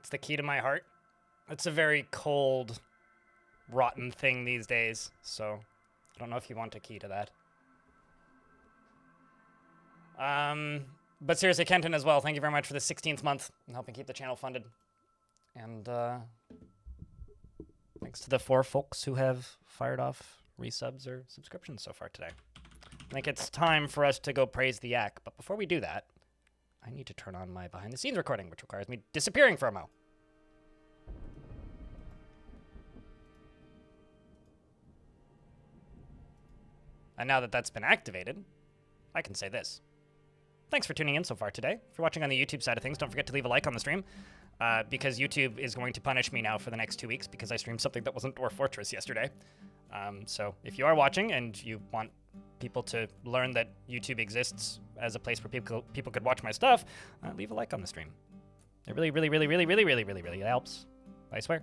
It's the key to my heart. It's a very cold, rotten thing these days, so I don't know if you want a key to that. But seriously, Kenton as well, thank you very much for the 16th month and helping keep the channel funded. And thanks to the 4 folks who have fired off resubs or subscriptions so far today. I think it's time for us to go praise the yak, but before we do that, I need to turn on my behind-the-scenes recording, which requires me disappearing for a mo. And now that that's been activated, I can say this. Thanks for tuning in so far today. If you're watching on the YouTube side of things, don't forget to leave a like on the stream, because YouTube is going to punish me now for the next 2 weeks because I streamed something that wasn't Dwarf Fortress yesterday. So if you are watching and you want people to learn that YouTube exists as a place where people could watch my stuff, leave a like on the stream. It really, really, really, really, really, really, really, really helps. I swear.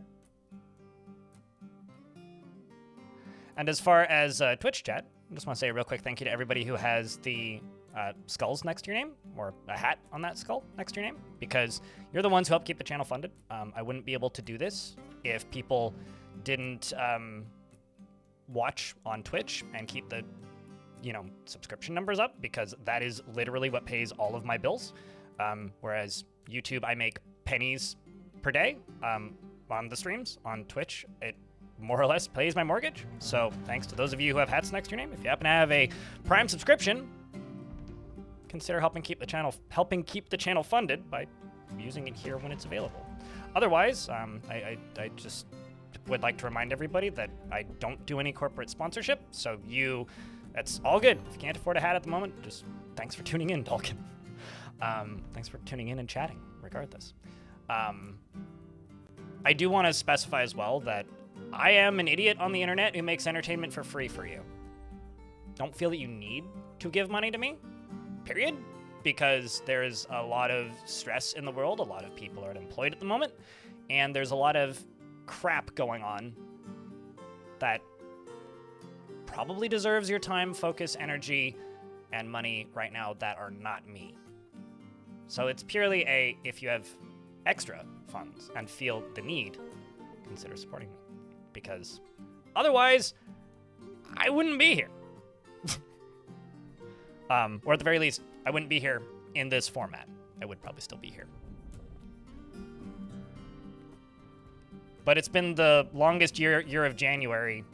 And as far as Twitch chat, I just want to say a real quick thank you to everybody who has the skulls next to your name, or a hat on that skull next to your name, because you're the ones who help keep the channel funded. I wouldn't be able to do this if people didn't watch on Twitch and keep the, subscription numbers up, because that is literally what pays all of my bills. Whereas YouTube, I make pennies per day on the streams. On Twitch, it more or less pays my mortgage. So thanks to those of you who have hats next to your name. If you happen to have a Prime subscription, consider helping keep the channel funded by using it here when it's available. Otherwise, I just would like to remind everybody that I don't do any corporate sponsorship, so that's all good. If you can't afford a hat at the moment, just thanks for tuning in, Dalkin. Thanks for tuning in and chatting, regardless. I do want to specify as well that I am an idiot on the internet who makes entertainment for free for you. Don't feel that you need to give money to me, period, because there's a lot of stress in the world. A lot of people are unemployed at the moment, and there's a lot of crap going on that probably deserves your time, focus, energy, and money right now that are not me. So it's purely if you have extra funds and feel the need, consider supporting me. Because otherwise, I wouldn't be here. Or at the very least, I wouldn't be here in this format. I would probably still be here. But it's been the longest year of January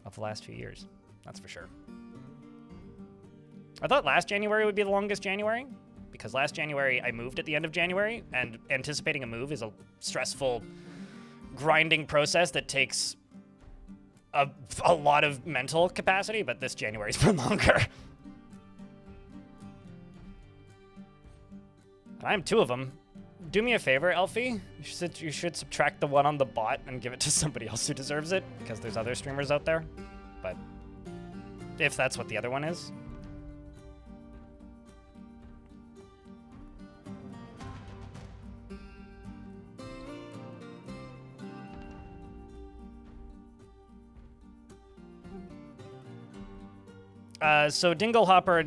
of the last few years. That's for sure. I thought last January would be the longest January, because last January I moved at the end of January, and anticipating a move is a stressful, grinding process that takes a lot of mental capacity, but this January's been longer. I'm 2 of them. Do me a favor, Elfie. You should subtract the one on the bot and give it to somebody else who deserves it, because there's other streamers out there. But if that's what the other one is. So Dinglehopper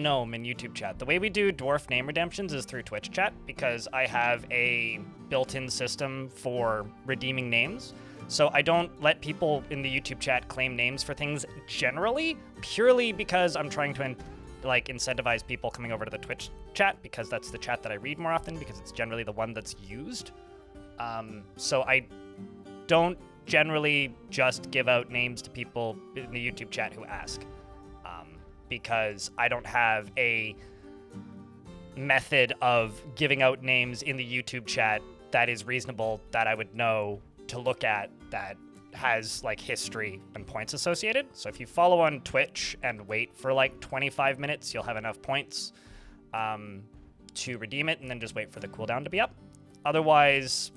Gnome in YouTube chat. The way we do dwarf name redemptions is through Twitch chat, because I have a built-in system for redeeming names. So I don't let people in the YouTube chat claim names for things generally, purely because I'm trying to incentivize people coming over to the Twitch chat, because that's the chat that I read more often, because it's generally the one that's used. So I don't generally just give out names to people in the YouTube chat who ask. Because I don't have a method of giving out names in the YouTube chat that is reasonable, that I would know to look at, that has history and points associated. So if you follow on Twitch and wait for 25 minutes, you'll have enough points to redeem it, and then just wait for the cooldown to be up. Otherwise,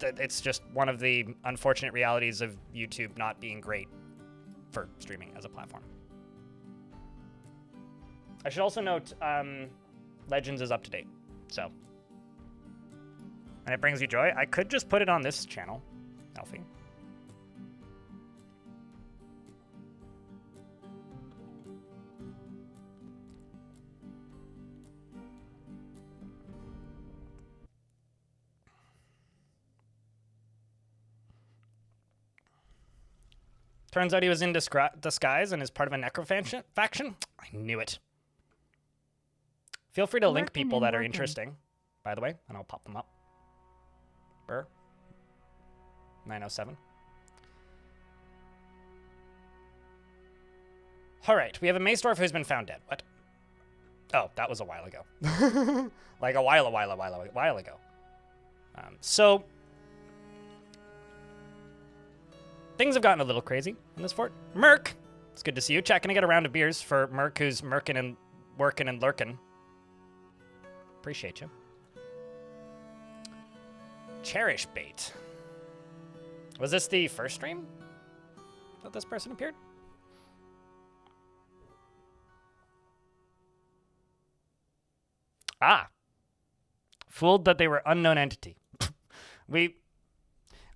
it's just one of the unfortunate realities of YouTube not being great for streaming as a platform. I should also note, Legends is up to date, so. And it brings you joy. I could just put it on this channel, Elfie. Turns out he was in disguise and is part of a necro faction. I knew it. Feel free to link people that are interesting, by the way, and I'll pop them up. Burr. 907. All right, we have a Mace Dwarf who's been found dead. What? Oh, that was a while ago. Like a while ago. So, things have gotten a little crazy in this fort. Merc, it's good to see you. Chat, can I get a round of beers for Merc, who's merkin' and working and lurking? Appreciate you. Cherish bait. Was this the first stream that this person appeared? Ah. Fooled that they were unknown entity.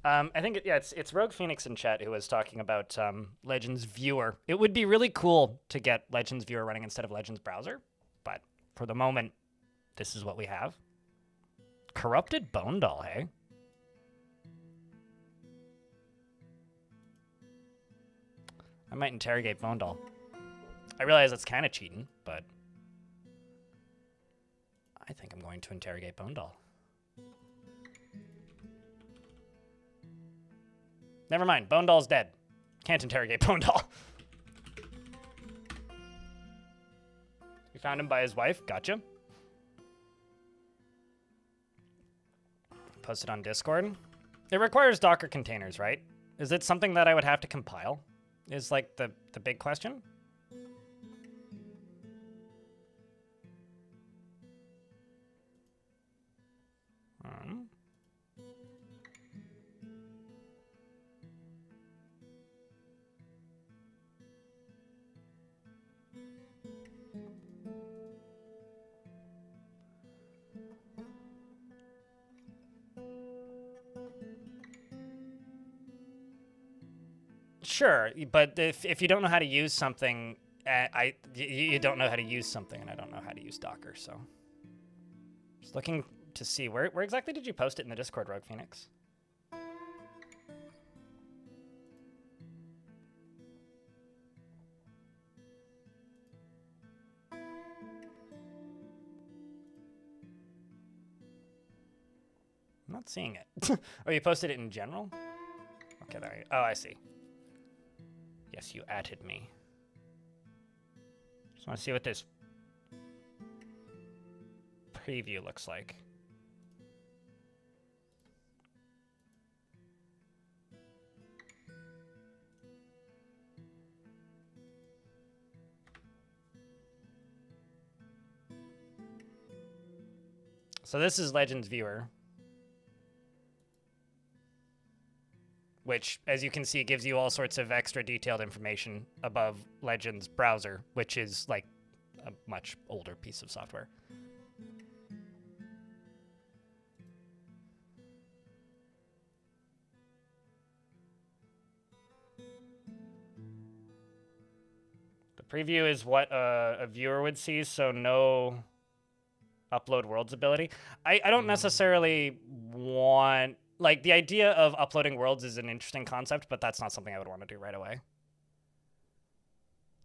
I think, it's Rogue Phoenix in chat who was talking about Legends Viewer. It would be really cool to get Legends Viewer running instead of Legends Browser, but for the moment, this is what we have. Corrupted Bone Doll, hey? I might interrogate Bone Doll. I realize that's kind of cheating, but I think I'm going to interrogate Bone Doll. Never mind, Bone Doll's dead. Can't interrogate Bone Doll. We found him by his wife. Gotcha. Posted on Discord. It requires Docker containers, right? Is it something that I would have to compile? Is like the big question. Sure, but if you don't know how to use something, you don't know how to use something, and I don't know how to use Docker, so. Just looking to see, where exactly did you post it in the Discord, Rogue Phoenix? I'm not seeing it. Oh, you posted it in general? Okay, there you go. Oh, I see. Yes, you added me. Just want to see what this preview looks like. So this is Legends Viewer, which, as you can see, gives you all sorts of extra detailed information above Legends Browser, which is like a much older piece of software. The preview is what a viewer would see, so no upload worlds ability. I don't necessarily want... Like, the idea of uploading worlds is an interesting concept, but that's not something I would want to do right away.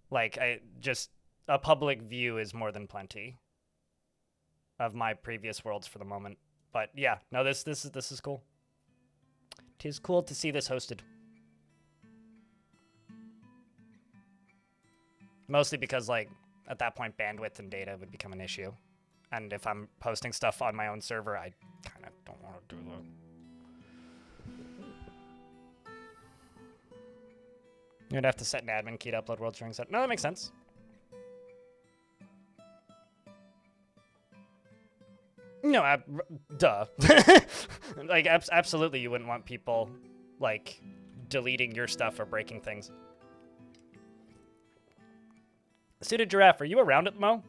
Like, a public view is more than plenty of my previous worlds for the moment. But yeah, no, this is cool. 'Tis cool to see this hosted. Mostly because, like, at that point, bandwidth and data would become an issue. And if I'm posting stuff on my own server, I kind of don't want to do that. You'd have to set an admin key to upload worlds during set. No, that makes sense. No, duh. Like, absolutely you wouldn't want people, like, deleting your stuff or breaking things. Suited Giraffe, are you around at the Mo?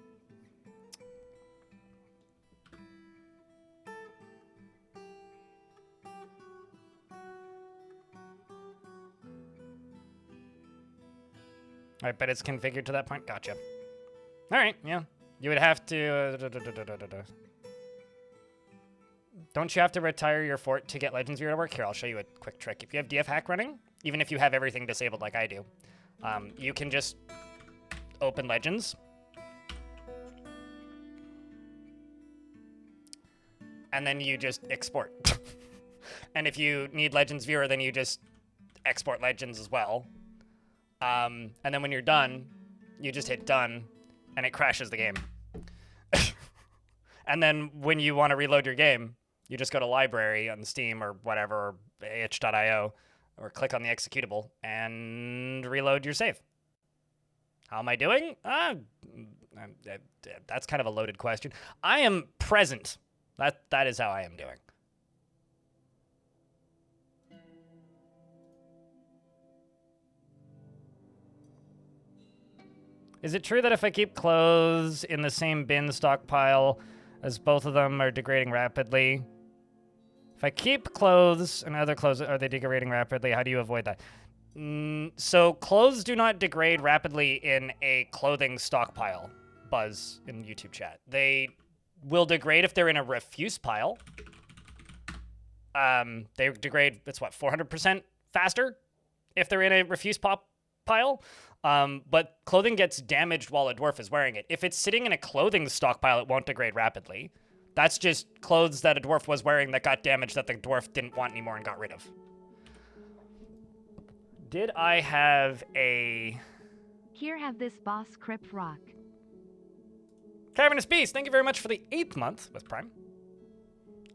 All right, but it's configured to that point. Gotcha. All right, yeah. You would have to... Don't you have to retire your fort to get Legends Viewer to work? Here, I'll show you a quick trick. If you have DF hack running, even if you have everything disabled like I do. You can just open Legends. And then you just export. And if you need Legends Viewer, then you just export Legends as well. And then when you're done, you just hit done, and it crashes the game. And then when you want to reload your game, you just go to library on Steam or whatever, or itch.io, or click on the executable and reload your save. How am I doing? That's kind of a loaded question. I am present. That is how I am doing. Is it true that if I keep clothes in the same bin stockpile as both of them are degrading rapidly? If I keep clothes and other clothes, are they degrading rapidly? How do you avoid that? So clothes do not degrade rapidly in a clothing stockpile. Buzz in YouTube chat. They will degrade if they're in a refuse pile. They degrade, it's what, 400% faster if they're in a refuse pile? But clothing gets damaged while a dwarf is wearing it. If it's sitting in a clothing stockpile, it won't degrade rapidly. That's just clothes that a dwarf was wearing that got damaged that the dwarf didn't want anymore and got rid of. Did I have a... Here have this boss Crypt Rock. Cavernous Beast, thank you very much for the 8th month with Prime.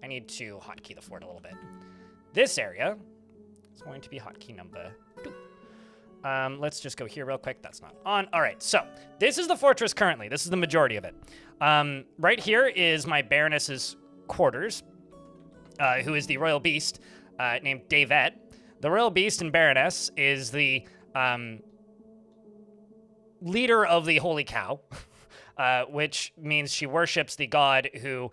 I need to hotkey the fort a little bit. This area is going to be hotkey number 2. Let's just go here real quick. That's not on. All right, so this is the fortress currently. This is the majority of it. Right here is my Baroness's quarters, who is the Royal Beast, named Davette. The Royal Beast and Baroness is the leader of the Holy Cow, which means she worships the god who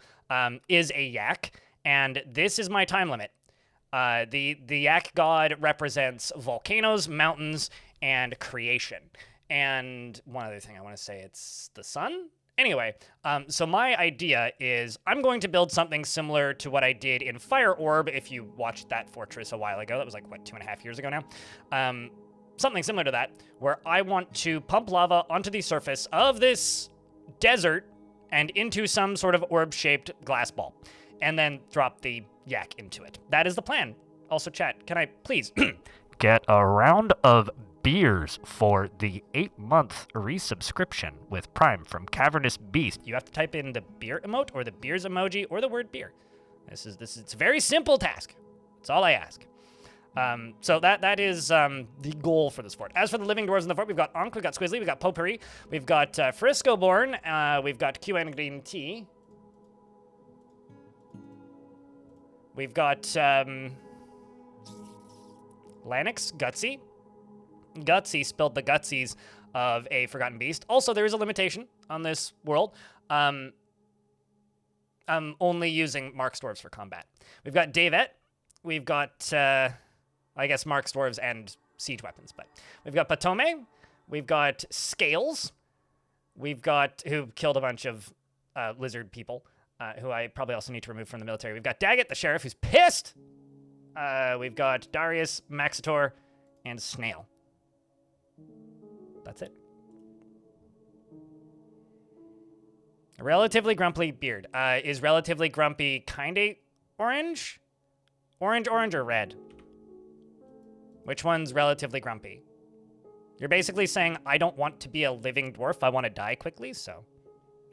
is a yak, and this is my time limit. The yak god represents volcanoes, mountains, and creation. And one other thing I want to say, it's the sun? Anyway, so my idea is I'm going to build something similar to what I did in Fire Orb. If you watched that fortress a while ago, that was like, what, 2.5 years ago now? Something similar to that, where I want to pump lava onto the surface of this desert and into some sort of orb-shaped glass ball, and then drop the yak into it. That is the plan. Also, chat, can I please get a round of beers for the 8-month resubscription with Prime from Cavernous Beast? You have to type in the beer emote or the beers emoji or the word beer. It's a very simple task. That's all I ask. So that is the goal for this fort. As for the living dwarves in the fort, we've got Ankh, we've got Squizzly, we've got Potpourri, we've got Frisco Born, we've got QN Green Tea, we've got Lanix, Gutsy. Gutsy spilled the gutsies of a Forgotten Beast. Also, there is a limitation on this world. I'm only using Mark's Dwarves for combat. We've got Davette. We've got, I guess, Mark's Dwarves and siege weapons. But we've got Patome. We've got Scales. We've got, who killed a bunch of lizard people, who I probably also need to remove from the military. We've got Daggett, the sheriff, who's pissed. We've got Darius, Maxitor, and Snail. That's it. A relatively grumpy beard. Is relatively grumpy kinda orange? Orange, or red? Which one's relatively grumpy? You're basically saying, I don't want to be a living dwarf. I want to die quickly, so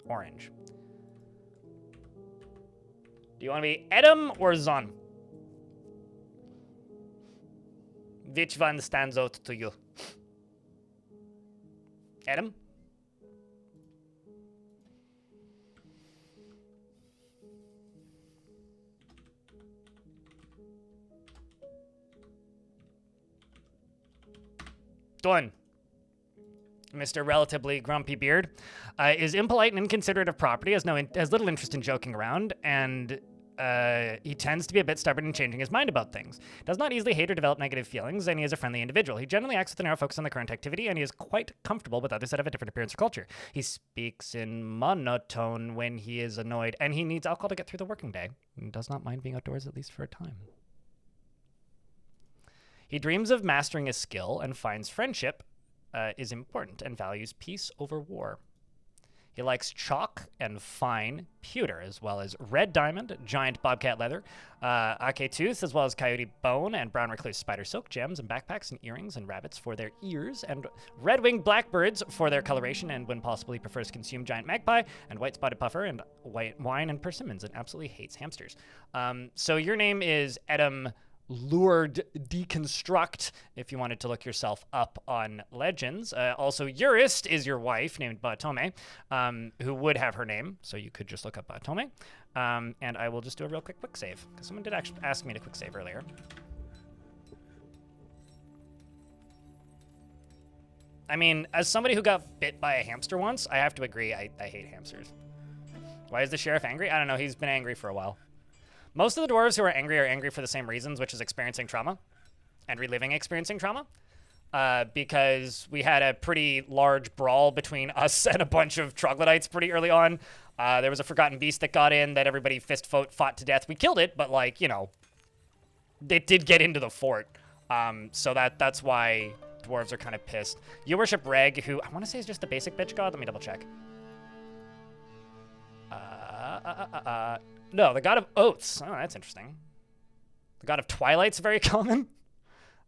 orange. Do you want to be Edom or Zon? Which one stands out to you? Edom? Done. Mr. Relatively Grumpy Beard is impolite and inconsiderate of property, has little interest in joking around, and he tends to be a bit stubborn in changing his mind about things. Does not easily hate or develop negative feelings, and he is a friendly individual. He generally acts with a narrow focus on the current activity, and he is quite comfortable with others that have a different appearance or culture. He speaks in monotone when he is annoyed, and he needs alcohol to get through the working day, and does not mind being outdoors at least for a time. He dreams of mastering a skill and finds friendship is important and values peace over war. He likes chalk and fine pewter, as well as red diamond, giant bobcat leather, ake tooth, as well as coyote bone and brown recluse spider silk, gems and backpacks and earrings and rabbits for their ears, and red-winged blackbirds for their coloration, and when possible he prefers to consume giant magpie and white-spotted puffer and white wine and persimmons, and absolutely hates hamsters. So your name is Edam Lured Deconstruct, if you wanted to look yourself up on Legends. Also, Eurist is your wife, named Batome, who would have her name, so you could just look up Batome. And I will just do a real quick save, because someone did actually ask me to quick save earlier. I mean, as somebody who got bit by a hamster once, I have to agree, I hate hamsters. Why is the sheriff angry? I don't know, he's been angry for a while. Most of the dwarves who are angry for the same reasons, which is experiencing trauma and reliving experiencing trauma, because we had a pretty large brawl between us and a bunch of troglodytes pretty early on. There was a forgotten beast that got in that everybody fought to death. We killed it, but, like, you know, it did get into the fort. So that's why dwarves are kind of pissed. You worship Reg, who I want to say is just a basic bitch god. Let me double check. No, the god of oaths. Oh, that's interesting. The god of twilight's very common.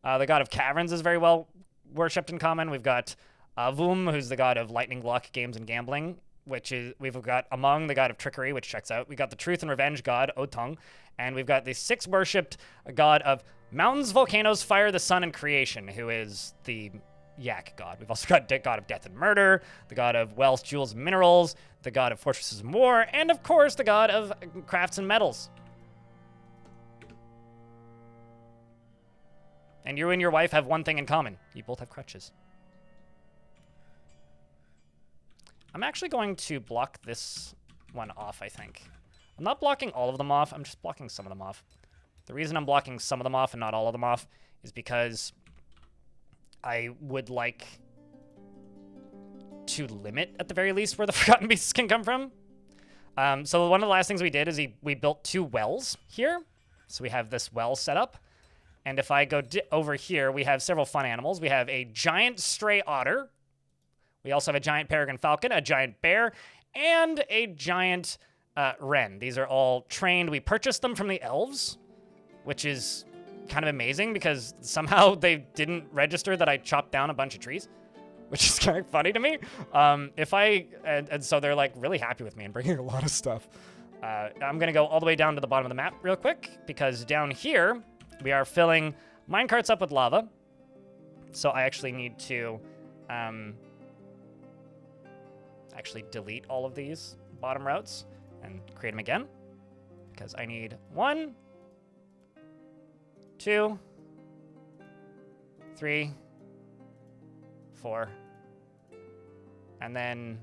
The god of caverns is very well worshipped and common. We've got Avum, who's the god of lightning, luck, games, and gambling, which is, we've got Among, the god of trickery, which checks out. We got the truth and revenge god, Otong, and we've got the six worshipped god of mountains, volcanoes, fire, the sun, and creation, who is the Yak god. We've also got the god of death and murder, the god of wealth, jewels, and minerals, the god of fortresses and war, and of course the god of crafts and metals. And you and your wife have one thing in common. You both have crutches. I'm actually going to block this one off, I think. I'm not blocking all of them off, I'm just blocking some of them off. The reason I'm blocking some of them off and not all of them off is because I would like to limit, at the very least, where the Forgotten Beasts can come from. So one of the last things we did is we built 2 wells here. So we have this well set up. And if I go over here, we have several fun animals. We have a giant stray otter. We also have a giant peregrine falcon, a giant bear, and a giant wren. These are all trained. We purchased them from the elves, which is kind of amazing because somehow they didn't register that I chopped down a bunch of trees, which is kind of funny to me. And so they're like really happy with me and bringing a lot of stuff. I'm gonna go all the way down to the bottom of the map real quick because down here we are filling minecarts up with lava. So I actually need to actually delete all of these bottom routes and create them again because I need 1, 2, 3, 4, and then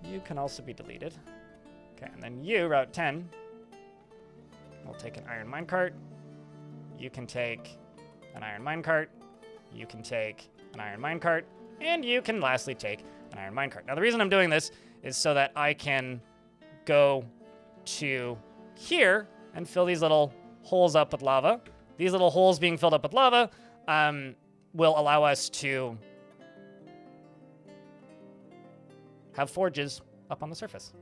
you can also be deleted. Okay, and then you, Route 10, will take an iron minecart. You can take an iron minecart. You can take an iron minecart. And you can lastly take an iron minecart. Now, the reason I'm doing this is so that I can go to here and fill these little holes up with lava. These little holes being filled up with lava will allow us to have forges up on the surface.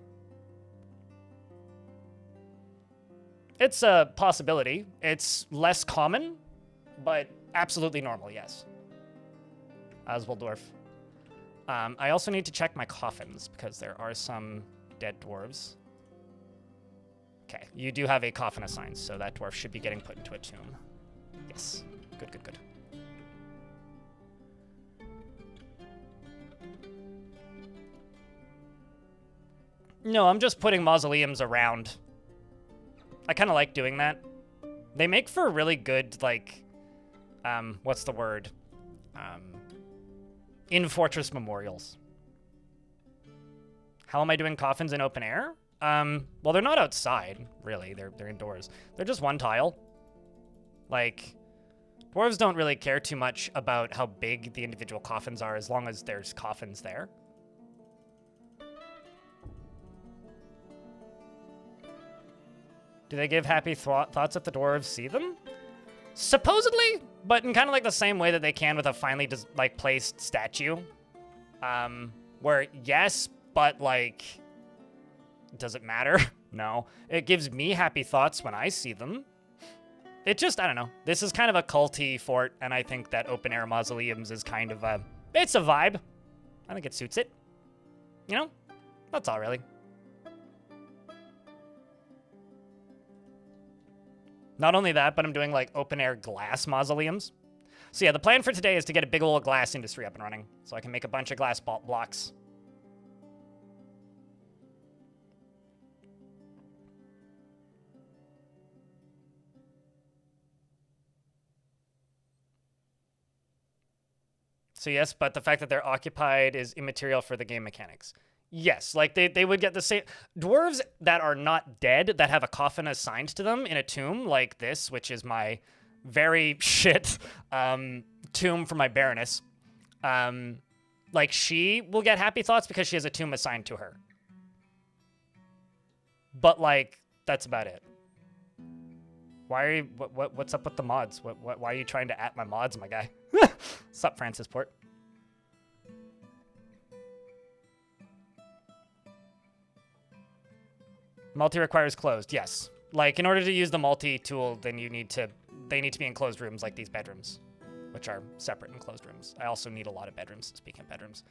It's a possibility. It's less common, but absolutely normal, yes. As will Dwarf. I also need to check my coffins because there are some dead dwarves. Okay, you do have a coffin assigned, so that dwarf should be getting put into a tomb. Yes, good, good, good. No, I'm just putting mausoleums around. I kind of like doing that. They make for really good, like, what's the word? In-fortress memorials. How am I doing coffins in open air? Well, they're not outside, really. They're indoors. They're just one tile. Like, dwarves don't really care too much about how big the individual coffins are as long as there's coffins there. Do they give happy thoughts if the dwarves see them? Supposedly, but in kind of like the same way that they can with a finely like placed statue. Where yes, but like, does it matter? No. It gives me happy thoughts when I see them. It just, I don't know. This is kind of a culty fort, and I think that open air mausoleums is kind of it's a vibe. I think it suits it. You know? That's all really. Not only that, but I'm doing like open air glass mausoleums. So yeah, the plan for today is to get a big old glass industry up and running so I can make a bunch of glass blocks. So yes, but the fact that they're occupied is immaterial for the game mechanics. Yes, like they would get the same... Dwarves that are not dead, that have a coffin assigned to them in a tomb like this, which is my very shit tomb for my Baroness. Like, she will get happy thoughts because she has a tomb assigned to her. But, like, that's about it. Why are you... What's up with the mods? Why are you trying to at my mods, my guy? Sup, Francisport? Multi requires closed, yes. Like, in order to use the multi tool, then they need to be in closed rooms like these bedrooms, which are separate enclosed rooms. I also need a lot of bedrooms, speaking of bedrooms.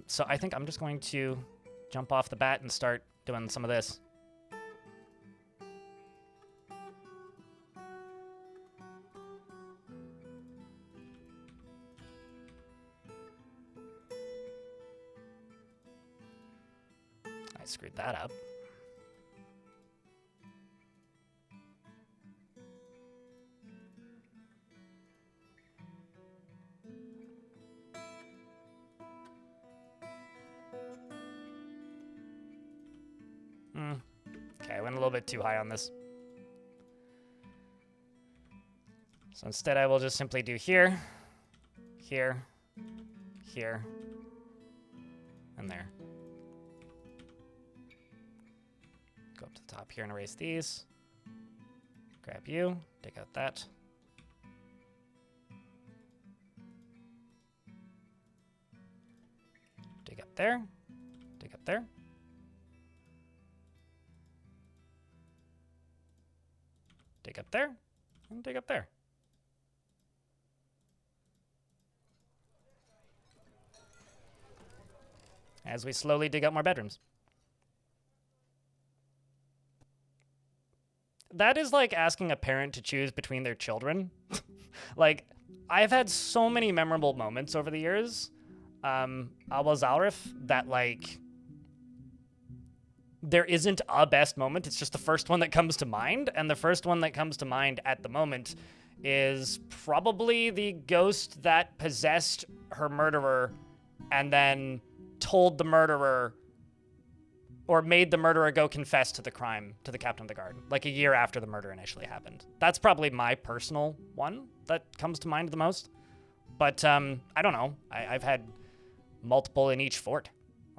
So I think I'm just going to jump off the bat and start doing some of this. I screwed that up. Okay, I went a little bit too high on this. So instead I will just simply do here, here, here, and there. Go up to the top here and erase these. Grab you, take out that. Dig up there, dig up there. Dig up there, and dig up there. As we slowly dig up more bedrooms. That is like asking a parent to choose between their children. Like, I've had so many memorable moments over the years. Dwarf, that like... there isn't a best moment. It's just the first one that comes to mind. And the first one that comes to mind at the moment is probably the ghost that possessed her murderer and then told the murderer or made the murderer go confess to the crime to the captain of the guard, like a year after the murder initially happened. That's probably my personal one that comes to mind the most. But I don't know. I've had multiple in each fort.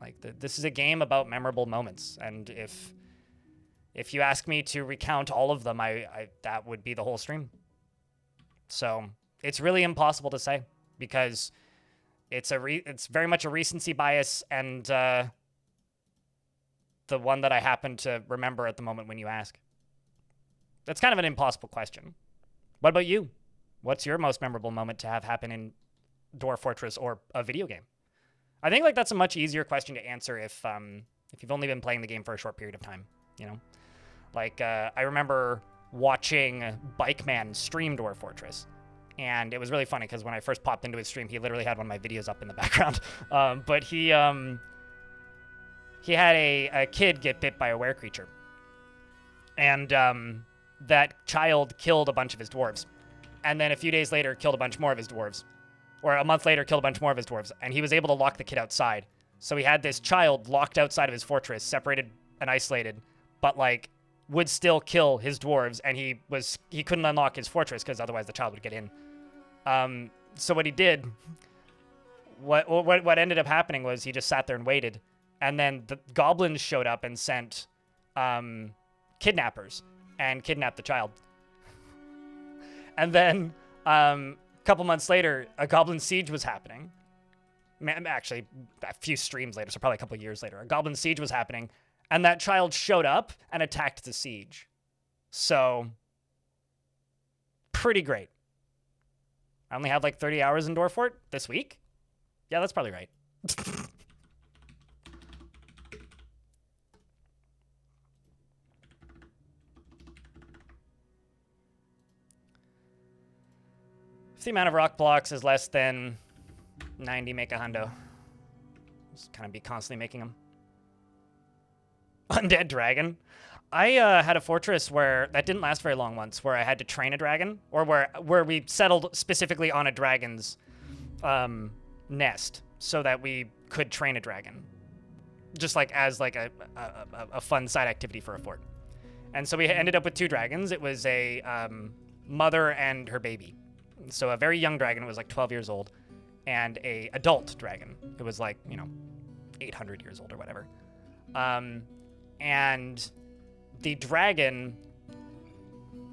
Like, this is a game about memorable moments, and if you ask me to recount all of them, that would be the whole stream. So it's really impossible to say because it's very much a recency bias, and the one that I happen to remember at the moment when you ask. That's kind of an impossible question. What about you? What's your most memorable moment to have happen in Dwarf Fortress or a video game? I think like that's a much easier question to answer if you've only been playing the game for a short period of time, you know? Like, I remember watching Bike Man stream Dwarf Fortress, and it was really funny because when I first popped into his stream, he literally had one of my videos up in the background. But he had a kid get bit by a were creature, and that child killed a bunch of his dwarves, and then a few days later killed a bunch more of his dwarves. Or a month later, killed a bunch more of his dwarves, and he was able to lock the kid outside. So he had this child locked outside of his fortress, separated and isolated, but like would still kill his dwarves, and he couldn't unlock his fortress because otherwise the child would get in. So what he did, what ended up happening was he just sat there and waited, and then the goblins showed up and sent kidnappers and kidnapped the child. And then a couple months later, a goblin siege was happening. Actually, a few streams later, so probably a couple years later, a goblin siege was happening, and that child showed up and attacked the siege. So, pretty great. I only have like 30 hours in Dwarf this week. Yeah, that's probably right. If the amount of rock blocks is less than 90, make a hundo. Just kind of be constantly making them. Undead dragon. I had a fortress where that didn't last very long once, where I had to train a dragon, or where we settled specifically on a dragon's nest so that we could train a dragon, just like as like a fun side activity for a fort. And so we ended up with 2 dragons. It was a mother and her baby. So a very young dragon, it was like 12 years old, and a adult dragon, it was like, 800 years old or whatever. And the dragon,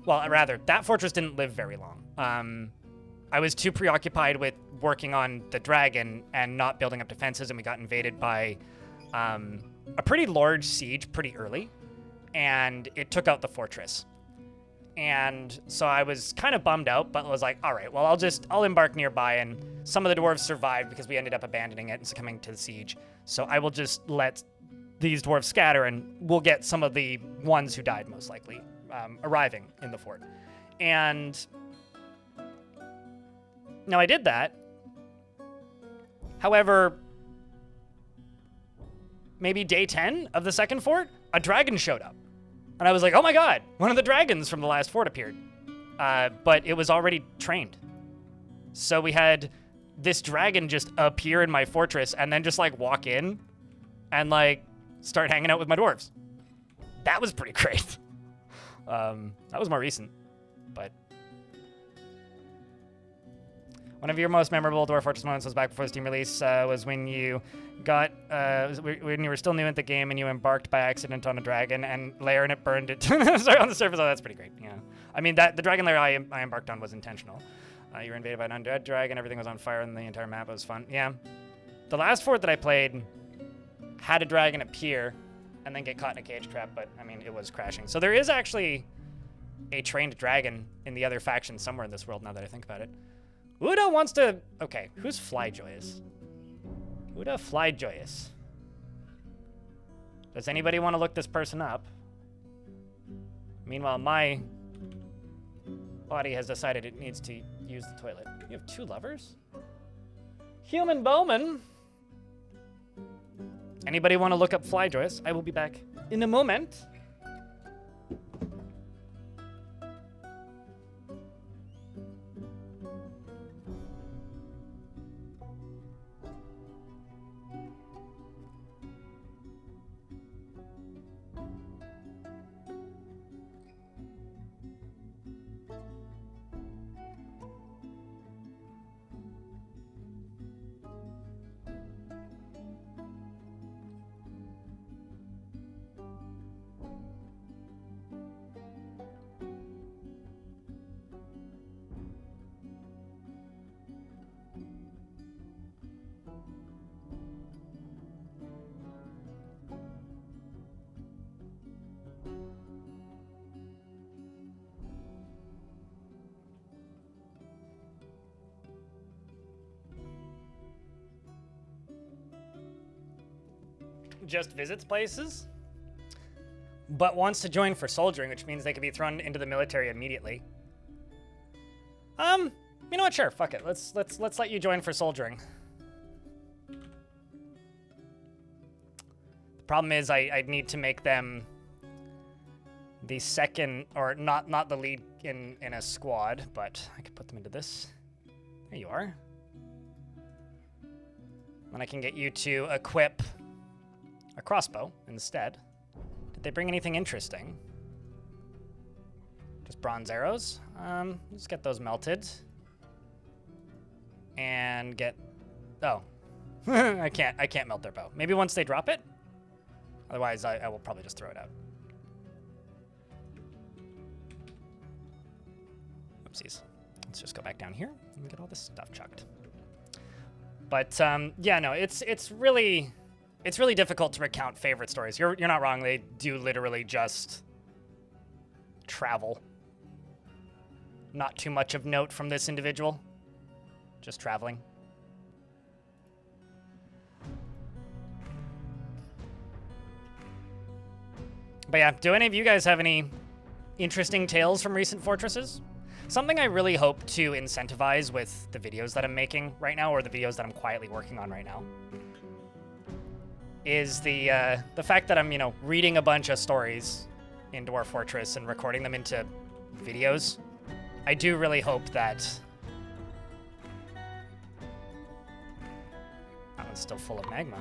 well, rather, that fortress didn't live very long. I was too preoccupied with working on the dragon and not building up defenses, and we got invaded by a pretty large siege pretty early, and it took out the fortress. And so I was kind of bummed out, but was like, all right, well, I'll embark nearby, and some of the dwarves survived because we ended up abandoning it and succumbing to the siege. So I will just let these dwarves scatter, and we'll get some of the ones who died most likely arriving in the fort. And now I did that. However, maybe day 10 of the second fort, a dragon showed up. And I was like, oh my god, one of the dragons from the last fort appeared. But it was already trained. So we had this dragon just appear in my fortress and then just like walk in and like start hanging out with my dwarves. That was pretty great. That was more recent, but one of your most memorable Dwarf Fortress moments was back before the Steam release, was when you got, when you were still new at the game and you embarked by accident on a dragon and lair and it burned it. Sorry, on the surface, oh, that's pretty great, yeah. I mean, the dragon lair I embarked on was intentional. You were invaded by an undead dragon, everything was on fire, and the entire map was fun. Yeah. The last fort that I played had a dragon appear and then get caught in a cage trap, but, I mean, it was crashing. So there is actually a trained dragon in the other faction somewhere in this world, now that I think about it. Uda wants to... Okay, who's Flyjoyous? Uda Flyjoyous. Does anybody want to look this person up? Meanwhile, my body has decided it needs to use the toilet. You have 2 lovers? Human Bowman! Anybody want to look up Flyjoyous? I will be back in a moment. Just visits places, but wants to join for soldiering, which means they could be thrown into the military immediately. You know what? Sure, fuck it. Let's let you join for soldiering. The problem is I need to make them the second, or not the lead in a squad, but I could put them into this. There you are. And I can get you to equip a crossbow instead. Did they bring anything interesting? Just bronze arrows. Let's get those melted. And get... Oh. I can't melt their bow. Maybe once they drop it? Otherwise, I will probably just throw it out. Oopsies. Let's just go back down here and get all this stuff chucked. But yeah, no, it's really difficult to recount favorite stories. You're not wrong. They do literally just travel. Not too much of note from this individual. Just traveling. But yeah, do any of you guys have any interesting tales from recent fortresses? Something I really hope to incentivize with the videos that I'm making right now, or the videos that I'm quietly working on right now, is the fact that I'm, you know, reading a bunch of stories in Dwarf Fortress and recording them into videos. I do really hope that... That one's still full of magma.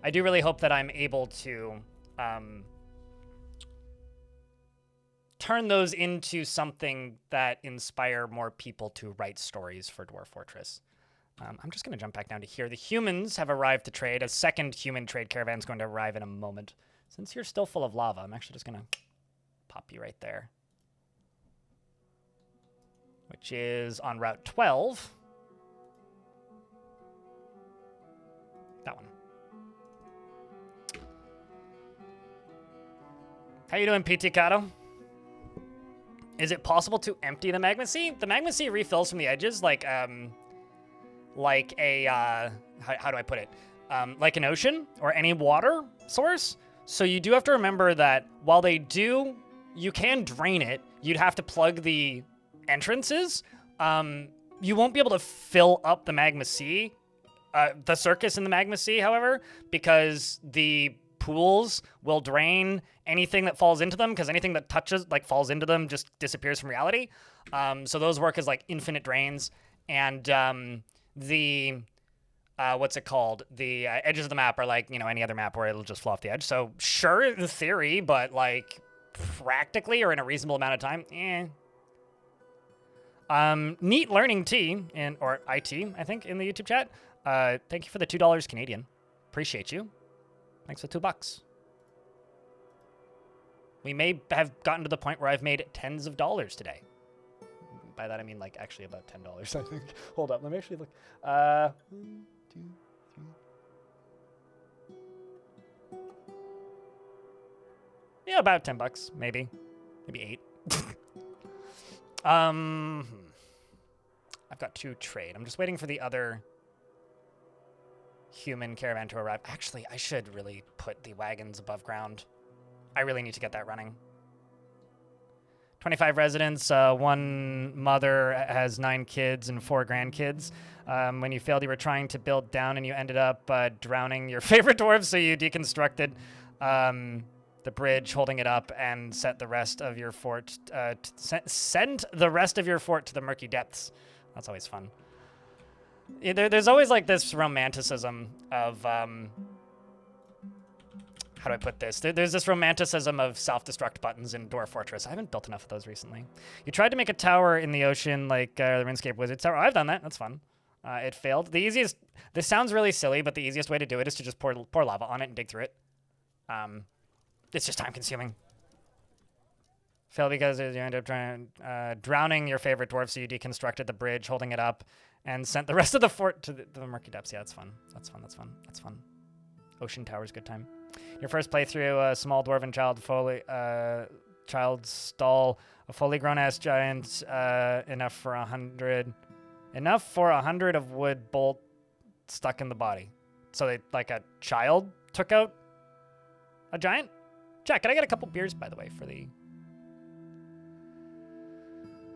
I do really hope that I'm able to turn those into something that inspire more people to write stories for Dwarf Fortress. I'm just going to jump back down to here. The humans have arrived to trade. A second human trade caravan is going to arrive in a moment. Since you're still full of lava, I'm actually just going to pop you right there. Which is on Route 12. That one. How you doing, PT Kato? Is it possible to empty the magma sea? The magma sea refills from the edges like a, how do I put it? Like an ocean or any water source. So you do have to remember that while they do, you can drain it. You'd have to plug the entrances. You won't be able to fill up the magma sea, the circus in the magma sea, however, because the pools will drain anything that falls into them, because anything that touches, like, falls into them just disappears from reality. So those work as, like, infinite drains. And the, what's it called? The edges of the map are like, you know, any other map where it'll just flow off the edge. So sure, in theory, but, like, practically or in a reasonable amount of time, Neat Learning T, or IT, I think, in the YouTube chat. Thank you for the $2 Canadian. Appreciate you. Thanks for $2. We may have gotten to the point where I've made tens of dollars today. By that I mean, like, actually about $10, I think. Hold up, let me actually look. 1, 2, 3. Yeah, about $10, maybe. Maybe 8. I've got 2 trade. I'm just waiting for the other human caravan to arrive. Actually, I should really put the wagons above ground. I really need to get that running. 25 residents, 1 mother has 9 kids and 4 grandkids. When you failed, you were trying to build down and you ended up drowning your favorite dwarves, so you deconstructed the bridge, holding it up, and sent the rest of your fort sent the rest of your fort to the murky depths. That's always fun. Yeah, there's always like this romanticism of how do I put this? There's this romanticism of self-destruct buttons in Dwarf Fortress. I haven't built enough of those recently. You tried to make a tower in the ocean like the RuneScape Wizard Tower. I've done that. That's fun. It failed. The easiest... This sounds really silly, but the easiest way to do it is to just pour lava on it and dig through it. It's just time-consuming. Failed because you ended up drowning your favorite dwarf, so you deconstructed the bridge, holding it up, and sent the rest of the fort to the murky depths. Yeah, that's fun. That's fun. That's fun. That's fun. Ocean Tower's good time. Your first playthrough, a small dwarven child stall, a fully grown-ass giant, enough for 100 of wood bolt stuck in the body. So they, like, a child took out a giant? Jack, can I get a couple beers, by the way, for the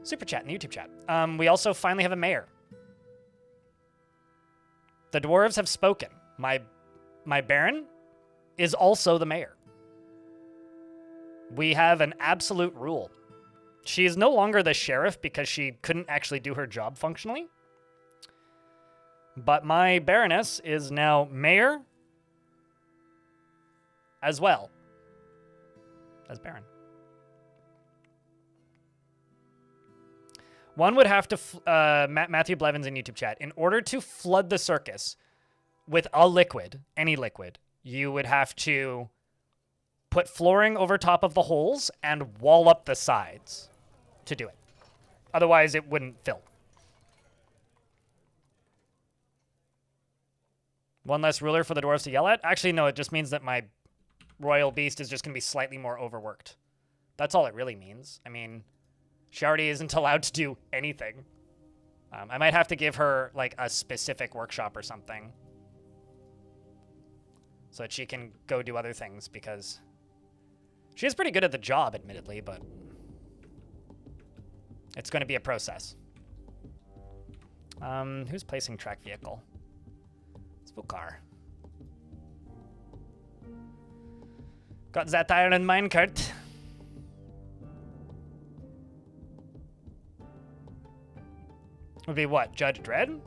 super chat in the YouTube chat? We also finally have a mayor. The dwarves have spoken. My baron is also the mayor. We have an absolute rule. She is no longer the sheriff because she couldn't actually do her job functionally. But my baroness is now mayor as well as baron. One would have to, Matthew Blevins in YouTube chat, in order to flood the circus with a liquid, any liquid, you would have to put flooring over top of the holes and wall up the sides to do it. Otherwise, it wouldn't fill. One less ruler for the dwarves to yell at? Actually, no, it just means that my royal beast is just going to be slightly more overworked. That's all it really means. I mean, she already isn't allowed to do anything. I might have to give her, like, a specific workshop or something, so that she can go do other things, because she is pretty good at the job, admittedly, but it's going to be a process. Who's placing track vehicle? It's Vukar. Got that iron minecart. Would be what? Judge Dredd?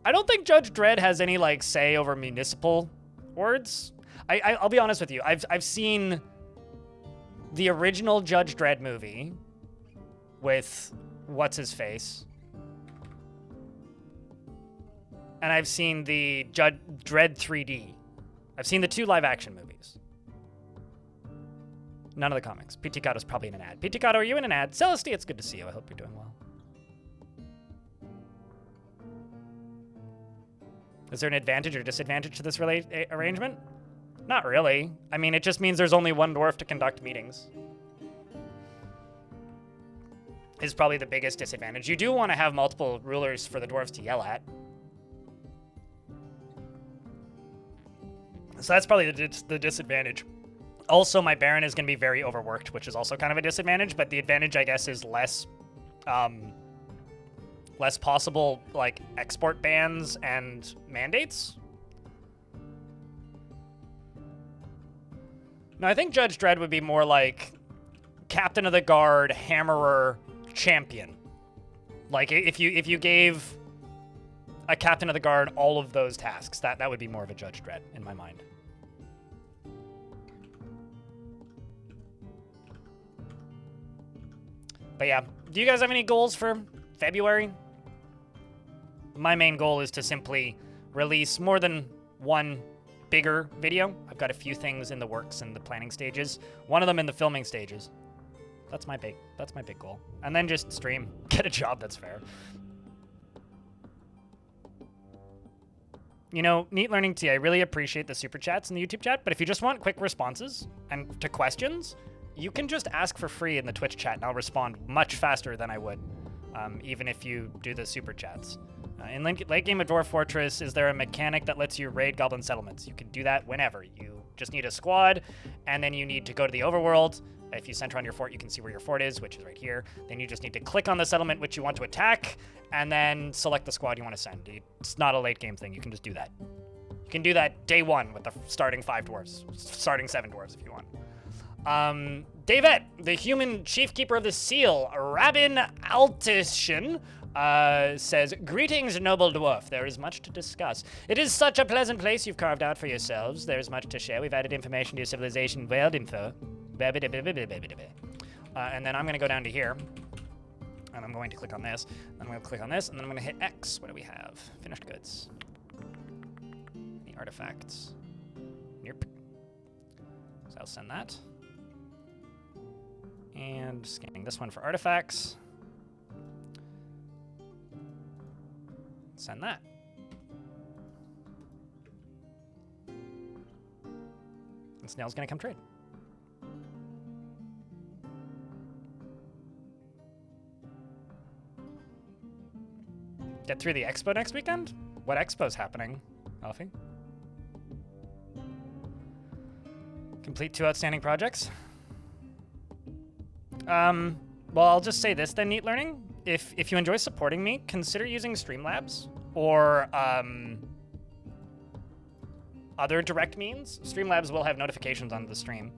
I don't think Judge Dredd has any, like, say over municipal words. I'll be honest with you. I've seen the original Judge Dredd movie with what's his face, and I've seen the Judge Dredd 3D. I've seen the 2 live-action movies. None of the comics. Piticato's probably in an ad. Piticato, are you in an ad? Celestia, it's good to see you. I hope you're doing well. Is there an advantage or disadvantage to this arrangement? Not really. I mean, it just means there's only one dwarf to conduct meetings. Is probably the biggest disadvantage. You do want to have multiple rulers for the dwarves to yell at. So that's probably the disadvantage. Also, my Baron is going to be very overworked, which is also kind of a disadvantage, but the advantage, I guess, is less possible, like, export bans and mandates. No, I think Judge Dredd would be more like Captain of the Guard, Hammerer, Champion. Like, if you gave a Captain of the Guard all of those tasks, that would be more of a Judge Dredd in my mind. But yeah, do you guys have any goals for February? My main goal is to simply release more than one bigger video. I've got a few things in the works in the planning stages. One of them in the filming stages. That's my big goal. And then just stream. Get a job that's fair. You know, Neat Learning T, I really appreciate the super chats in the YouTube chat, but if you just want quick responses and to questions, you can just ask for free in the Twitch chat, and I'll respond much faster than I would, even if you do the super chats. In late game of Dwarf Fortress, is there a mechanic that lets you raid goblin settlements? You can do that whenever. You just need a squad, and then you need to go to the overworld. If you center on your fort, you can see where your fort is, which is right here. Then you just need to click on the settlement which you want to attack, and then select the squad you want to send. It's not a late game thing. You can just do that. You can do that day 1 with the starting 5 dwarves, starting 7 dwarves if you want. Davet, the human chief keeper of the seal, Rabin Altishan, says, "Greetings, noble dwarf. There is much to discuss. It is such a pleasant place you've carved out for yourselves. There is much to share. We've added information to your civilization, world info." And then I'm going to go down to here, and I'm going to click on this, and I'm going to click on this, and then I'm going to hit X. What do we have? Finished goods. The artifacts. Yep. So I'll send that. And scanning this one for artifacts. Send that. And Snail's gonna come trade. Get through the expo next weekend? What expo's happening, Alfie? Complete 2 outstanding projects? Well, I'll just say this then, Neat Learning. If you enjoy supporting me, consider using Streamlabs or other direct means. Streamlabs will have notifications on the stream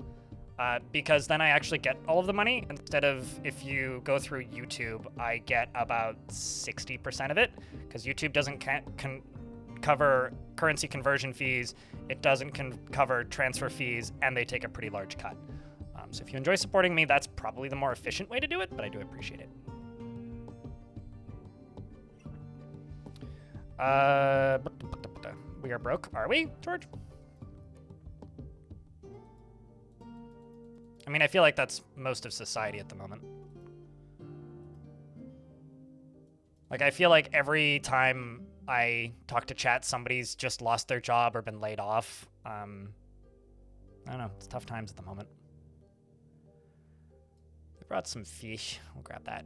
because then I actually get all of the money instead of if you go through YouTube, I get about 60% of it because YouTube doesn't cover currency conversion fees. It doesn't cover transfer fees, and they take a pretty large cut. So if you enjoy supporting me, that's probably the more efficient way to do it, but I do appreciate it. We are broke, are we, George? I mean, I feel like that's most of society at the moment. Like, I feel like every time I talk to chat, somebody's just lost their job or been laid off. I don't know. It's tough times at the moment. They brought some fish. We'll grab that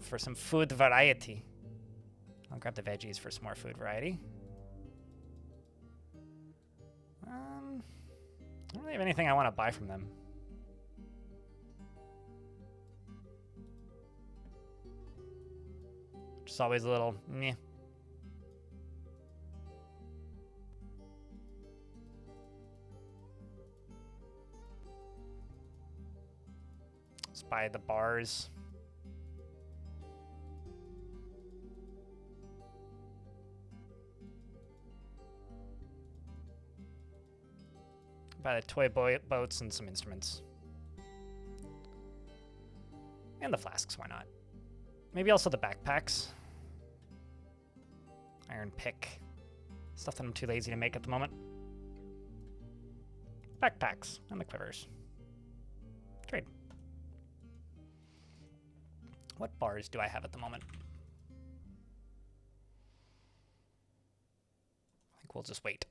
for some food variety. I'll grab the veggies for some more food variety. I don't really have anything I want to buy from them. Just always a little meh. Let's buy the bars. Buy the toy boats and some instruments. And the flasks, why not? Maybe also the backpacks. Iron pick. Stuff that I'm too lazy to make at the moment. Backpacks and the quivers. Trade. What bars do I have at the moment? I think we'll just wait.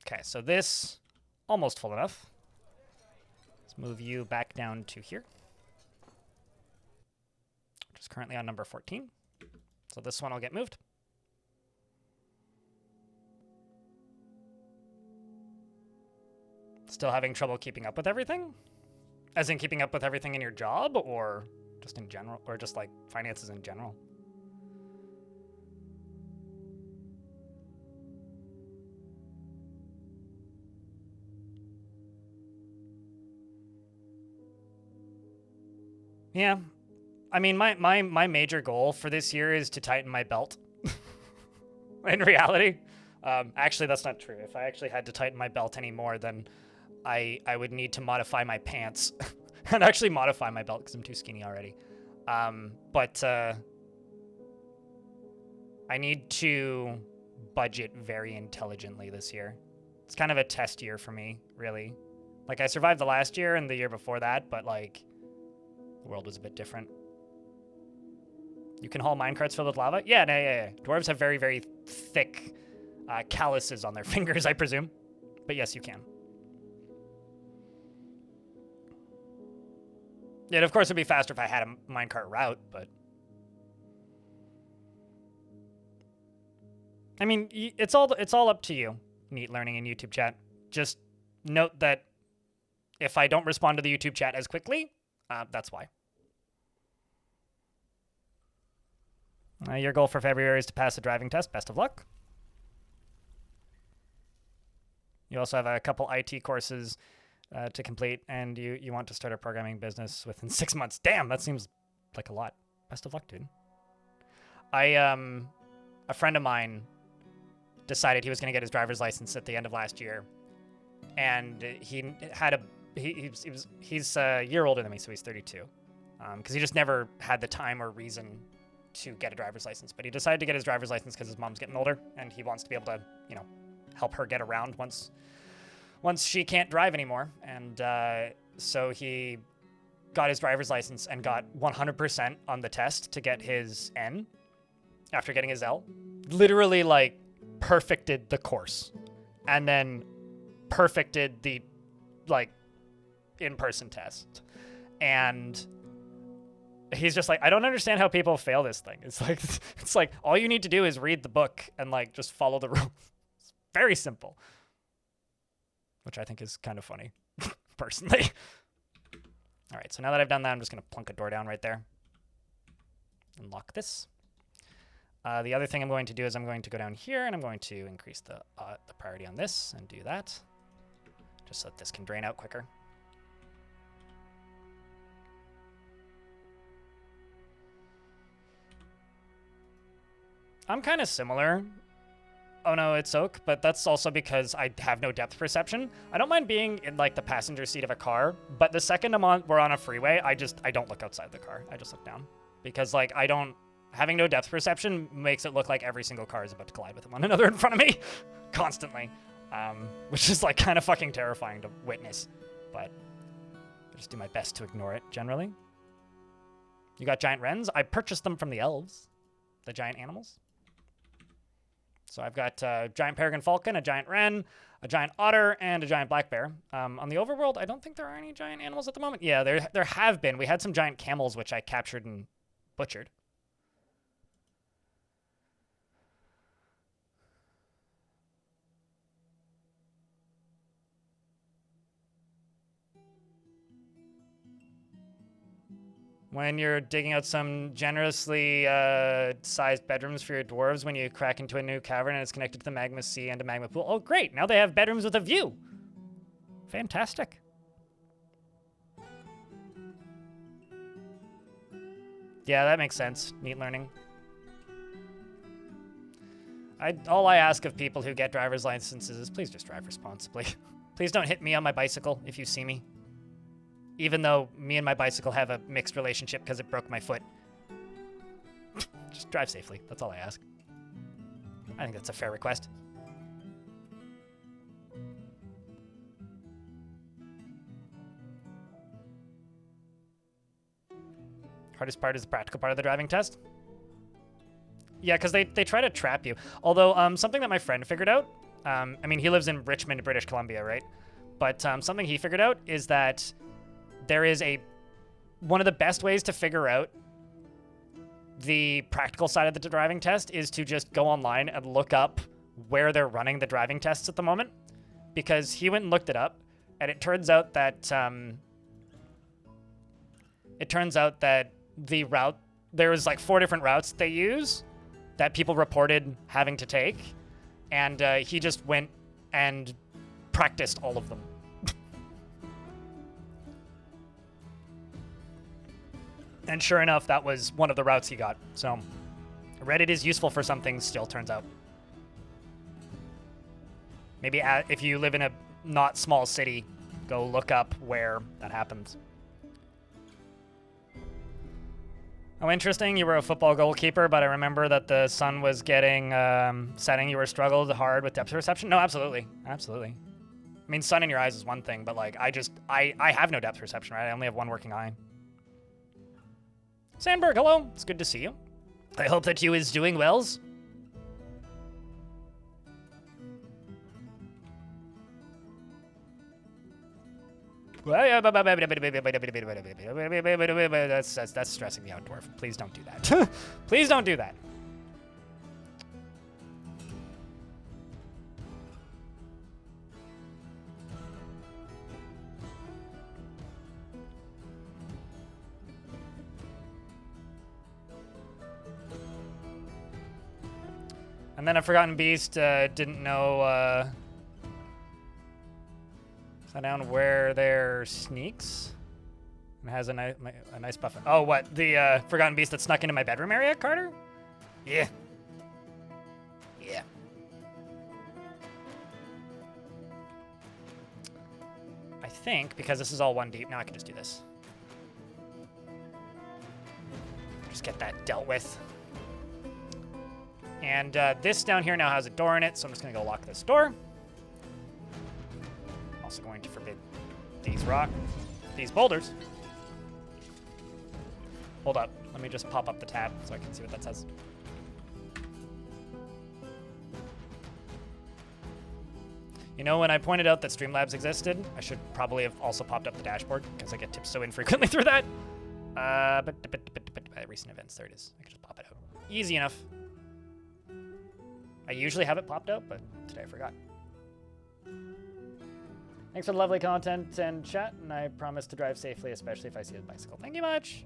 Okay, so this almost full enough. Let's move you back down to here, which is currently on number 14. So this one will get moved. Still having trouble keeping up with everything? As in keeping up with everything in your job, or just in general, or just like finances in general? Yeah, I mean, my major goal for this year is to tighten my belt. In reality, actually, that's not true. If I actually had to tighten my belt anymore, then I would need to modify my pants and actually modify my belt because I'm too skinny already. But I need to budget very intelligently this year. It's kind of a test year for me, really. Like, I survived the last year and the year before that, but like, the world was a bit different. You can haul minecarts filled with lava? Yeah. Dwarves have very, very thick calluses on their fingers, I presume. But yes, you can. Yeah, of course it'd be faster if I had a minecart route, but... I mean, it's all up to you, Neat Learning in YouTube chat. Just note that if I don't respond to the YouTube chat as quickly, that's why. Your goal for February is to pass the driving test. Best of luck. You also have a couple IT courses to complete, and you want to start a programming business within 6 months. Damn, that seems like a lot. Best of luck, dude. A friend of mine decided he was going to get his driver's license at the end of last year, and he had he's a year older than me, so he's 32. Because he just never had the time or reason to get a driver's license. But he decided to get his driver's license because his mom's getting older, and he wants to be able to, you know, help her get around once she can't drive anymore. And so he got his driver's license and got 100% on the test to get his N after getting his L. Literally, like, perfected the course. And then perfected the, like, in-person test. And he's just like, I don't understand how people fail this thing. It's like all you need to do is read the book and like just follow the rules. It's very simple, which I think is kind of funny, personally. All right, so now that I've done that, I'm just gonna plunk a door down right there and lock this. The other thing I'm going to do is I'm going to go down here and I'm going to increase the priority on this and do that, just so that this can drain out quicker. I'm kind of similar. Oh no, it's oak, but that's also because I have no depth perception. I don't mind being in like the passenger seat of a car, but the second we're on a freeway, I don't look outside the car. I just look down because like having no depth perception makes it look like every single car is about to collide with one another in front of me constantly, which is like kind of fucking terrifying to witness, but I just do my best to ignore it generally. You got giant wrens. I purchased them from the elves, the giant animals. So I've got a giant peregrine falcon, a giant wren, a giant otter, and a giant black bear. On the overworld, I don't think there are any giant animals at the moment. Yeah, there have been. We had some giant camels, which I captured and butchered. When you're digging out some generously sized bedrooms for your dwarves, when you crack into a new cavern and it's connected to the magma sea and a magma pool. Oh, great. Now they have bedrooms with a view. Fantastic. Yeah, that makes sense. Neat learning. All I ask of people who get driver's licenses is please just drive responsibly. Please don't hit me on my bicycle if you see me. Even though me and my bicycle have a mixed relationship because it broke my foot. Just drive safely. That's all I ask. I think that's a fair request. Hardest part is the practical part of the driving test. Yeah, because they try to trap you. Although, something that my friend figured out, I mean, he lives in Richmond, British Columbia, right? But something he figured out is that there is one of the best ways to figure out the practical side of the driving test is to just go online and look up where they're running the driving tests at the moment. Because he went and looked it up, and it turns out that the route, there's like 4 different routes they use that people reported having to take, and he just went and practiced all of them. And sure enough, that was one of the routes he got. So Reddit is useful for some things still, turns out. Maybe if you live in a not small city, go look up where that happens. Oh, interesting. You were a football goalkeeper, but I remember that the sun was getting setting. You were struggled hard with depth perception. No, absolutely. Absolutely. I mean, sun in your eyes is one thing, but like, I have no depth perception, right? I only have one working eye. Sandberg, hello. It's good to see you. I hope that you is doing wells. That's stressing me out, Dwarf. Please don't do that. Please don't do that. And then a Forgotten Beast didn't know down where there sneaks. And has a nice buff. Oh, what? The Forgotten Beast that snuck into my bedroom area, Carter? Yeah. Yeah. I think, because this is all one deep, now I can just do this. Just get that dealt with. And this down here now has a door in it, so I'm just going to go lock this door. Also going to forbid these boulders. Hold up. Let me just pop up the tab so I can see what that says. You know, when I pointed out that Streamlabs existed, I should probably have also popped up the dashboard because I get tips so infrequently through that. But recent events, there it is. I can just pop it out. Easy enough. I usually have it popped out, but today I forgot. Thanks for the lovely content and chat, and I promise to drive safely, especially if I see a bicycle. Thank you much.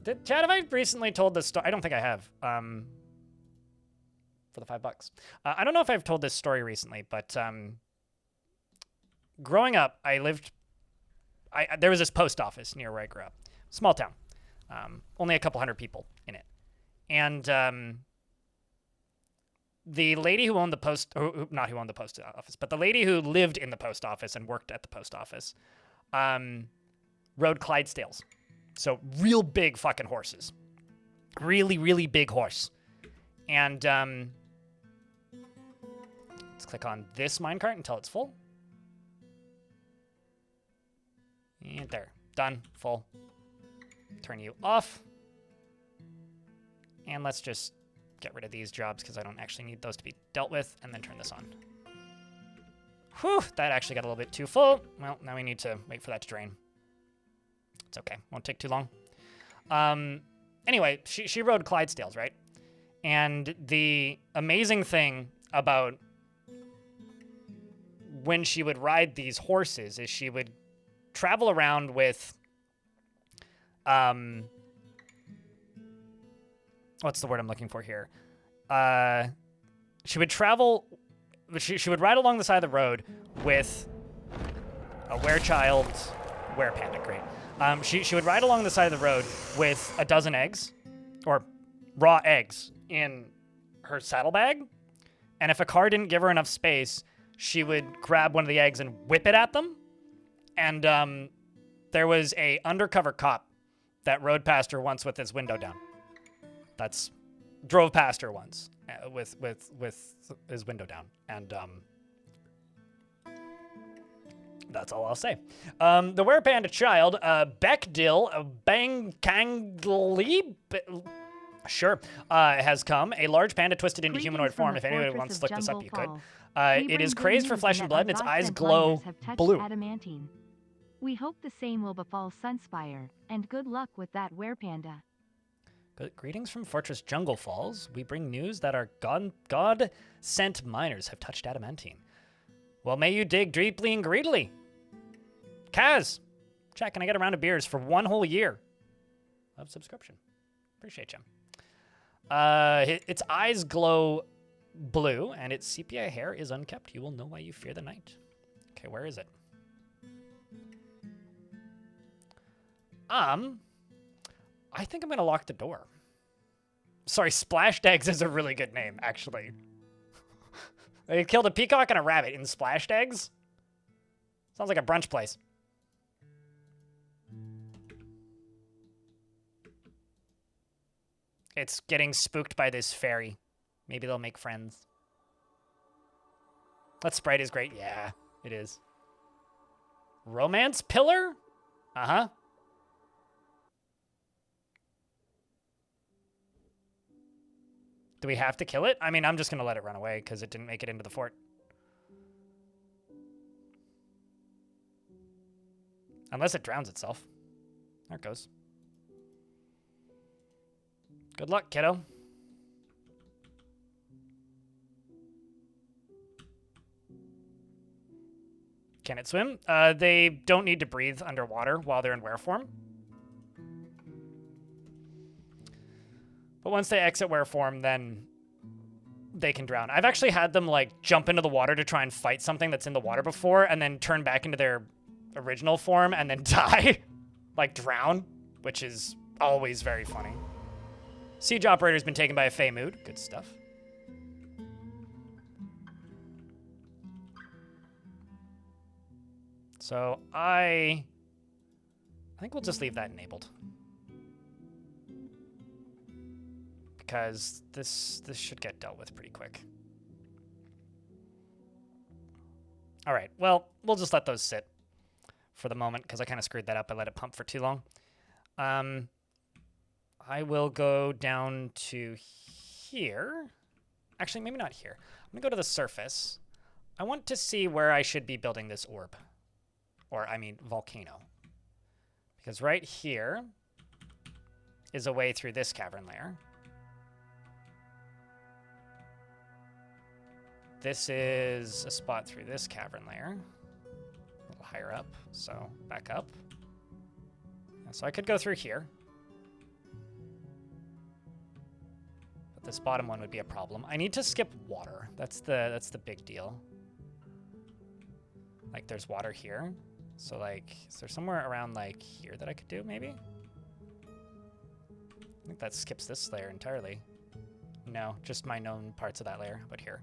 Chat, have I recently told this story? I don't think I have. For the $5. I don't know if I've told this story recently, but growing up, there was this post office near where I grew up. Small town. Only a couple hundred people in it. And the lady who owned the post, not who owned the post office, but the lady who lived in the post office and worked at the post office, rode Clydesdales. So real big fucking horses. Really, really big horse. And let's click on this minecart until it's full. And there. Done. Full. turn you off. And let's just get rid of these jobs because I don't actually need those to be dealt with, and then turn this on. Whew, that actually got a little bit too full. Well, now we need to wait for that to drain. It's okay, won't take too long. Anyway, she rode Clydesdales, right? And the amazing thing about when she would ride these horses is she would travel around with, what's the word I'm looking for here? She would travel, she would ride along the side of the road with a werepanda, great. She would ride along the side of the road with a dozen eggs, or raw eggs, in her saddlebag. And if a car didn't give her enough space, she would grab one of the eggs and whip it at them. And there was a undercover cop that rode past her once with his window down. Drove past her once with his window down. And that's all I'll say. The werepanda child, Beckdill Bangkangli, sure, has come. A large panda twisted into humanoid form. If anyone wants to look this up, you could. It is crazed for flesh and blood, and its eyes glow blue. Adamantine. We hope the same will befall Sunspire, and good luck with that werepanda. Greetings from Fortress Jungle Falls. We bring news that our God-sent miners have touched adamantine. Well, may you dig deeply and greedily. Kaz, chat, can I get a round of beers for 1 whole year of subscription? Appreciate you. Its eyes glow blue, and its sepia hair is unkept. You will know why you fear the night. Okay, where is it? I think I'm gonna lock the door. Sorry, Splashed Eggs is a really good name, actually. They killed a peacock and a rabbit in Splashed Eggs. Sounds like a brunch place. It's getting spooked by this fairy. Maybe they'll make friends. That sprite is great. Yeah, it is. Romance pillar? Uh-huh. Do we have to kill it? I mean, I'm just going to let it run away because it didn't make it into the fort. Unless it drowns itself. There it goes. Good luck, kiddo. Can it swim? They don't need to breathe underwater while they're in were form. But once they exit were form, then they can drown. I've actually had them like jump into the water to try and fight something that's in the water before and then turn back into their original form and then die. Like drown, which is always very funny. Siege operator's been taken by a Fey mood. Good stuff. So I think we'll just leave that enabled. Because this should get dealt with pretty quick. All right, well, we'll just let those sit for the moment because I kind of screwed that up. I let it pump for too long. I will go down to here. Actually, maybe not here. I'm gonna go to the surface. I want to see where I should be building this orb. Or, I mean, volcano. Because right here is a way through this cavern layer. This is a spot through this cavern layer. A little higher up, so back up. So I could go through here. But this bottom one would be a problem. I need to skip water. That's the big deal. Like, there's water here. So, like, is there somewhere around, like, here that I could do, maybe? I think that skips this layer entirely. No, just my known parts of that layer, but here.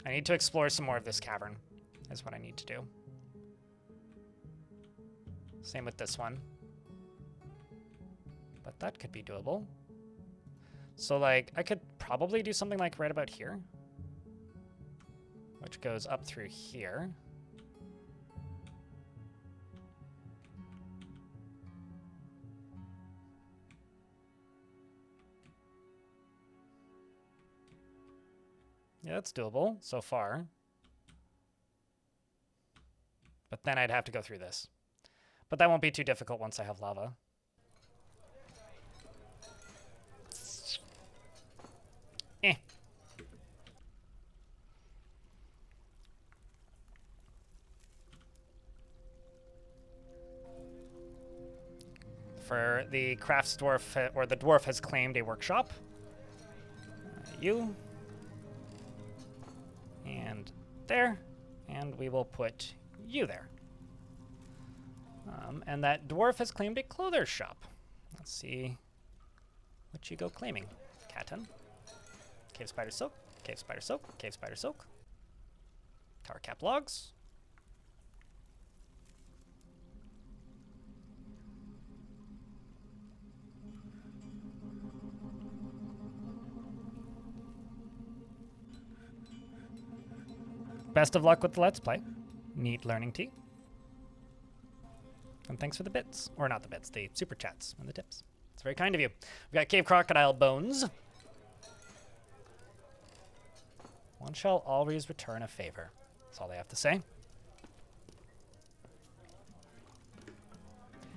I need to explore some more of this cavern, is what I need to do. Same with this one. But that could be doable. So, like, I could probably do something like right about here. which goes up through here. Yeah, that's doable so far. But then I'd have to go through this. But that won't be too difficult once I have lava. Eh. For the crafts dwarf, or the dwarf has claimed a workshop. You. And there. And we will put you there. And that dwarf has claimed a clother's shop. Let's see what you go claiming. Catan. Cave spider silk. Cave spider silk. Cave spider silk. Tower cap logs. Best of luck with the Let's Play. Neat learning tea. And thanks for the bits. Or not the bits, the super chats and the tips. It's very kind of you. We've got cave crocodile bones. One shall always return a favor. That's all they have to say.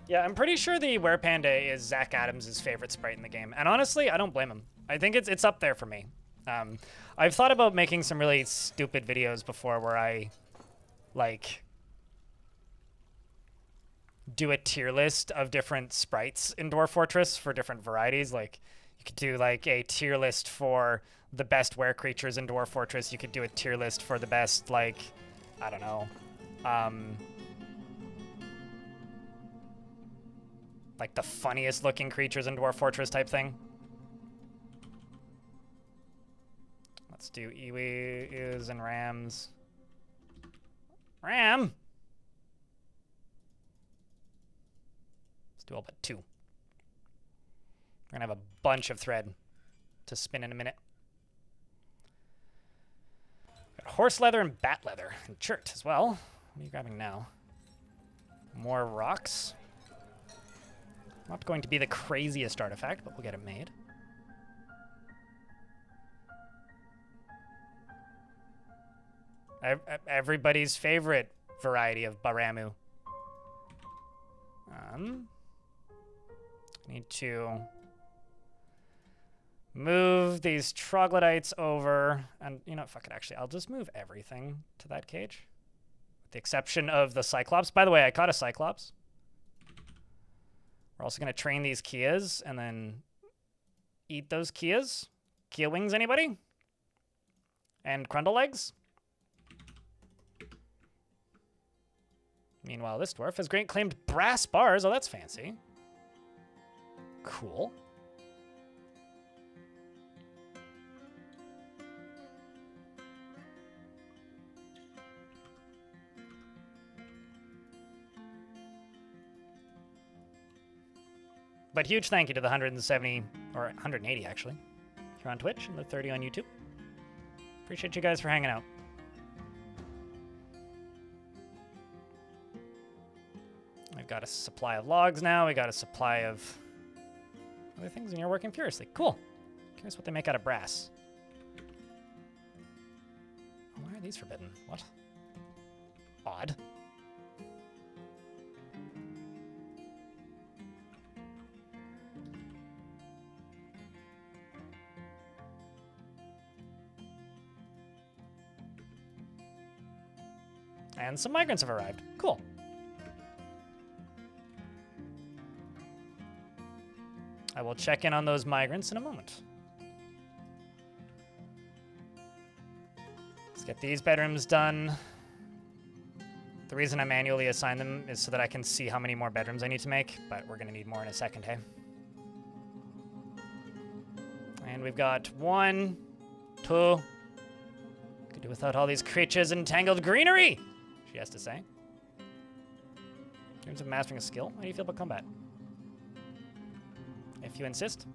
Yeah, I'm pretty sure the werepanda is Zach Adams' favorite sprite in the game. And honestly, I don't blame him. I think it's up there for me. I've thought about making some really stupid videos before where I, like, do a tier list of different sprites in Dwarf Fortress for different varieties. Like, you could do, like, a tier list for the best were creatures in Dwarf Fortress. You could do a tier list for the best, like, I don't know, like the funniest looking creatures in Dwarf Fortress type thing. Let's do Iwis and Rams. Ram! Let's do all but 2. We're gonna have a bunch of thread to spin in a minute. Got horse leather and bat leather and chert as well. What are you grabbing now? More rocks. Not going to be the craziest artifact, but we'll get it made. Everybody's favorite variety of Baramu. Need to move these troglodytes over. And, you know, fuck it, actually. I'll just move everything to that cage. With the exception of the Cyclops. By the way, I caught a Cyclops. We're also going to train these Kias and then eat those Kias. Kia wings, anybody? And Crundle legs? Meanwhile, this dwarf has great claimed brass bars. Oh, that's fancy. Cool. But huge thank you to the 170, or 180 actually, if you're on Twitch, and the 30 on YouTube. Appreciate you guys for hanging out. We've got a supply of logs now. We got a supply of other things, and you're working furiously. Cool. Curious what they make out of brass. Why are these forbidden? What? Odd. And some migrants have arrived. Cool. I will check in on those migrants in a moment. Let's get these bedrooms done. The reason I manually assign them is so that I can see how many more bedrooms I need to make, but we're gonna need more in a second, hey? And we've got 1, 2. Could do without all these creatures and tangled greenery, she has to say. In terms of mastering a skill, how do you feel about combat? If you insist.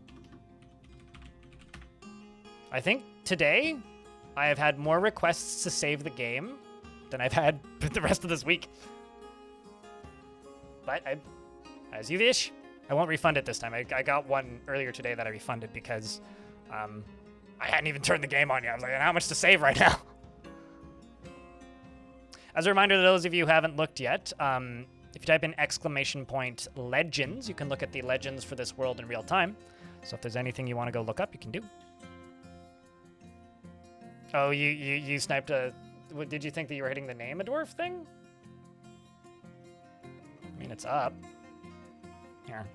I think today I have had more requests to save the game than I've had the rest of this week. But as you wish. I won't refund it this time. I got one earlier today that I refunded because I hadn't even turned the game on yet. I was like, how much to save right now? As a reminder to those of you who haven't looked yet, if you type in !legends, you can look at the legends for this world in real time. So if there's anything you want to go look up, you can do. Oh, you sniped a... Did you think that you were hitting the name a dwarf thing? I mean, it's up. Here.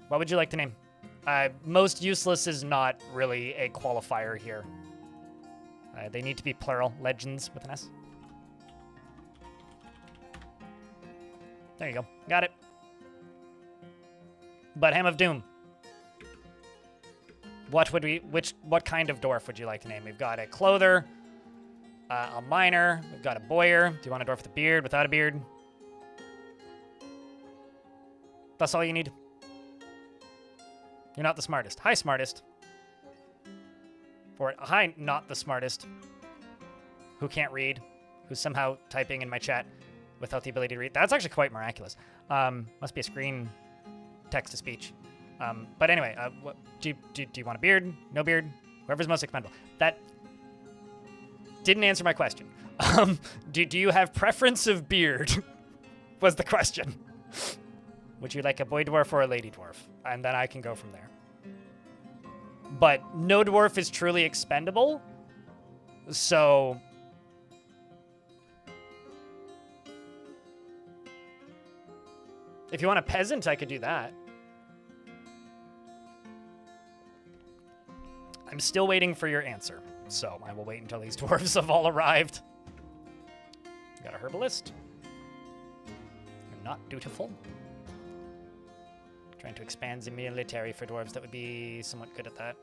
What would you like to name? Most useless is not really a qualifier here. They need to be plural. Legends with an S. There you go. Got it. But Ham of Doom. What kind of dwarf would you like to name? We've got a clother, a miner, we've got a boyer. Do you want a dwarf with a beard, without a beard? That's all you need. You're not the smartest. Hi, smartest. Or hi, not the smartest. Who can't read. Who's somehow typing in my chat without the ability to read. That's actually quite miraculous. Must be a screen text-to-speech. But anyway, do you want a beard? No beard? Whoever's most expendable. That didn't answer my question. Do you have preference of beard? Was the question. Would you like a boy dwarf or a lady dwarf? And then I can go from there. But no dwarf is truly expendable. So... if you want a peasant, I could do that. I'm still waiting for your answer. So I will wait until these dwarves have all arrived. Got a herbalist. You're not dutiful. Trying to expand the military for dwarves that would be somewhat good at that.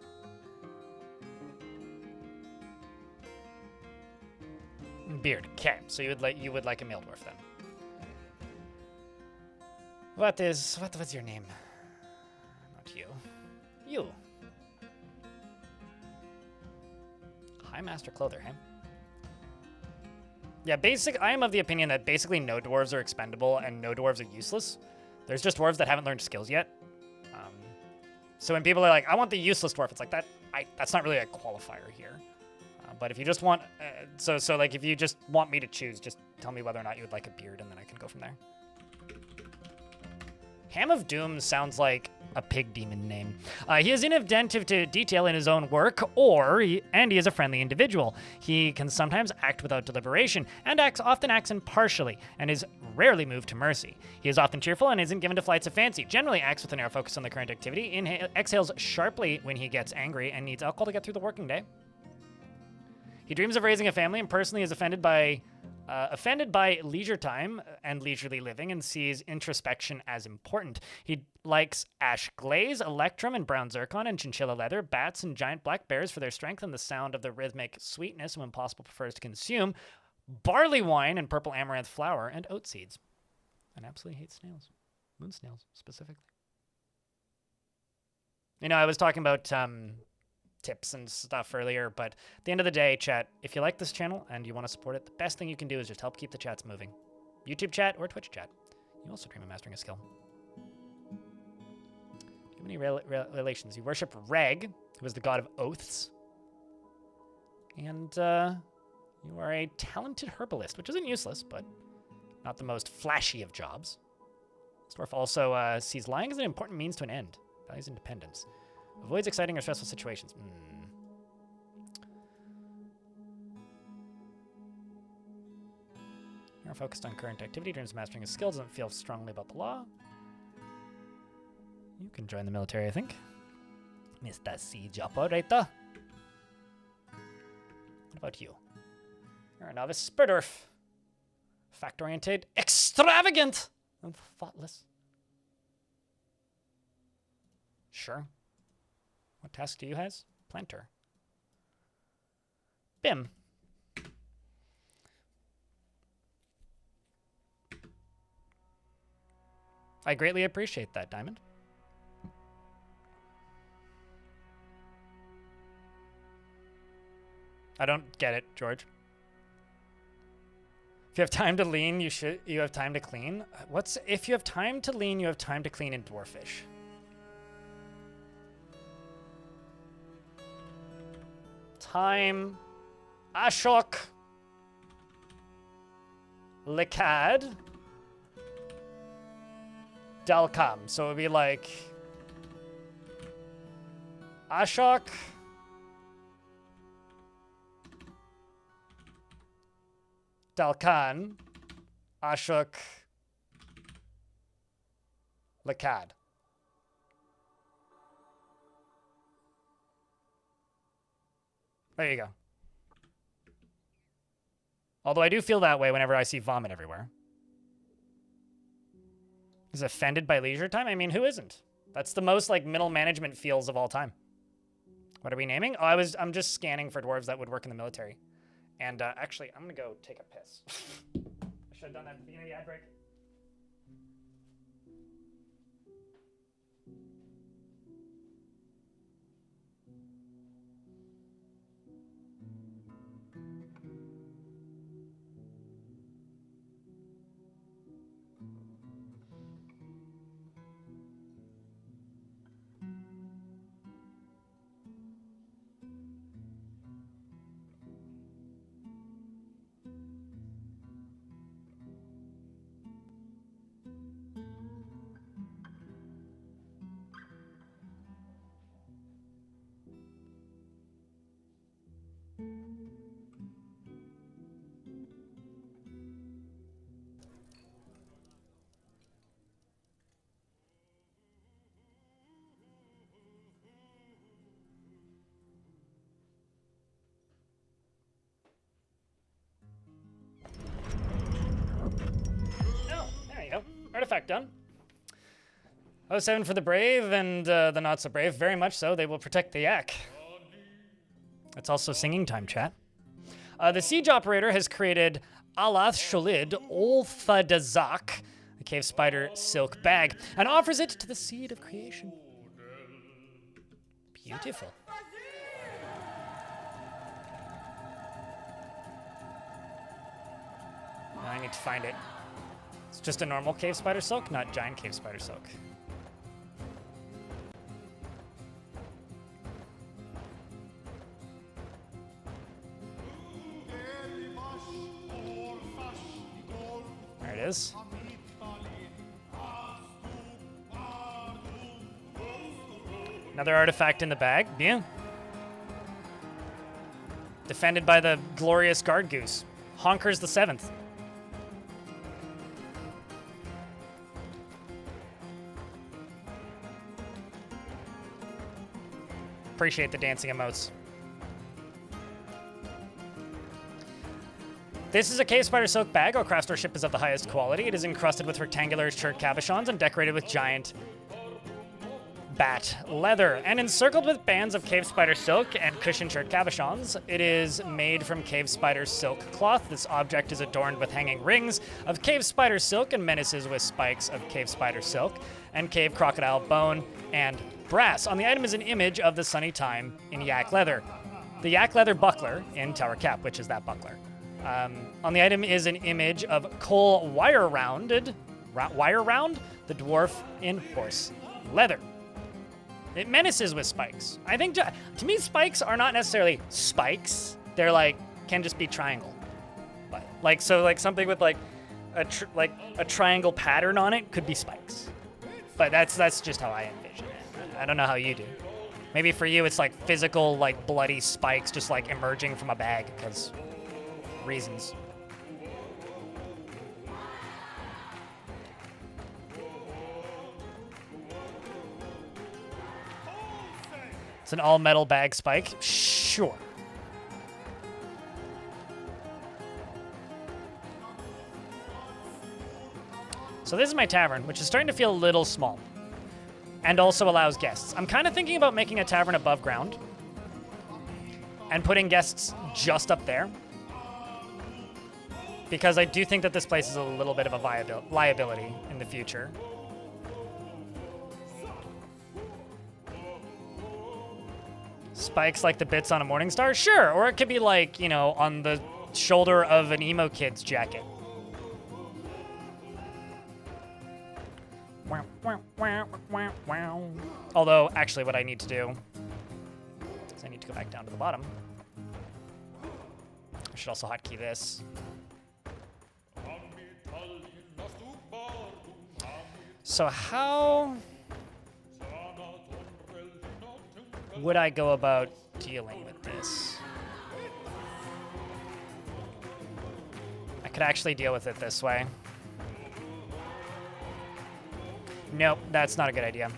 Beard. Okay, so you would like a male dwarf then. What's your name? Not you. You. High Master Clother, hey? Yeah, I am of the opinion that basically no dwarves are expendable and no dwarves are useless. There's just dwarves that haven't learned skills yet. So when people are like, I want the useless dwarf, it's like, that's not really a qualifier here. But if you just want, so like if you just want me to choose, just tell me whether or not you would like a beard and then I can go from there. Ham of Doom sounds like a pig demon name. He is inattentive to detail in his own work, and he is a friendly individual. He can sometimes act without deliberation, and often acts impartially, and is rarely moved to mercy. He is often cheerful and isn't given to flights of fancy, generally acts with a narrow focus on the current activity, exhales sharply when he gets angry, and needs alcohol to get through the working day. He dreams of raising a family and personally is offended by leisure time and leisurely living and sees introspection as important. He likes ash glaze, electrum and brown zircon and chinchilla leather, bats and giant black bears for their strength and the sound of the rhythmic sweetness, and when possible prefers to consume barley wine and purple amaranth flour and oat seeds. And absolutely hates snails. Moon snails, specifically. You know, I was talking about tips and stuff earlier, but at the end of the day, chat, if you like this channel and you want to support it, the best thing you can do is just help keep the chats moving. YouTube chat or Twitch chat. You also dream of mastering a skill. Do you have any relations? You worship Reg, who is the god of oaths. And you are a talented herbalist, which isn't useless, but not the most flashy of jobs. Dwarf also sees lying as an important means to an end. Values independence. Avoids exciting or stressful situations. You're focused on current activity, dreams of mastering his skills, doesn't feel strongly about the law. You can join the military, I think. Mr. Siege Operator. What about you? You're a novice Spurdorf. Fact-oriented, extravagant, and thoughtless. Sure. What task do you have? Planter. Bim. I greatly appreciate that, Diamond. I don't get it, George. If you have time to lean, you have time to clean. If you have time to lean, you have time to clean in Dwarfish. Time. Ashok. Likad. Dalkam. So it would be like Ashok. Dalkan. Ashok. Likad. There you go. Although I do feel that way whenever I see vomit everywhere. Is offended by leisure time? I mean, who isn't? That's the most like middle management feels of all time. What are we naming? Oh, I'm just scanning for dwarves that would work in the military. And actually, I'm gonna go take a piss. I should have done that at the beginning of the ad break. Artifact done. 07 for the brave and the not so brave. Very much so. They will protect the yak. It's also singing time, chat. The siege operator has created Alath Sholid Olthadazak, the cave spider silk bag, and offers it to the seed of creation. Beautiful. Now I need to find it. It's just a normal cave spider silk, not giant cave spider silk. There it is. Another artifact in the bag. Bien. Defended by the glorious guard goose. Honkers the 7th. Appreciate the dancing emotes. This is a cave spider silk bag. Our craft store ship is of the highest quality. It is encrusted with rectangular shirt cabochons and decorated with giant bat leather and encircled with bands of cave spider silk and cushioned shirt cabochons. It is made from cave spider silk cloth. This object is adorned with hanging rings of cave spider silk and menaces with spikes of cave spider silk and cave crocodile bone and brass. On the item is an image of the sunny time in yak leather. The yak leather buckler in Tower Cap, which is that buckler. On the item is an image of Cole wire round, the dwarf in horse leather. It menaces with spikes. I think to me spikes are not necessarily spikes. They're like can just be triangle, but like something with like a triangle pattern on it could be spikes. But that's just how I envision it. I don't know how you do. Maybe for you it's like physical like bloody spikes just like emerging from a bag because reasons. It's an all-metal bag spike? Sure. So this is my tavern, which is starting to feel a little small. And also allows guests. I'm kind of thinking about making a tavern above ground. And putting guests just up there. Because I do think that this place is a little bit of a liability in the future. Spikes like the bits on a morning star? Sure, or it could be like, you know, on the shoulder of an emo kid's jacket. Although, actually, what I need to do is I need to go back down to the bottom. I should also hotkey this. So how would I go about dealing with this? I could actually deal with it this way. Nope, that's not a good idea.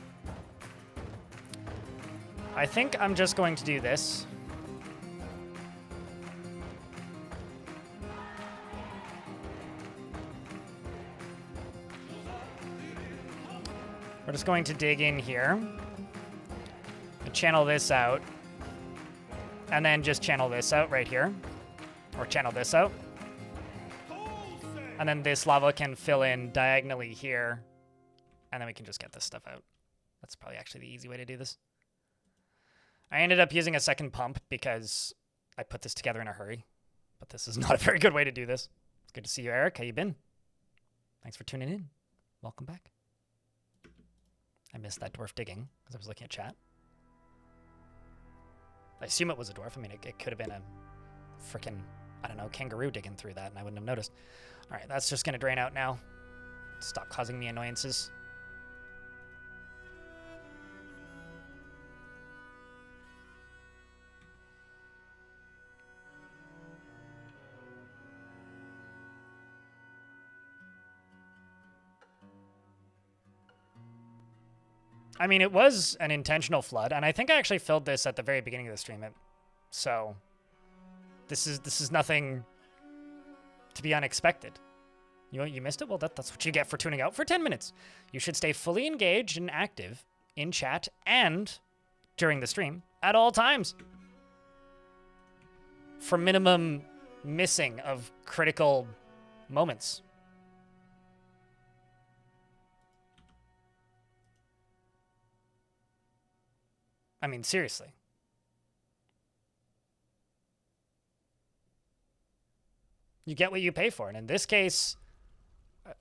I think I'm just going to do this. We're just going to dig in here, and channel this out, and then just channel this out right here, or channel this out. And then this lava can fill in diagonally here, and then we can just get this stuff out. That's probably actually the easy way to do this. I ended up using a second pump because I put this together in a hurry, but this is not a very good way to do this. It's good to see you, Eric. How you been? Thanks for tuning in. Welcome back. I missed that dwarf digging because I was looking at chat. I assume it was a dwarf. I mean, it could have been a freaking, I don't know, kangaroo digging through that, and I wouldn't have noticed. All right, that's just going to drain out now. Stop causing me annoyances. I mean, it was an intentional flood, and I think I actually filled this at the very beginning of the stream. So this is nothing to be unexpected. You missed it? Well, that's what you get for tuning out for 10 minutes. You should stay fully engaged and active in chat and during the stream at all times for minimum missing of critical moments. I mean, seriously. You get what you pay for. And in this case,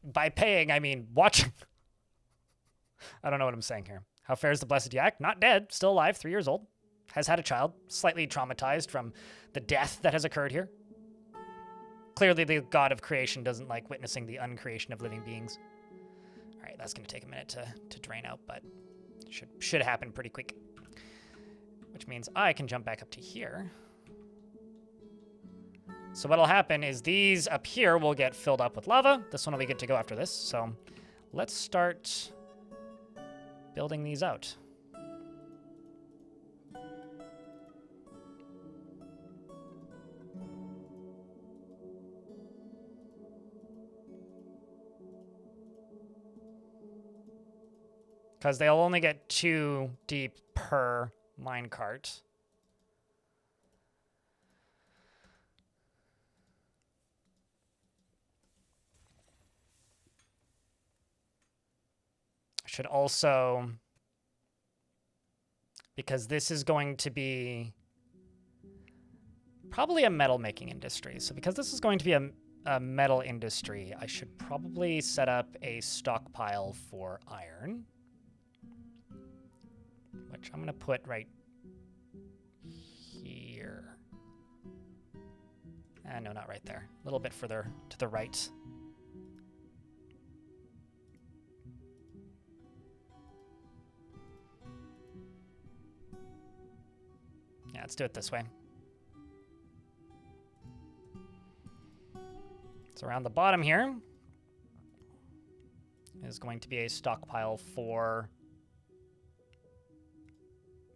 by paying, I mean watching. I don't know what I'm saying here. How fares the Blessed Yak? Not dead, still alive, 3 years old. Has had a child, slightly traumatized from the death that has occurred here. Clearly, the god of creation doesn't like witnessing the uncreation of living beings. All right, that's going to take a minute to drain out, but should happen pretty quick. Which means I can jump back up to here. So what'll happen is these up here will get filled up with lava. This one will be good to go after this. So let's start building these out. Because they'll only get 2 deep per minecart. I should also, because this is going to be probably a metal making industry. So because this is going to be a metal industry, I should probably set up a stockpile for iron. Which I'm going to put right here. No, not right there. A little bit further to the right. Yeah, let's do it this way. So around the bottom here is going to be a stockpile for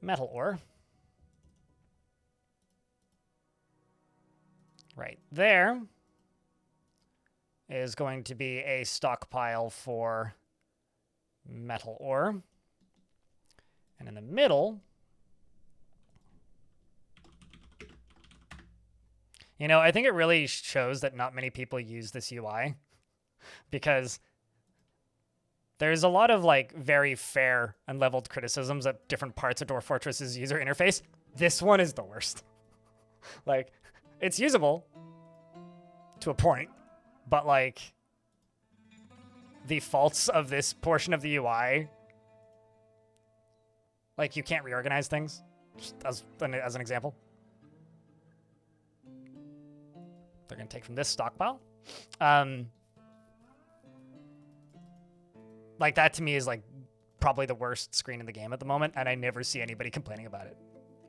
metal ore. Right there is going to be a stockpile for metal ore. And in the middle, you know, I think it really shows that not many people use this UI because There's a lot of like very fair and leveled criticisms at different parts of Dwarf Fortress's user interface. This one is the worst. Like, it's usable to a point, but like the faults of this portion of the UI, like you can't reorganize things, just as an example. They're gonna take from this stockpile. Like that to me is like probably the worst screen in the game at the moment, and I never see anybody complaining about it.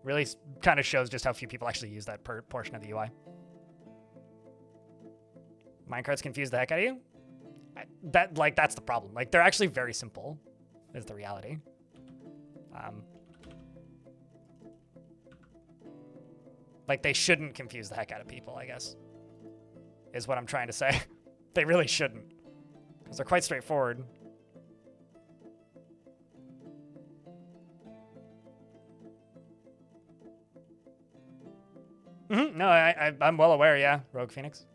Really kind of shows just how few people actually use that portion of the UI. Minecarts confuse the heck out of you? That's the problem. Like, they're actually very simple, is the reality. Like, they shouldn't confuse the heck out of people, I guess, is what I'm trying to say. They really shouldn't, because they're quite straightforward. No, I'm well aware, yeah, Rogue Phoenix.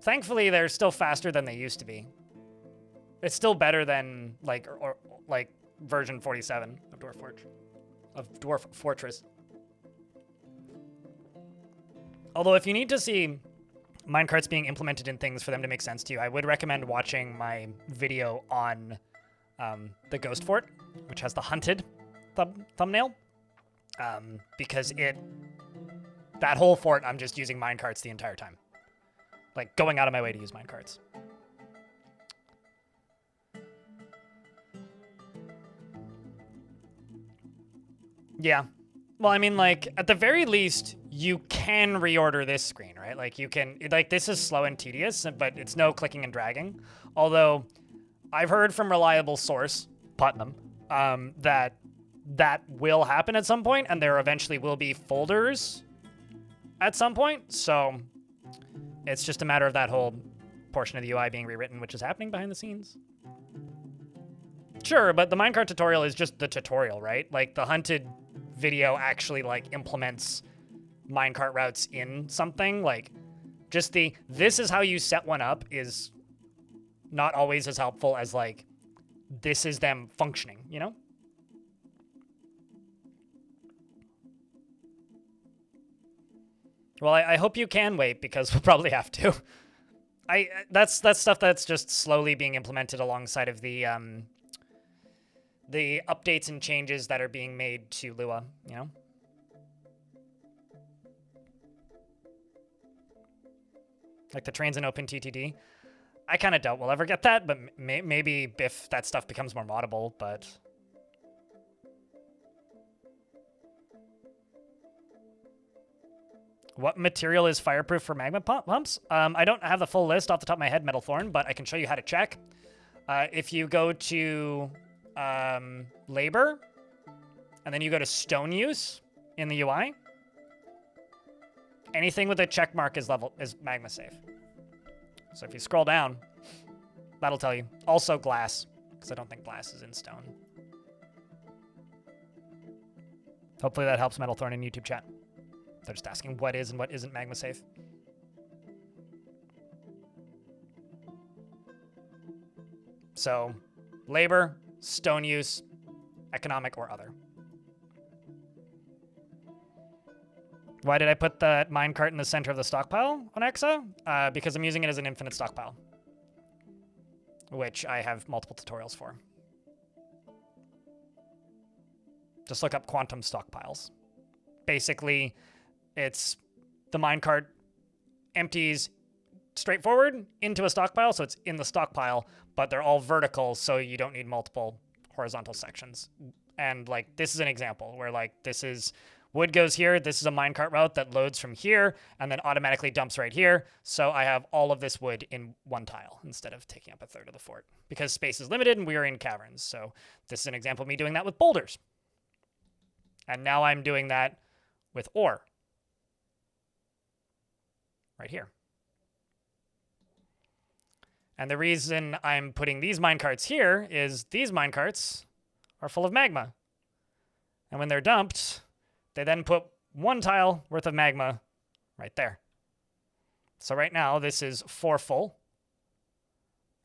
Thankfully, they're still faster than they used to be. It's still better than like version 47 of Dwarf Fortress. Although if you need to see minecarts being implemented in things for them to make sense to you, I would recommend watching my video on the Ghost Fort, which has the hunted thumbnail, because that whole fort, I'm just using minecarts the entire time. Like, going out of my way to use minecarts. Yeah. Well, I mean, like, at the very least, you can reorder this screen, right? Like, you can, like, this is slow and tedious, but it's no clicking and dragging. Although, I've heard from reliable source, Putnam, that will happen at some point, and there eventually will be folders at some point. So it's just a matter of that whole portion of the UI being rewritten, which is happening behind the scenes. Sure, but the minecart tutorial is just the tutorial, right? Like, the hunted video actually, like, implements minecart routes in something. Like, just this is how you set one up is not always as helpful as, like, this is them functioning, you know? Well, I hope you can wait, because we'll probably have to. That's stuff that's just slowly being implemented alongside of the updates and changes that are being made to Lua, you know? Like the trains in OpenTTD. I kind of doubt we'll ever get that, but maybe if that stuff becomes more moddable, but... What material is fireproof for magma pumps? I don't have the full list off the top of my head, Metal Thorn, but I can show you how to check. If you go to labor, and then you go to stone use in the UI, anything with a check mark is magma safe. So if you scroll down, that'll tell you. Also glass, because I don't think glass is in stone. Hopefully that helps Metal Thorn in YouTube chat. They're just asking what is and what isn't magma safe. So, labor, stone use, economic, or other. Why did I put the minecart in the center of the stockpile on Exa? Because I'm using it as an infinite stockpile, which I have multiple tutorials for. Just look up quantum stockpiles. Basically, it's the minecart empties straightforward into a stockpile, so it's in the stockpile, but they're all vertical, so you don't need multiple horizontal sections. And, like, this is an example where, like, this is wood goes here, this is a minecart route that loads from here, and then automatically dumps right here, so I have all of this wood in one tile instead of taking up a third of the fort, because space is limited and we are in caverns. So this is an example of me doing that with boulders. And now I'm doing that with ore. Right here. And the reason I'm putting these minecarts here is these minecarts are full of magma. And when they're dumped, they then put one tile worth of magma right there. So right now, this is 4 full.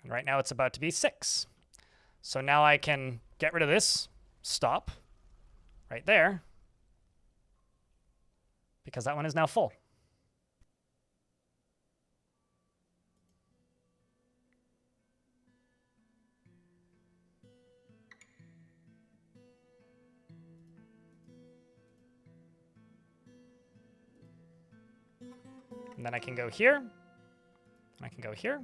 And right now, it's about to be 6. So now I can get rid of this stop right there, because that one is now full. And then I can go here, and I can go here.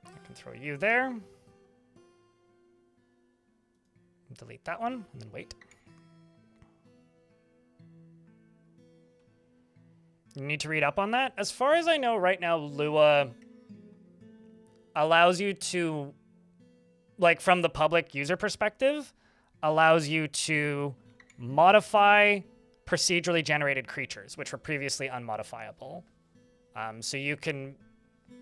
I can throw you there. Delete that one, and then wait. You need to read up on that. As far as I know right now, Lua allows you to, like from the public user perspective, allows you to modify procedurally generated creatures, which were previously unmodifiable. So you can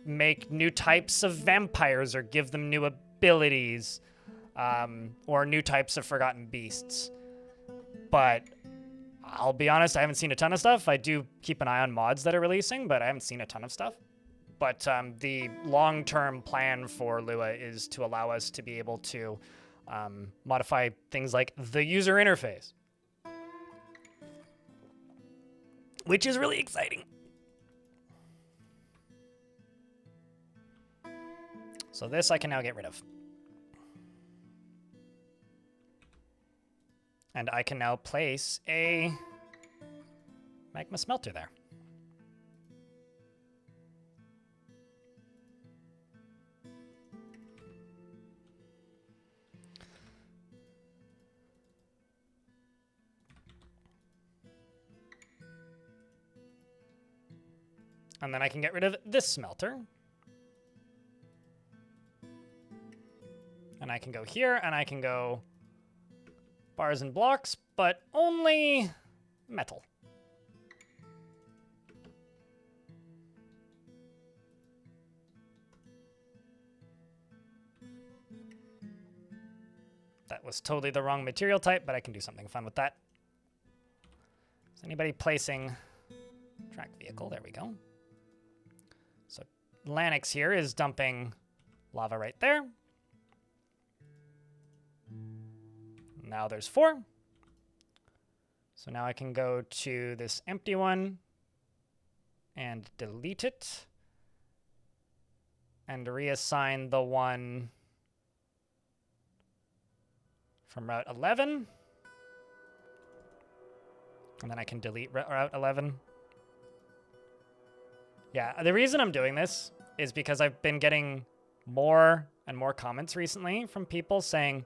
make new types of vampires or give them new abilities, or new types of forgotten beasts. But I'll be honest, I haven't seen a ton of stuff. I do keep an eye on mods that are releasing, but I haven't seen a ton of stuff. But the long-term plan for Lua is to allow us to be able to modify things like the user interface, which is really exciting. So this I can now get rid of. And I can now place a magma smelter there. And then I can get rid of this smelter. And I can go here, and I can go bars and blocks, but only metal. That was totally the wrong material type, but I can do something fun with that. Is anybody placing track vehicle? There we go. So Lanix here is dumping lava right there. Now there's 4. So now I can go to this empty one and delete it and reassign the one from Route 11. And then I can delete Route 11. Yeah, the reason I'm doing this is because I've been getting more and more comments recently from people saying,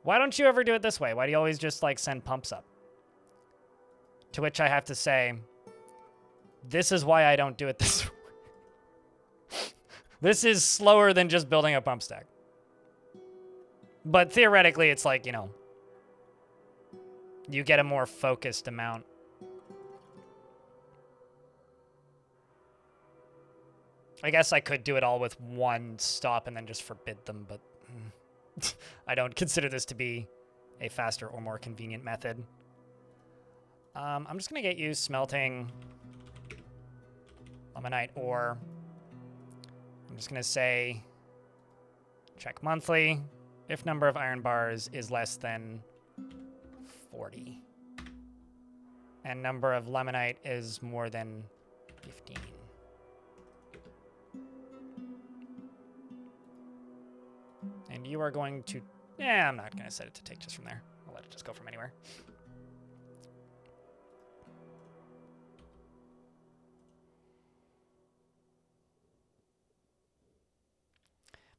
why don't you ever do it this way? Why do you always just like send pumps up? To which I have to say, this is why I don't do it this way. This is slower than just building a pump stack. But theoretically, it's like, you know, you get a more focused amount. I guess I could do it all with one stop and then just forbid them, but I don't consider this to be a faster or more convenient method. I'm just going to get you smelting Lemonite ore. I'm just going to say check monthly if number of iron bars is less than 40. And number of Lemonite is more than 15. And you are going to... Yeah, I'm not going to set it to take just from there. I'll let it just go from anywhere.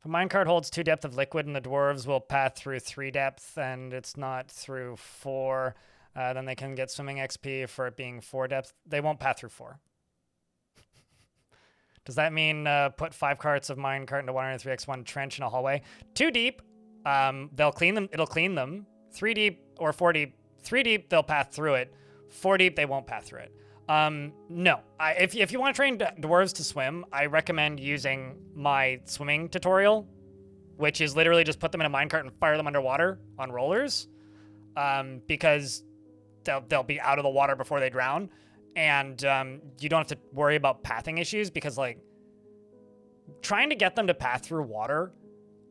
If a minecart holds 2 depth of liquid and the dwarves will path through 3 depth and it's not through 4, then they can get swimming XP for it being 4 depth. They won't path through 4. Does that mean put 5 carts of minecart into 103x1 trench in a hallway? 2 deep, they'll clean them. It'll clean them. 3 deep or 4 deep. 3 deep, they'll path through it. 4 deep, they won't path through it. No. If you want to train dwarves to swim, I recommend using my swimming tutorial, which is literally just put them in a minecart and fire them underwater on rollers, because they'll be out of the water before they drown, and you don't have to worry about pathing issues, because like trying to get them to path through water,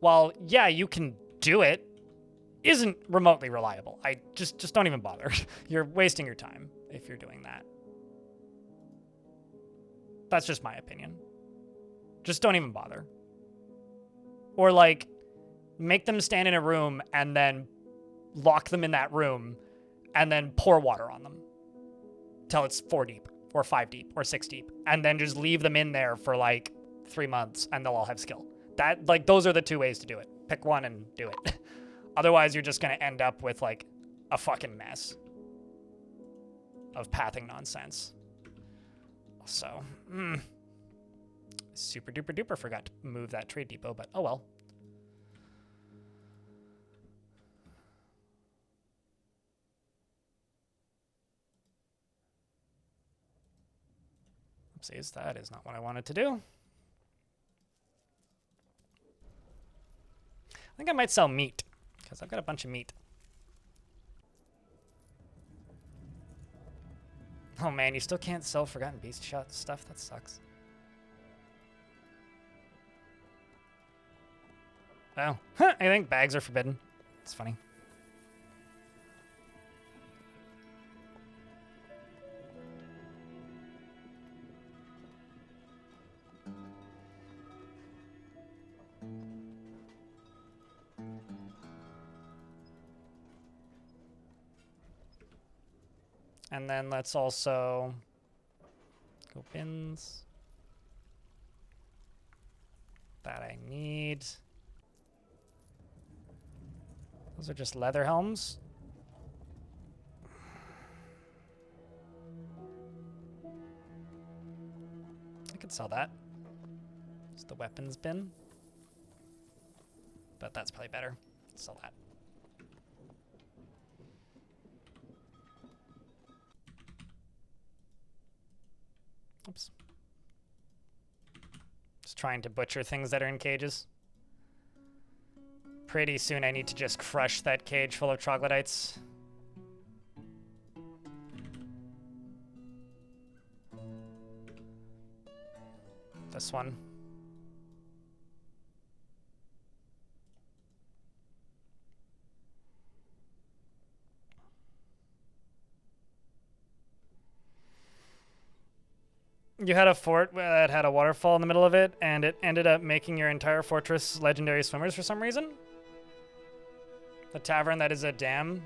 while yeah you can do it, isn't remotely reliable. I just don't even bother. You're wasting your time if you're doing that. That's just my opinion. Just don't even bother. Or like, make them stand in a room and then lock them in that room and then pour water on them till it's 4 deep or 5 deep or 6 deep, and then just leave them in there for like 3 months and they'll all have skill. That, like, those are the 2 ways to do it. Pick one and do it. Otherwise, you're just going to end up with like a fucking mess of pathing nonsense. So, super duper duper forgot to move that trade depot, but oh well. Oopsies, that is not what I wanted to do. I think I might sell meat, because I've got a bunch of meat. Oh man, you still can't sell Forgotten Beast shot stuff? That sucks. Oh, I think bags are forbidden. It's funny. And then let's also go bins. That I need. Those are just leather helms. I could sell that. It's the weapons bin. But that's probably better. Sell that. Oops. Just trying to butcher things that are in cages. Pretty soon I need to just crush that cage full of troglodytes. This one. You had a fort that had a waterfall in the middle of it, and it ended up making your entire fortress legendary swimmers for some reason? The tavern that is a dam?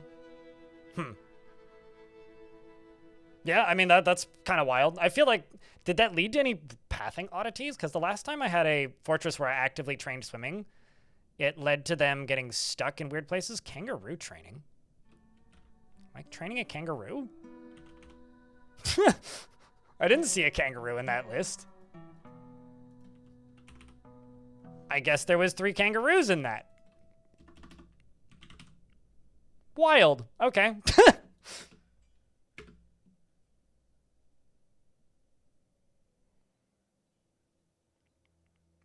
Yeah, I mean, that's kind of wild. I feel like, did that lead to any pathing oddities? Because the last time I had a fortress where I actively trained swimming, it led to them getting stuck in weird places. Kangaroo training. Am I training a kangaroo? I didn't see a kangaroo in that list. I guess there was 3 kangaroos in that. Wild. Okay.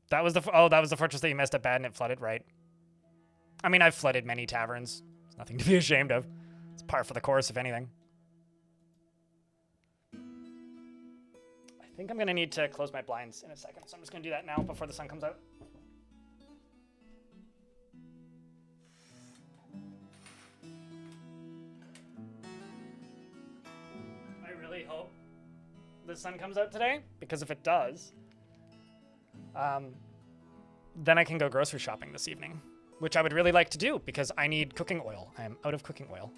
That was the fortress that you messed up bad and it flooded, right? I mean, I've flooded many taverns. It's nothing to be ashamed of. It's par for the course, if anything. I think I'm gonna need to close my blinds in a second, so I'm just gonna do that now before the sun comes out. I really hope the sun comes out today, because if it does, then I can go grocery shopping this evening, which I would really like to do because I need cooking oil. I am out of cooking oil.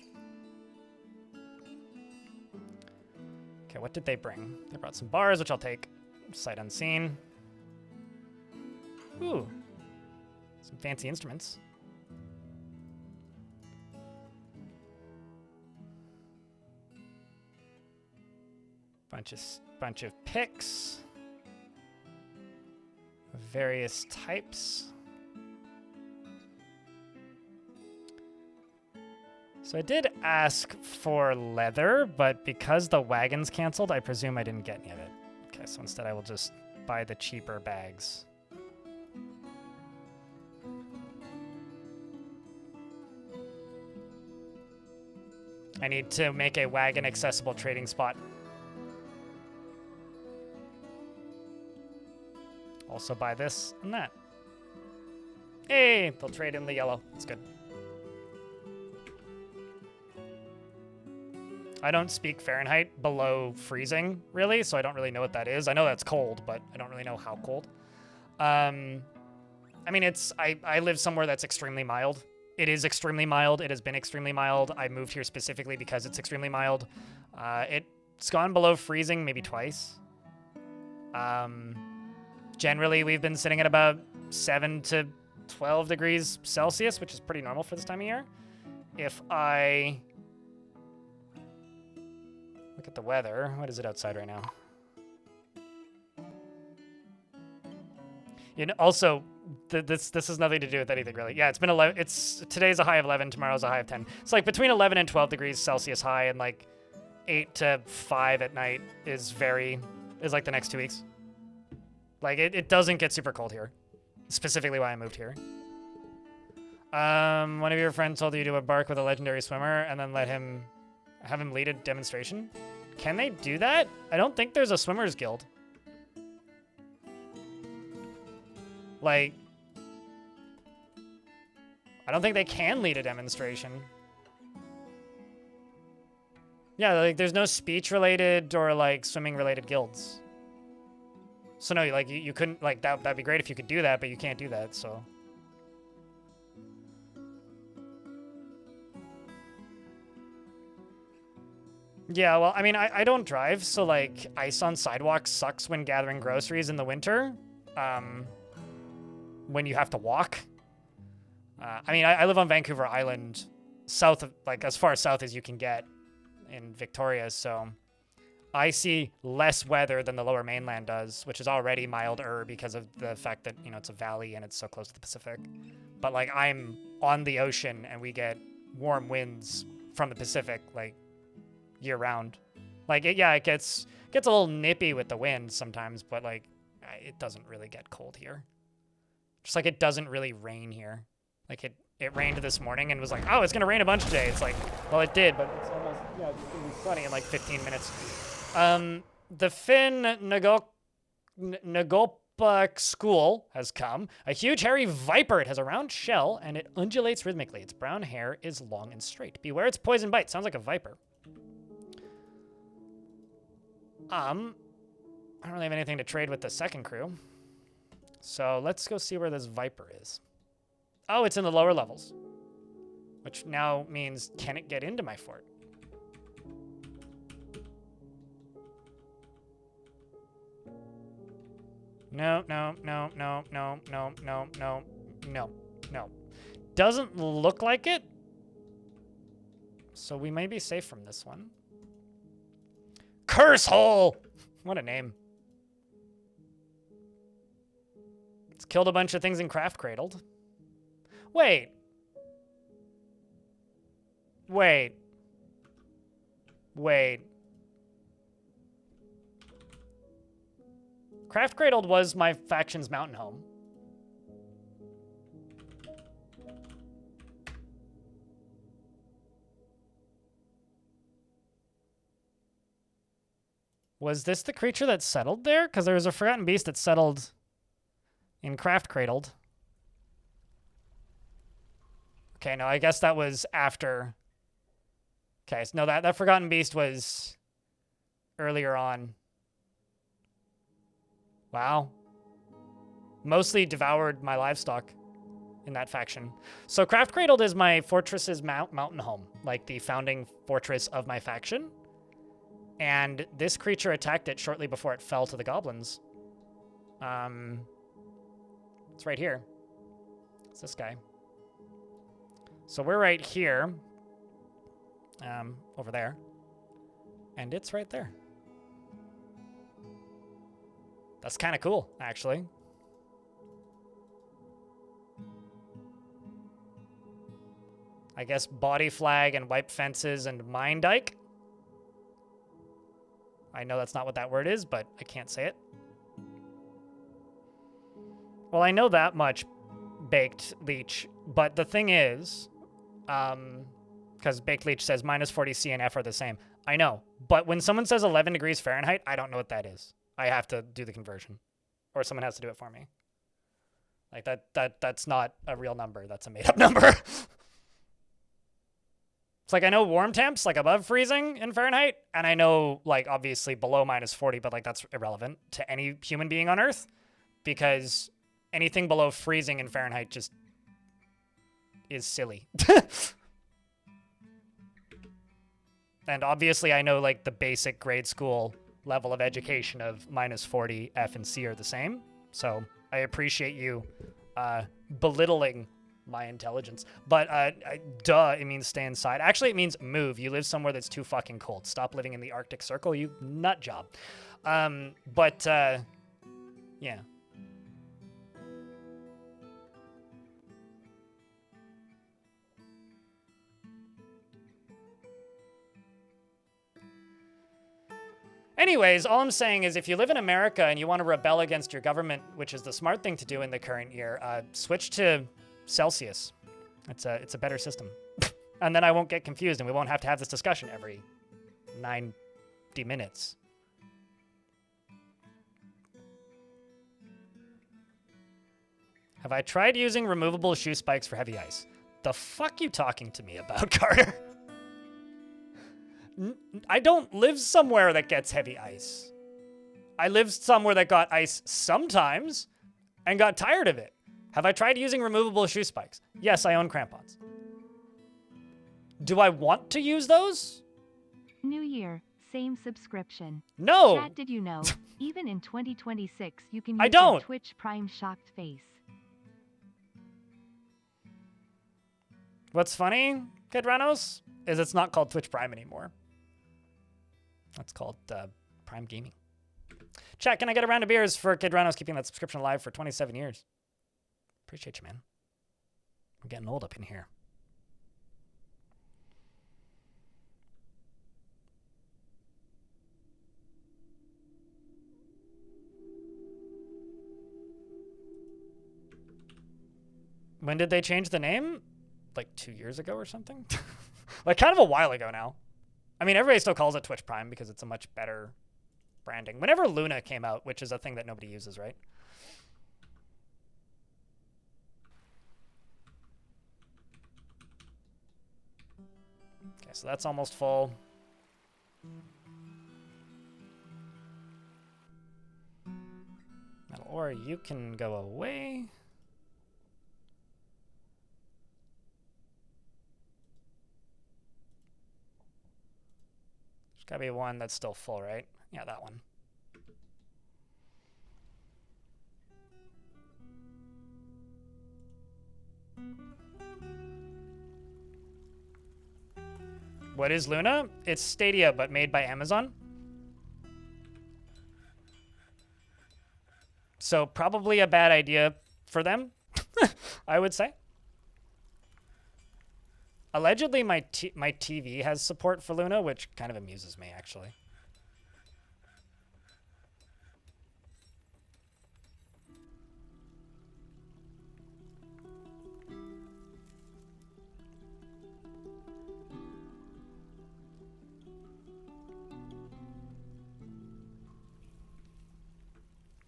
Okay, what did they bring? They brought some bars, which I'll take sight unseen. Ooh, some fancy instruments. Bunch of picks. Various types. So I did ask for leather, but because the wagon's canceled, I presume I didn't get any of it. Okay, so instead I will just buy the cheaper bags. I need to make a wagon accessible trading spot. Also buy this and that. Hey, they'll trade in the yellow. That's good. I don't speak Fahrenheit below freezing, really, so I don't really know what that is. I know that's cold, but I don't really know how cold. I mean, I live somewhere that's extremely mild. It is extremely mild. It has been extremely mild. I moved here specifically because it's extremely mild. It's gone below freezing maybe twice. Generally, we've been sitting at about 7 to 12 degrees Celsius, which is pretty normal for this time of year. If I look at the weather, what is it outside right now? You know, also, this has nothing to do with anything really. Yeah, it's been 11. Today's a high of 11. Tomorrow's a high of 10. It's like between 11 and 12 degrees Celsius high, and like 8 to 5 at night is like the next 2 weeks. Like it doesn't get super cold here. Specifically why I moved here. One of your friends told you to embark with a legendary swimmer and then have him lead a demonstration. Can they do that? I don't think there's a swimmers guild. Like, I don't think they can lead a demonstration. Yeah, like there's no speech related or like swimming related guilds. So no, like you couldn't, like that'd be great if you could do that, but you can't do that, so. Yeah, well, I mean, I don't drive, so like ice on sidewalks sucks when gathering groceries in the winter. When you have to walk. I mean, I live on Vancouver Island, south of, like as far south as you can get in Victoria, so I see less weather than the lower mainland does, which is already milder because of the fact that, you know, it's a valley and it's so close to the Pacific. But like I'm on the ocean and we get warm winds from the Pacific like year round. Like it gets a little nippy with the wind sometimes, but like it doesn't really get cold here. Just like it doesn't really rain here. Like it rained this morning and was like, oh, it's gonna rain a bunch today. It's like, well, it did, but it's almost, yeah, it's gonna be sunny in like 15 minutes. The Finn Nagolpak school has come. A huge hairy viper. It has a round shell and it undulates rhythmically. Its brown hair is long and straight. Beware its poison bite. Sounds like a viper. I don't really have anything to trade with the second crew. So let's go see where this viper is. Oh, it's in the lower levels. Which now means, can it get into my fort? No. Doesn't look like it. So we may be safe from this one. Curse hole! What a name. It's killed a bunch of things in Craft Cradled. Wait. Craft Cradled was my faction's mountain home. Was this the creature that settled there? Because there was a Forgotten Beast that settled in Craft Cradled. Okay, no, I guess that was after. Okay, so no, that Forgotten Beast was earlier on. Wow. Mostly devoured my livestock in that faction. So Craft Cradled is my fortress's mountain home, like the founding fortress of my faction. And this creature attacked it shortly before it fell to the goblins. It's right here. It's this guy. So we're right here. Over there. And it's right there. That's kind of cool, actually. I guess body flag and wipe fences and mine dike. I know that's not what that word is, but I can't say it. Well, I know that much, Baked Leech, but the thing is, because Baked Leech says minus 40 C and F are the same. I know, but when someone says 11 degrees Fahrenheit, I don't know what that is. I have to do the conversion, or someone has to do it for me. Like that's not a real number. That's a made-up number. It's like I know warm temps, like above freezing in Fahrenheit, and I know like obviously below minus 40, but like that's irrelevant to any human being on Earth because anything below freezing in Fahrenheit just is silly. And obviously I know like the basic grade school level of education of minus 40, F and C are the same. So I appreciate you belittling my intelligence. But duh, it means stay inside. Actually, it means move. You live somewhere that's too fucking cold. Stop living in the Arctic Circle, you nut job. Yeah. Anyways, all I'm saying is if you live in America and you want to rebel against your government, which is the smart thing to do in the current year, switch to Celsius. It's a better system. And then I won't get confused and we won't have to have this discussion every 90 minutes. Have I tried using removable shoe spikes for heavy ice? The fuck you talking to me about, Carter? I don't live somewhere that gets heavy ice. I live somewhere that got ice sometimes and got tired of it. Have I tried using removable shoe spikes? Yes, I own crampons. Do I want to use those? New year, same subscription. No. Chat, did you know? Even in 2026, you can I use don't. the Twitch Prime shocked face. What's funny, Kid Ranos, is it's not called Twitch Prime anymore. That's called Prime Gaming. Chat, can I get a round of beers for Kid Ranos keeping that subscription alive for 27 years? Appreciate you, man. I'm getting old up in here. When did they change the name? Like 2 years ago or something? Like kind of a while ago now. I mean, everybody still calls it Twitch Prime because it's a much better branding. Whenever Luna came out, which is a thing that nobody uses, right? Okay, so that's almost full. Metal ore, you can go away. There's gotta be one that's still full, right? Yeah, that one. What is Luna? It's Stadia, but made by Amazon. So probably a bad idea for them, I would say. Allegedly, my TV has support for Luna, which kind of amuses me, actually.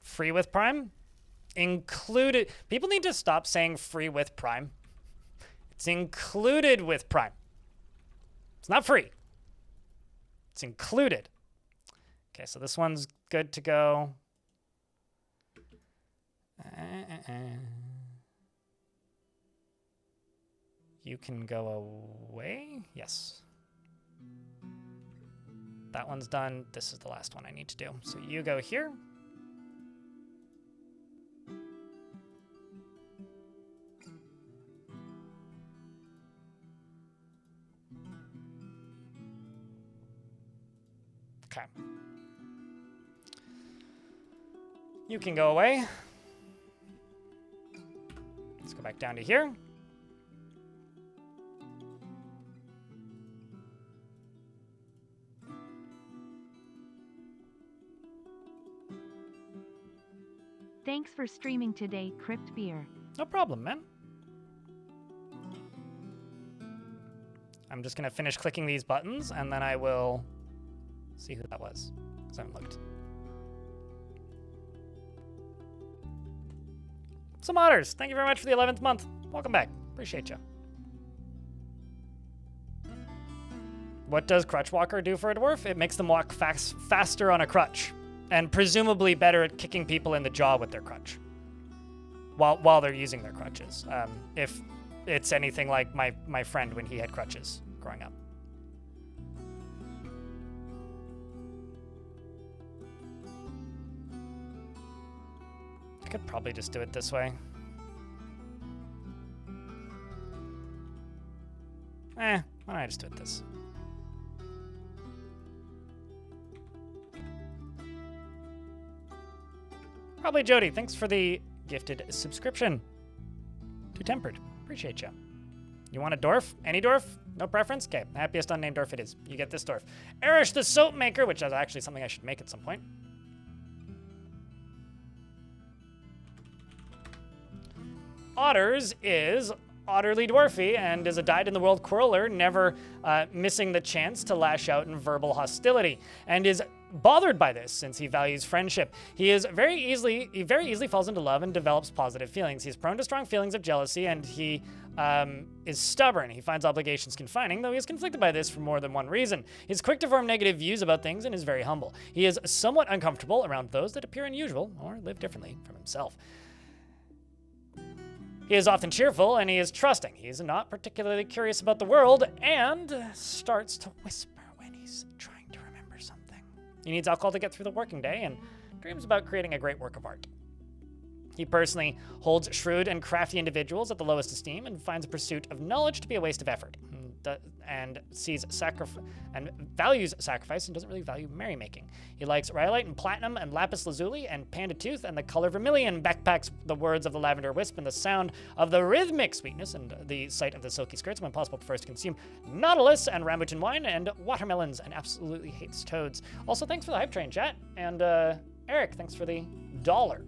Free with Prime? Included. People need to stop saying free with Prime. It's included with Prime. It's not free. It's included. Okay, so this one's good to go. You can go away. Yes. That one's done. This is the last one I need to do. So you go here. Okay. You can go away. Let's go back down to here. Thanks for streaming today, Crypt Beer. No problem, man. I'm just gonna finish clicking these buttons, and then I will see who that was, because I haven't looked. Some otters, thank you very much for the 11th month. Welcome back. Appreciate you. What does Crutch Walker do for a dwarf? It makes them walk faster on a crutch, and presumably better at kicking people in the jaw with their crutch while they're using their crutches. If it's anything like my friend when he had crutches growing up. I could probably just do it this way. Why don't I just do it this? Probably Jody, thanks for the gifted subscription. Too tempered. Appreciate you. You want a dwarf? Any dwarf? No preference? Okay, happiest unnamed dwarf it is. You get this dwarf. Erish the soap maker, which is actually something I should make at some point. Otters is utterly dwarfy and is a dyed-in-the-world quarreler, never missing the chance to lash out in verbal hostility, and is bothered by this since he values friendship. He very easily falls into love and develops positive feelings. He's prone to strong feelings of jealousy, and he is stubborn. He finds obligations confining, though he is conflicted by this for more than one reason. He's quick to form negative views about things and is very humble. He is somewhat uncomfortable around those that appear unusual or live differently from himself. He is often cheerful, and he is trusting. He is not particularly curious about the world, and starts to whisper when he's trying to remember something. He needs alcohol to get through the working day, and dreams about creating a great work of art. He personally holds shrewd and crafty individuals at the lowest esteem, and finds a pursuit of knowledge to be a waste of effort, and values sacrifice and doesn't really value merrymaking. He likes rhyolite and platinum and lapis lazuli and panda tooth and the color vermilion, backpacks the words of the lavender wisp and the sound of the rhythmic sweetness and the sight of the silky skirts when possible prefers to consume nautilus and rambutan wine and watermelons, and absolutely hates toads. Also, thanks for the hype train, chat. And Eric, thanks for the $1.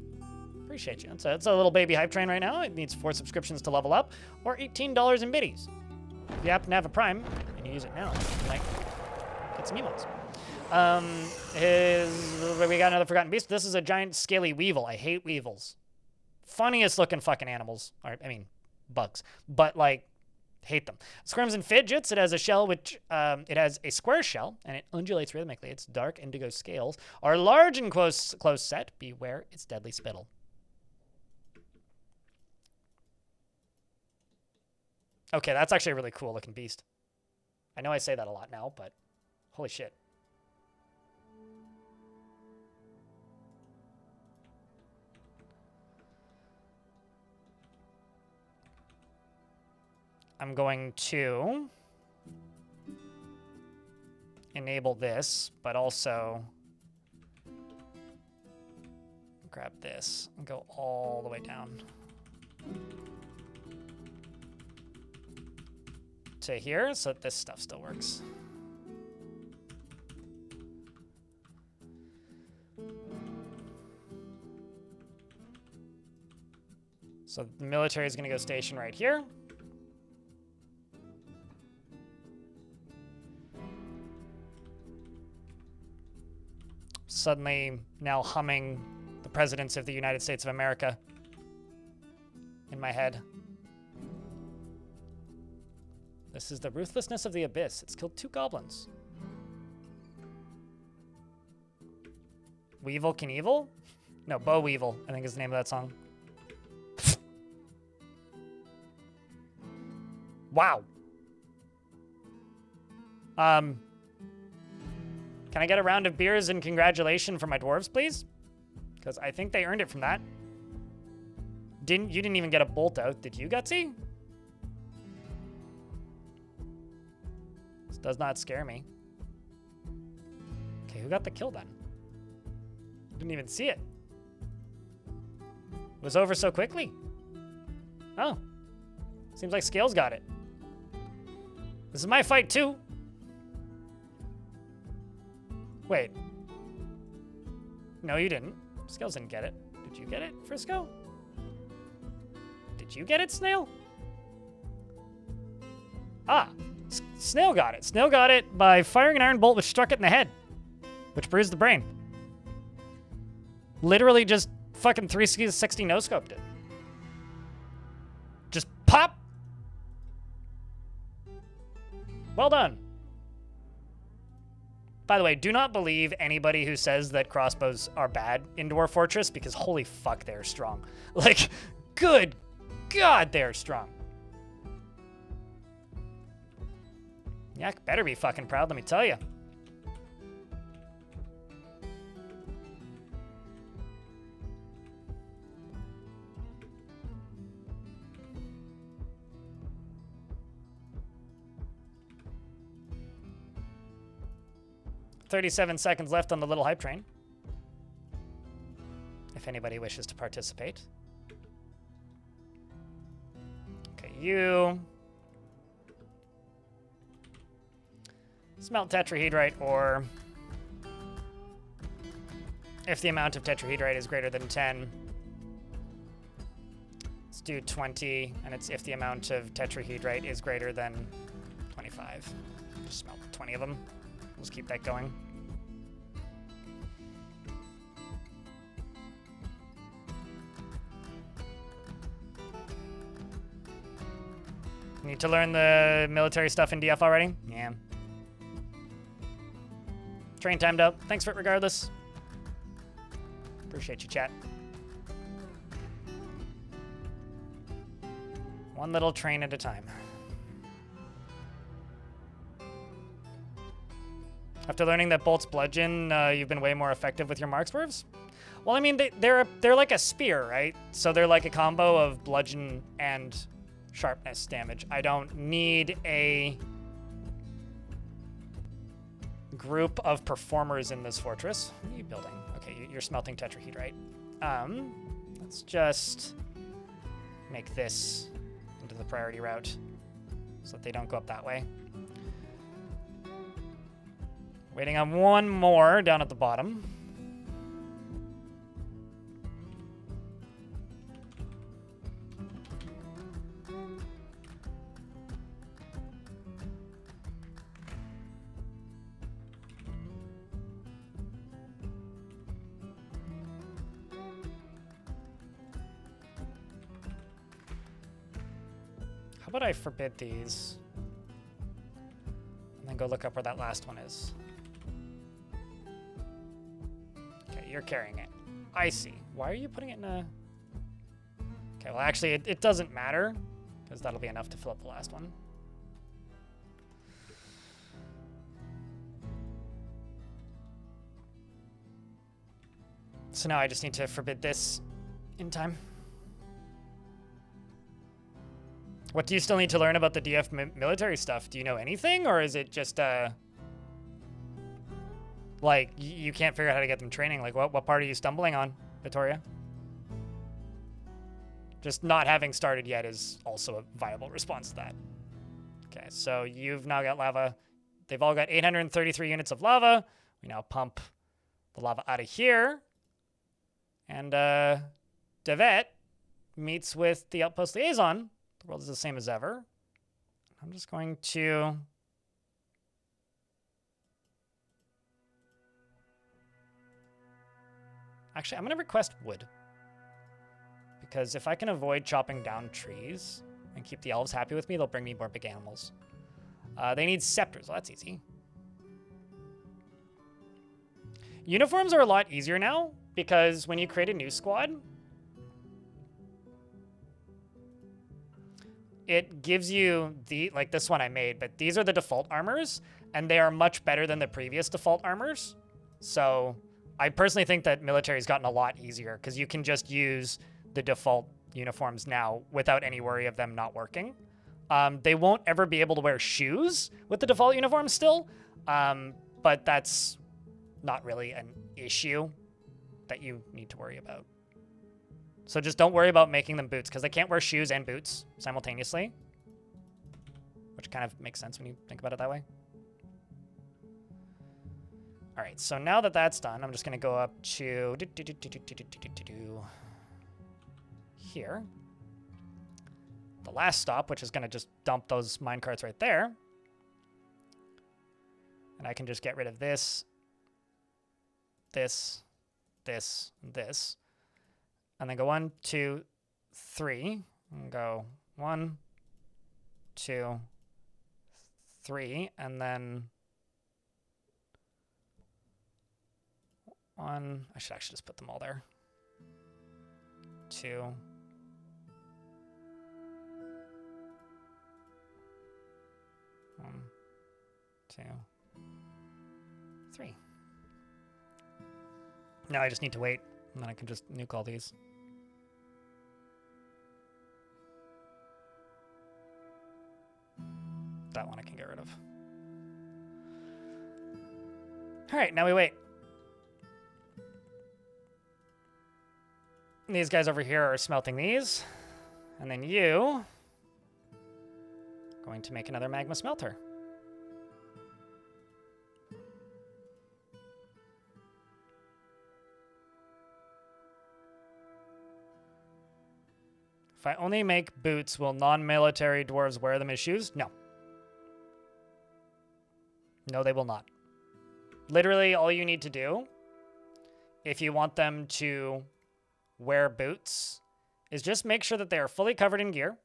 Appreciate you. It's a little baby hype train right now. It needs 4 subscriptions to level up, or $18 in biddies. If you happen to have a Prime, and you use it now, you might get some emotes. We got another Forgotten Beast. This is a giant scaly weevil. I hate weevils. Funniest looking fucking animals. Bugs. But, hate them. Squirms and fidgets. It has a shell which, it has a square shell, and it undulates rhythmically. Its dark indigo scales are large and close set. Beware its deadly spittle. Okay, that's actually a really cool looking beast. I know I say that a lot now, but holy shit. I'm going to enable this, but also grab this and go all the way down to here so that this stuff still works. So the military is going to go station right here. Suddenly now humming the presidents of the United States of America in my head. This is the ruthlessness of the abyss. It's killed 2 goblins. Weevil can evil? No, Bo Weevil, I think is the name of that song. Wow. Can I get a round of beers and congratulations for my dwarves, please? Because I think they earned it from that. You didn't even get a bolt out, did you, Gutsy? This does not scare me. Okay, who got the kill then? Didn't even see it. It was over so quickly. Oh. Seems like Scales got it. This is my fight too. Wait. No, you didn't. Scales didn't get it. Did you get it, Frisco? Did you get it, Snail? Ah, Snail got it. Snail got it by firing an iron bolt which struck it in the head, which bruised the brain. Literally just fucking 360 no-scoped it. Just pop! Well done. By the way, do not believe anybody who says that crossbows are bad in Dwarf Fortress, because holy fuck, they're strong. Like, good God, they're strong. Yak better be fucking proud, let me tell you. "37 seconds left on the little hype train. If anybody wishes to participate. Okay, you smelt tetrahedrite ore. If the amount of tetrahedrite is greater than 10, let's do 20, and it's if the amount of tetrahedrite is greater than 25. Just smelt 20 of them. Let's keep that going. Need to learn the military stuff in DF already? Yeah. Train timed up. Thanks for it regardless. Appreciate you, chat. One little train at a time. After learning that bolts bludgeon, you've been way more effective with your mark swerves? Well, I mean, they're like a spear, right? So they're like a combo of bludgeon and sharpness damage. I don't need a group of performers in this fortress. What are you building? Okay, you're smelting tetrahedrite. Let's just make this into the priority route so that they don't go up that way. Waiting on one more down at the bottom. How about I forbid these and then go look up where that last one is? Okay, you're carrying it. I see. Why are you putting it in a... Okay, well actually it doesn't matter because that'll be enough to fill up the last one. So now I just need to forbid this in time. What do you still need to learn about the DF military stuff? Do you know anything, or is it just like you can't figure out how to get them training? Like what part are you stumbling on, Victoria? Just not having started yet is also a viable response to that. Okay, so you've now got lava. They've all got 833 units of lava. We now pump the lava out of here. And Devet meets with the outpost liaison. The world is the same as ever. I'm just going to... Actually, I'm going to request wood. Because if I can avoid chopping down trees and keep the elves happy with me, they'll bring me more big animals. They need scepters. Well, that's easy. Uniforms are a lot easier now, because when you create a new squad, it gives you the, like this one I made, but these are the default armors, and they are much better than the previous default armors. So I personally think that military's gotten a lot easier, because you can just use the default uniforms now without any worry of them not working. They won't ever be able to wear shoes with the default uniforms still, but that's not really an issue that you need to worry about. So just don't worry about making them boots, because they can't wear shoes and boots simultaneously, which kind of makes sense when you think about it that way. All right, so now that that's done, I'm just going to go up to here. The last stop, which is going to just dump those minecarts right there. And I can just get rid of this, this, this, this. And then go 1, 2, 3. And go 1, 2, 3. And then 1. I should actually just put them all there. 2. 1, 2, 3. Now I just need to wait, and then I can just nuke all these. That one I can get rid of. All right, now we wait. These guys over here are smelting these. And then you going to make another magma smelter. If I only make boots, will non-military dwarves wear them as shoes? No. No, they will not. Literally, all you need to do, if you want them to wear boots, is just make sure that they are fully covered in gear.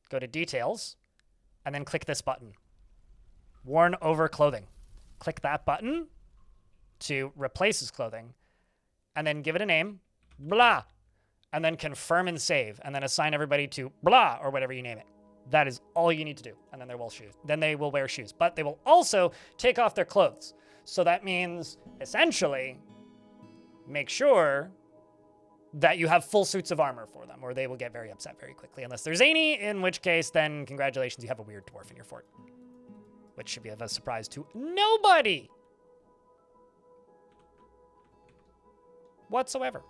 Go to details, and then click this button. Worn over clothing. Click that button to replace his clothing, and then give it a name, blah, and then confirm and save, and then assign everybody to blah, or whatever you name it. That is all you need to do, and then they will wear shoes. But they will also take off their clothes. So that means, essentially, make sure that you have full suits of armor for them, or they will get very upset very quickly. Unless there's any, in which case, then congratulations, you have a weird dwarf in your fort. Which should be of a surprise to nobody whatsoever.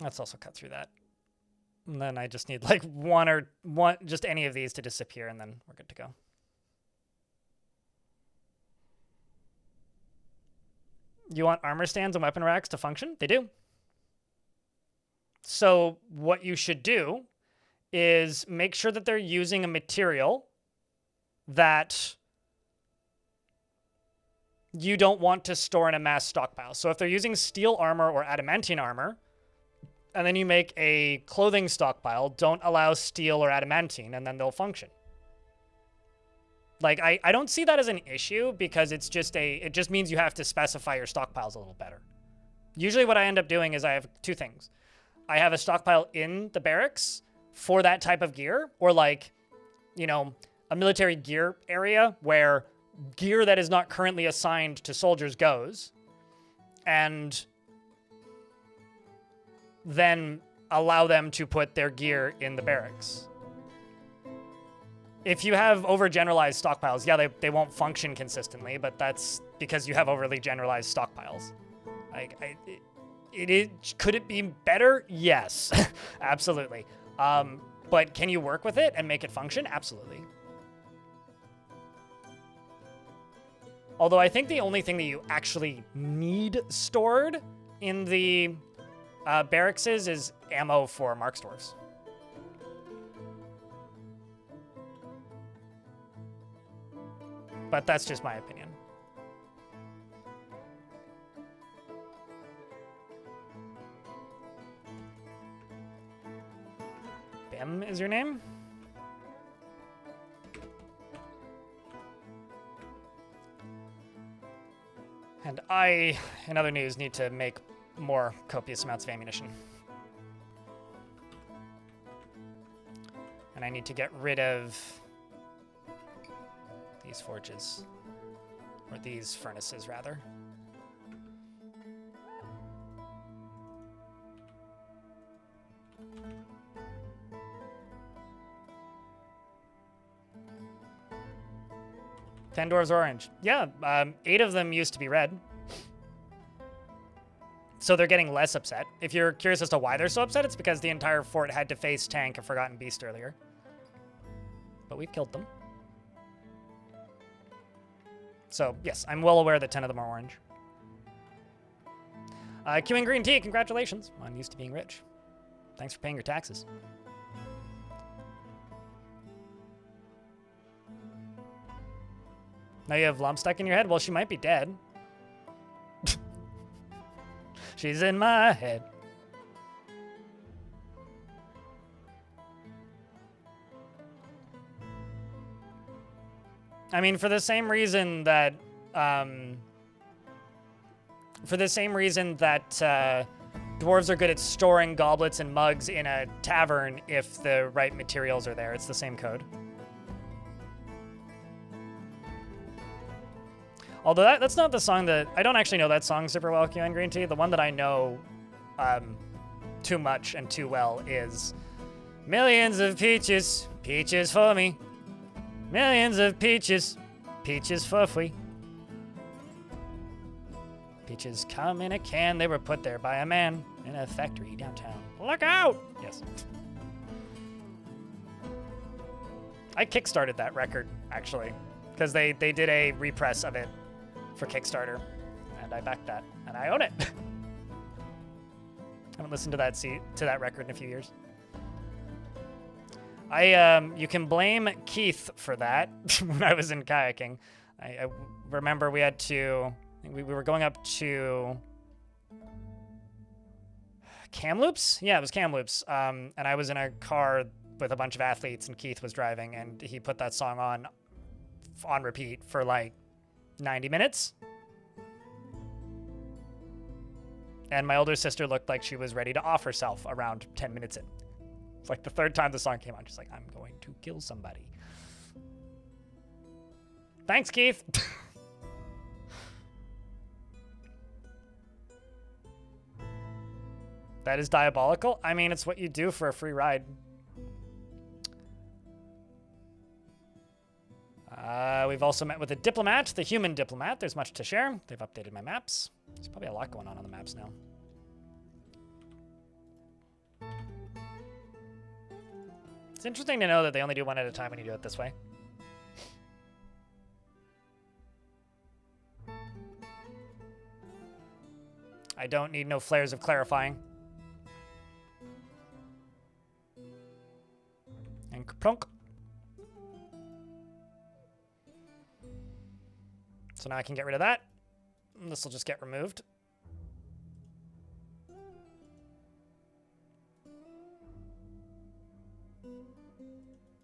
Let's also cut through that. And then I just need like just any of these to disappear, and then we're good to go. You want armor stands and weapon racks to function? They do. So what you should do is make sure that they're using a material that you don't want to store in a mass stockpile. So if they're using steel armor or adamantine armor, and then you make a clothing stockpile, don't allow steel or adamantine, and then they'll function. Like, I don't see that as an issue, because it just means you have to specify your stockpiles a little better. Usually what I end up doing is I have two things. I have a stockpile in the barracks for that type of gear, or like, you know, a military gear area where gear that is not currently assigned to soldiers goes, and then allow them to put their gear in the barracks. If you have overgeneralized stockpiles, yeah, they won't function consistently, but that's because you have overly generalized stockpiles. Like, could it be better? Yes, absolutely. But can you work with it and make it function? Absolutely. Although I think the only thing that you actually need stored in the barracks is ammo for Mark's dwarves. But that's just my opinion. Bim is your name? And I, in other news, need to make more copious amounts of ammunition. And I need to get rid of these forges, or these furnaces, rather. 10 dwarves orange. Yeah, 8 of them used to be red. So they're getting less upset. If you're curious as to why they're so upset, it's because the entire fort had to face tank a Forgotten Beast earlier. But we've killed them. So, yes, I'm well aware that 10 of them are orange. Queuing green tea, congratulations on used to being rich. Thanks for paying your taxes. Now you have lump stuck in your head? Well, she might be dead. She's in my head. I mean, for the same reason that dwarves are good at storing goblets and mugs in a tavern if the right materials are there. It's the same code. Although that's not the song that... I don't actually know that song super well, Q and Green Tea. The one that I know too much and too well is millions of peaches, peaches for me. Millions of peaches, peaches for free. Peaches come in a can. They were put there by a man in a factory downtown. Look out! Yes. I kickstarted that record, actually, because they did a repress of it for Kickstarter, and I backed that, and I own it. I haven't listened to that record in a few years. You can blame Keith for that. When I was in kayaking, I remember we had to. We were going up to Kamloops. Yeah, it was Kamloops. And I was in a car with a bunch of athletes, and Keith was driving, and he put that song on repeat for like 90 minutes. And my older sister looked like she was ready to off herself around 10 minutes in. It's like the third time the song came on. She's like, I'm going to kill somebody. Thanks, Keith. That is diabolical. I mean, it's what you do for a free ride. We've also met with a diplomat, the human diplomat. There's much to share. They've updated my maps. There's probably a lot going on the maps now. It's interesting to know that they only do one at a time when you do it this way. I don't need no flares of clarifying. And kaplunk. So now I can get rid of that. This will just get removed.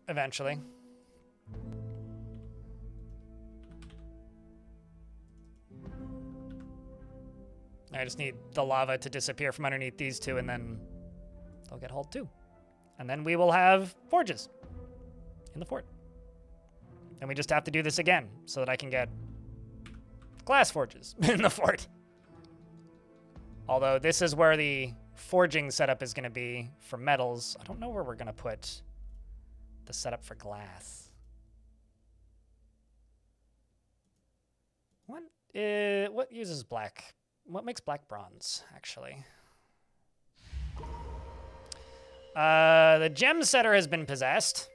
Eventually. I just need the lava to disappear from underneath these two, and then they'll get hauled too. And then we will have forges in the fort. And we just have to do this again so that I can get glass forges in the fort. Although this is where the forging setup is going to be for metals. I don't know where we're going to put the setup for glass. What uses black? What makes black bronze, actually? The gem setter has been possessed.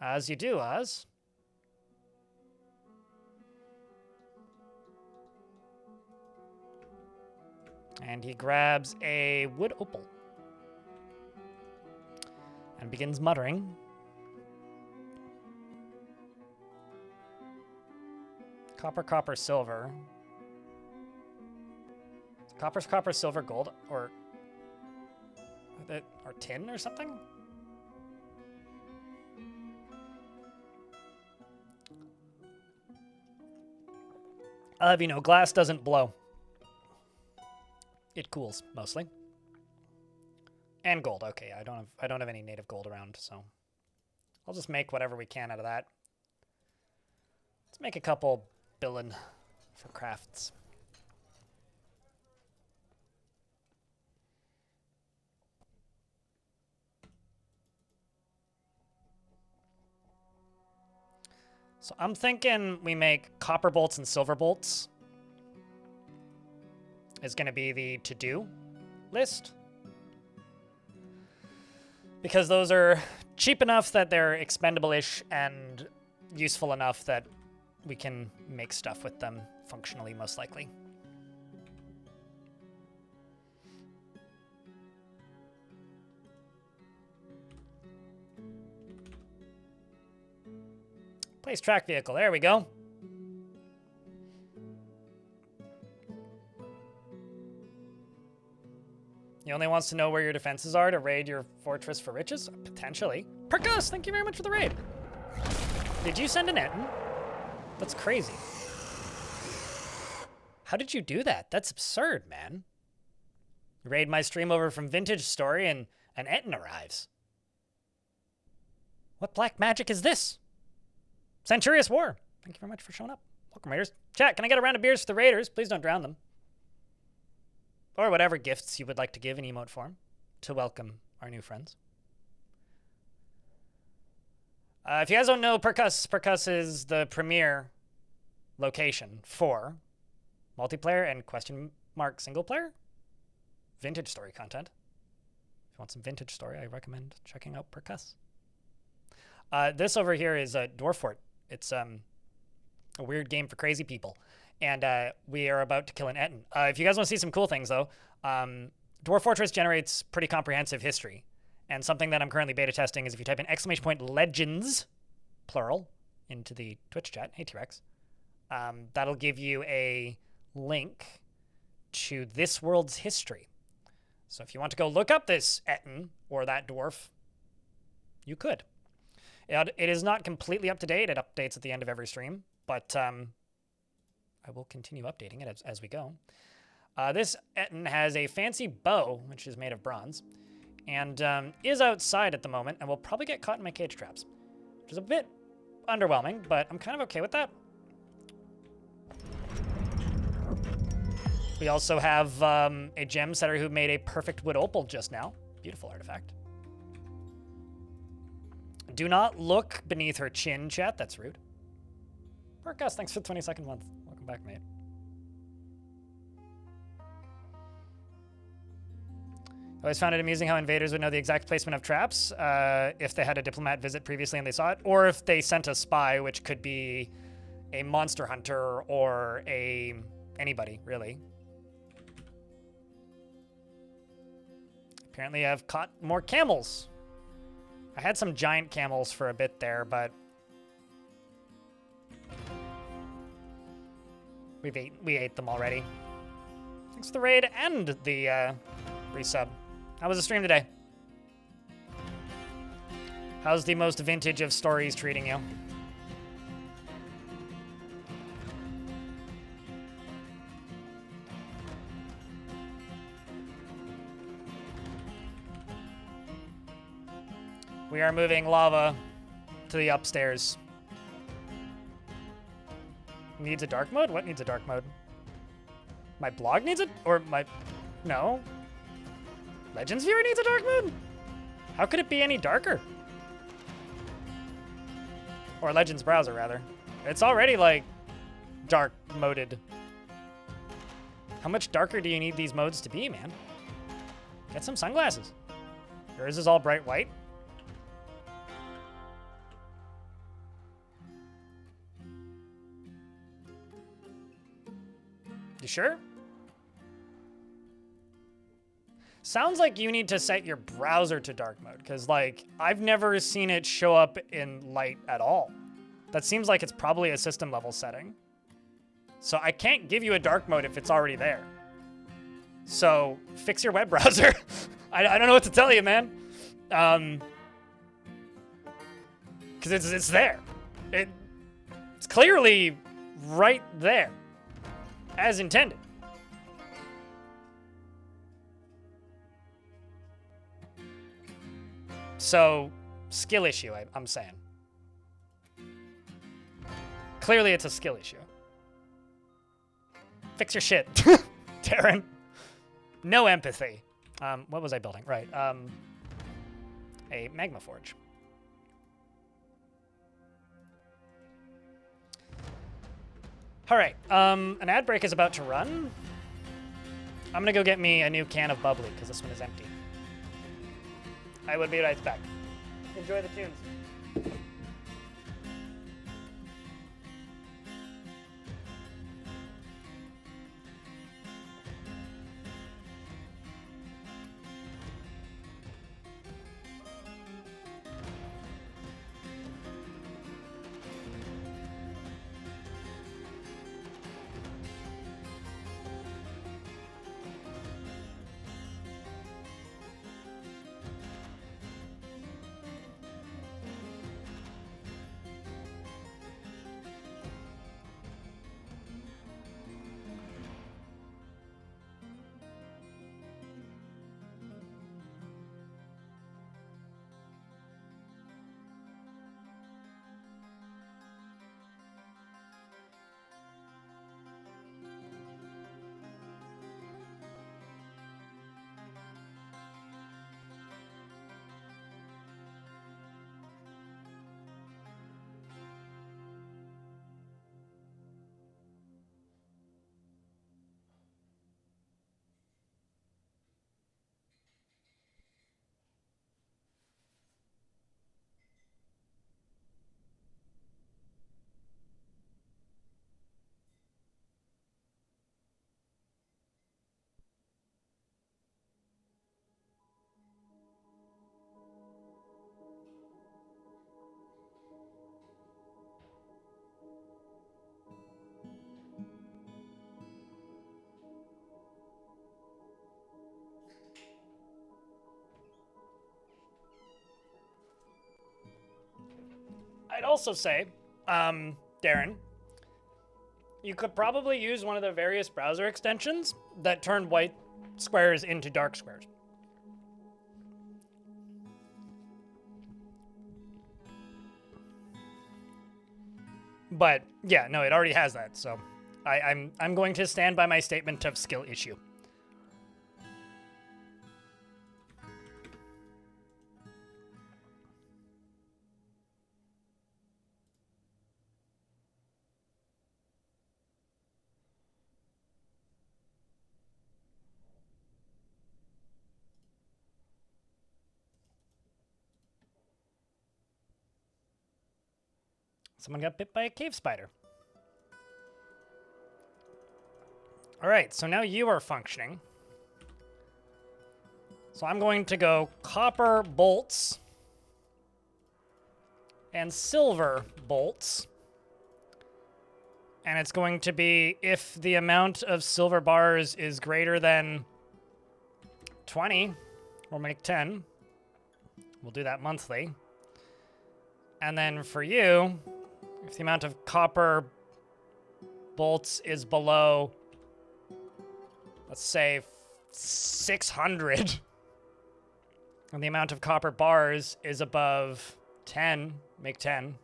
As you do, Oz. And he grabs a wood opal. And begins muttering. Copper, copper, silver. Copper, copper, silver, gold, or tin or something? I'll have you know, glass doesn't blow. It cools, mostly. And gold, okay, I don't have any native gold around, so I'll just make whatever we can out of that. Let's make a couple billion for crafts. So I'm thinking we make copper bolts and silver bolts is going to be the to-do list. Because those are cheap enough that they're expendable-ish and useful enough that we can make stuff with them functionally, most likely. Place track vehicle. There we go. He only wants to know where your defenses are to raid your fortress for riches? Potentially. Perkus, thank you very much for the raid. Did you send an Etten? That's crazy. How did you do that? That's absurd, man. You raid my stream over from Vintage Story and an Etten arrives. What black magic is this? Centurious War. Thank you very much for showing up. Welcome, Raiders. Chat, can I get a round of beers for the Raiders? Please don't drown them. Or whatever gifts you would like to give in emote form to welcome our new friends. If you guys don't know Perkus is the premier location for multiplayer and question mark single player Vintage Story content. If you want some Vintage Story, I recommend checking out Perkus. This over here is a Dwarf Fort. It's a weird game for crazy people. And we are about to kill an Etten. If you guys want to see some cool things, though, Dwarf Fortress generates pretty comprehensive history. And something that I'm currently beta testing is if you type in ! Legends, plural, into the Twitch chat, hey T-Rex, that'll give you a link to this world's history. So if you want to go look up this Etten or that dwarf, you could. It is not completely up to date. It updates at the end of every stream, but I will continue updating it as we go. This Etten has a fancy bow, which is made of bronze, and is outside at the moment, and will probably get caught in my cage traps, which is a bit underwhelming, but I'm kind of okay with that. We also have a gem setter who made a perfect wood opal just now. Beautiful artifact. Do not look beneath her chin, chat. That's rude. Perkus, thanks for the 22nd month. Welcome back, mate. I always found it amusing how invaders would know the exact placement of traps if they had a diplomat visit previously and they saw it, or if they sent a spy, which could be a monster hunter or anybody, really. Apparently I've caught more camels. I had some giant camels for a bit there, but we ate them already. Thanks for the raid and the resub. How was the stream today? How's the most vintage of stories treating you? We are moving lava to the upstairs. Needs a dark mode? What needs a dark mode? My blog needs it? Or my... No. Legends Viewer needs a dark mode? How could it be any darker? Or Legends Browser, rather. It's already, like, dark moded. How much darker do you need these modes to be, man? Get some sunglasses. Yours is all bright white. You sure? Sounds like you need to set your browser to dark mode, because, like, I've never seen it show up in light at all. That seems like it's probably a system level setting. So I can't give you a dark mode if it's already there. So fix your web browser. I don't know what to tell you, man. Because it's there. It's clearly right there. As intended. So, skill issue, I'm saying. Clearly it's a skill issue. Fix your shit, Darren. No empathy. What was I building? Right, a magma forge. All right, an ad break is about to run. I'm gonna go get me a new can of bubbly because this one is empty. I would be right back. Enjoy the tunes. I'd also say, Darren, you could probably use one of the various browser extensions that turn white squares into dark squares. But yeah, no, it already has that, so I'm going to stand by my statement of skill issue. Someone got bit by a cave spider. All right, so now you are functioning. So I'm going to go copper bolts and silver bolts. And it's going to be if the amount of silver bars is greater than 20, we'll make 10. We'll do that monthly. And then for you, if the amount of copper bolts is below, let's say 600, and the amount of copper bars is above 10, make 10.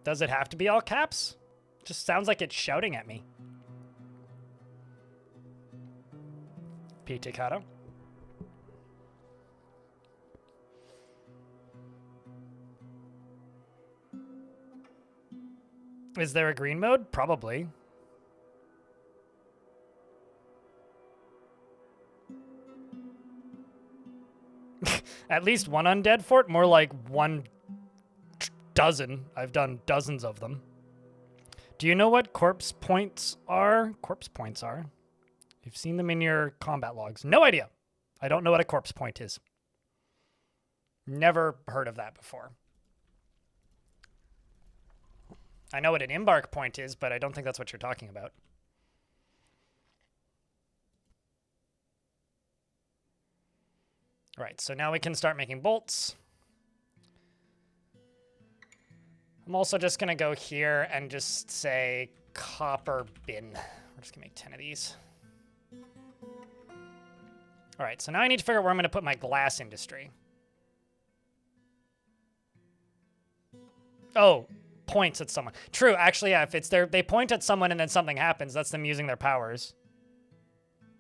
Does it have to be all caps? Just sounds like it's shouting at me. Pizzicato. Is there a green mode? Probably. At least one undead fort, more like 1 dozen. I've done dozens of them. Do you know what corpse points are? Corpse points are. You've seen them in your combat logs. No idea. I don't know what a corpse point is. Never heard of that before. I know what an embark point is, but I don't think that's what you're talking about. All right, so now we can start making bolts. I'm also just going to go here and just say copper bin. We're just going to make 10 of these. All right, so now I need to figure out where I'm going to put my glass industry. Oh, points at someone. True, actually, yeah, if it's they point at someone and then something happens, that's them using their powers.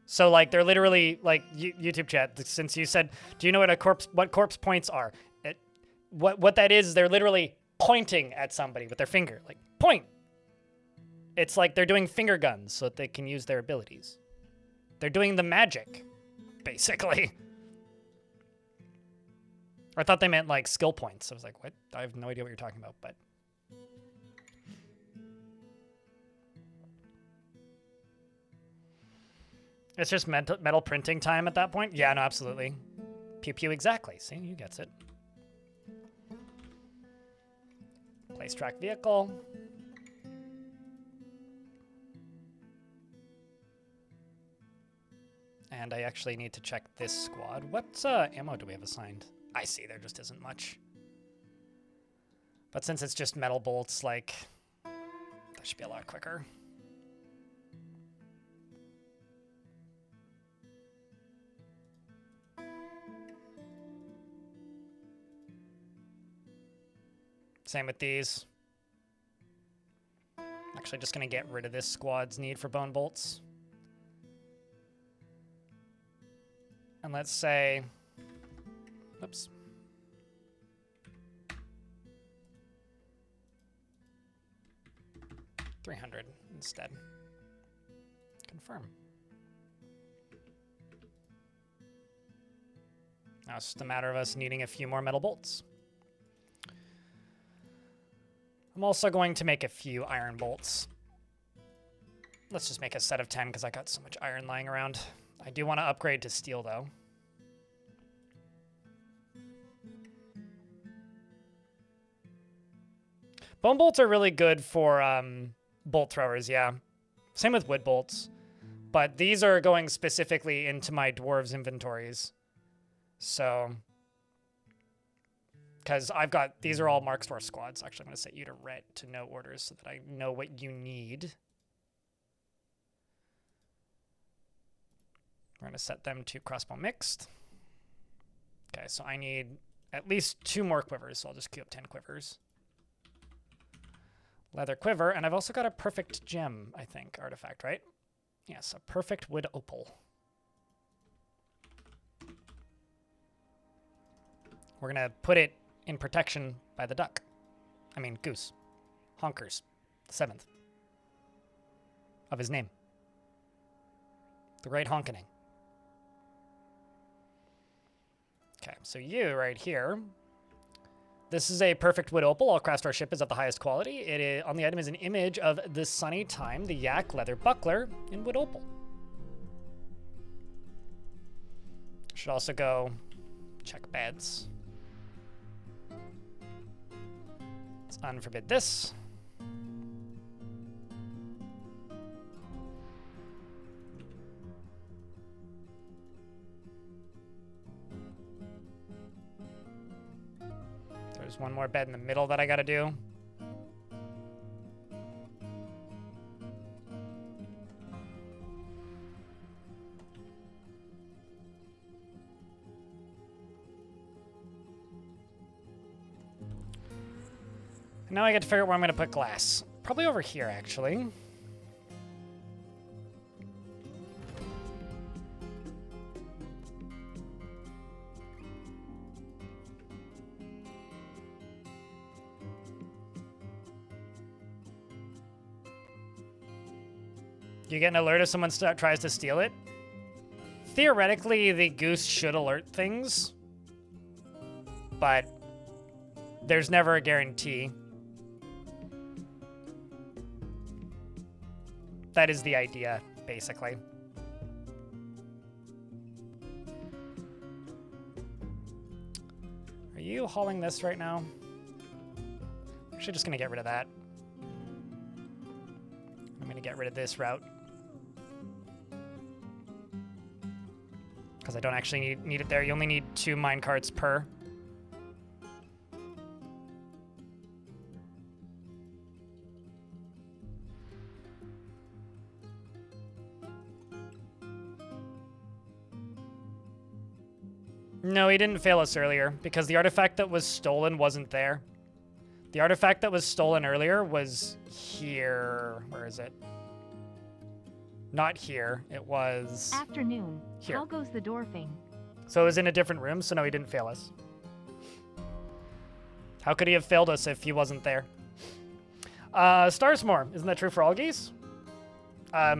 So, like, they're literally, like, YouTube chat, since you said, do you know what corpse points are? What that is they're literally pointing at somebody with their finger. Like, point! It's like they're doing finger guns so that they can use their abilities. They're doing the magic, basically. I thought they meant, like, skill points. I was like, what? I have no idea what you're talking about, but... It's just metal printing time at that point? Yeah, no, absolutely. Pew pew, exactly. See, you gets it. Place track vehicle. And I actually need to check this squad. What ammo do we have assigned? I see, there just isn't much. But since it's just metal bolts, like, that should be a lot quicker. Same with these. Actually, just gonna get rid of this squad's need for bone bolts. And let's say, oops. $300 instead. Confirm. Now it's just a matter of us needing a few more metal bolts. I'm also going to make a few iron bolts. Let's just make a set of 10 because I got so much iron lying around. I do want to upgrade to steel though. Bone bolts are really good for bolt throwers, yeah. Same with wood bolts. But these are going specifically into my dwarves inventories. So... because I've got, these are all Mark's Dwarf squads. Actually, I'm going to set you to red to no orders so that I know what you need. We're going to set them to crossbow mixed. Okay, so I need at least 2 more quivers, so I'll just queue up 10 quivers. Leather quiver, and I've also got a perfect gem, I think, artifact, right? Yes, a perfect wood opal. We're going to put it in protection by the duck. I mean, goose. Honkers. The 7th. Of his name. The Great Honkening. Okay, so you right here. This is a perfect wood opal. All Craftstar ship is of the highest quality. It is, on the item is an image of the sunny time, the yak leather buckler in wood opal. Should also go check beds. Let's unforbid this. There's one more bed in the middle that I gotta do. And now I get to figure out where I'm gonna put glass. Probably over here, actually. You get an alert if someone tries to steal it? Theoretically, the goose should alert things, but there's never a guarantee. That is the idea, basically. Are you hauling this right now? I'm actually just gonna get rid of that. I'm gonna get rid of this route. Because I don't actually need it there. You only need 2 minecarts per. No, he didn't fail us earlier, because the artifact that was stolen wasn't there. The artifact that was stolen earlier was here. Where is it? Not here. It was... Afternoon. Here. How goes the dwarfing? So it was in a different room, so no, he didn't fail us. How could he have failed us if he wasn't there? Starsmore, isn't that true for all geese? I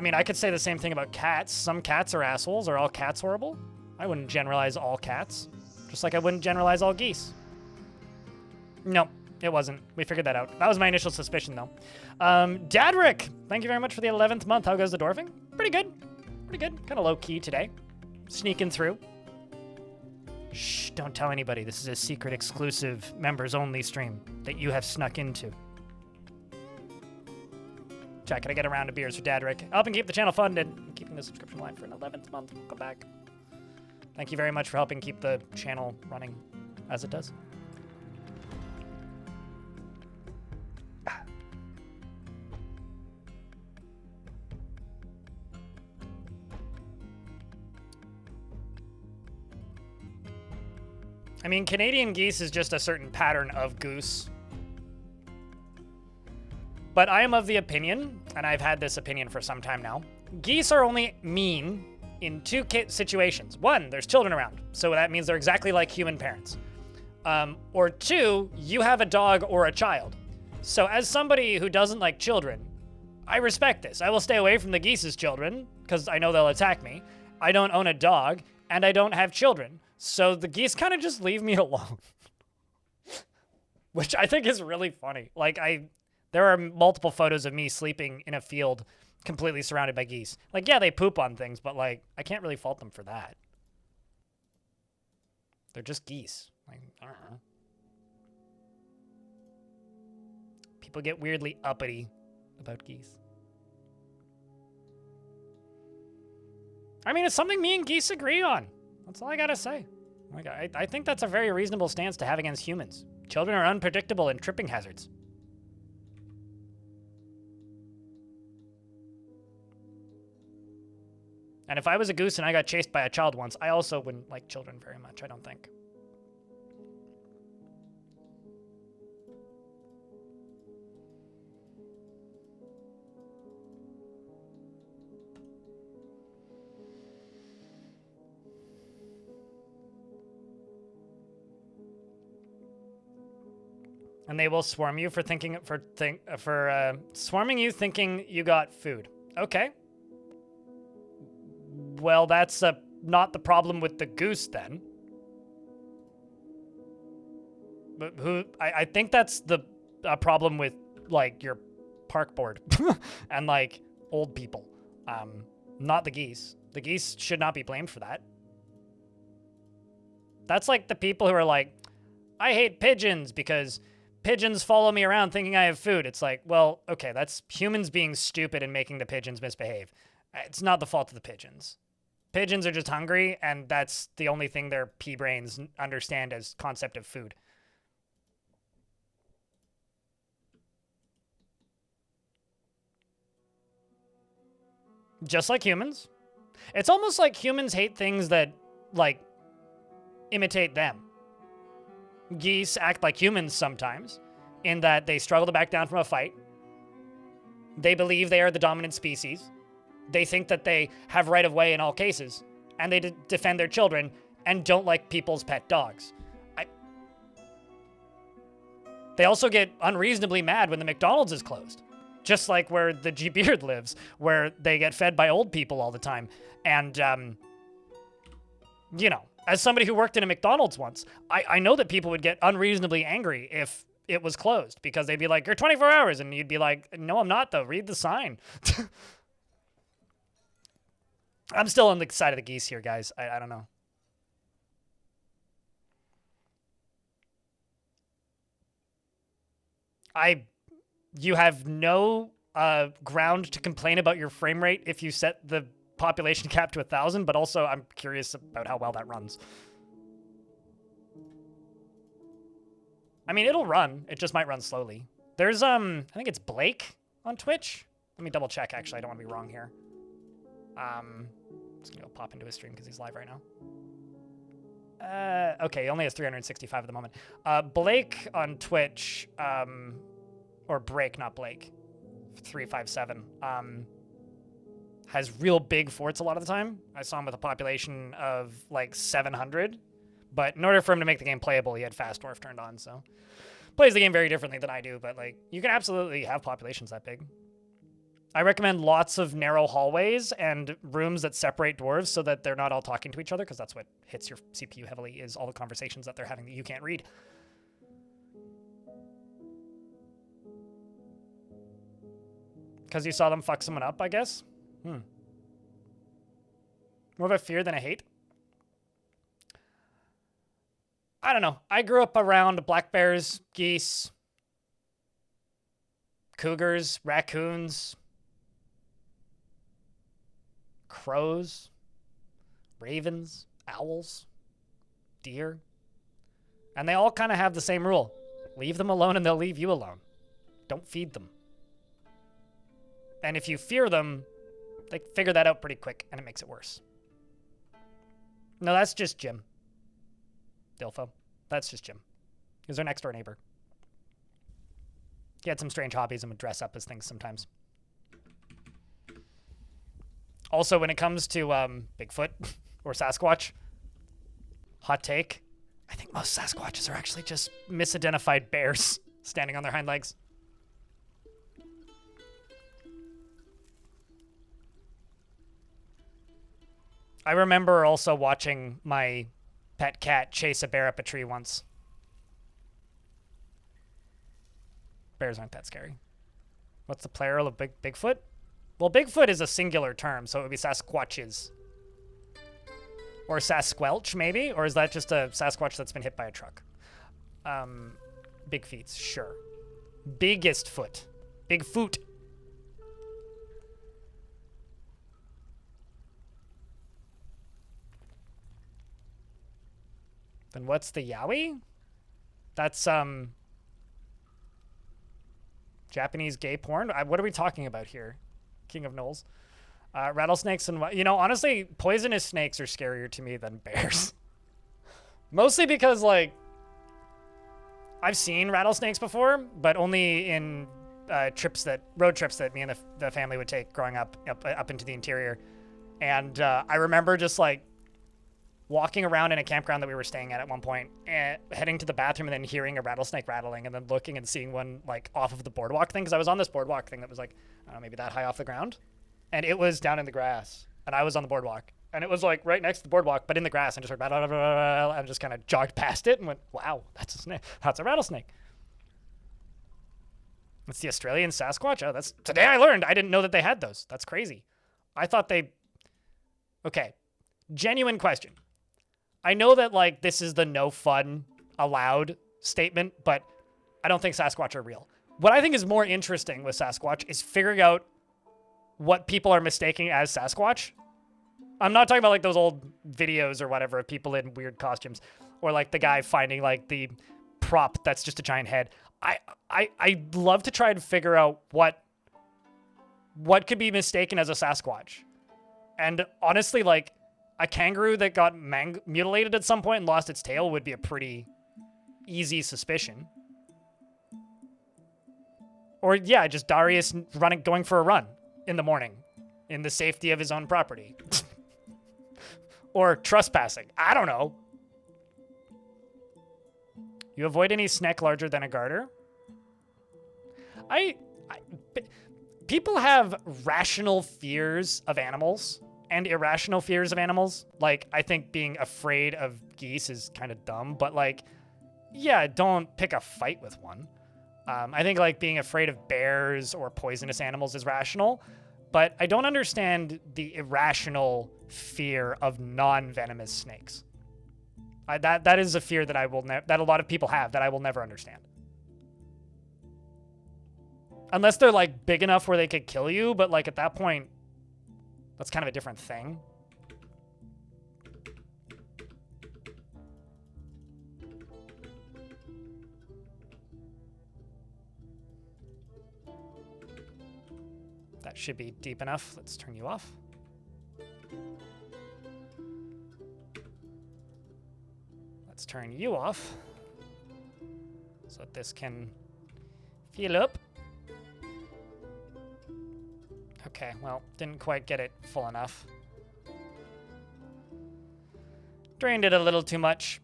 mean, I could say the same thing about cats. Some cats are assholes. Are all cats horrible? I wouldn't generalize all cats. Just like I wouldn't generalize all geese. No, it wasn't. We figured that out. That was my initial suspicion, though. Dadrick, thank you very much for the 11th month. How goes the dwarfing? Pretty good. Pretty good. Kind of low-key today. Sneaking through. Shh, don't tell anybody. This is a secret, exclusive, members-only stream that you have snuck into. Chat, can I get a round of beers for Dadrick? Helping keep the channel funded. Keeping the subscription live for an 11th month. Welcome back. Thank you very much for helping keep the channel running as it does. I mean, Canadian geese is just a certain pattern of goose. But I am of the opinion, and I've had this opinion for some time now, geese are only mean in two situations. One, there's children around, so that means they're exactly like human parents. Or two, you have a dog or a child. So as somebody who doesn't like children, I respect this. I will stay away from the geese's children, because I know they'll attack me. I don't own a dog, and I don't have children. So the geese kind of just leave me alone. Which I think is really funny. Like, there are multiple photos of me sleeping in a field completely surrounded by geese. Like, yeah, they poop on things, but, like, I can't really fault them for that. They're just geese. Like, I don't know. People get weirdly uppity about geese. I mean, it's something me and geese agree on. That's all I gotta say. Like, I think that's a very reasonable stance to have against humans. Children are unpredictable and tripping hazards. And if I was a goose and I got chased by a child once, I also wouldn't like children very much, I don't think. And they will swarm you for swarming you thinking you got food. Okay. Well, that's not the problem with the goose then. But I think that's the problem with like your park board and like old people. Not the geese. The geese should not be blamed for that. That's like the people who are like, I hate pigeons because pigeons follow me around thinking I have food. It's like, well, okay, that's humans being stupid and making the pigeons misbehave. It's not the fault of the pigeons. Pigeons are just hungry, and that's the only thing their pea brains understand as concept of food. Just like humans. It's almost like humans hate things that, like, imitate them. Geese act like humans sometimes, in that they struggle to back down from a fight. They believe they are the dominant species. They think that they have right of way in all cases, and they defend their children and don't like people's pet dogs. They also get unreasonably mad when the McDonald's is closed, just like where the G-Beard lives, where they get fed by old people all the time. And, you know, as somebody who worked in a McDonald's once, I know that people would get unreasonably angry if it was closed, because they'd be like, you're 24 hours, and you'd be like, no, I'm not, though. Read the sign. I'm still on the side of the geese here, guys. I don't know. You have no ground to complain about your frame rate if you set the population cap to 1,000, but also I'm curious about how well that runs. I mean, it'll run. It just might run slowly. There's, I think it's Blake on Twitch. Let me double check, actually. I don't want to be wrong here. Just gonna go pop into his stream because he's live right now. Okay, he only has 365 at the moment. Blake on Twitch, or Break, not Blake, 357, has real big forts a lot of the time. I saw him with a population of like 700, But in order for him to make the game playable, he had Fast Dwarf turned on, so plays the game very differently than I do, but like you can absolutely have populations that big. I recommend lots of narrow hallways and rooms that separate dwarves so that they're not all talking to each other, because that's what hits your CPU heavily, is all the conversations that they're having that you can't read. Because you saw them fuck someone up, I guess? More of a fear than a hate? I don't know. I grew up around black bears, geese, cougars, raccoons, crows, ravens, owls, deer. And they all kind of have the same rule. Leave them alone and they'll leave you alone. Don't feed them. And if you fear them, they figure that out pretty quick and it makes it worse. No, that's just Jim. Dilfo. That's just Jim. He was our next door neighbor. He had some strange hobbies and would dress up as things sometimes. Also, when it comes to Bigfoot or Sasquatch, hot take, I think most Sasquatches are actually just misidentified bears standing on their hind legs. I remember also watching my pet cat chase a bear up a tree once. Bears aren't that scary. What's the plural of Bigfoot? Well, Bigfoot is a singular term, so it would be Sasquatches. Or Sasquelch, maybe? Or is that just a Sasquatch that's been hit by a truck? Big feet, sure. Biggest foot. Bigfoot. Then what's the Yowie? That's, Japanese gay porn? What are we talking about here? King of Knolls. Rattlesnakes and... You know, honestly, poisonous snakes are scarier to me than bears. Mostly because, like... I've seen rattlesnakes before, but only in road trips that me and the family would take growing up into the interior. And I remember just, like, walking around in a campground that we were staying at one point, and heading to the bathroom and then hearing a rattlesnake rattling and then looking and seeing one like off of the boardwalk thing, because I was on this boardwalk thing that was like, I don't know, maybe that high off the ground, and it was down in the grass and I was on the boardwalk and it was like right next to the boardwalk but in the grass, and just heard blah, blah, blah, blah, blah, and just kind of jogged past it and went, wow, that's a snake. That's a rattlesnake. It's the Australian Sasquatch. Oh, that's today I learned. I didn't know that they had those. That's crazy. I thought they... Okay, genuine question. I know that, like, this is the no fun allowed statement, but I don't think Sasquatch are real. What I think is more interesting with Sasquatch is figuring out what people are mistaking as Sasquatch. I'm not talking about, like, those old videos or whatever of people in weird costumes, or, like, the guy finding, like, the prop that's just a giant head. I'd love to try and figure out what could be mistaken as a Sasquatch. And honestly, like, a kangaroo that got mutilated at some point and lost its tail would be a pretty easy suspicion. Or, yeah, just Darius going for a run in the morning in the safety of his own property. Or trespassing. I don't know. You avoid any snack larger than a garter? People have rational fears of animals and irrational fears of animals. Like, I think being afraid of geese is kind of dumb, but, like, yeah, don't pick a fight with one. I think, like, being afraid of bears or poisonous animals is rational, but I don't understand the irrational fear of non-venomous snakes. That is a fear that that a lot of people have that I will never understand. Unless they're, like, big enough where they could kill you, but, like, at that point, that's kind of a different thing. That should be deep enough. Let's turn you off. Let's turn you off so that this can fill up. Okay, well, didn't quite get it full enough. Drained it a little too much.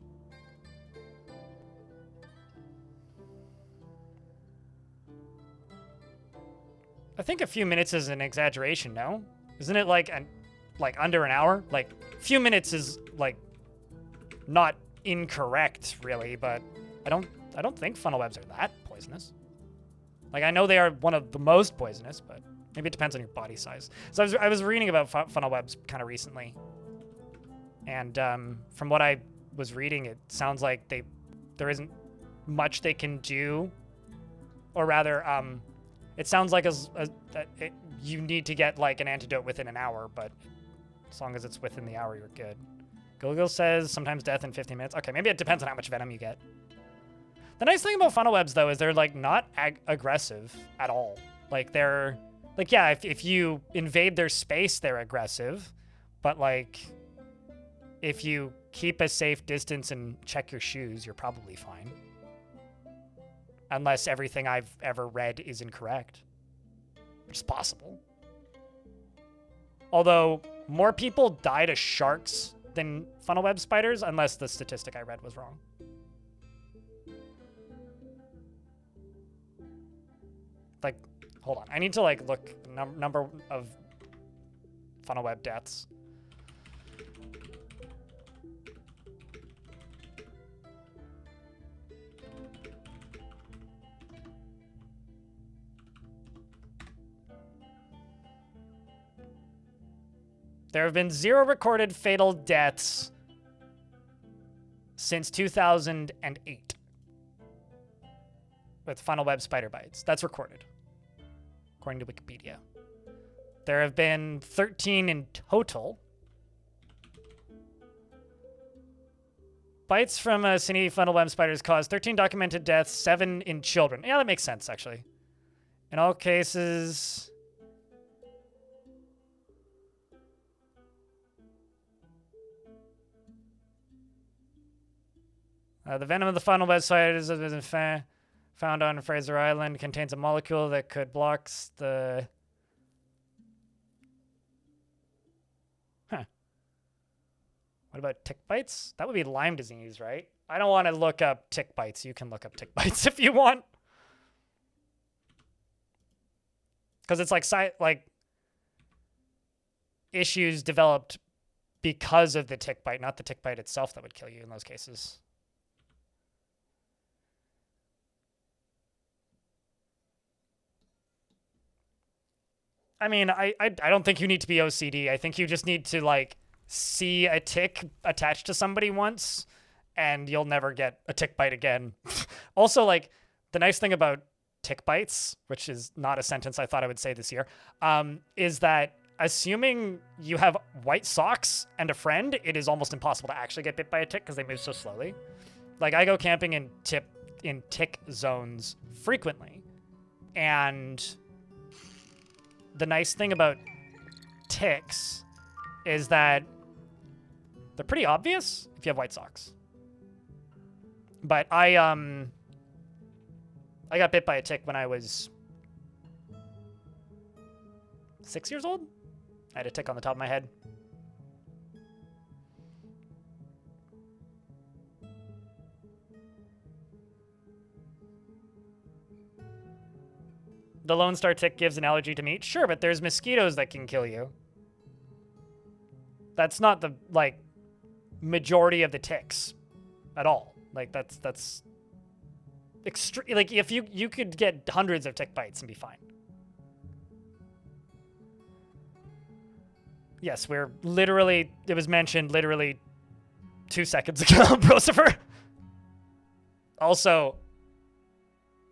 I think a few minutes is an exaggeration, no? Isn't it like under an hour? Like, a few minutes is like not incorrect really, but I don't think funnel webs are that poisonous. Like, I know they are one of the most poisonous, but maybe it depends on your body size. So I was reading about funnel webs kind of recently, and from what I was reading, it sounds like there isn't much they can do, or rather, it sounds like you need to get like an antidote within an hour, but as long as it's within the hour, you're good. Gilgil says sometimes death in 15 minutes. Okay, maybe it depends on how much venom you get. The nice thing about funnel webs, though, is they're like not aggressive at all. Like they're like, yeah, if you invade their space, they're aggressive, but like if you keep a safe distance and check your shoes, you're probably fine. Unless everything I've ever read is incorrect, which is possible. Although more people die to sharks than funnel web spiders, unless the statistic I read was wrong. Like, hold on. I need to like look number of funnel web deaths. There have been 0 recorded fatal deaths since 2008 with funnel web spider bites. That's recorded, according to Wikipedia. There have been 13 in total. Bites from Cine funnel web spiders caused 13 documented deaths, 7 in children. Yeah, that makes sense, actually. In all cases... the venom of the funnel web spiders has been found on Fraser Island. Contains a molecule that could block the... Huh. What about tick bites? That would be Lyme disease, right? I don't want to look up tick bites. You can look up tick bites if you want. Because it's like issues developed because of the tick bite, not the tick bite itself that would kill you in those cases. I mean, I don't think you need to be OCD. I think you just need to, like, see a tick attached to somebody once, and you'll never get a tick bite again. Also, like, the nice thing about tick bites, which is not a sentence I thought I would say this year, is that assuming you have white socks and a friend, it is almost impossible to actually get bit by a tick because they move so slowly. Like, I go camping in tick zones frequently, and... the nice thing about ticks is that they're pretty obvious if you have white socks. But I got bit by a tick when I was 6 years old. I had a tick on the top of my head. The Lone Star tick gives an allergy to meat. Sure, but there's mosquitoes that can kill you. That's not the, like, majority of the ticks at all. Like, that's extreme. Like, if you could get hundreds of tick bites and be fine. Yes, we're literally, it was mentioned literally 2 seconds ago, Brosifer. Also,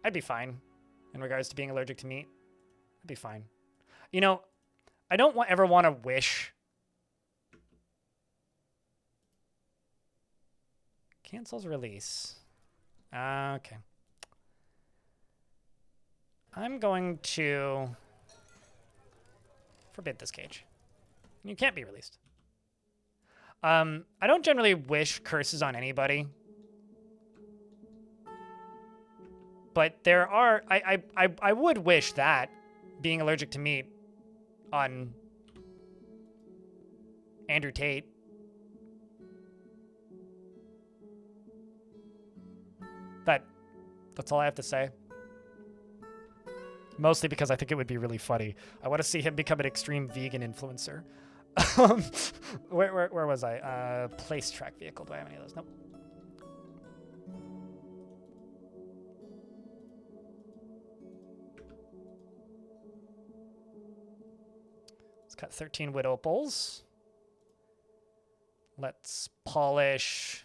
I'd be fine. In regards to being allergic to meat, I'd be fine. You know, I don't ever want to wish. Cancels release. Okay. I'm going to forbid this cage. You can't be released. I don't generally wish curses on anybody. But there are, I would wish that being allergic to meat on Andrew Tate. That's all I have to say. Mostly because I think it would be really funny. I want to see him become an extreme vegan influencer. Where was I? Place track vehicle. Do I have any of those? Nope. Let's cut 13 wood opals. Let's polish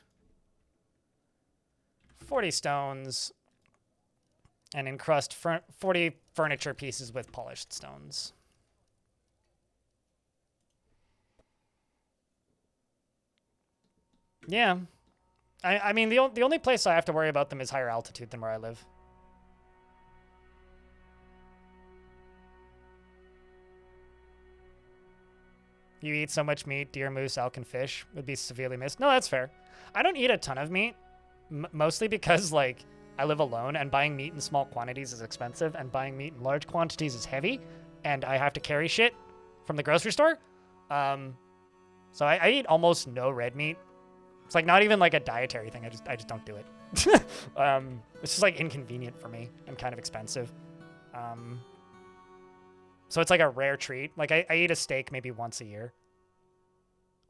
40 stones and encrust 40 furniture pieces with polished stones. Yeah. I mean, the only place I have to worry about them is higher altitude than where I live. You eat so much meat, deer, moose, elk, and fish would be severely missed. No, that's fair. I don't eat a ton of meat, mostly because, like, I live alone, and buying meat in small quantities is expensive, and buying meat in large quantities is heavy, and I have to carry shit from the grocery store. So I eat almost no red meat. It's like not even like a dietary thing. I just don't do it. It's just like inconvenient for me and kind of expensive. So it's like a rare treat. Like I eat a steak maybe once a year,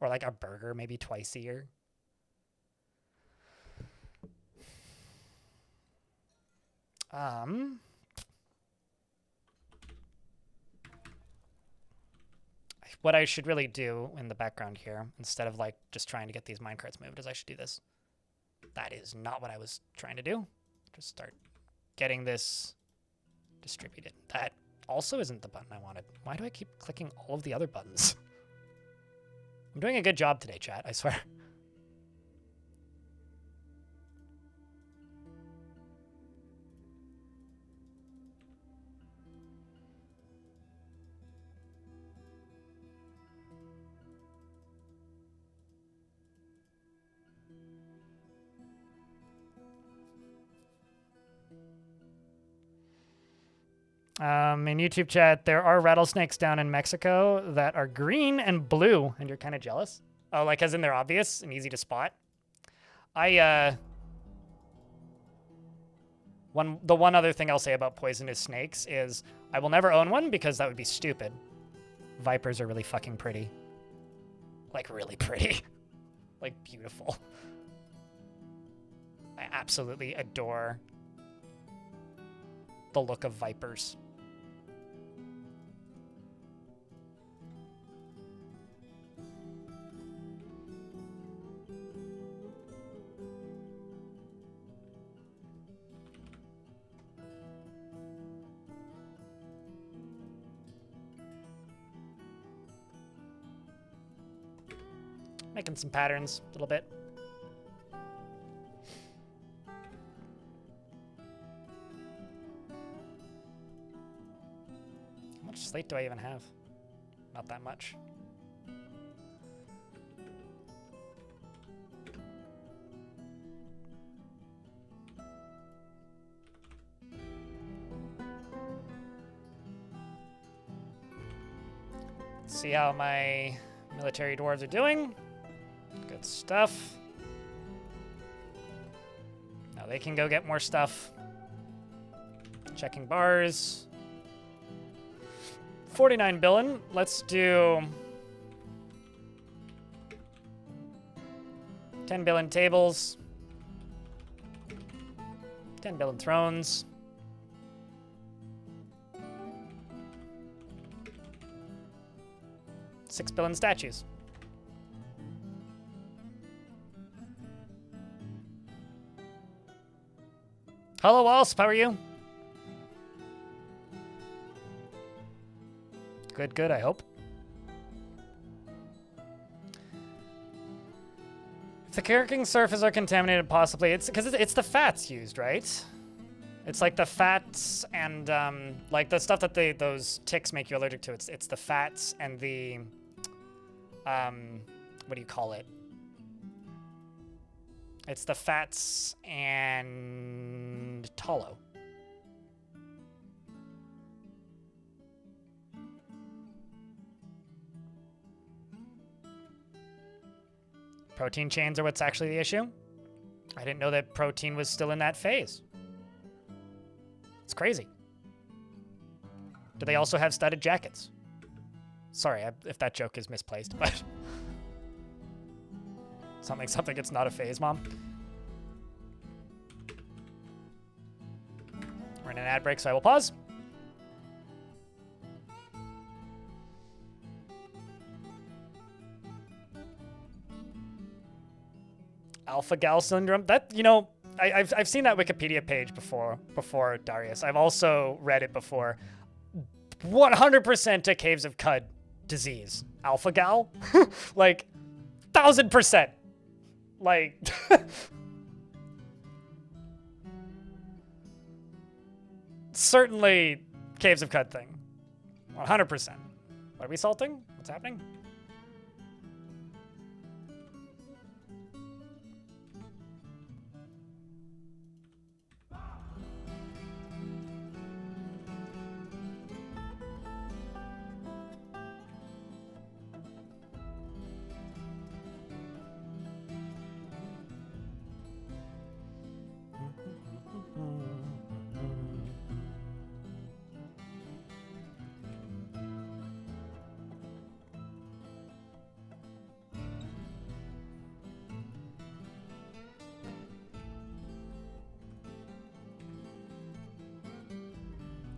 or like a burger maybe twice a year. What I should really do in the background here, instead of like just trying to get these minecarts moved, is I should do this. That is not what I was trying to do. Just start getting this distributed. That also isn't the button I wanted. Why do I keep clicking all of the other buttons? I'm doing a good job today, chat, I swear. In YouTube chat, there are rattlesnakes down in Mexico that are green and blue, and you're kind of jealous? Oh, like as in they're obvious and easy to spot? The one other thing I'll say about poisonous snakes is I will never own one because that would be stupid. Vipers are really fucking pretty. Like really pretty. Like beautiful. I absolutely adore the look of vipers. Making some patterns a little bit. How much slate do I even have? Not that much. Let's see how my military dwarves are doing. Good stuff. Now they can go get more stuff. Checking bars. 49 billion. Let's do 10 billion tables. 10 billion thrones. $6 billion statues. Hello, Wasp. How are you? Good, good, I hope. If the cooking surfaces are contaminated, possibly, it's because it's the fats used, right? It's like the fats and like the stuff that those ticks make you allergic to. It's the fats and the what do you call it? It's the fats and tallow. Protein chains are what's actually the issue. I didn't know that protein was still in that phase. It's crazy. Do they also have studded jackets? Sorry if that joke is misplaced, but something, it's not a phase, Mom. We're in an ad break, so I will pause. Alpha gal syndrome. That, you know, I've seen that Wikipedia page before Darius. I've also read it before. 100% a Caves of Cud disease. Alpha gal? Like, 1000%. Like, certainly Caves of Cud thing. 100%. What are we salting? What's happening?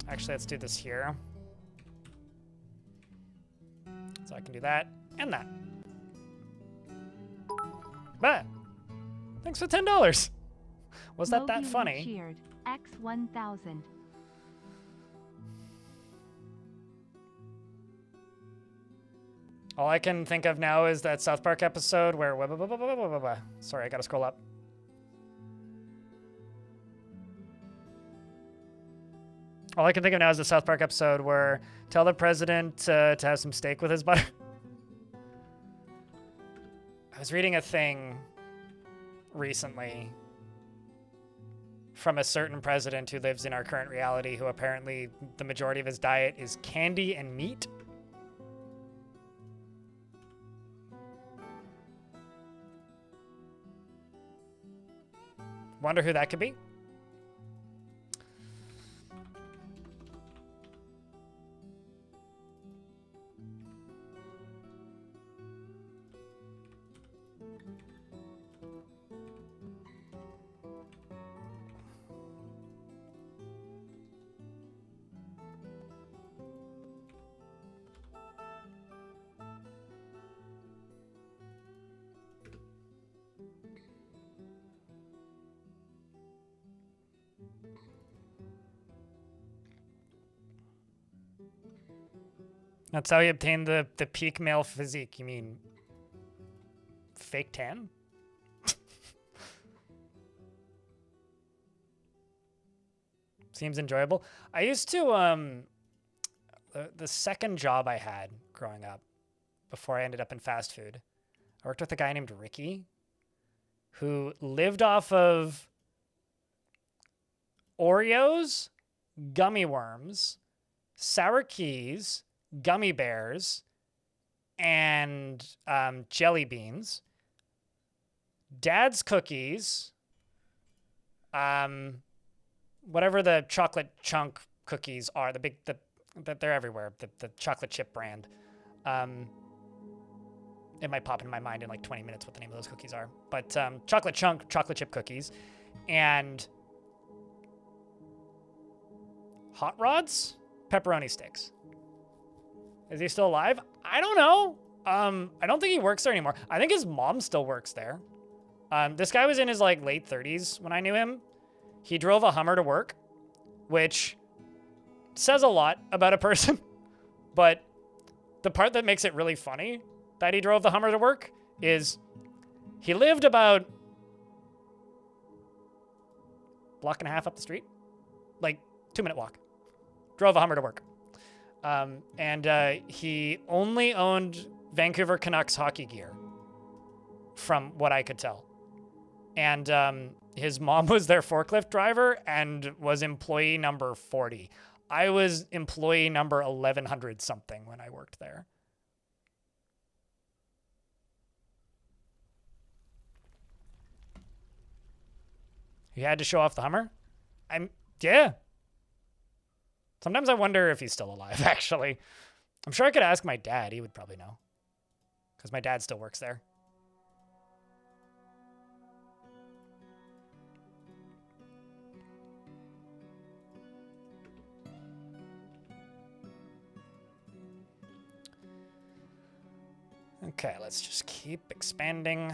Actually, let's do this here. So I can do that and that. But thanks for $10. Was that funny? Cheered. X 1000. All I can think of now is that South Park episode where... Sorry, I gotta scroll up. All I can think of now is the South Park episode where tell the president to have some steak with his butter. I was reading a thing recently from a certain president who lives in our current reality who apparently the majority of his diet is candy and meat. Wonder who that could be? That's how he obtained the peak male physique. You mean fake tan? Seems enjoyable. I used to the second job I had growing up before I ended up in fast food, I worked with a guy named Ricky who lived off of Oreos, gummy worms, sour keys, gummy bears, and jelly beans, Dad's cookies, whatever the chocolate chunk cookies are, they're everywhere, the chocolate chip brand. It might pop into my mind in like 20 minutes what the name of those cookies are, but chocolate chunk, chocolate chip cookies, and hot rods, pepperoni sticks. Is he still alive? I don't know. I don't think he works there anymore. I think his mom still works there. This guy was in his like late 30s when I knew him. He drove a Hummer to work, which says a lot about a person. But the part that makes it really funny that he drove the Hummer to work is he lived about a block and a half up the street, like 2-minute walk. Drove a Hummer to work. And he only owned Vancouver Canucks hockey gear, from what I could tell. And his mom was their forklift driver and was employee number 40. I was employee number 1100 something when I worked there. You had to show off the Hummer? Yeah. Sometimes I wonder if he's still alive, actually. I'm sure I could ask my dad. He would probably know. Because my dad still works there. Okay, let's just keep expanding.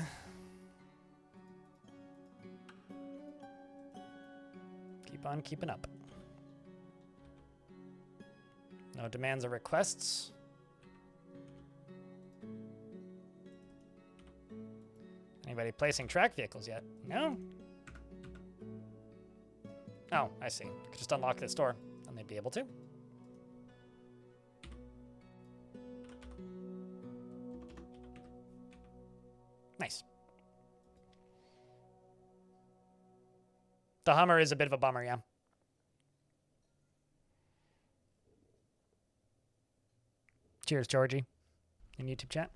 Keep on keeping up. No demands or requests. Anybody placing track vehicles yet? No? Oh, I see. Could just unlock this door, and they'd be able to. Nice. The Hummer is a bit of a bummer, yeah. Cheers, Georgie, in YouTube chat.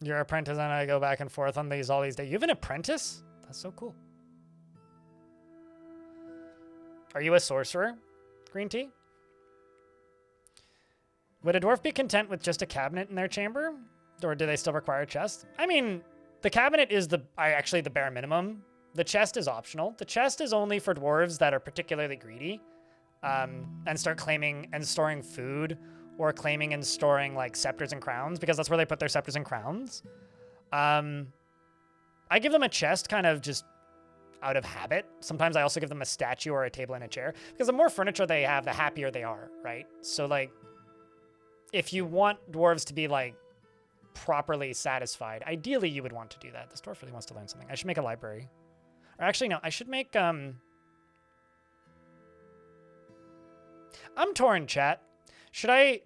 Your apprentice and I go back and forth on these all these days. You have an apprentice? That's so cool. Are you a sorcerer, Green Tea? Would a dwarf be content with just a cabinet in their chamber? Or do they still require a chest? I mean, the cabinet is actually the bare minimum. The chest is optional. The chest is only for dwarves that are particularly greedy and start claiming and storing food or claiming and storing like scepters and crowns because that's where they put their scepters and crowns. I give them a chest kind of just out of habit. Sometimes I also give them a statue or a table and a chair because the more furniture they have, the happier they are, right? So like, if you want dwarves to be like properly satisfied, ideally you would want to do that. This dwarf really wants to learn something. I should make a library. Or actually, no, I should make, I'm torn, chat. Should I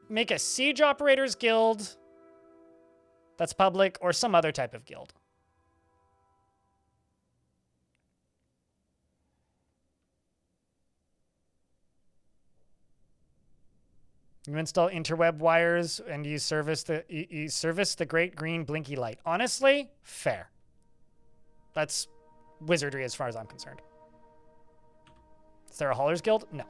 make a siege operators guild that's public or some other type of guild? You install interweb wires and you service the great green blinky light. Honestly, fair. That's wizardry as far as I'm concerned. Is there a Haulers Guild? No.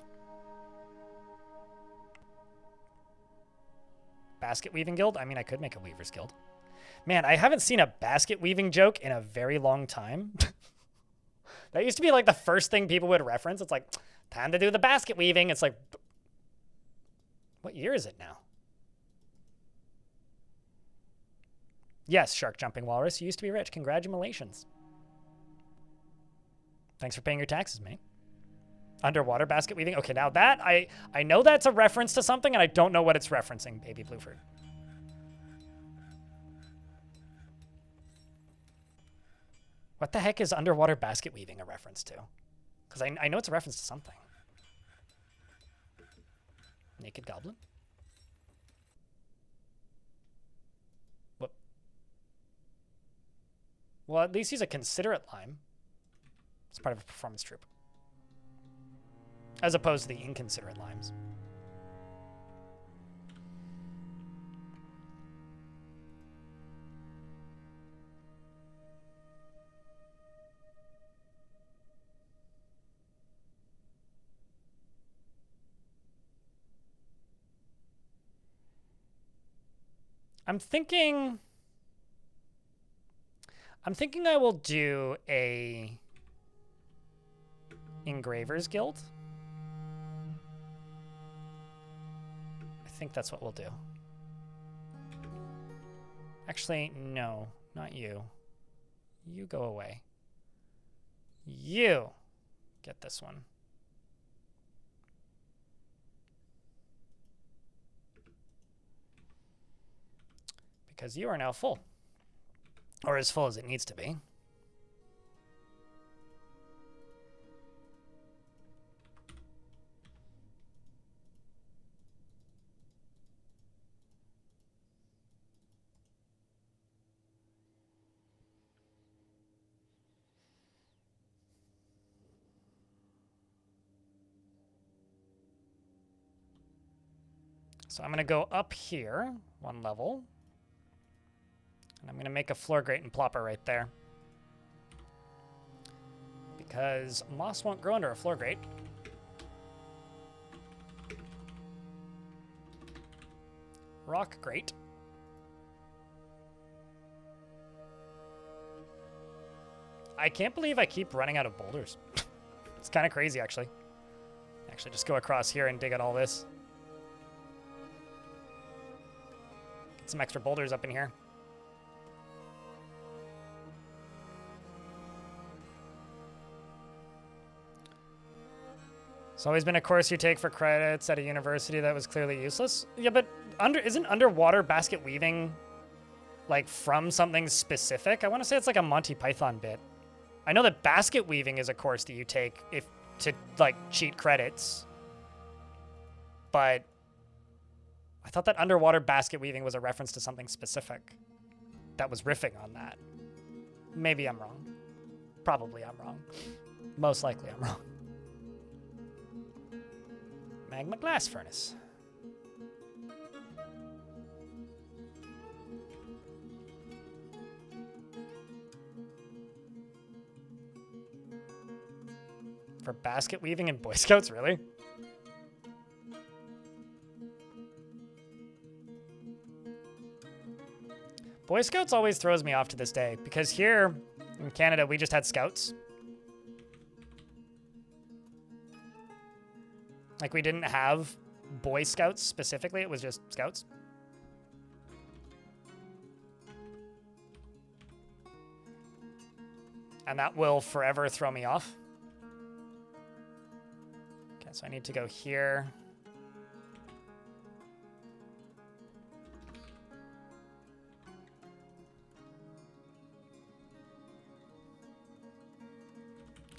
Basket Weaving Guild? I mean, I could make a Weaver's Guild. Man, I haven't seen a basket weaving joke in a very long time. That used to be like the first thing people would reference. It's like, time to do the basket weaving. It's like, what year is it now? Yes, Shark Jumping Walrus. You used to be rich. Congratulations. Thanks for paying your taxes, mate. Underwater basket weaving. Okay, now that, I know that's a reference to something, and I don't know what it's referencing, Baby Blueford. What the heck is underwater basket weaving a reference to? Because I know it's a reference to something. Naked Goblin? What? Well, at least he's a considerate lime. It's part of a performance troupe. As opposed to the inconsiderate limes. I'm thinking I will do a Engravers Guild. I think that's what we'll do. Actually, no, not you. You go away. You get this one. Because you are now full. Or as full as it needs to be. So I'm going to go up here one level. And I'm going to make a floor grate and plop her right there. Because moss won't grow under a floor grate. Rock grate. I can't believe I keep running out of boulders. It's kind of crazy, actually. Actually, just go across here and dig out all this. Get some extra boulders up in here. It's always been a course you take for credits at a university that was clearly useless. Yeah, but isn't underwater basket weaving like from something specific? I want to say it's like a Monty Python bit. I know that basket weaving is a course that you take if to like cheat credits. But I thought that underwater basket weaving was a reference to something specific that was riffing on that. Maybe I'm wrong. Probably I'm wrong. Most likely I'm wrong. Magma glass furnace. For basket weaving in Boy Scouts, really? Boy Scouts always throws me off to this day because here in Canada we just had Scouts. Like, we didn't have Boy Scouts specifically. It was just Scouts. And that will forever throw me off. Okay, so I need to go here.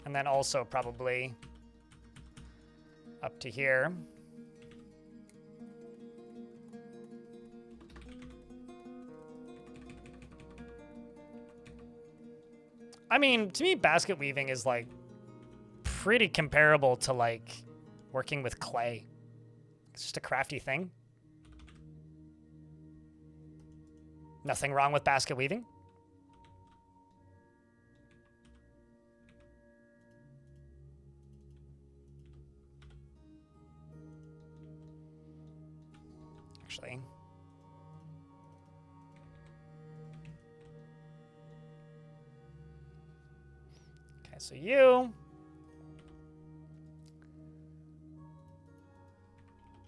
And then also probably up to here. I mean, to me, basket weaving is like pretty comparable to like working with clay. It's just a crafty thing. Nothing wrong with basket weaving. Actually. Okay, so you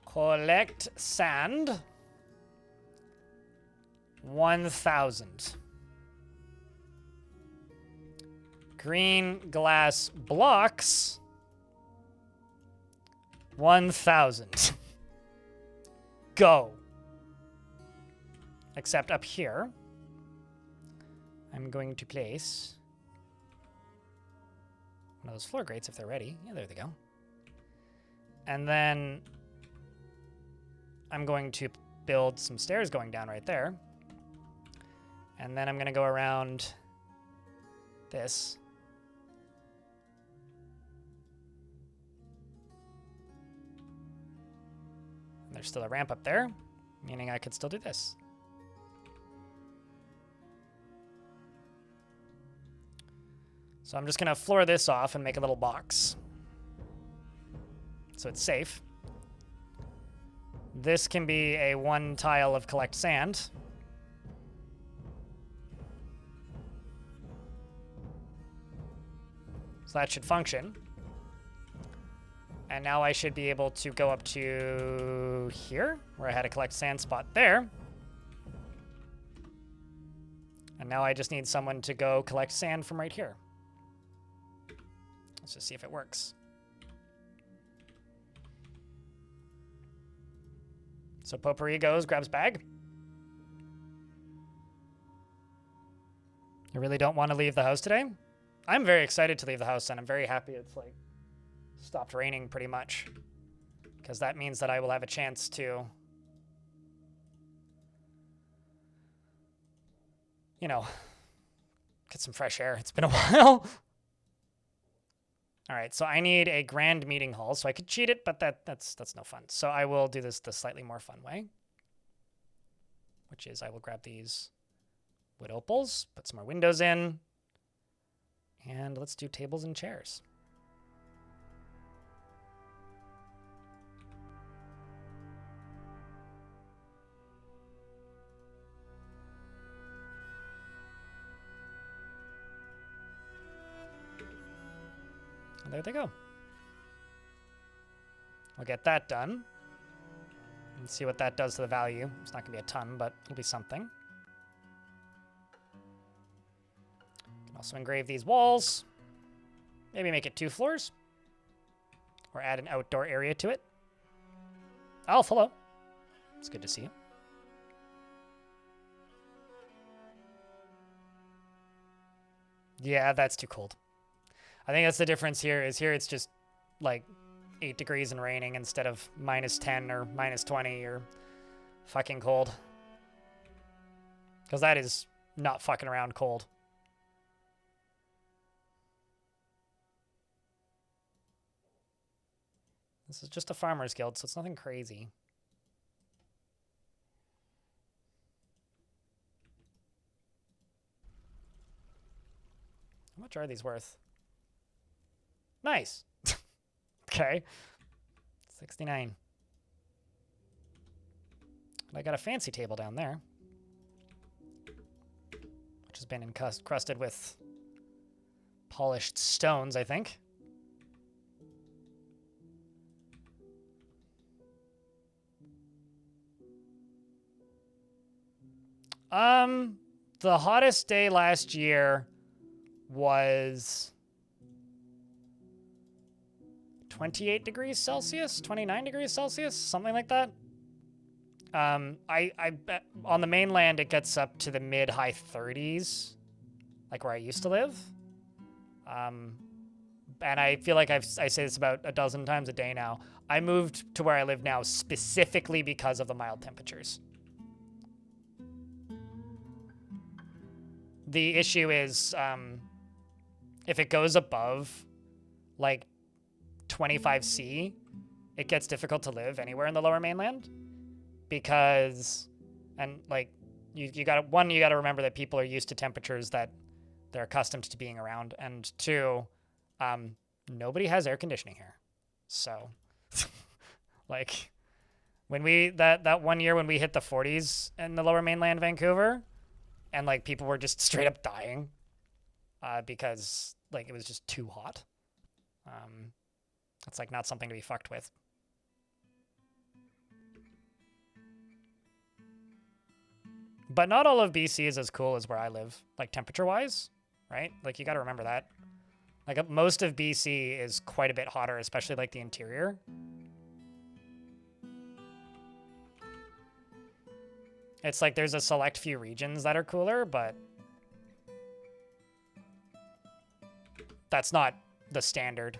collect sand 1,000. Green glass blocks 1,000. Go. Except up here, I'm going to place one of those floor grates if they're ready. Yeah, there they go. And then I'm going to build some stairs going down right there. And then I'm going to go around this. And there's still a ramp up there, meaning I could still do this. So I'm just going to floor this off and make a little box. So it's safe. This can be a one tile of collect sand. So that should function. And now I should be able to go up to here, where I had a collect sand spot there. And now I just need someone to go collect sand from right here. Let's just see if it works. So Potpourri goes, grabs bag. You really don't want to leave the house today? I'm very excited to leave the house, and I'm very happy it's like stopped raining pretty much, because that means that I will have a chance to, you know, get some fresh air. It's been a while. All right, so I need a grand meeting hall, so I could cheat it, but that's no fun. So I will do this the slightly more fun way, which is I will grab these Wood opals. Put some more windows in. And let's do tables and chairs. And there they go. We'll get that done. And see what that does to the value. It's not going to be a ton, but it'll be something. Can also engrave these walls. Maybe make it 2 floors. Or add an outdoor area to it. Alf, hello. It's good to see you. Yeah, that's too cold. I think that's the difference here, is here it's just like 8 degrees and raining instead of -10 or -20 or fucking cold. Because that is not fucking around cold. This is just a farmer's guild, so it's nothing crazy. How much are these worth? Nice. Okay. 69. And I got a fancy table down there, which has been encrusted with polished stones, I think. The hottest day last year was 28 degrees Celsius, 29 degrees Celsius, something like that. I bet on the mainland it gets up to the mid-high 30s, like where I used to live. And I feel like I say this about a dozen times a day now. I moved to where I live now specifically because of the mild temperatures. The issue is, if it goes above, like, 25C, it gets difficult to live anywhere in the lower mainland. Because, and, like, you gotta remember that people are used to temperatures that they're accustomed to being around. And 2, nobody has air conditioning here. So, like, when that one year when we hit the 40s in the lower mainland Vancouver, and, like, people were just straight up dying because, like, it was just too hot. It's, like, not something to be fucked with. But not all of BC is as cool as where I live, like, temperature-wise, right? Like, you got to remember that. Like, most of BC is quite a bit hotter, especially, like, the interior. It's like there's a select few regions that are cooler, but that's not the standard.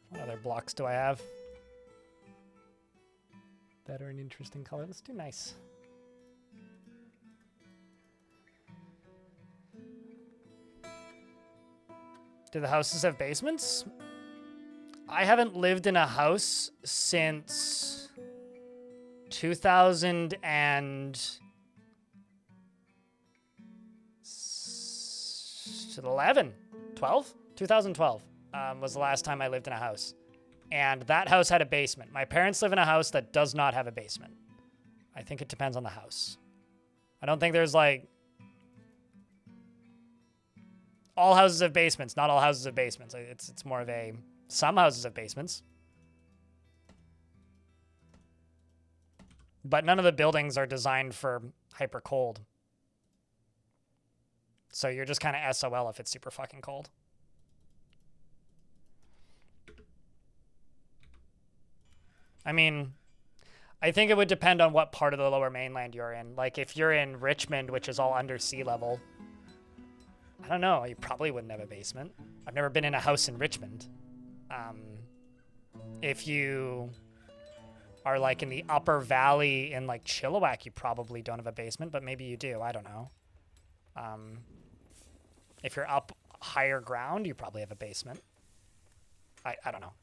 What other blocks do I have that are an interesting color? Let's do nice. Do the houses have basements? I haven't lived in a house since 2011, 12? 2012 was the last time I lived in a house. And that house had a basement. My parents live in a house that does not have a basement. I think it depends on the house. I don't think there's like... all houses have basements. Not all houses have basements. It's more of a... some houses have basements. But none of the buildings are designed for hyper cold. So you're just kind of SOL if it's super fucking cold. I mean, I think it would depend on what part of the lower mainland you're in. Like, if you're in Richmond, which is all under sea level, I don't know. You probably wouldn't have a basement. I've never been in a house in Richmond. If you are like in the upper valley in like Chilliwack, you probably don't have a basement, but maybe you do. I don't know. If you're up higher ground, you probably have a basement. I don't know.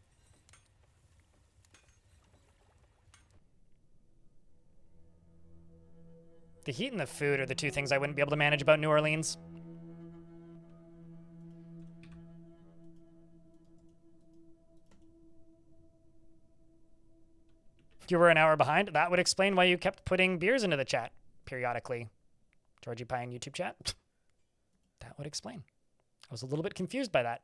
The heat and the food are the two things I wouldn't be able to manage about New Orleans. You were an hour behind. That would explain why you kept putting beers into the chat periodically. Georgie Pie in YouTube chat. That would explain. I was a little bit confused by that.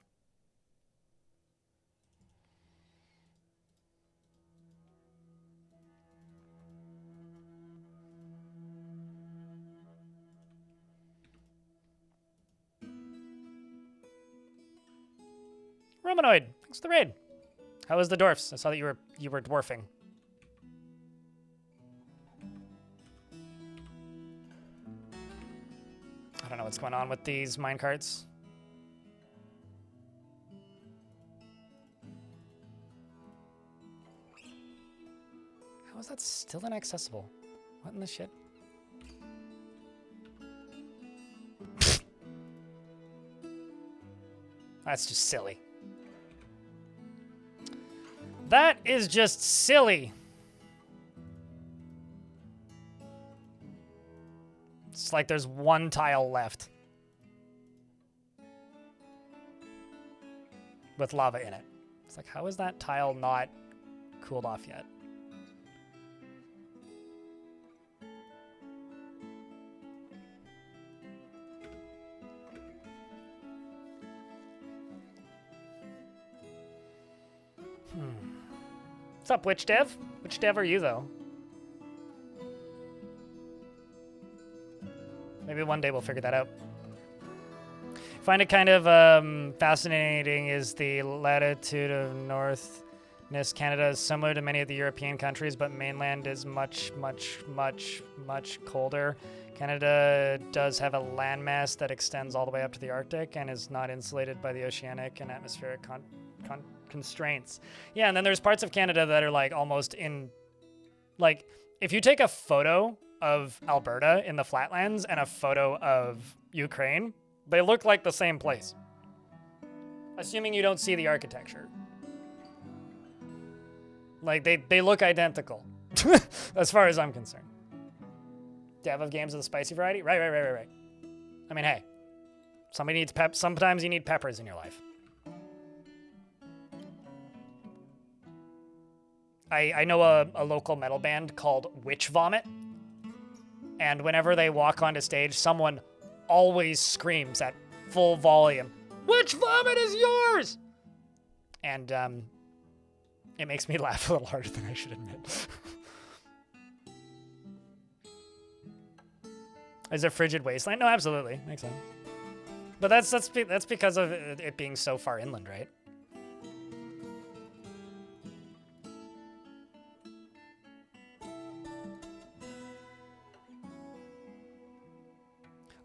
Romanoid, thanks for the raid. How was the dwarfs? I saw that you were dwarfing. I don't know what's going on with these minecarts. How is that still inaccessible? What in the shit? That's just silly. That is just silly. It's like there's one tile left with lava in it. It's like, how is that tile not cooled off yet? What's up, Witch Dev? Which dev are you, though? Maybe one day we'll figure that out. Find it kind of fascinating is the latitude of Northness. Canada is similar to many of the European countries, but mainland is much, much, much, much colder. Canada does have a landmass that extends all the way up to the Arctic and is not insulated by the oceanic and atmospheric constraints. Yeah, and then there's parts of Canada that are like almost in, like, if you take a photo of Alberta in the flatlands and a photo of Ukraine, they look like the same place. Assuming you don't see the architecture. Like, they look identical, as far as I'm concerned. Dev of games of the spicy variety? Right. I mean, hey, somebody needs sometimes you need peppers in your life. I know a local metal band called Witch Vomit, and whenever they walk onto stage, someone always screams at full volume, "Witch Vomit is yours!" And it makes me laugh a little harder than I should admit. Is it Frigid Wasteland? No, absolutely. Makes sense. But that's because of it being so far inland, right?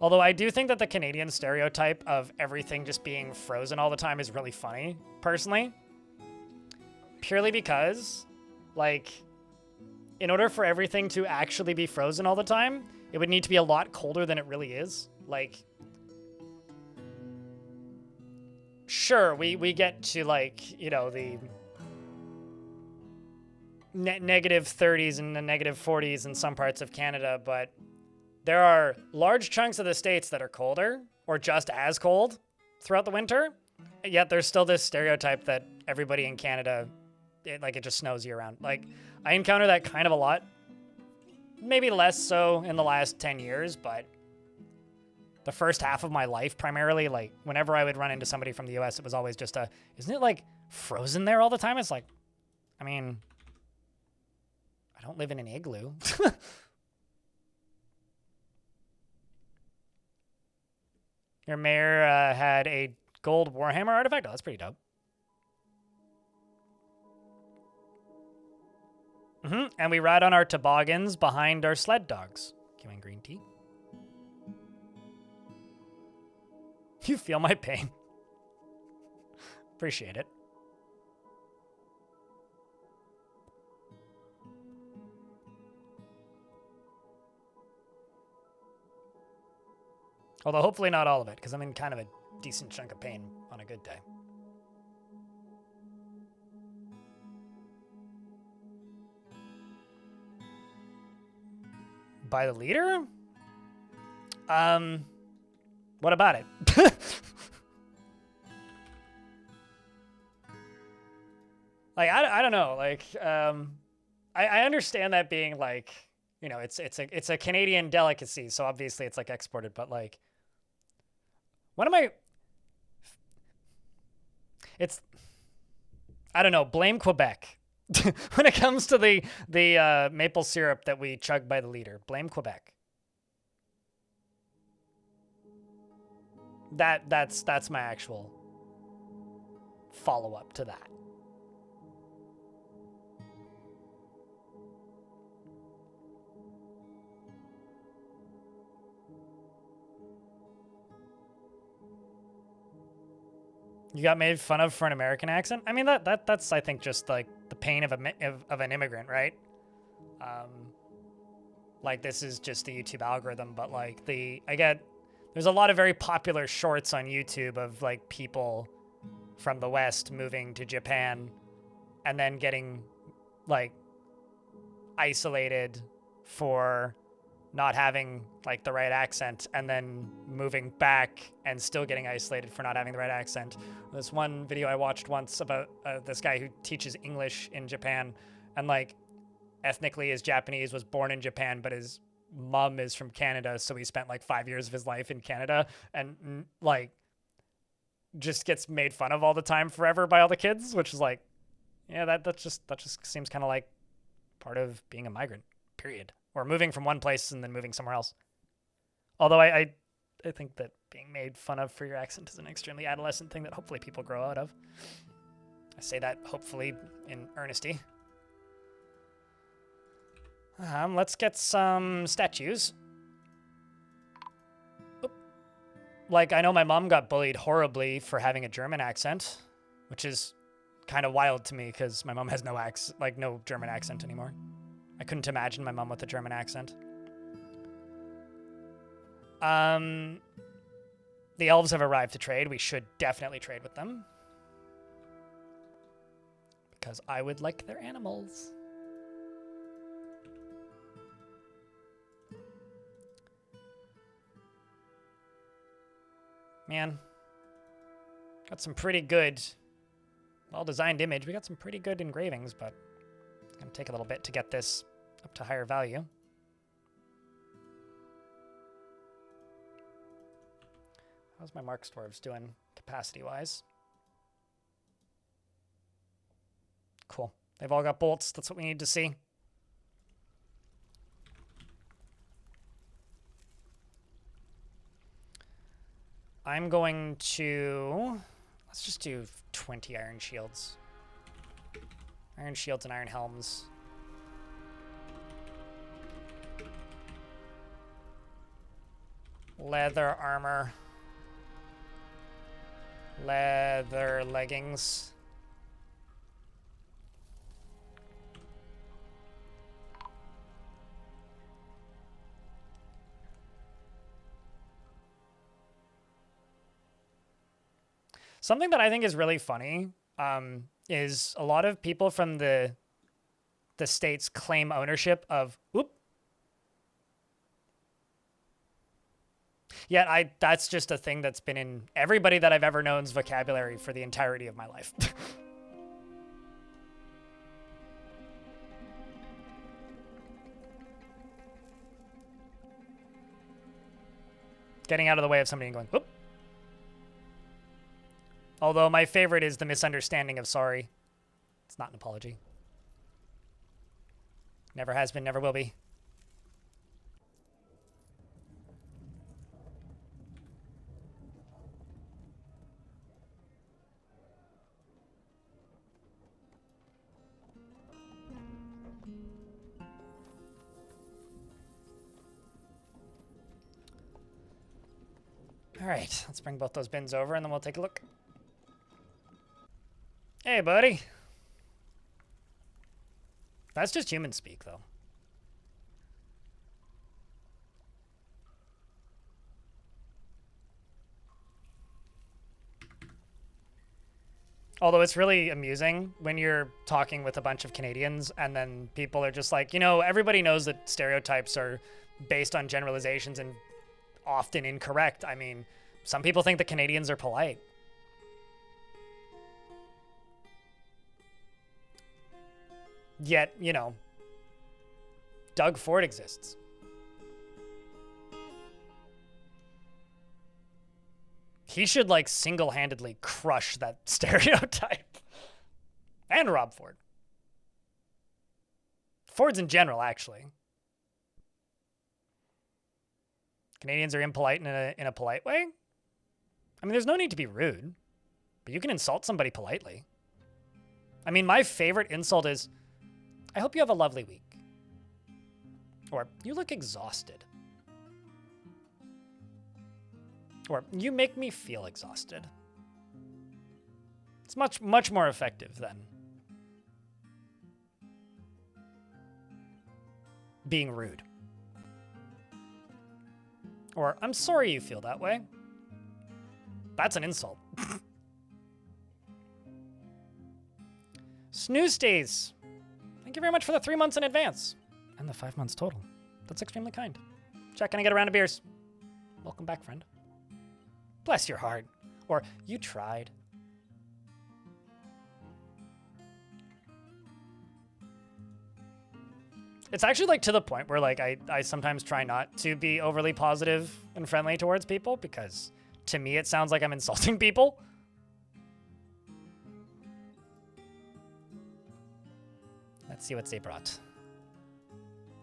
Although I do think that the Canadian stereotype of everything just being frozen all the time is really funny, personally. Purely because, like, in order for everything to actually be frozen all the time, it would need to be a lot colder than it really is. Like, sure, we get to, like, you know, the negative 30s and the negative 40s in some parts of Canada, but there are large chunks of the states that are colder or just as cold throughout the winter, yet there's still this stereotype that everybody in Canada, it just snows year round. Like, I encounter that kind of a lot. Maybe less so in the last 10 years, but the first half of my life, primarily, like, whenever I would run into somebody from the US, it was always just isn't it, like, frozen there all the time? It's like, I mean, I don't live in an igloo. Your mayor had a gold Warhammer artifact? Oh, that's pretty dope. And we ride on our toboggans behind our sled dogs. Giving green tea. You feel my pain. Appreciate it. Although hopefully not all of it, because I'm in kind of a decent chunk of pain on a good day. By the leader? What about it? Like, I don't know. Like, I understand that being like, you know, it's a Canadian delicacy, so obviously it's like exported, but like, what am I? It's, I don't know. Blame Quebec when it comes to the maple syrup that we chug by the liter. Blame Quebec. That's my actual follow up to that. You got made fun of for an American accent? I mean, that's I think just like the pain of an immigrant, right? Like this is just the YouTube algorithm, but like there's a lot of very popular shorts on YouTube of like people from the West moving to Japan and then getting like isolated for not having like the right accent and then moving back and still getting isolated for not having the right accent. This one video I watched once about this guy who teaches English in Japan and like ethnically is Japanese, was born in Japan, but his mom is from Canada. So he spent like 5 years of his life in Canada and like just gets made fun of all the time forever by all the kids, which is like, yeah, that just seems kind of like part of being a migrant, period. Or moving from one place and then moving somewhere else. Although I think that being made fun of for your accent is an extremely adolescent thing that hopefully people grow out of. I say that hopefully in earnesty. Let's get some statues. Oop. Like, I know my mom got bullied horribly for having a German accent, which is kind of wild to me because my mom has no German accent anymore. I couldn't imagine my mom with a German accent. The elves have arrived to trade. We should definitely trade with them. Because I would like their animals. Man. Got some pretty good, well-designed image. We got some pretty good engravings, but it's going to take a little bit to get this up to higher value. How's my Mark Dwarves doing capacity-wise? Cool. They've all got bolts. That's what we need to see. I'm going to... Let's just do 20 iron shields. Iron shields and iron helms. Leather armor. Leather leggings. Something that I think is really funny is a lot of people from the States claim ownership of, Yet that's just a thing that's been in everybody that I've ever known's vocabulary for the entirety of my life. Getting out of the way of somebody and going, whoop. Although my favorite is the misunderstanding of sorry. It's not an apology. Never has been, never will be. All right, let's bring both those bins over and then we'll take a look. Hey, buddy. That's just human speak, though. Although it's really amusing when you're talking with a bunch of Canadians and then people are just like, you know, everybody knows that stereotypes are based on generalizations and often incorrect. I mean, some people think that Canadians are polite. Yet, you know, Doug Ford exists. He should, like, single-handedly crush that stereotype. And Rob Ford. Fords in general, actually. Canadians are impolite in a polite way? I mean, there's no need to be rude, but you can insult somebody politely. I mean, my favorite insult is, I hope you have a lovely week. Or, you look exhausted. Or, you make me feel exhausted. It's much, much more effective than being rude. Or, I'm sorry you feel that way. That's an insult. Snooze Days. Thank you very much for the 3 months in advance. And the 5 months total. That's extremely kind. Jack, can I get a round of beers? Welcome back, friend. Bless your heart. Or, you tried. It's actually, like, to the point where, like, I sometimes try not to be overly positive and friendly towards people because, to me, it sounds like I'm insulting people. Let's see what they brought.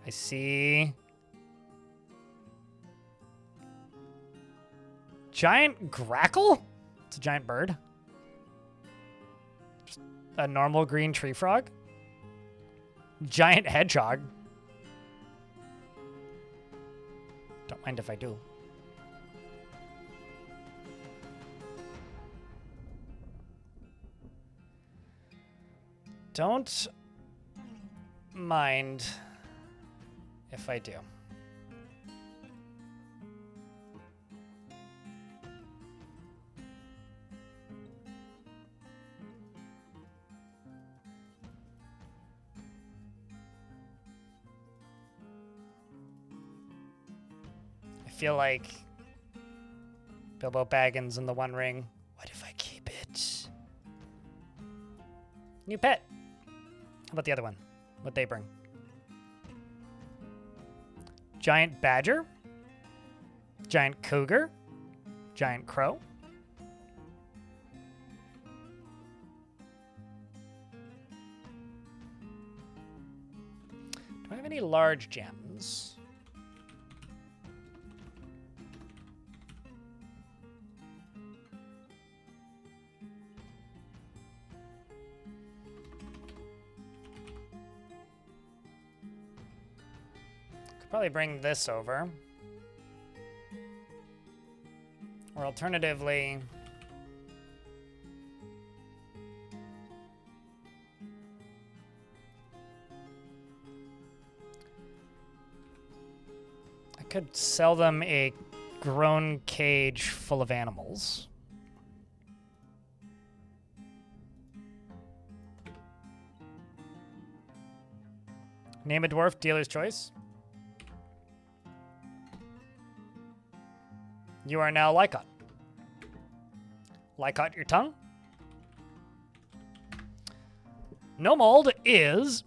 I see... Giant grackle? It's a giant bird. Just a normal green tree frog. Giant hedgehog. Don't mind if I do. Don't mind if I do. I feel like Bilbo Baggins in the One Ring. What if I keep it? New pet. How about the other one? What'd they bring? Giant badger? Giant cougar? Giant crow? Do I have any large gems? Probably bring this over. Or alternatively... I could sell them a grown cage full of animals. Name a dwarf, dealer's choice. You are now Lycott. Lycott your tongue. Nomold is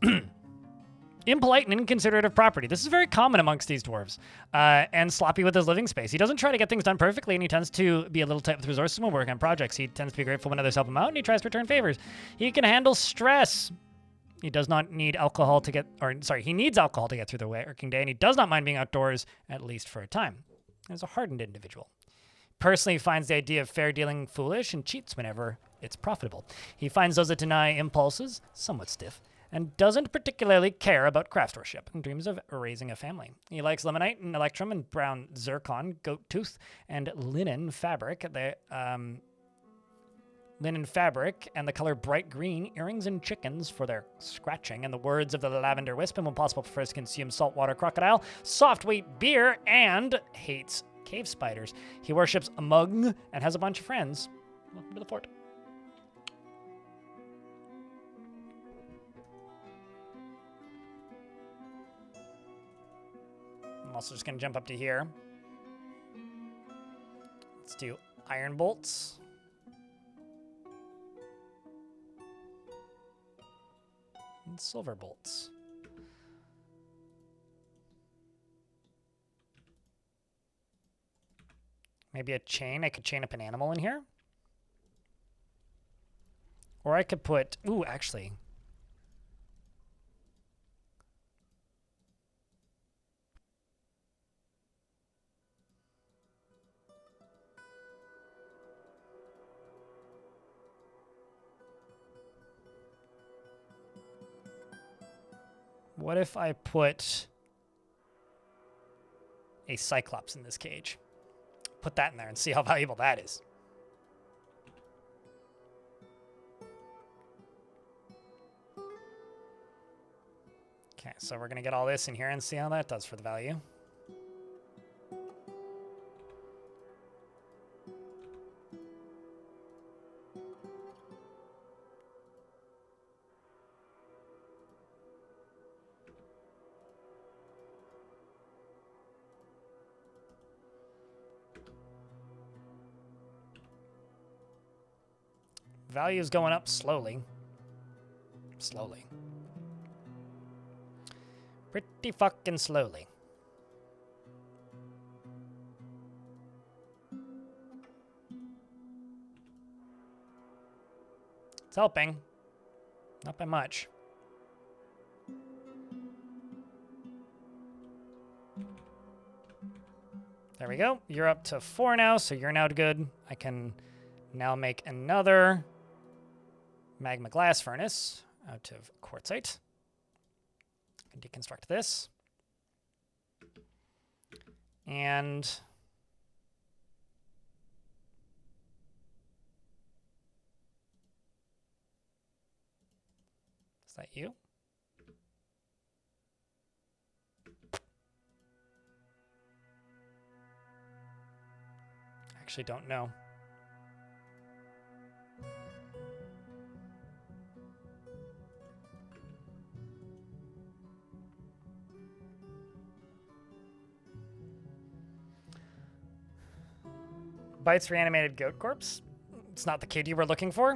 impolite and inconsiderate of property. This is very common amongst these dwarves. And sloppy with his living space. He doesn't try to get things done perfectly, and he tends to be a little tight with resources when working on projects. He tends to be grateful when others help him out, and he tries to return favors. He can handle stress. He does not need alcohol to get, he needs alcohol to get through the working day, and he does not mind being outdoors, at least for a time. He's a hardened individual. Personally finds the idea of fair dealing foolish and cheats whenever it's profitable. He finds those that deny impulses somewhat stiff, and doesn't particularly care about craftsmanship and dreams of raising a family. He likes limonite and electrum and brown zircon, goat tooth, and linen fabric. Linen fabric and the color bright green, earrings and chickens for their scratching. In the words of the Lavender Wisp, impossible prefers to consume saltwater crocodile, soft weight beer, and hates cave spiders. He worships a mug and has a bunch of friends. Welcome to the fort. I'm also just going to jump up to here. Let's do iron bolts. And silver bolts. Maybe a chain. I could chain up an animal in here. Or I could put... Ooh, actually... What if I put a Cyclops in this cage? Put that in there and see how valuable that is. Okay, so we're going to get all this in here and see how that does for the value. Value is going up slowly. Slowly. Pretty fucking slowly. It's helping. Not by much. There we go. You're up to 4 now, so you're now good. I can now make another magma glass furnace out of quartzite. I can deconstruct this. And is that you? I actually don't know. Bites reanimated goat corpse. It's not the kid you were looking for.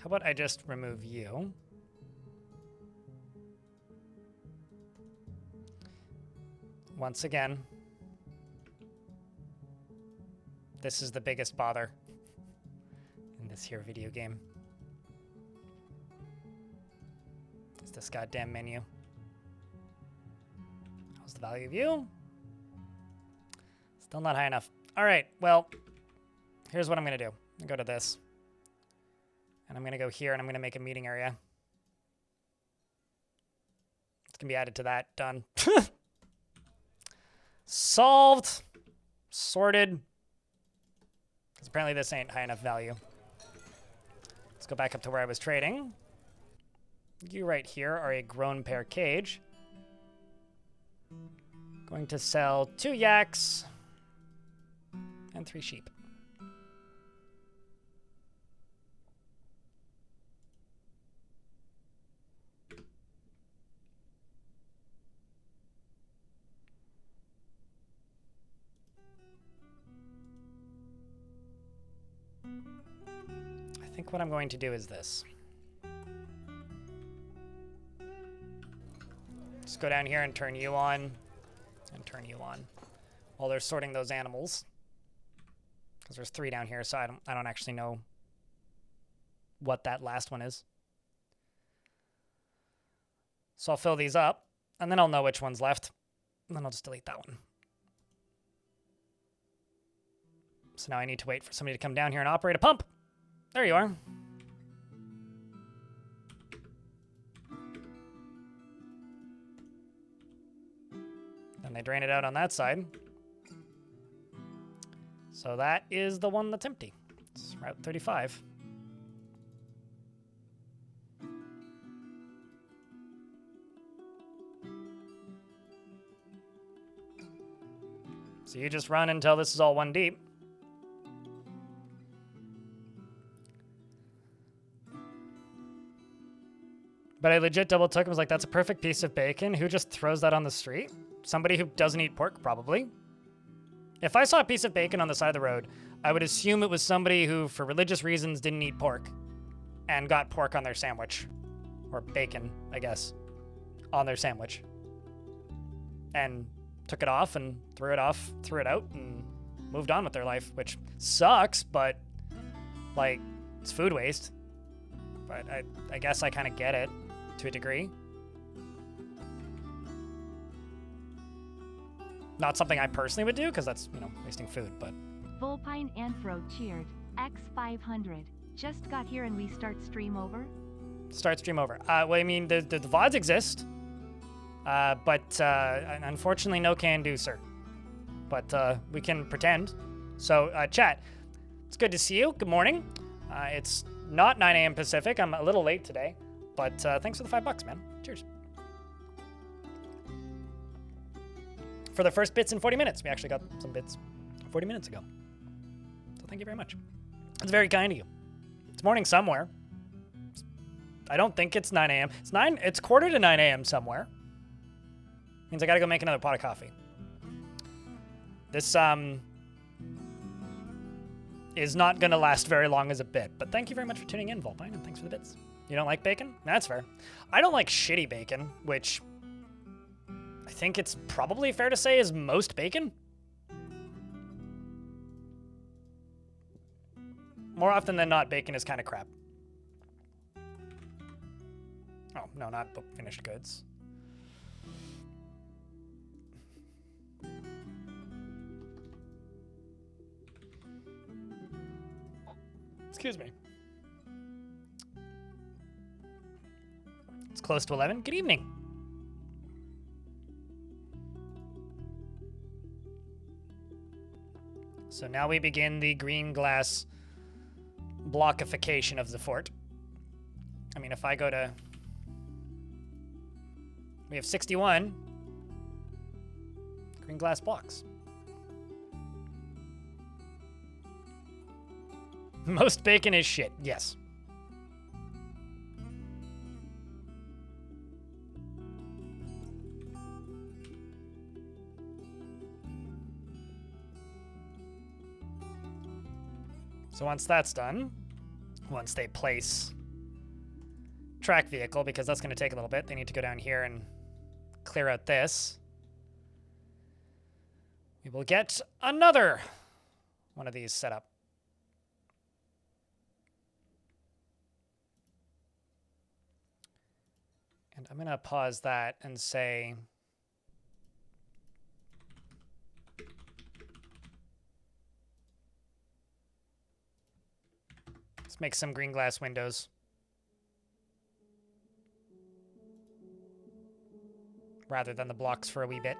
How about I just remove you? Once again, this is the biggest bother in this here video game. It's this goddamn menu. How's the value of you? Still not high enough. All right, well, here's what I'm going to do. I'm going to go to this. And I'm going to go here, and I'm going to make a meeting area. It's going to be added to that. Done. Solved. Sorted. Because apparently this ain't high enough value. Let's go back up to where I was trading. You right here are a grown pair cage. Going to sell 2 yaks and 3 sheep. I think what I'm going to do is this. Just go down here and turn you on, and turn you on, while they're sorting those animals. Because there's 3 down here, so I don't actually know what that last one is. So I'll fill these up, and then I'll know which one's left. And then I'll just delete that one. So now I need to wait for somebody to come down here and operate a pump. There you are. Then they drain it out on that side. So that is the one that's empty. It's Route 35. So you just run until this is all 1 deep. But I legit double took and was like, that's a perfect piece of bacon. Who just throws that on the street? Somebody who doesn't eat pork, probably. If I saw a piece of bacon on the side of the road, I would assume it was somebody who, for religious reasons, didn't eat pork and got pork on their sandwich. Or bacon, I guess, on their sandwich. And took it off and threw it out, and moved on with their life, which sucks, but, like, it's food waste. But I guess I kind of get it to a degree. Not something I personally would do, because that's, you know, wasting food, but... Volpine Anthro cheered. X500. Just got here and we start stream over? Start stream over. Well, I mean, the VODs exist. But unfortunately, no can do, sir. But we can pretend. So, chat, it's good to see you. Good morning. It's not 9 a.m. Pacific. I'm a little late today. But thanks for the $5, man. Cheers. For the first bits in 40 minutes. We actually got some bits 40 minutes ago. So thank you very much. It's very kind of you. It's morning somewhere. I don't think it's 9 a.m. It's quarter to 9 a.m. somewhere. Means I gotta go make another pot of coffee. This is not gonna last very long as a bit, but thank you very much for tuning in, Volpine, and thanks for the bits. You don't like bacon? That's fair. I don't like shitty bacon, which I think it's probably fair to say is most bacon. More often than not, bacon is kind of crap. Oh, no, not finished goods. Excuse me. It's close to 11. Good evening. So now we begin the green glass blockification of the fort. I mean, if I go to... We have 61 green glass blocks. Most bacon is shit, yes. So once that's done, once they place track vehicle, because that's going to take a little bit, they need to go down here and clear out this. We will get another one of these set up. And I'm going to pause that and say... Let's make some green glass windows. Rather than the blocks for a wee bit.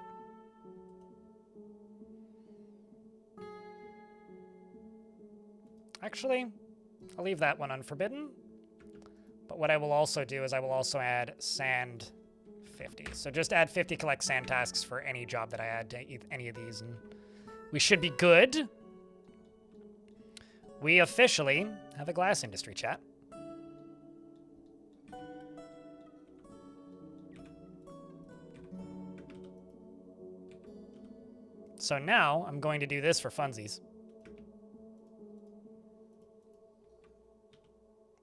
Actually, I'll leave that one unforbidden. But what I will also do is I will also add sand 50. So just add 50 collect sand tasks for any job that I add to any of these, and we should be good. We officially have a glass industry, chat. So now I'm going to do this for funsies.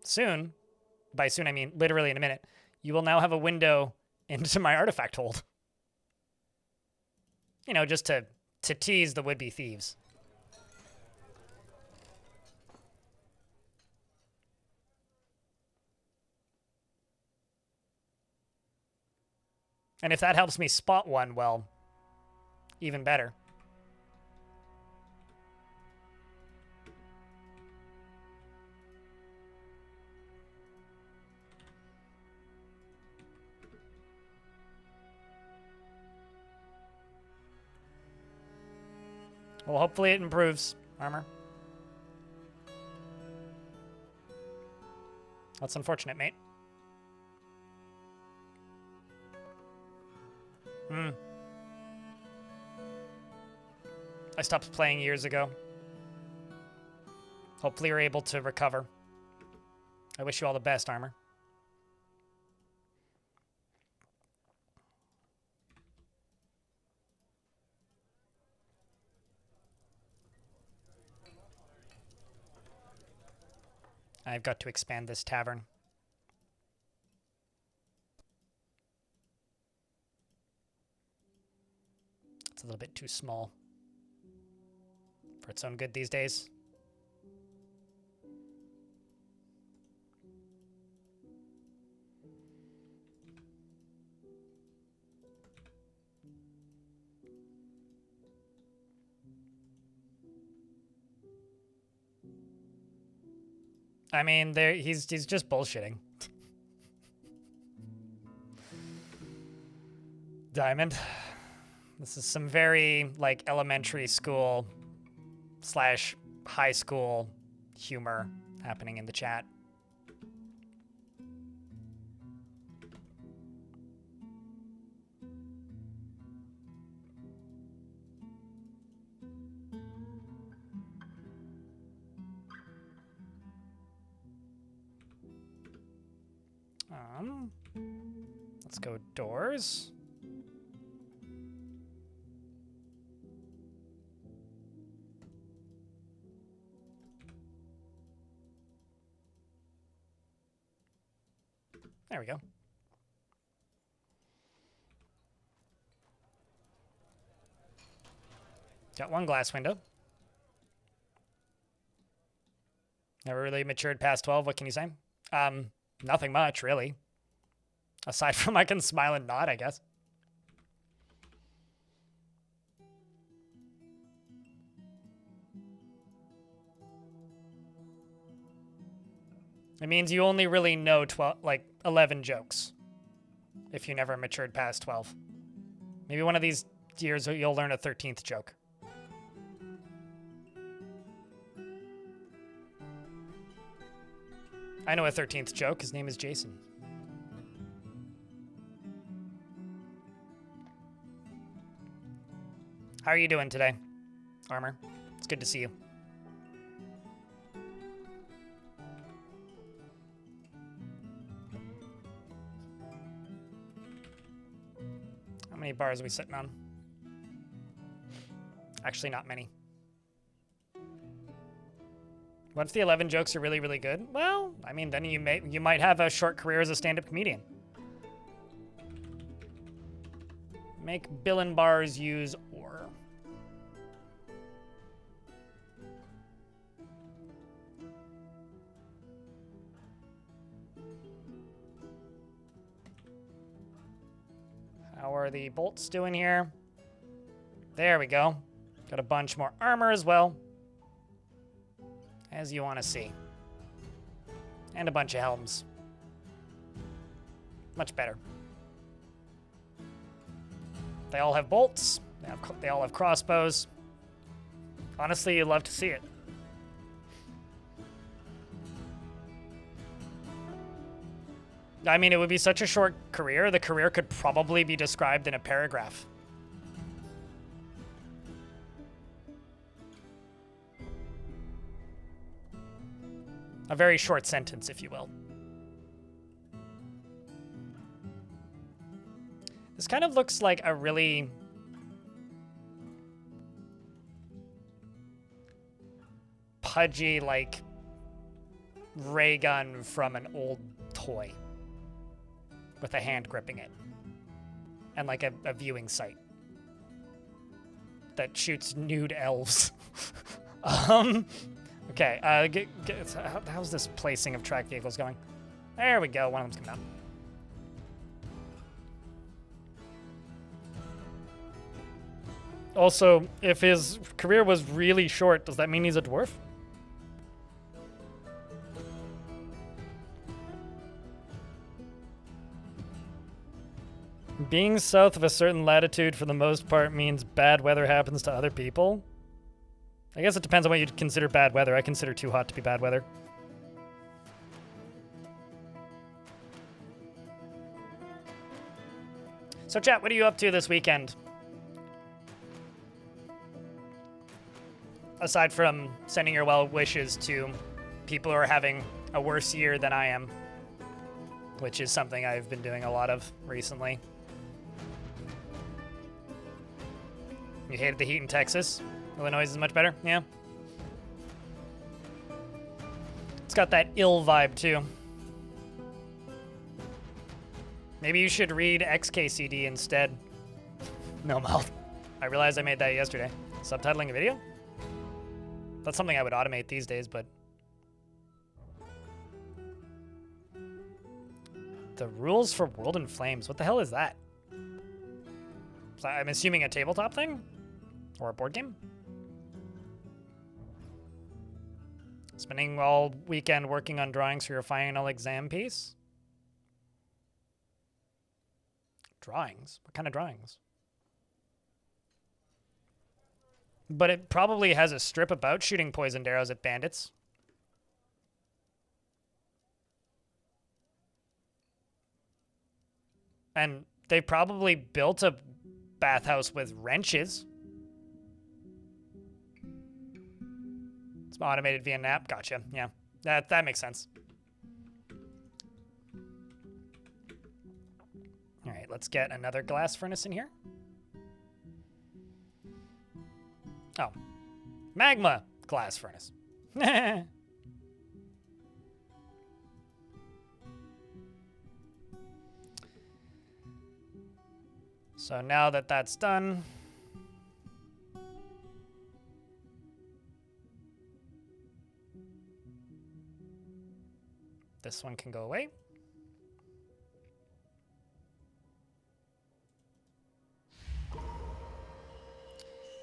Soon, by soon I mean literally in a minute, you will now have a window into my artifact hold. You know, just to tease the would-be thieves. And if that helps me spot one, well, even better. Well, hopefully it improves armor. That's unfortunate, mate. I stopped playing years ago. Hopefully you're able to recover. I wish you all the best, Armor. I've got to expand this tavern. It's a little bit too small for its own good these days. I mean, he's just bullshitting. Diamond. This is some very, like, elementary school / high school humor happening in the chat. Let's go doors. There we go. Got one glass window. Never really matured past 12. What can you say? Nothing much, really. Aside from I can smile and nod, I guess. It means you only really know 11 jokes if you never matured past 12. Maybe one of these years you'll learn a 13th joke. I know a 13th joke. His name is Jason. How are you doing today, Armor? It's good to see you. How many bars are we sitting on? Actually, not many. What if the 11 jokes are really, really good? Well, I mean, then you might have a short career as a stand-up comedian. Make Bill and bars use or. How are the bolts doing here? There we go. Got a bunch more armor as well. As you want to see. And a bunch of helms. Much better. They all have bolts. They all have crossbows. Honestly, you'd love to see it. I mean, it would be such a short career. The career could probably be described in a paragraph. A very short sentence, if you will. This kind of looks like a really pudgy, like, ray gun from an old toy with a hand gripping it and like a viewing sight that shoots nude elves. Okay, how's this placing of track vehicles going? There we go, one of them's coming out. Also, if his career was really short, does that mean he's a dwarf? Being south of a certain latitude for the most part means bad weather happens to other people. I guess it depends on what you'd consider bad weather. I consider too hot to be bad weather. So chat, what are you up to this weekend? Aside from sending your well wishes to people who are having a worse year than I am, which is something I've been doing a lot of recently. You hated the heat in Texas? Illinois is much better? Yeah. It's got that ill vibe too. Maybe you should read XKCD instead. No mouth. I realized I made that yesterday. Subtitling a video? That's something I would automate these days, but... The rules for World in Flames. What the hell is that? So I'm assuming a tabletop thing? Or a board game? Spending all weekend working on drawings for your final exam piece? Drawings? What kind of drawings? But it probably has a strip about shooting poisoned arrows at bandits. And they probably built a bathhouse with wrenches. It's automated via an app. Gotcha. Yeah, that makes sense. All right, let's get another glass furnace in here. Oh, magma glass furnace. So now that that's done, this one can go away.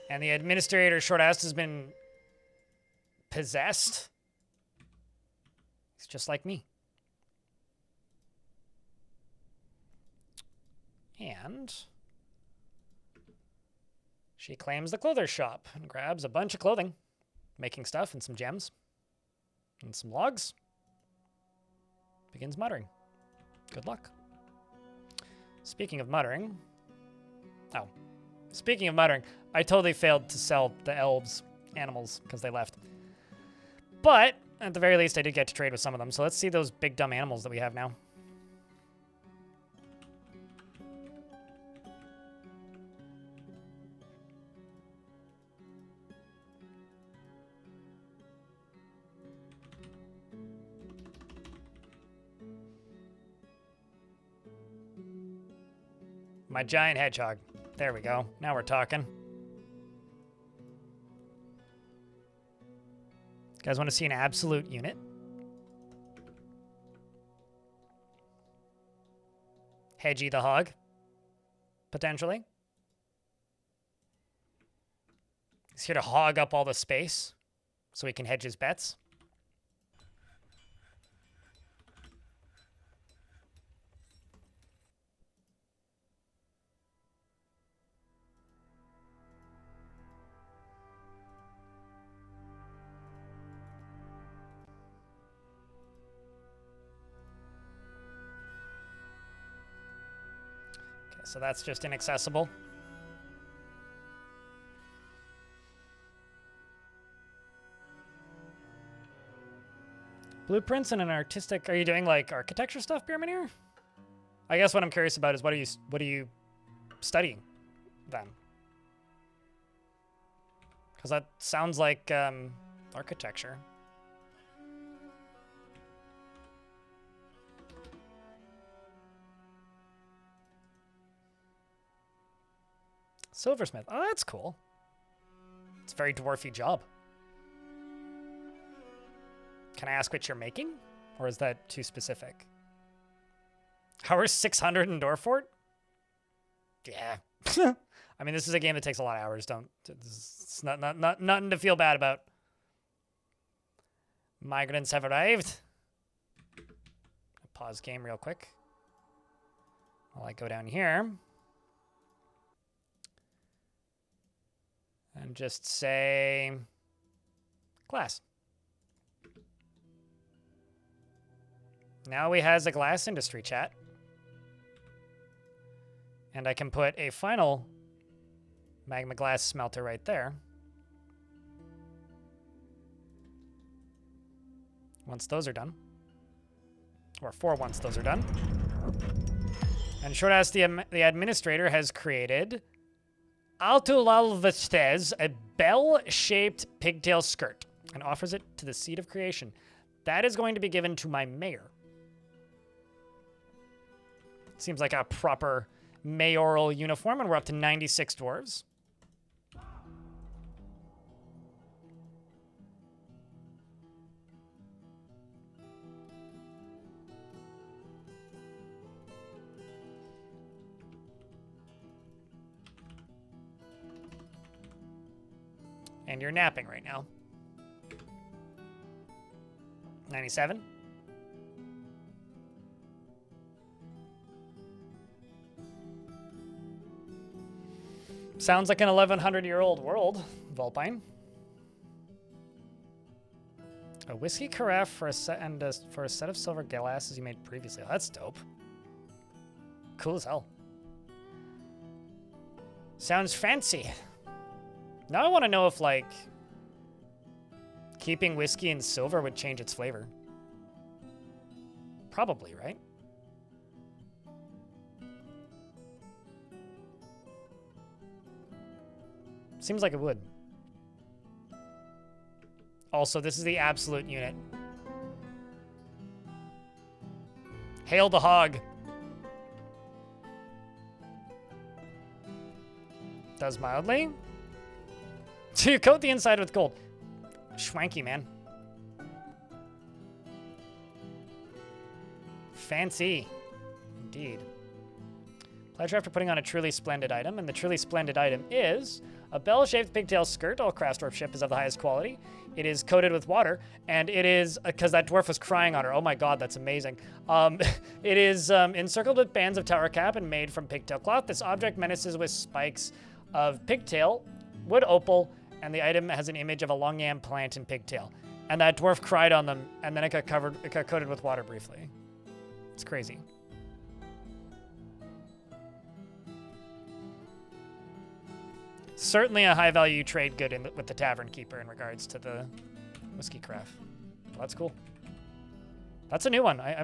And the administrator short-assed has been possessed. He's just like me. And she claims the clothes shop and grabs a bunch of clothing, making stuff and some gems and some logs. Begins muttering. Good luck. Speaking of muttering, I totally failed to sell the elves animals because they left. But at the very least, I did get to trade with some of them. So let's see those big dumb animals that we have now. My giant hedgehog. There we go. Now we're talking. You guys want to see an absolute unit? Hedgie the hog. Potentially. He's here to hog up all the space so he can hedge his bets. So that's just inaccessible. Blueprints and an artistic. Are you doing like architecture stuff, Beermanier? I guess what I'm curious about is what are you studying then? Because that sounds like architecture. Silversmith. Oh, that's cool. It's a very dwarfy job. Can I ask what you're making? Or is that too specific? How are 600 in Dwarfort? Yeah. I mean, this is a game that takes a lot of hours. It's nothing to feel bad about. Migrants have arrived. Pause game real quick while I go down here and just say glass. Now we has a glass industry, chat. And I can put a final magma glass smelter right there. Once those are done. Or for once those are done. And short as the administrator has created Altulal Vestez, a bell-shaped pigtail skirt, and offers it to the Seed of Creation. That is going to be given to my mayor. Seems like a proper mayoral uniform, and we're up to 96 dwarves. And you're napping right now. 97. Sounds like an 1100-year-old world, Vulpine. A whiskey carafe for a set for a set of silver glasses you made previously. Oh, that's dope. Cool as hell. Sounds fancy. Now I want to know if, like, keeping whiskey in silver would change its flavor. Probably, right? Seems like it would. Also, this is the absolute unit. Hail the hog. Does mildly. So you coat the inside with gold. Schwanky, man. Fancy. Indeed. Pleasure after putting on a truly splendid item, and the truly splendid item is a bell-shaped pigtail skirt. All Krasdorf ship is of the highest quality. It is coated with water, and it is, because that dwarf was crying on her. Oh my god, that's amazing. It is encircled with bands of tower cap and made from pigtail cloth. This object menaces with spikes of pigtail, wood opal, and the item has an image of a long yam plant and pigtail. And that dwarf cried on them, and then it got coated with water briefly. It's crazy. Certainly a high-value trade good with the tavern keeper in regards to the whiskey carafe. Well, that's cool. That's a new one. I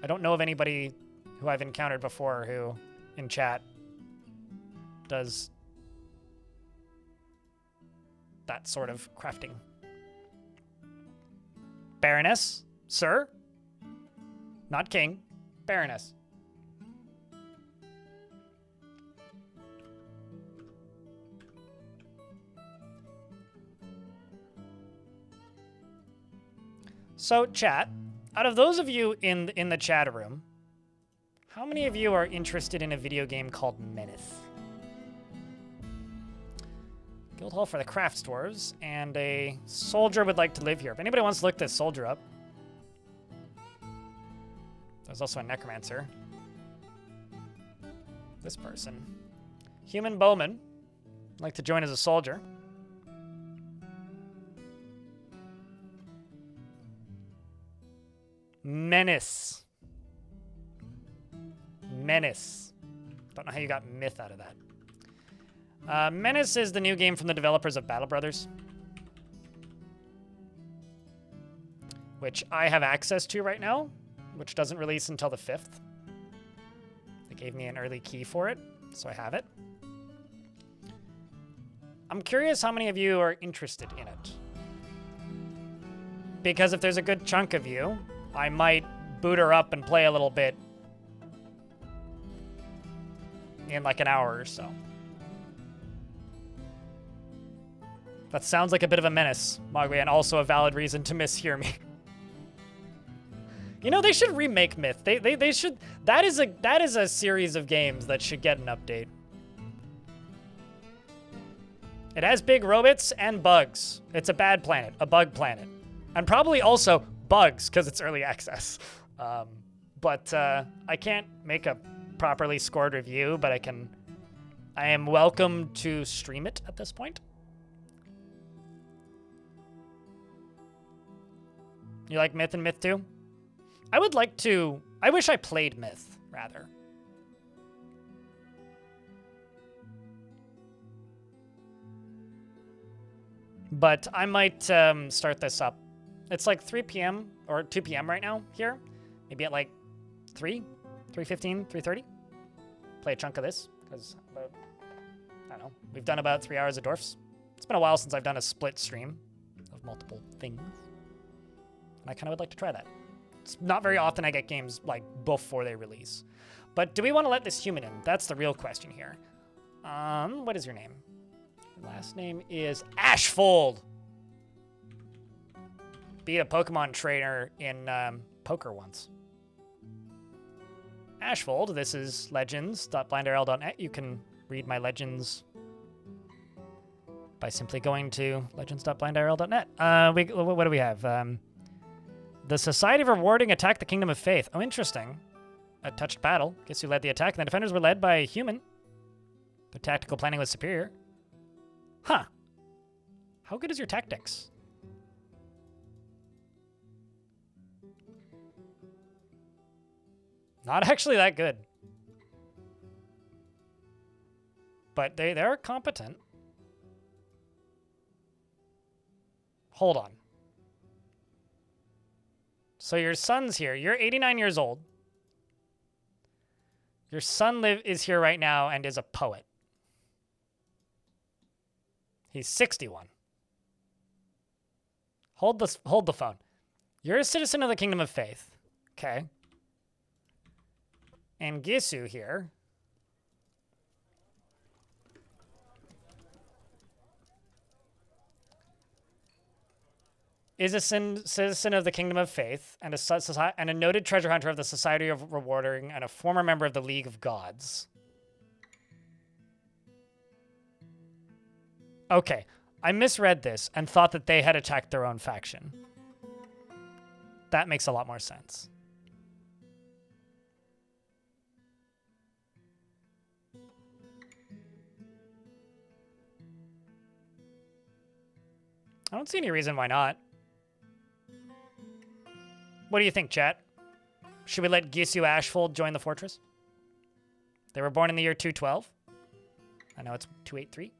don't know of anybody who I've encountered before who, in chat, does that sort of crafting. Baroness, sir, not king, Baroness. So, chat, out of those of you in the chat room, how many of you are interested in a video game called Menace? Guildhall for the craft dwarves, and a soldier would like to live here. If anybody wants to look this soldier up. There's also a necromancer. This person. Human bowman. Would like to join as a soldier. Menace. Menace. Don't know how you got myth out of that. Menace is the new game from the developers of Battle Brothers, which I have access to right now, which doesn't release until the 5th. They gave me an early key for it, so I have it. I'm curious how many of you are interested in it. Because if there's a good chunk of you, I might boot her up and play a little bit in like an hour or so. That sounds like a bit of a menace, Mogwai, and also a valid reason to mishear me. You know, they should remake Myth. They should. That is a series of games that should get an update. It has big robots and bugs. It's a bad planet, a bug planet. And probably also bugs, because it's early access. But I can't make a properly scored review, but I am welcome to stream it at this point. You like Myth and Myth 2? I wish I played Myth, rather. But I might start this up. It's like 3 p.m. or 2 p.m. right now here. Maybe at like 3:15, 3:30. Play a chunk of this, because I don't know. We've done about 3 hours of Dwarfs. It's been a while since I've done a split stream of multiple things. And I kind of would like to try that. It's not very often I get games like before they release. But do we want to let this human in? That's the real question here. What is your name? Your last name is Ashfold. Beat a Pokemon trainer in poker once. Ashfold, this is legends.blindrl.net. You can read my legends by simply going to legends.blindrl.net. What do we have? The Society of Rewarding attacked the Kingdom of Faith. Oh, interesting. A touched battle. Guess who led the attack? And the defenders were led by a human. Their tactical planning was superior. Huh. How good is your tactics? Not actually that good. But they're competent. Hold on. So your son's here. You're 89 years old. Your son is here right now and is a poet. He's 61. Hold the phone. You're a citizen of the Kingdom of Faith. Okay. And Gisu here is a citizen of the Kingdom of Faith and a noted treasure hunter of the Society of Rewarding and a former member of the League of Gods. Okay, I misread this and thought that they had attacked their own faction. That makes a lot more sense. I don't see any reason why not. What do you think, chat? Should we let Gisu Ashfold join the fortress? They were born in the year 212. I know it's 283.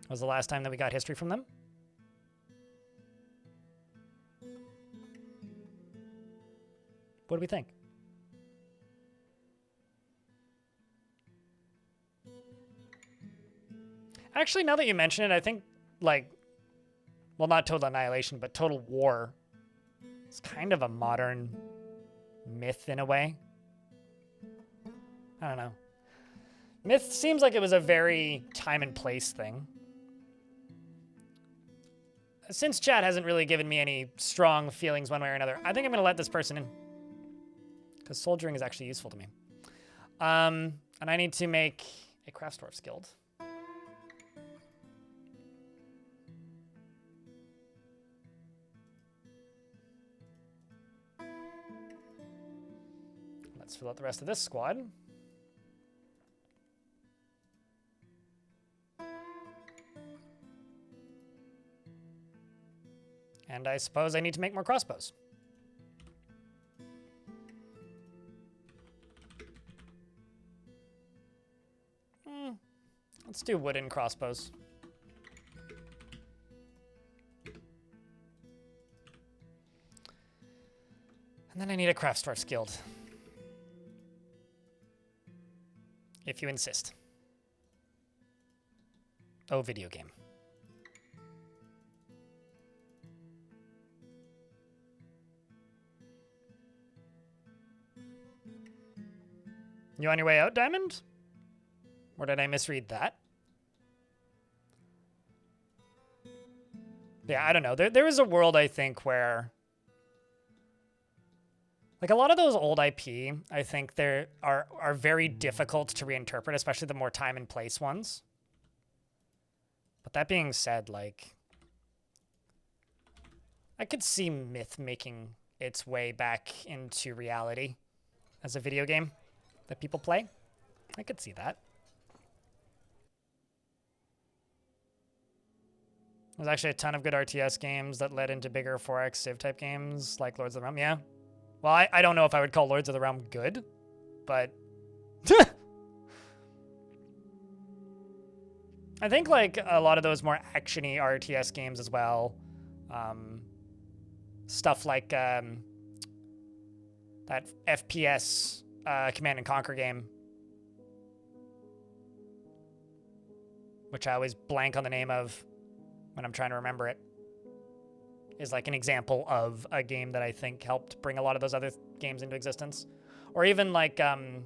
Was the last time that we got history from them. What do we think? Actually, now that you mention it, I think, like, well, not Total Annihilation, but Total War is kind of a modern myth in a way. I don't know. Myth seems like it was a very time and place thing. Since chat hasn't really given me any strong feelings one way or another, I think I'm going to let this person in. Because soldiering is actually useful to me. And I need to make a Craftsdwarf's Guild. Let's fill out the rest of this squad. And I suppose I need to make more crossbows. Let's do wooden crossbows. And then I need a Craftsdwarf's Guild. If you insist. Oh, video game. You on your way out, Diamond? Or did I misread that? Yeah, I don't know. There is a world, I think, where... like, a lot of those old IP, I think they are very difficult to reinterpret, especially the more time and place ones. that being said, like, I could see Myth making its way back into reality as a video game that people play. I could see that. There's actually a ton of good RTS games that led into bigger 4X Civ type games like Lords of the Realm. Yeah. Well, I don't know if I would call Lords of the Realm good, but I think like a lot of those more actiony RTS games as well. Stuff like that FPS Command and Conquer game, which I always blank on the name of when I'm trying to remember it, is like an example of a game that I think helped bring a lot of those other games into existence. Or even like the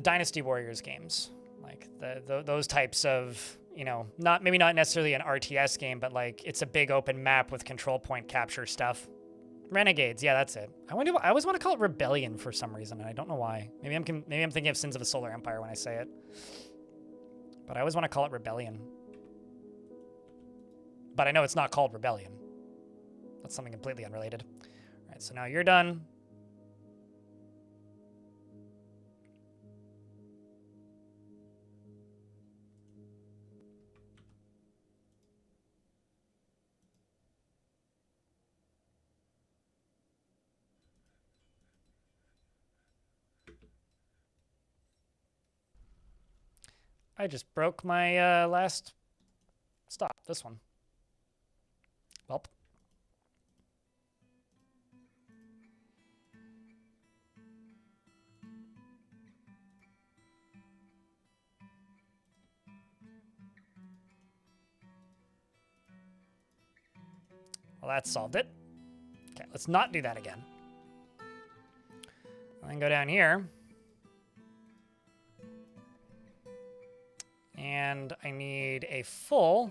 Dynasty Warriors games, like those types of, you know, maybe not necessarily an RTS game, but like it's a big open map with control point capture stuff. Renegades, yeah, that's it. I always want to call it Rebellion for some reason, and I don't know why. Maybe I'm thinking of Sins of a Solar Empire when I say it, but I always want to call it Rebellion. But I know it's not called Rebellion. That's something completely unrelated. All right, so now you're done. I just broke my last stop, this one. Welp. Well, that solved it. Okay, let's not do that again. And then go down here. And I need a full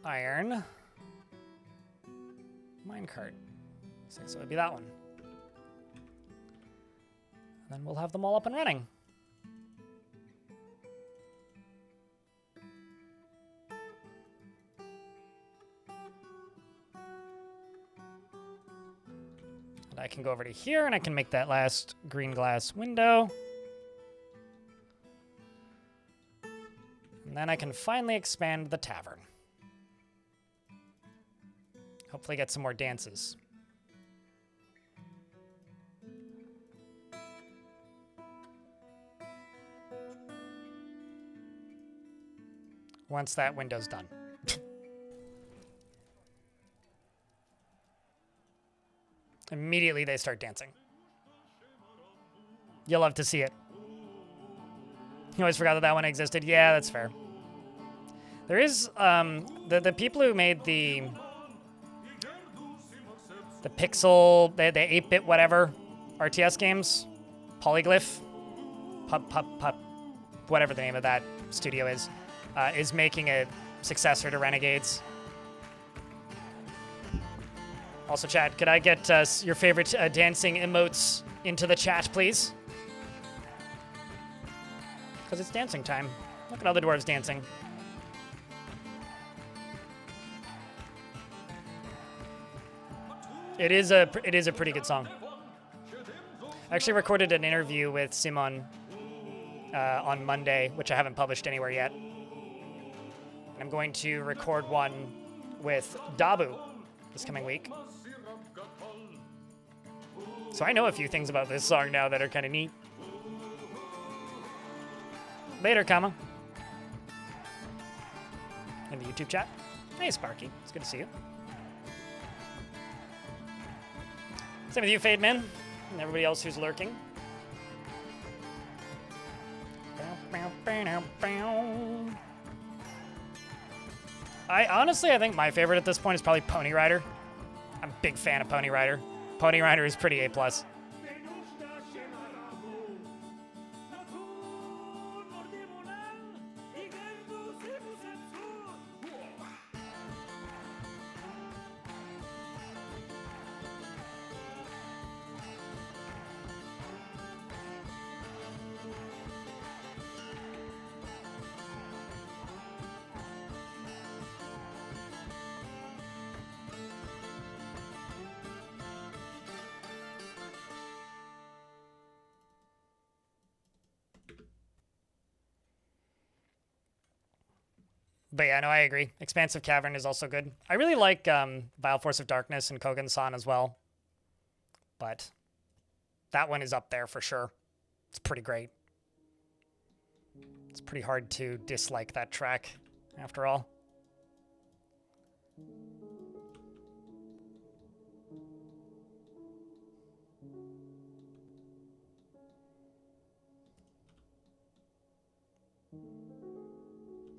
iron minecart. So it would be that one. And then we'll have them all up and running. And I can go over to here and I can make that last green glass window. And then I can finally expand the tavern. Hopefully get some more dances. Once that window's done. Immediately they start dancing. You'll love to see it. You always forgot that one existed. Yeah, that's fair. There is the people who made the pixel, the 8-bit whatever RTS games, Polyglyph, whatever the name of that studio is making a successor to Renegades. Also, chat, could I get your favorite dancing emotes into the chat, please? Because it's dancing time. Look at all the dwarves dancing. It is a pretty good song. I actually recorded an interview with Simon on Monday, which I haven't published anywhere yet. And I'm going to record one with Dabu this coming week. So I know a few things about this song now that are kind of neat. Later, Kama. In the YouTube chat. Hey, Sparky. It's good to see you. Same with you, Fade Man, and everybody else who's lurking. I think my favorite at this point is probably Pony Rider. I'm a big fan of Pony Rider. Pony Rider is pretty A+. But yeah, no, I agree. Expansive Cavern is also good. I really like Vile Force of Darkness and Kogan-san as well. But that one is up there for sure. It's pretty great. It's pretty hard to dislike that track, after all.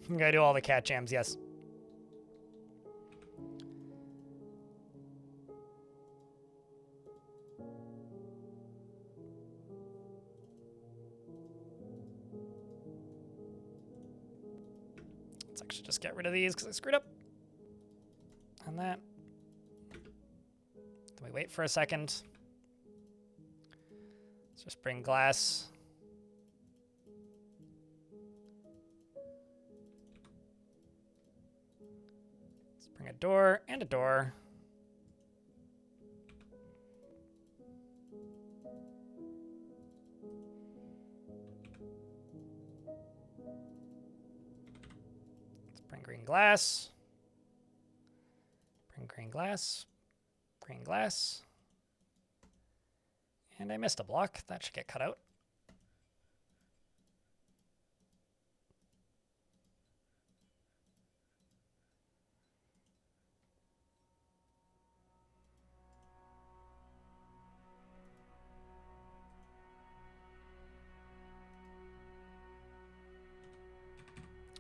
I'm gonna do all the cat jams, yes. Let's actually just get rid of these because I screwed up. And that. Then we wait for a second. Let's just bring glass. Bring a door and a door. Let's bring green glass. Bring green glass. Green glass. And I missed a block. That should get cut out.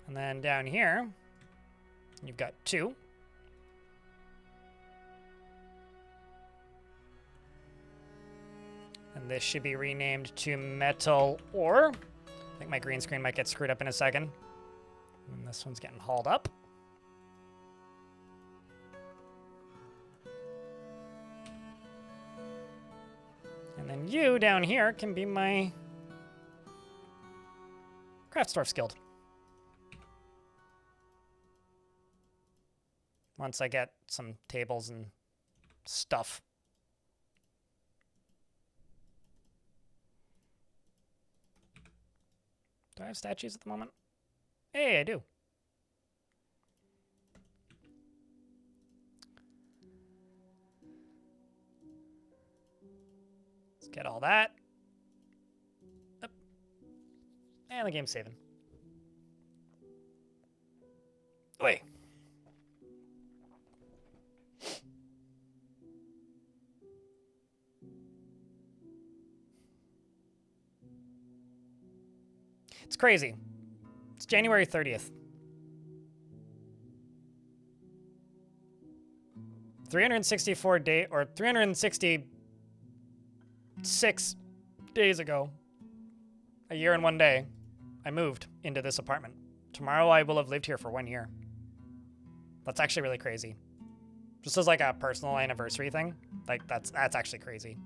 And then down here, you've got 2. And this should be renamed to metal ore. I think my green screen might get screwed up in a second. And this one's getting hauled up. And then you down here can be my Craftsdwarf Guild. Once I get some tables and stuff. Do I have statues at the moment? Hey, I do. Let's get all that. Up. And the game's saving. Wait. It's crazy. It's January 30th. 366 days ago, a year and 1 day, I moved into this apartment. Tomorrow I will have lived here for 1 year. That's actually really crazy. Just as like a personal anniversary thing, like that's actually crazy.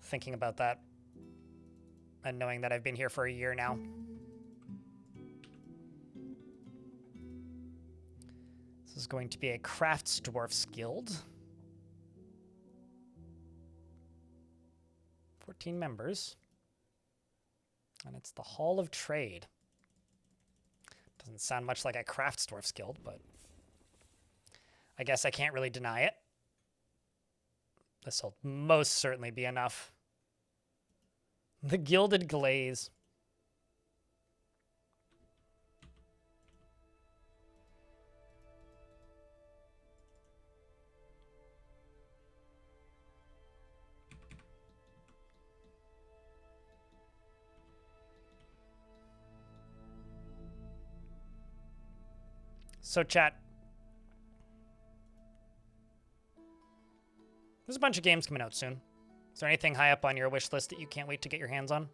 Thinking about that. And knowing that I've been here for a year now. This is going to be a Craftsdwarf Guild. 14 members. And it's the Hall of Trade. Doesn't sound much like a Craftsdwarf Guild, but I guess I can't really deny it. This will most certainly be enough. The Gilded Glaze. So chat. There's a bunch of games coming out soon. Is there anything high up on your wish list that you can't wait to get your hands on?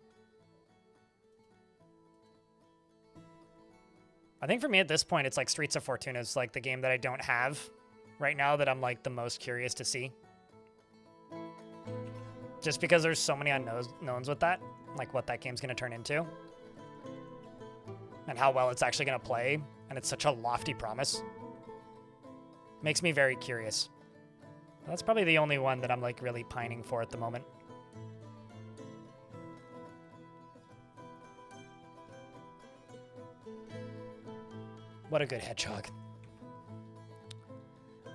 I think for me at this point, it's like Streets of Fortuna is like the game that I don't have right now that I'm like the most curious to see. Just because there's so many unknowns with that, like what that game's going to turn into. And how well it's actually going to play. And it's such a lofty promise. Makes me very curious. That's probably the only one that I'm like really pining for at the moment. What a good hedgehog.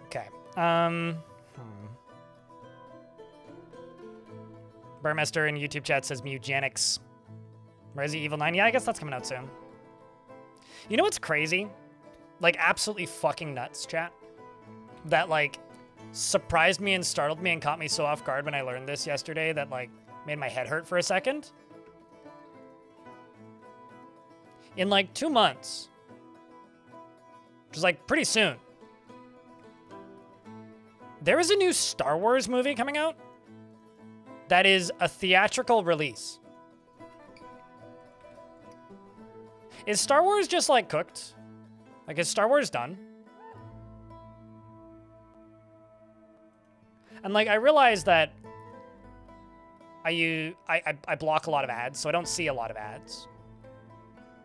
Okay. Burmester in YouTube chat says Mugenics. Resi Evil 9. Yeah, I guess that's coming out soon. You know what's crazy? Like, absolutely fucking nuts, chat. That, like, surprised me and startled me and caught me so off guard when I learned this yesterday that, like, made my head hurt for a second. In, like, 2 months, which is, like, pretty soon, there is a new Star Wars movie coming out that is a theatrical release. Is Star Wars just, like, cooked? Like, is Star Wars done? And, like, I realize that I block a lot of ads, so I don't see a lot of ads.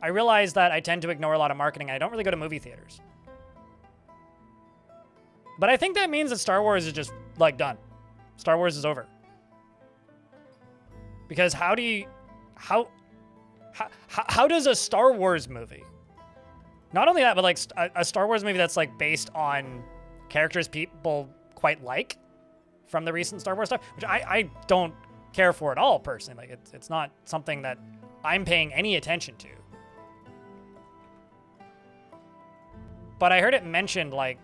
I realize that I tend to ignore a lot of marketing, and I don't really go to movie theaters. But I think that means that Star Wars is just, like, done. Star Wars is over. Because how does a Star Wars movie, not only that, but, like, a Star Wars movie that's, like, based on characters people quite like from the recent Star Wars stuff, which I don't care for at all, personally. Like, it's not something that I'm paying any attention to. But I heard it mentioned, like,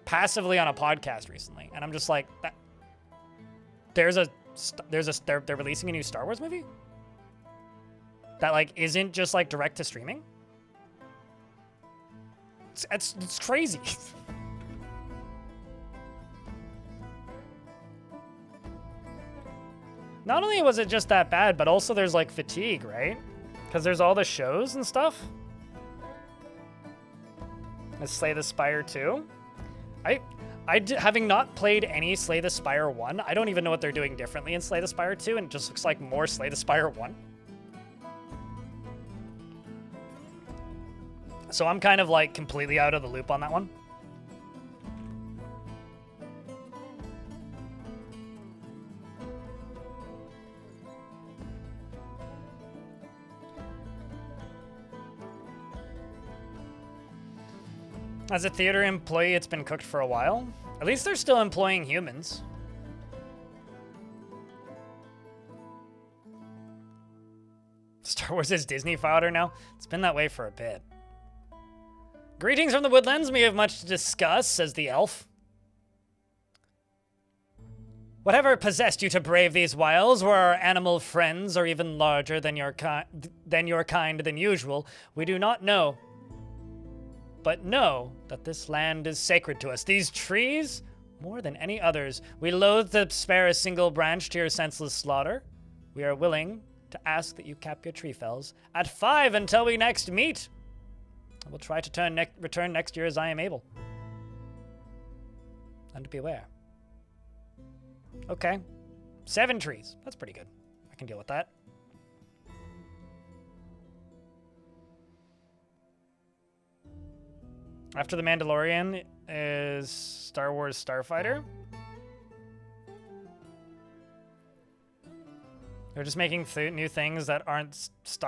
passively on a podcast recently, and I'm just like, that they're releasing a new Star Wars movie that, like, isn't just, like, direct to streaming. It's crazy. Not only was it just that bad, but also there's, like, fatigue, right? Because there's all the shows and stuff. Let's Slay the Spire 2. Having not played any Slay the Spire 1, I don't even know what they're doing differently in Slay the Spire 2, and it just looks like more Slay the Spire 1. So I'm kind of, like, completely out of the loop on that one. As a theater employee, it's been cooked for a while. At least they're still employing humans. Star Wars is Disney fodder now? It's been that way for a bit. Greetings from the Woodlands. We have much to discuss, says the elf. Whatever possessed you to brave these wilds, were our animal friends or even larger than your kind than usual, we do not know. But know that this land is sacred to us. These trees, more than any others, we loathe to spare a single branch to your senseless slaughter. We are willing to ask that you cap your tree fells at 5 until we next meet. I will try to return next year as I am able. And beware. Okay. 7 trees. That's pretty good. I can deal with that. After The Mandalorian is Star Wars Starfighter. They're just making new things that aren't just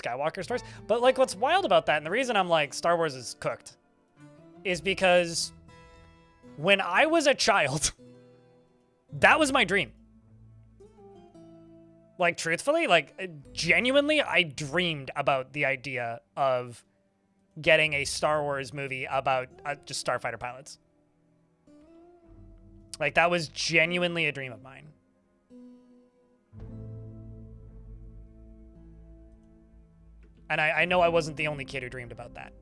Skywalker stories. But, like, what's wild about that, and the reason I'm like Star Wars is cooked, is because when I was a child, that was my dream. Like, truthfully, like, genuinely, I dreamed about the idea of getting a Star Wars movie about just starfighter pilots. Like, that was genuinely a dream of mine. And I know I wasn't the only kid who dreamed about that.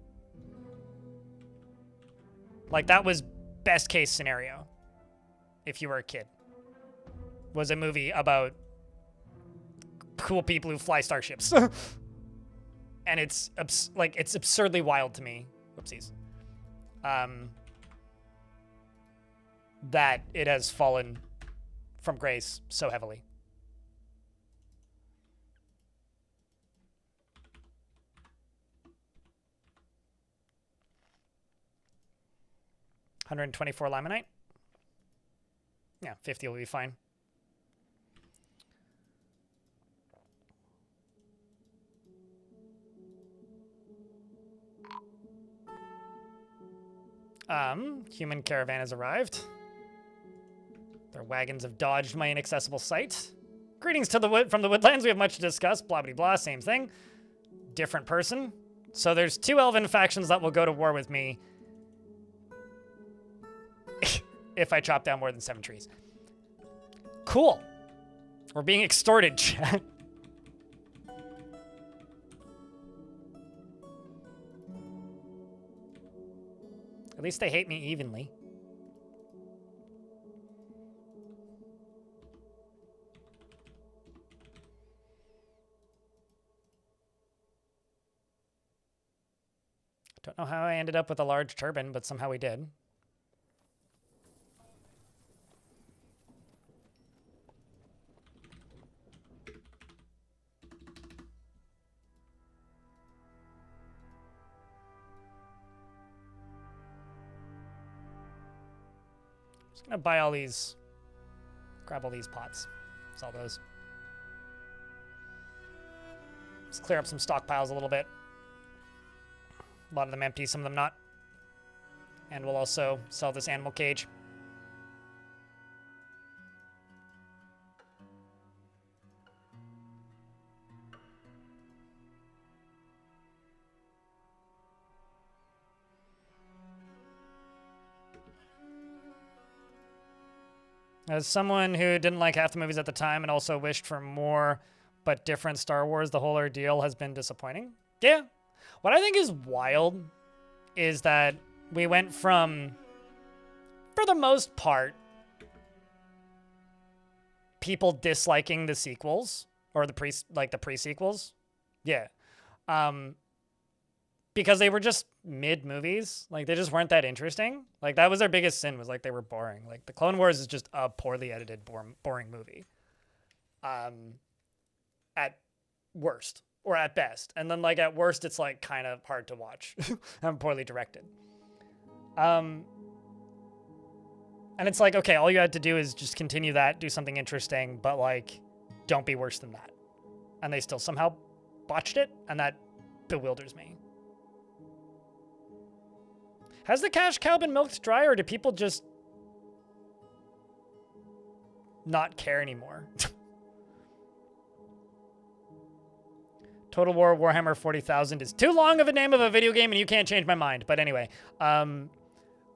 Like, that was best case scenario if you were a kid. Was a movie about cool people who fly starships. And it's absurdly wild to me. Whoopsies. That it has fallen from grace so heavily. $124 limonite. Yeah, 50 will be fine. Human caravan has arrived. Their wagons have dodged my inaccessible sight. Greetings to the from the woodlands. We have much to discuss. Blah, blah, blah. Same thing. Different person. So there's 2 elven factions that will go to war with me if I chop down more than 7 trees. Cool. We're being extorted, chat. At least they hate me evenly. Don't know how I ended up with a large turban, but somehow we did. Just gonna buy all these, grab all these pots, sell those. Let's clear up some stockpiles a little bit. A lot of them empty, some of them not. And we'll also sell this animal cage. As someone who didn't like half the movies at the time and also wished for more but different Star Wars, the whole ordeal has been disappointing. Yeah. What I think is wild is that we went from, for the most part, people disliking the sequels or the pre-sequels. Yeah. Because they were just mid movies. Like, they just weren't that interesting. Like, that was their biggest sin, was like they were boring. Like, the Clone Wars is just a poorly edited, boring movie. At worst. Or at best. And then, like, at worst, it's, like, kind of hard to watch. And poorly directed. And it's like, okay, all you had to do is just continue that, do something interesting, but, like, don't be worse than that. And they still somehow botched it, and that bewilders me. Has the cash cow been milked dry, or do people just not care anymore? Total War Warhammer 40,000 is too long of a name of a video game, and you can't change my mind. But anyway, but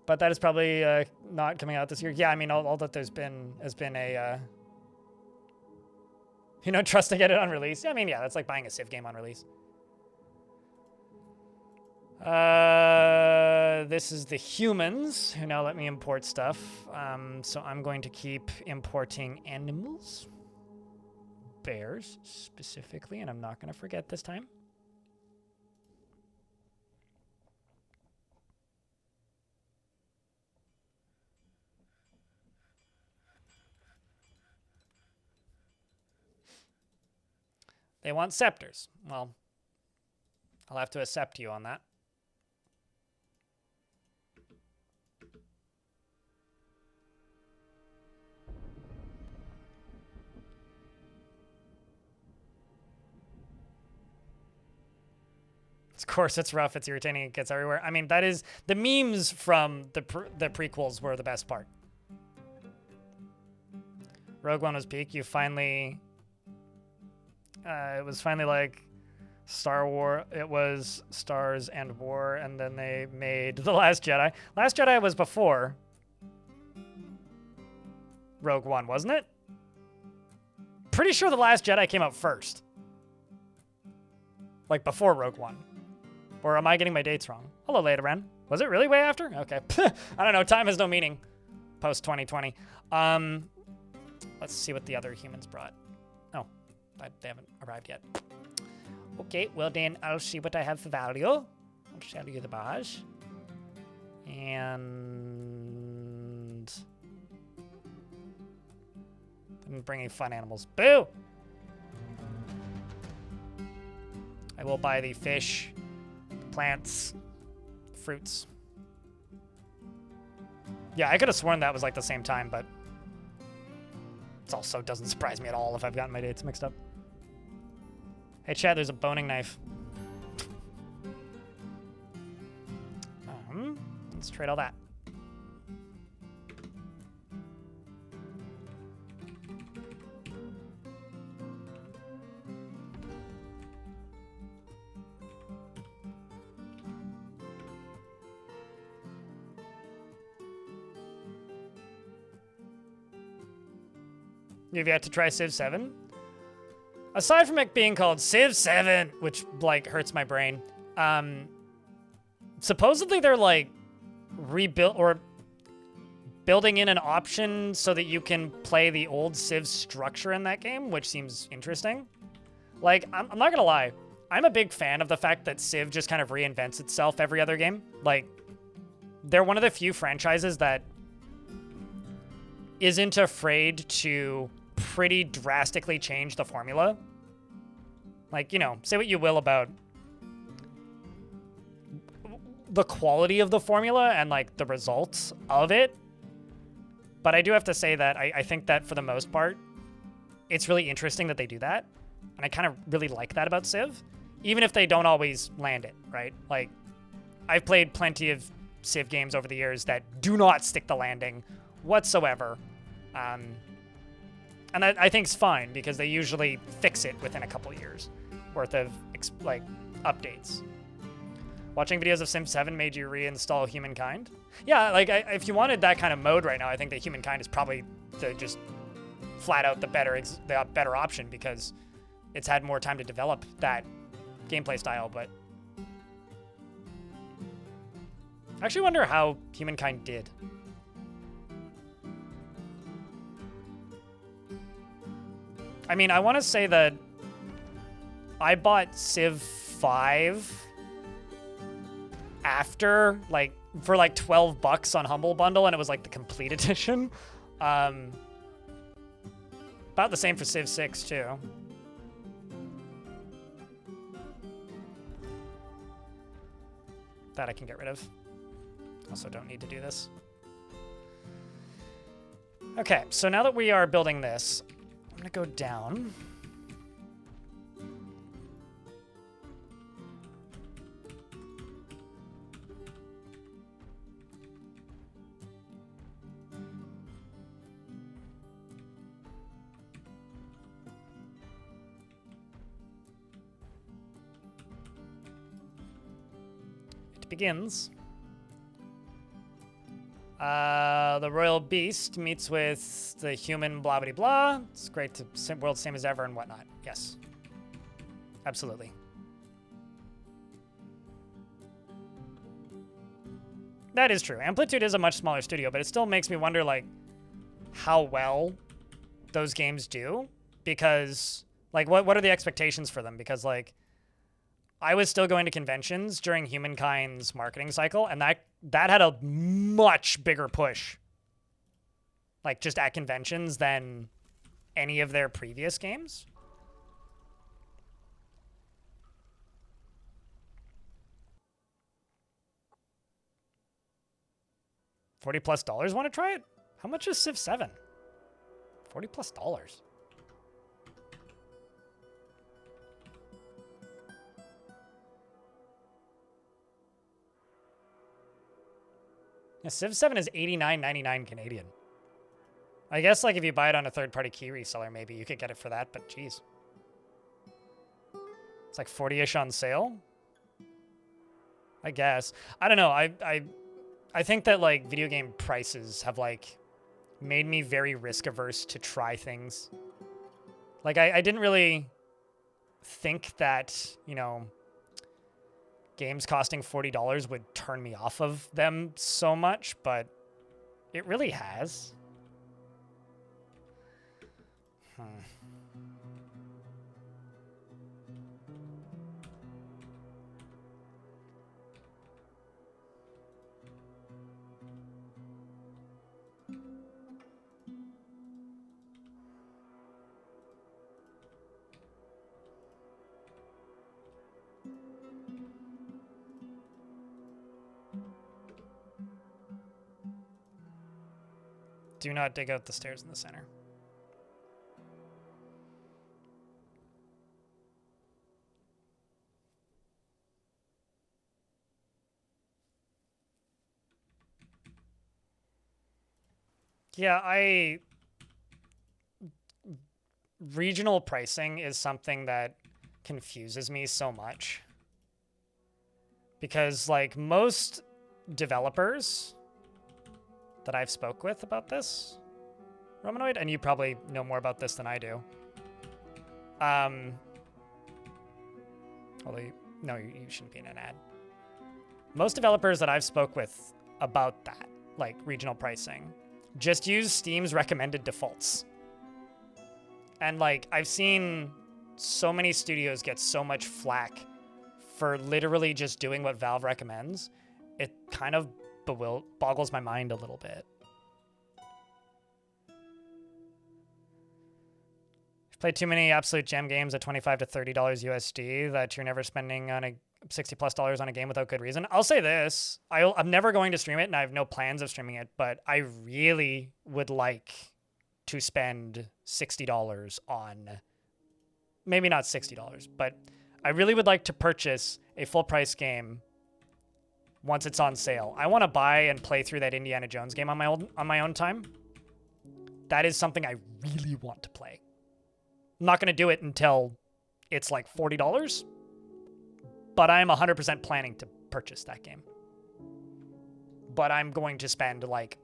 that is probably not coming out this year. Yeah, I mean, all that there's been has been a, trust to get it on release. I mean, yeah, that's like buying a Civ game on release. This is the humans who now let me import stuff. So I'm going to keep importing animals. Bears specifically, and I'm not going to forget this time. They want scepters. Well, I'll have to accept you on that. Of course, it's rough, it's irritating, it gets everywhere. I mean, that is... The memes from the prequels were the best part. Rogue One was peak. You finally... it was finally like Star Wars. It was Stars and War, and then they made The Last Jedi. Last Jedi was before Rogue One, wasn't it? Pretty sure The Last Jedi came out first. Like, before Rogue One. Or am I getting my dates wrong? Hello, Leda Ren. Was it really way after? Okay. I don't know. Time has no meaning. Post-2020. Let's see what the other humans brought. Oh, they haven't arrived yet. Okay, well then I'll see what I have for value. I'll sell you the bars. And... I'm bringing fun animals. Boo! I will buy the fish, plants, fruits. Yeah, I could have sworn that was like the same time, but it also doesn't surprise me at all if I've gotten my dates mixed up. Hey, Chad, there's a boning knife. Let's trade all that. You've yet to try Civ 7? Aside from it being called Civ 7, which, like, hurts my brain, supposedly they're, like, rebuilt or building in an option so that you can play the old Civ structure in that game, which seems interesting. Like, I'm not gonna lie. I'm a big fan of the fact that Civ just kind of reinvents itself every other game. Like, they're one of the few franchises that isn't afraid to pretty drastically change the formula. Like, you know, say what you will about the quality of the formula and, like, the results of it. But I do have to say that I think that for the most part, it's really interesting that they do that. And I kind of really like that about Civ, even if they don't always land it, right? Like, I've played plenty of Civ games over the years that do not stick the landing whatsoever. And that I think is fine because they usually fix it within a couple years worth of, like, updates. Watching videos of Civ 7 made you reinstall Humankind? Yeah, like, if you wanted that kind of mode right now, I think that Humankind is probably the just flat out the better option because it's had more time to develop that gameplay style, but I actually wonder how Humankind did. I mean, I want to say that I bought Civ 5 after, like, for like $12 on Humble Bundle, and it was like the complete edition. About the same for Civ 6 too. That I can get rid of. Also don't need to do this. Okay, so now that we are building this, I'm gonna go down. Begins. The royal beast meets with the human blah blah blah. It's great to world same as ever and whatnot. Yes, absolutely. That is true. Amplitude is a much smaller studio, but it still makes me wonder, like, how well those games do, because, like, what are the expectations for them? Because, like, I was still going to conventions during Humankind's marketing cycle, and that had a much bigger push, like, just at conventions than any of their previous games. $40+ want to try it? How much is Civ 7? $40+. Yeah, Civ 7 is $89.99 Canadian. I guess, like, if you buy it on a third-party key reseller, maybe you could get it for that, but geez. It's like 40-ish on sale? I guess. I don't know. I think that, like, video game prices have, like, made me very risk-averse to try things. Like, I didn't really think that, you know, games costing $40 would turn me off of them so much, but it really has. Do not dig out the stairs in the center. Yeah, regional pricing is something that confuses me so much. Because, like, most developers that I've spoke with about this Romanoid, and you probably know more about this than I do. Although, no, you shouldn't be in an ad. Most developers that I've spoke with about that, like regional pricing, just use Steam's recommended defaults. And like, I've seen so many studios get so much flack for literally just doing what Valve recommends. It kind of boggles my mind a little bit. You've played too many absolute gem games at $25 to $30 USD that you're never spending on a $60+ on a game without good reason. I'll say this, I'm never going to stream it, and I have no plans of streaming it, but I really would like to spend $60 on, maybe not $60, but I really would like to purchase a full price game once it's on sale. I want to buy and play through that Indiana Jones game on my own time. That is something I really want to play. I'm not going to do it until it's like $40, but I'm 100% planning to purchase that game. But I'm going to spend like,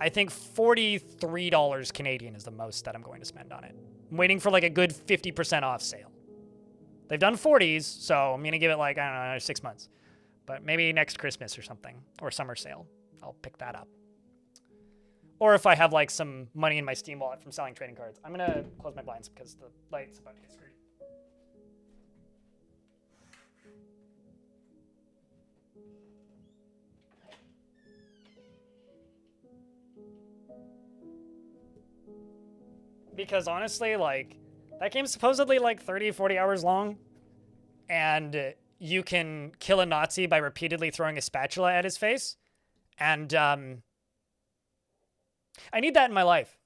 I think $43 Canadian is the most that I'm going to spend on it. I'm waiting for like a good 50% off sale. They've done 40s, so I'm going to give it like, I don't know, another 6 months. But maybe next Christmas or something, or summer sale, I'll pick that up. Or if I have like some money in my Steam wallet from selling trading cards. I'm going to close my blinds because the light's about to get screwed. Because honestly, like, that game's supposedly like 30, 40 hours long, and you can kill a Nazi by repeatedly throwing a spatula at his face, and I need that in my life.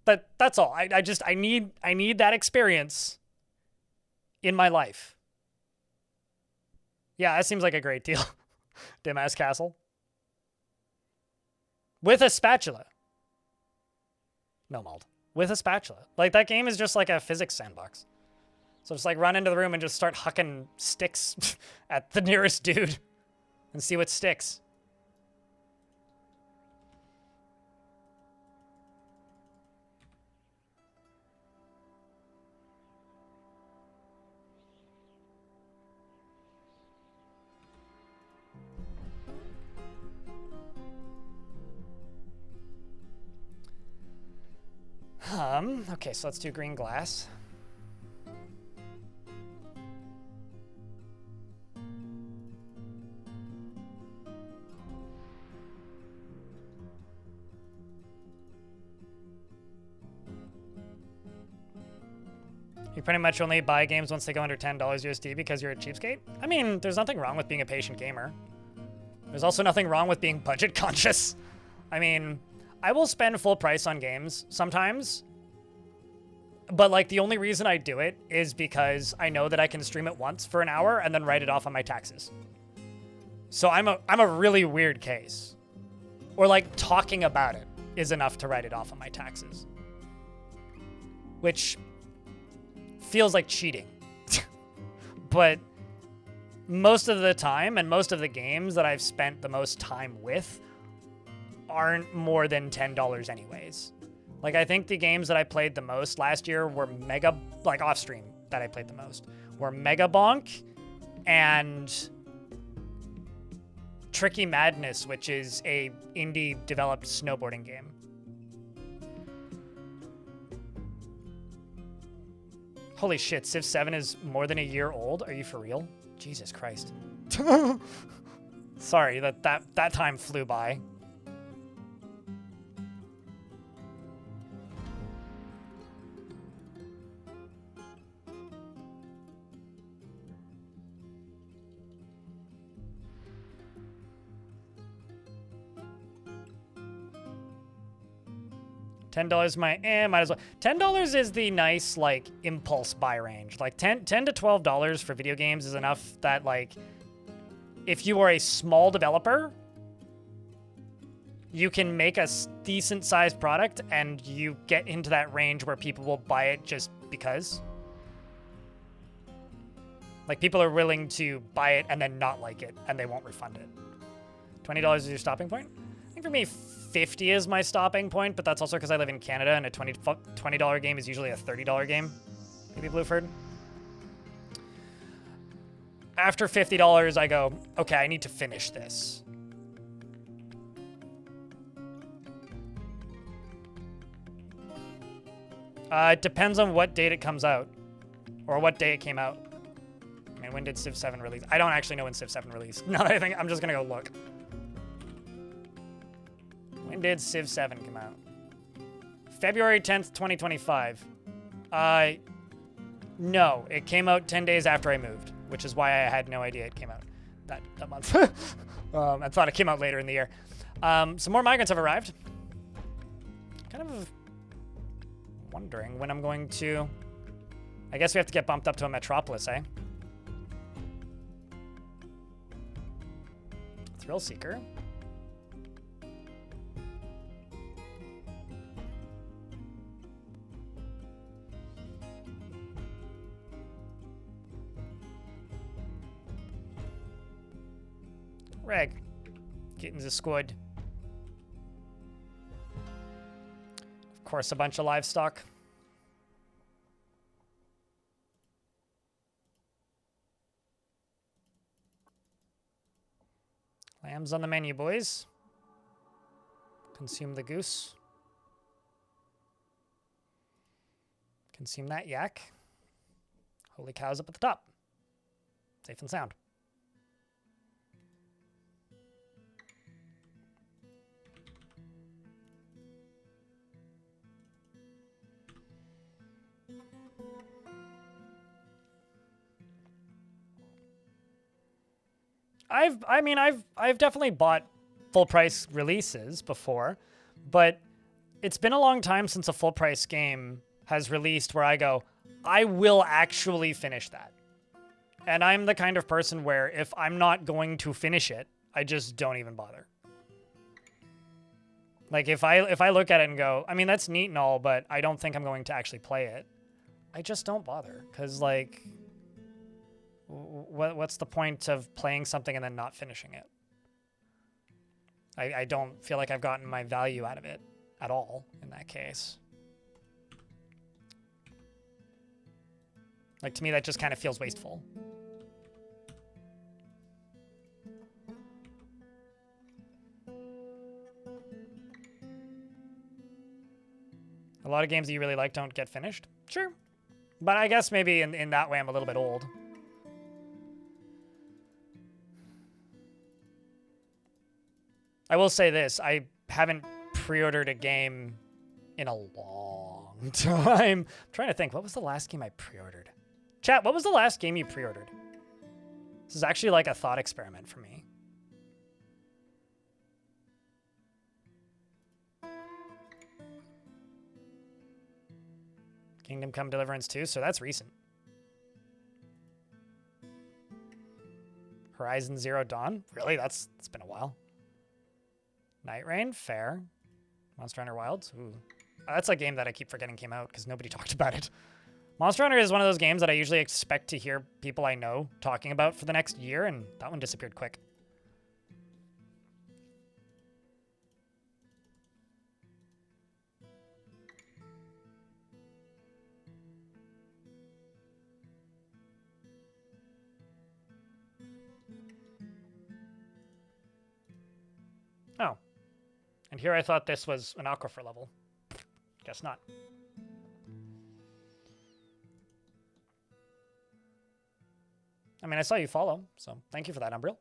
But that's all. I need that experience in my life. Yeah, that seems like a great deal. Dim-ass Castle. With a spatula. No, Mald. With a spatula. Like, that game is just like a physics sandbox. So just like run into the room and just start hucking sticks at the nearest dude and see what sticks. Okay, so let's do green glass. You pretty much only buy games once they go under $10 USD because you're a cheapskate? I mean, there's nothing wrong with being a patient gamer. There's also nothing wrong with being budget conscious. I mean, I will spend full price on games sometimes, but like the only reason I do it is because I know that I can stream it once for an hour and then write it off on my taxes. So I'm a really weird case. Or like talking about it is enough to write it off on my taxes. Which feels like cheating. But most of the time and most of the games that I've spent the most time with aren't more than $10 anyways. Like, I think the games that I played the most last year were like off stream that I played the most, were Mega Bonk and Tricky Madness, which is a indie developed snowboarding game. Holy shit, Civ 7 is more than a year old? Are you for real? Jesus Christ. Sorry, that time flew by. $10 might as well. $10 is the nice, like, impulse buy range. Like, $10 to $12 for video games is enough that, like, if you are a small developer, you can make a decent-sized product and you get into that range where people will buy it just because. Like, people are willing to buy it and then not like it, and they won't refund it. $20 is your stopping point? I think for me, 50 is my stopping point, but that's also because I live in Canada and a $20 game is usually a $30 game. Maybe Blueford. After $50, I go, okay, I need to finish this. It depends on what date it comes out, or what day it came out. I mean, when did Civ 7 release? I don't actually know when Civ 7 released. Now that I think, I'm just gonna go look. When did Civ 7 come out? February 10th, 2025. No, it came out 10 days after I moved, which is why I had no idea it came out that month. I thought it came out later in the year. Some more migrants have arrived. Kind of wondering when I'm going to... I guess we have to get bumped up to a metropolis, eh? Thrill Seeker. Reg. Getting the squad. Of course, a bunch of livestock. Lambs on the menu, boys. Consume the goose. Consume that yak. Holy cow's up at the top. Safe and sound. I've definitely bought full price releases before, but it's been a long time since a full price game has released where I go, I will actually finish that. And I'm the kind of person where if I'm not going to finish it, I just don't even bother. Like if I look at it and go, I mean, that's neat and all, but I don't think I'm going to actually play it. I just don't bother, because like, what's the point of playing something and then not finishing it? I don't feel like I've gotten my value out of it at all in that case. Like, to me, that just kind of feels wasteful. A lot of games that you really like don't get finished. Sure. But I guess maybe in that way I'm a little bit old. I will say this, I haven't pre-ordered a game in a long time. I'm trying to think, what was the last game I pre-ordered? Chat, what was the last game you pre-ordered? This is actually like a thought experiment for me. Kingdom Come Deliverance 2, so that's recent. Horizon Zero Dawn? Really? It's been a while. Night Rain? Fair. Monster Hunter Wilds? Ooh. That's a game that I keep forgetting came out because nobody talked about it. Monster Hunter is one of those games that I usually expect to hear people I know talking about for the next year, and that one disappeared quick. Oh. And here I thought this was an aquifer level. Guess not. I mean, I saw you follow, so thank you for that, Umbriel.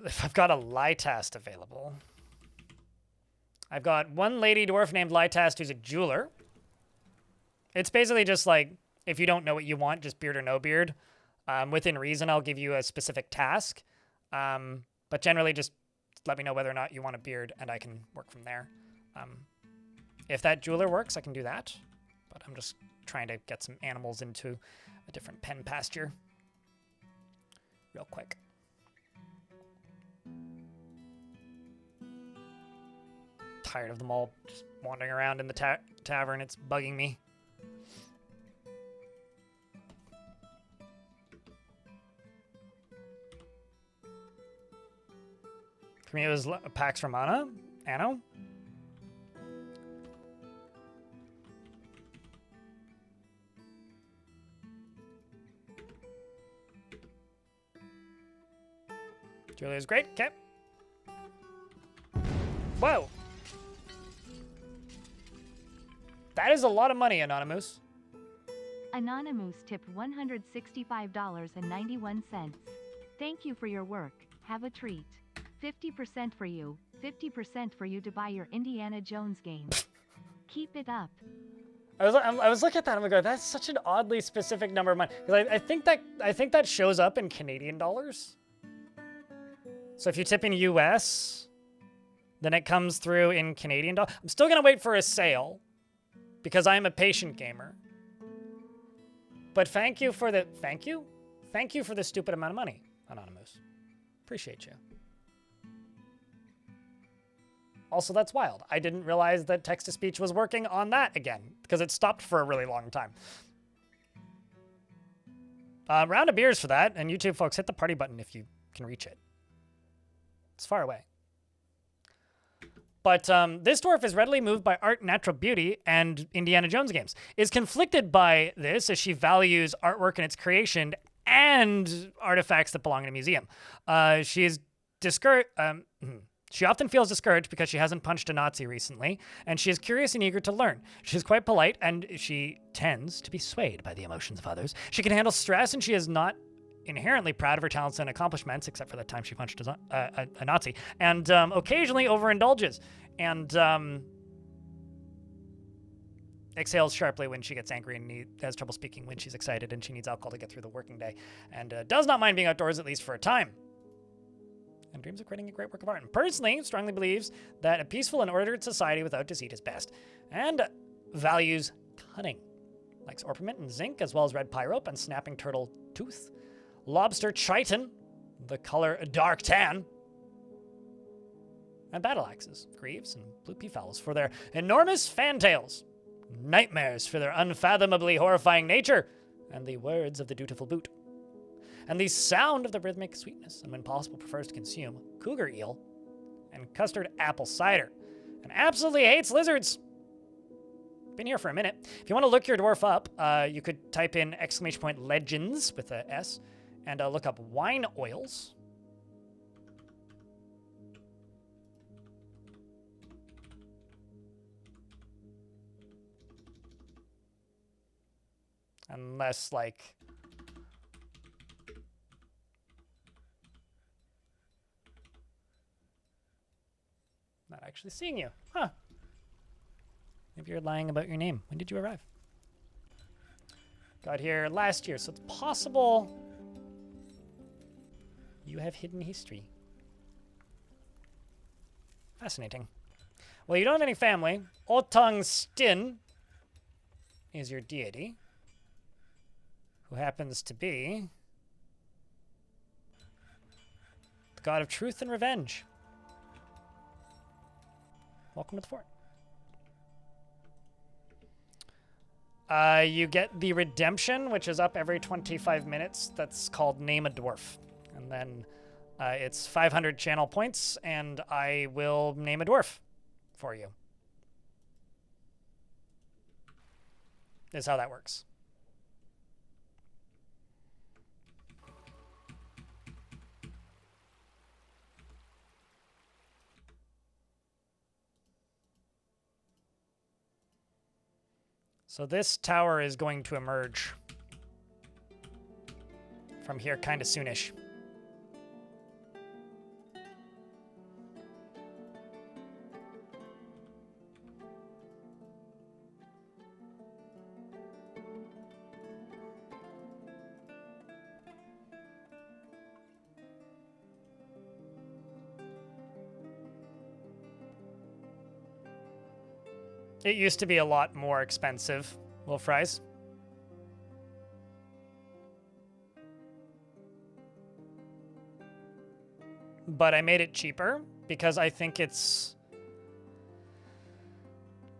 If I've got a Lytast available. I've got one lady dwarf named Lytast who's a jeweler. It's basically just like, if you don't know what you want, just beard or no beard. Within reason, I'll give you a specific task. But generally, just let me know whether or not you want a beard, and I can work from there. If that jeweler works, I can do that. But I'm just trying to get some animals into a different pen pasture. Real quick. Tired of them all just wandering around in the tavern. It's bugging me. For me, it was Pax Romana, Anno. Julia's great. Okay. Whoa. That is a lot of money, Anonymous. Anonymous tipped $165.91. Thank you for your work. Have a treat. 50% for you, 50% for you to buy your Indiana Jones game. Keep it up. I was looking at that and I'm going, that's such an oddly specific number of money. Because I think that shows up in Canadian dollars. So if you tip in US, then it comes through in Canadian dollars. I'm still gonna wait for a sale because I'm a patient gamer. But thank you for the stupid amount of money, Anonymous. Appreciate you. Also, that's wild. I didn't realize that text-to-speech was working on that again because it stopped for a really long time. Round of beers for that, and YouTube folks, hit the party button if you can reach it. It's far away. But this dwarf is readily moved by art, natural beauty, and Indiana Jones games. Is conflicted by this as she values artwork and its creation and artifacts that belong in a museum. She is discouraged. She often feels discouraged because she hasn't punched a Nazi recently, and she is curious and eager to learn. She's quite polite, and she tends to be swayed by the emotions of others. She can handle stress, and she is not inherently proud of her talents and accomplishments, except for the time she punched a Nazi, and occasionally overindulges, and exhales sharply when she gets angry and has trouble speaking when she's excited, and she needs alcohol to get through the working day, and does not mind being outdoors at least for a time. And dreams of creating a great work of art. And personally, strongly believes that a peaceful and ordered society without deceit is best. And values cunning. Likes orpiment and zinc, as well as red pyrope and snapping turtle tooth. Lobster chitin, the color dark tan. And battle axes, greaves, and blue peafowls for their enormous fantails. Nightmares for their unfathomably horrifying nature. And the words of the dutiful boot. And the sound of the rhythmic sweetness, and when possible prefers to consume cougar eel and custard apple cider, and absolutely hates lizards. Been here for a minute. If you want to look your dwarf up, you could type in !legends with a S, and look up wine oils. Unless, like, not actually seeing you. Huh. Maybe you're lying about your name. When did you arrive? Got here last year, so it's possible you have hidden history. Fascinating. Well, you don't have any family. Otang Stin is your deity, who happens to be the god of truth and revenge. Welcome to the fort. You get the redemption, which is up every 25 minutes. That's called Name a Dwarf. And then it's 500 channel points, and I will name a dwarf for you. Is how that works. So this tower is going to emerge from here kind of soonish. It used to be a lot more expensive, little fries. But I made it cheaper because I think it's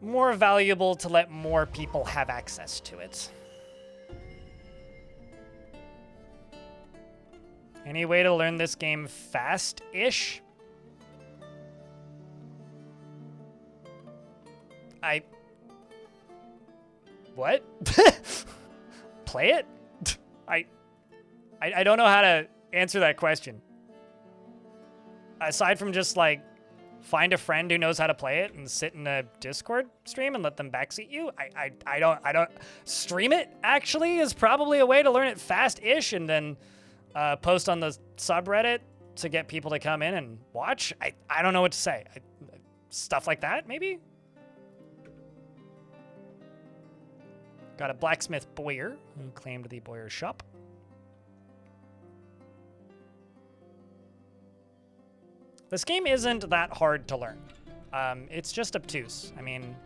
more valuable to let more people have access to it. Any way to learn this game fast-ish? What? Play it? I don't know how to answer that question. Aside from just, like, find a friend who knows how to play it and sit in a Discord stream and let them backseat you. I don't stream it actually is probably a way to learn it fast-ish, and then post on the subreddit to get people to come in and watch. I don't know what to say. Stuff like that, maybe? Got a blacksmith Boyer who claimed the Boyer shop. This game isn't that hard to learn. It's just obtuse. I mean,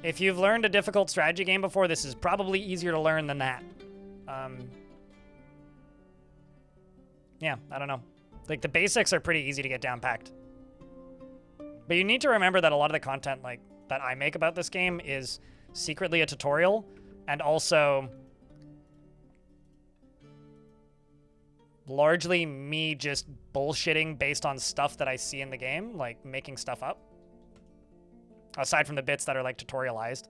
if you've learned a difficult strategy game before, this is probably easier to learn than that. Yeah, I don't know. Like, the basics are pretty easy to get down packed. But you need to remember that a lot of the content, like, that I make about this game is secretly a tutorial, and also largely me just bullshitting based on stuff that I see in the game, like making stuff up. Aside from the bits that are like tutorialized,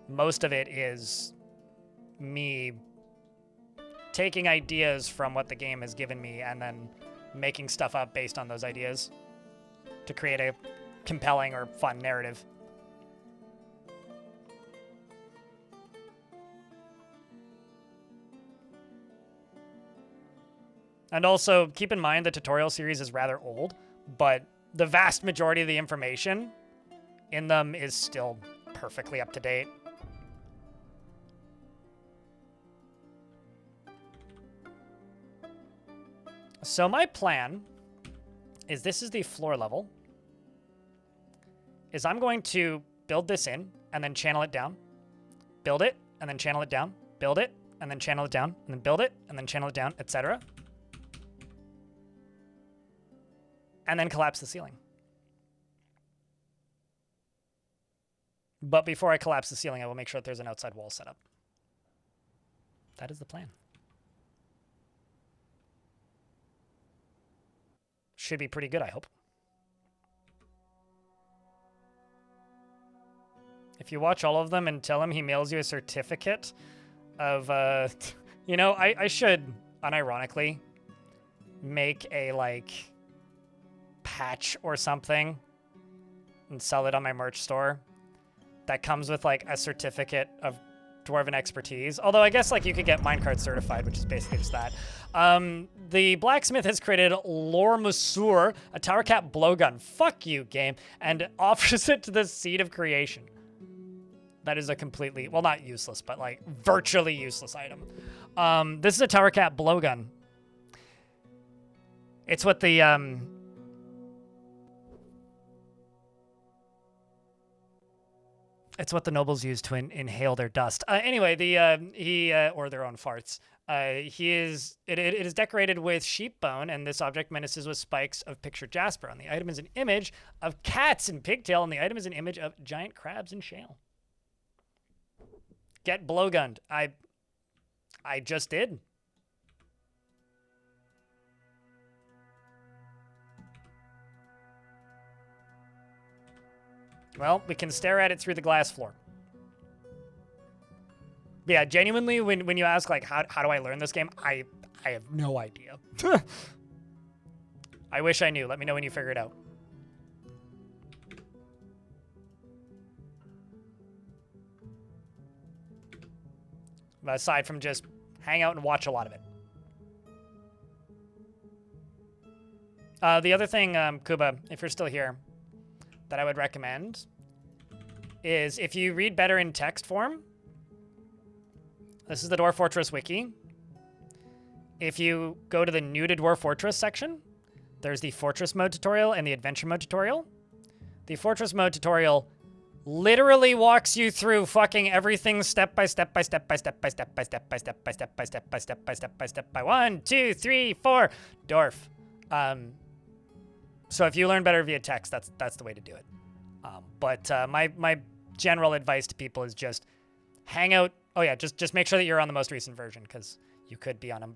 most of it is me taking ideas from what the game has given me and then making stuff up based on those ideas to create a compelling or fun narrative. And also, keep in mind the tutorial series is rather old, but the vast majority of the information in them is still perfectly up to date. So my plan is, this is the floor level, is I'm going to build this in and then channel it down, build it and then channel it down, build it and then channel it down, and then build it and then channel it down, etc. And then collapse the ceiling. But before I collapse the ceiling, I will make sure that there's an outside wall set up. That is the plan. Should be pretty good, I hope. If you watch all of them and tell him he mails you a certificate of, you know, I should, unironically, make a, like, patch or something and sell it on my merch store that comes with, like, a certificate of Dwarven expertise. Although I guess, like, you could get minecart certified, which is basically just that. The blacksmith has created Lore Masur, a tower cap blowgun. Fuck you, game. And offers it to the Seed of Creation. That is a completely, well, not useless, but, like, virtually useless item. This is a tower cap blowgun. It's what the, it's what the nobles use to inhale their dust. Anyway, or their own farts. It is decorated with sheep bone, and this object menaces with spikes of pictured jasper. On the item is an image of cats and pigtail, and the item is an image of giant crabs and shale. Get blowgunned. I just did. Well, we can stare at it through the glass floor. But yeah, genuinely, when you ask, like, how do I learn this game, I have no idea. I wish I knew. Let me know when you figure it out. But aside from just hang out and watch a lot of it. The other thing, Kuba, if you're still here, that I would recommend is, if you read better in text form, this is the Dwarf Fortress wiki. If you go to the new to Dwarf Fortress section, there's the Fortress mode tutorial and the Adventure mode tutorial. The Fortress mode tutorial literally walks you through fucking everything step by step by step by step by step by step by step by step by step by step by step by step by 1, 2, 3, 4 Dwarf. So if you learn better via text, that's the way to do it. But my general advice to people is just hang out. Oh yeah, just make sure that you're on the most recent version, because you could be on a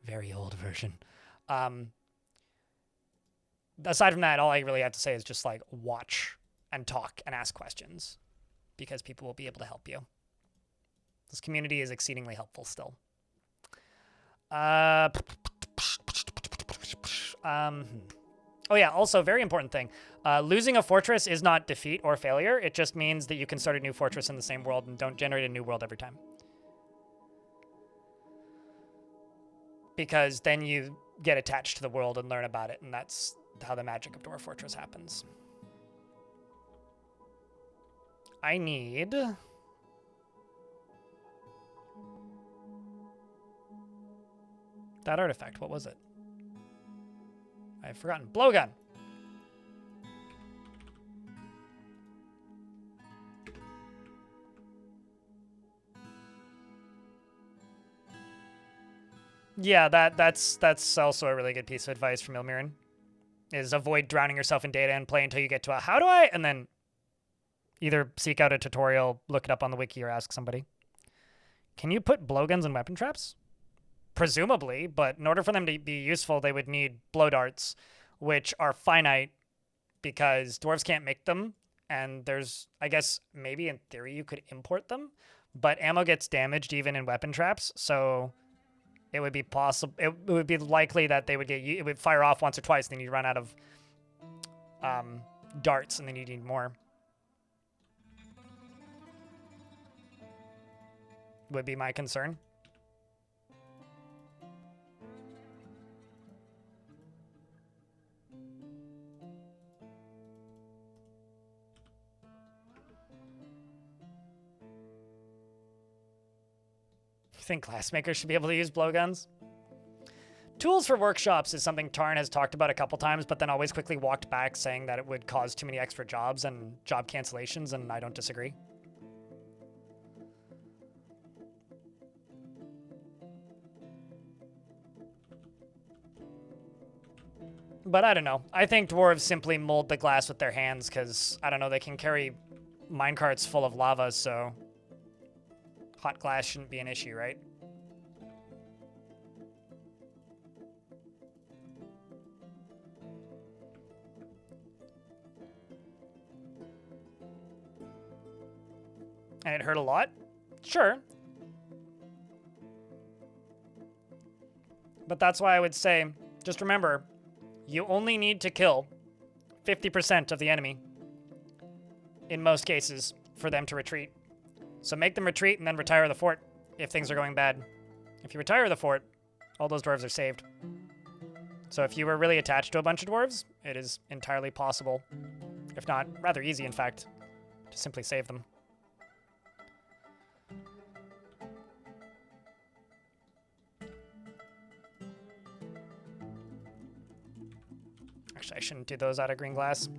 very old version. Aside from that, all I really have to say is just, like, watch and talk and ask questions because people will be able to help you. This community is exceedingly helpful still. Oh yeah, also very important thing. Losing a fortress is not defeat or failure. It just means that you can start a new fortress in the same world and don't generate a new world every time. Because then you get attached to the world and learn about it, and that's how the magic of Dwarf Fortress happens. I need... that artifact, what was it? I've forgotten. Blowgun! Yeah, that's also a really good piece of advice from Ilmirin. Is avoid drowning yourself in data and play until you get to a how do I? And then either seek out a tutorial, look it up on the wiki, or ask somebody. Can you put blowguns in weapon traps? Presumably, but in order for them to be useful, they would need blow darts, which are finite because dwarves can't make them. And there's, I guess, maybe in theory you could import them, but ammo gets damaged even in weapon traps, so it would be possible. It would be likely that they would get. It would fire off once or twice, then you'd run out of darts, and then you need more. Would be my concern. You think glassmakers should be able to use blowguns? Tools for workshops is something Tarn has talked about a couple times, but then always quickly walked back saying that it would cause too many extra jobs and job cancellations, and I don't disagree. But I don't know. I think dwarves simply mold the glass with their hands because, I don't know, they can carry minecarts full of lava, so hot glass shouldn't be an issue, right? And it hurt a lot? Sure. But that's why I would say, just remember, you only need to kill 50% of the enemy, in most cases, for them to retreat. So make them retreat and then retire the fort if things are going bad. If you retire the fort, all those dwarves are saved. So if you were really attached to a bunch of dwarves, it is entirely possible, if not rather easy in fact, to simply save them. Actually, I shouldn't do those out of green glass.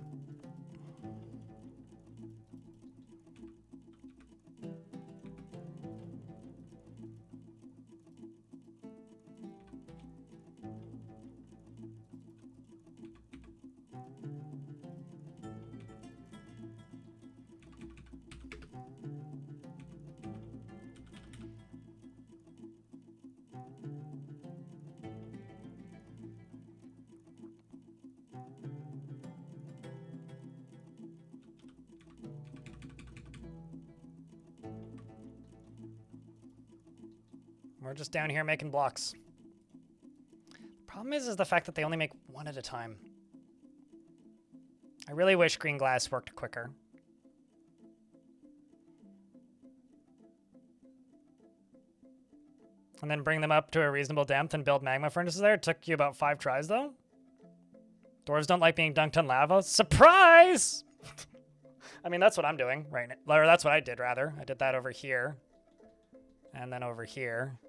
We're just down here making blocks. Problem is the fact that they only make one at a time. I really wish green glass worked quicker. And then bring them up to a reasonable depth and build magma furnaces there. It took you about 5 tries, though. Dwarves don't like being dunked on lava. Surprise! I mean, that's what I'm doing right now. Or that's what I did, rather. I did that over here. And then over here.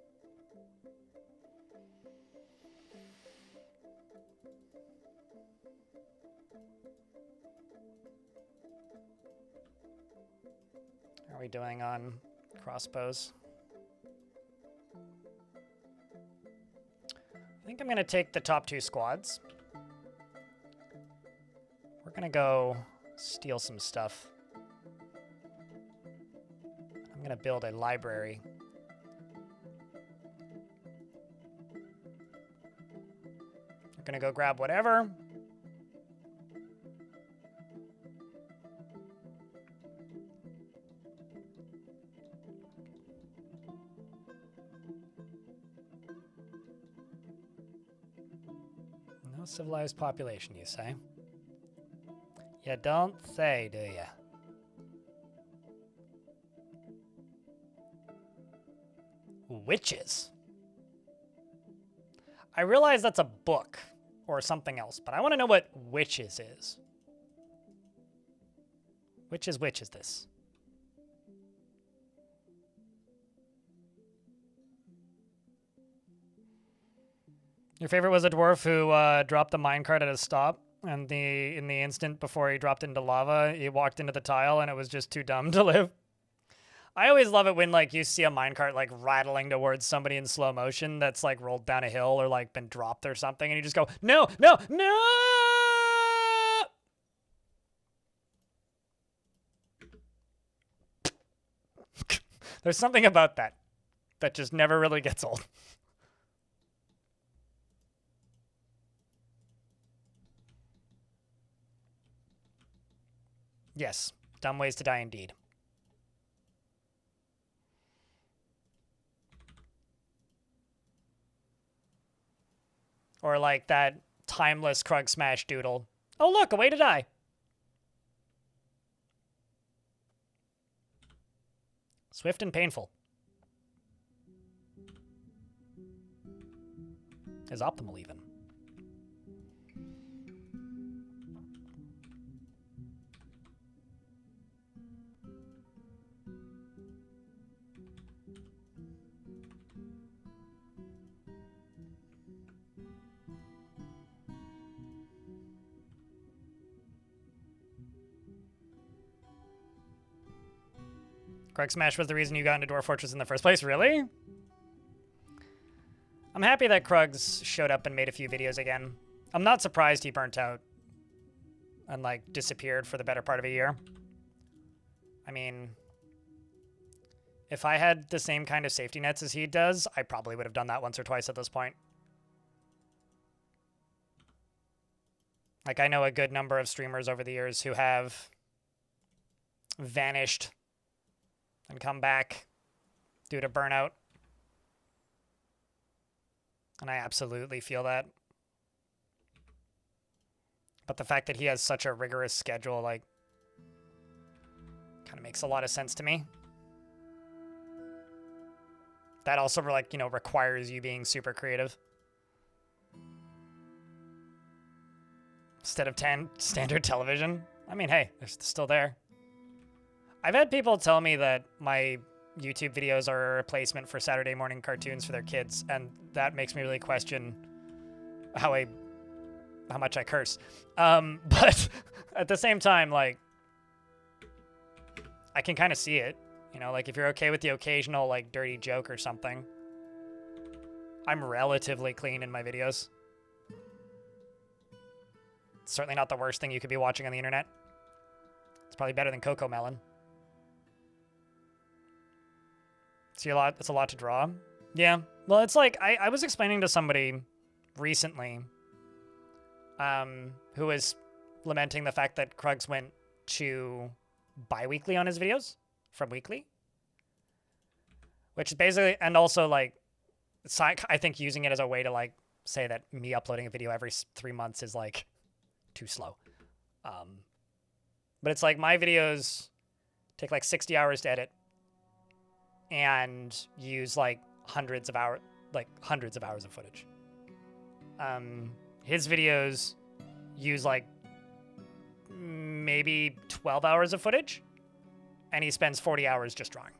How are we doing on crossbows? I think I'm going to take the top 2 squads. We're going to go steal some stuff. I'm going to build a library. We're going to go grab whatever. No civilized population, you say? You don't say, do you? Witches. I realize that's a book or something else, but I want to know what witches is. Which is this? Your favorite was a dwarf who dropped the minecart at a stop, and in the instant before he dropped into lava, he walked into the tile, and it was just too dumb to live. I always love it when like you see a minecart like rattling towards somebody in slow motion that's like rolled down a hill or like been dropped or something, and you just go, no, no, no! There's something about that just never really gets old. Yes, dumb ways to die indeed. Or like that timeless Krug Smash doodle. Oh look, a way to die. Swift and painful. Is optimal even. Krug Smash was the reason you got into Dwarf Fortress in the first place, really? I'm happy that Krugs showed up and made a few videos again. I'm not surprised he burnt out and, like, disappeared for the better part of a year. I mean, if I had the same kind of safety nets as he does, I probably would have done that once or twice at this point. Like, I know a good number of streamers over the years who have vanished and come back due to burnout. And I absolutely feel that. But the fact that he has such a rigorous schedule, like, kind of makes a lot of sense to me. That also, like, you know, requires you being super creative. Instead of standard television. I mean, hey, they're still there. I've had people tell me that my YouTube videos are a replacement for Saturday morning cartoons for their kids, and that makes me really question how much I curse. But at the same time, like, I can kind of see it. You know, like, if you're okay with the occasional, like, dirty joke or something. I'm relatively clean in my videos. It's certainly not the worst thing you could be watching on the internet. It's probably better than Coco Melon. See a lot. It's a lot to draw. Yeah. Well, it's like I was explaining to somebody recently, who was lamenting the fact that Krugs went to bi-weekly on his videos from weekly, which is basically, and also like, I think using it as a way to like say that me uploading a video every 3 months is like too slow. But it's like my videos take like 60 hours to edit and use like hundreds of hours of footage. His videos use like maybe 12 hours of footage, and he spends 40 hours just drawing.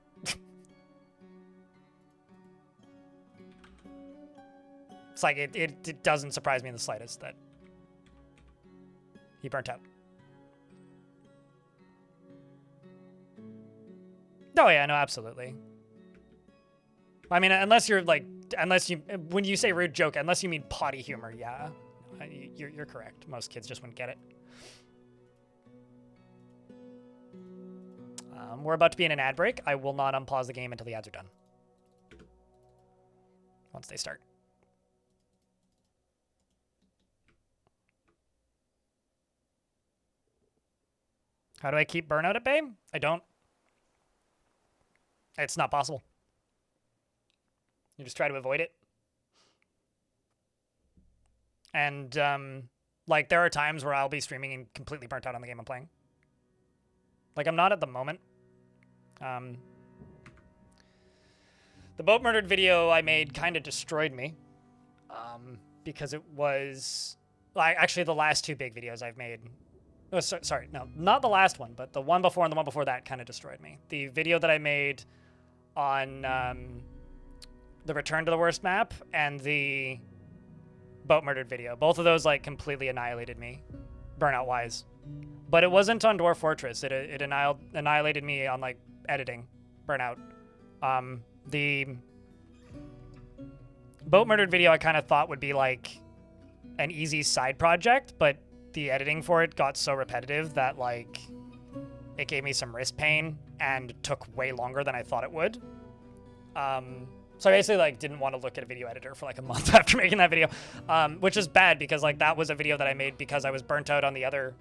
It's like it doesn't surprise me in the slightest that he burnt out. Oh yeah, no, absolutely. I mean, when you say rude joke, unless you mean potty humor, yeah, you're correct. Most kids just wouldn't get it. We're about to be in an ad break. I will not unpause the game until the ads are done. Once they start. How do I keep burnout at bay? I don't. It's not possible. You just try to avoid it. And like there are times where I'll be streaming and completely burnt out on the game I'm playing. Like I'm not at the moment. The boat murdered video I made kind of destroyed me because it was like actually the last two big videos I've made. Oh, sorry, no, not the last one, but the one before and the one before that kind of destroyed me. The video that I made on the Return to the Worst map and the boat murdered video, both of those like completely annihilated me, burnout wise. But it wasn't on Dwarf Fortress. It annihilated me on like editing, burnout. The boat murdered video I kind of thought would be like an easy side project, but the editing for it got so repetitive that like it gave me some wrist pain and took way longer than I thought it would. So I basically like didn't want to look at a video editor for like a month after making that video, which is bad because like that was a video that I made because I was burnt out on the other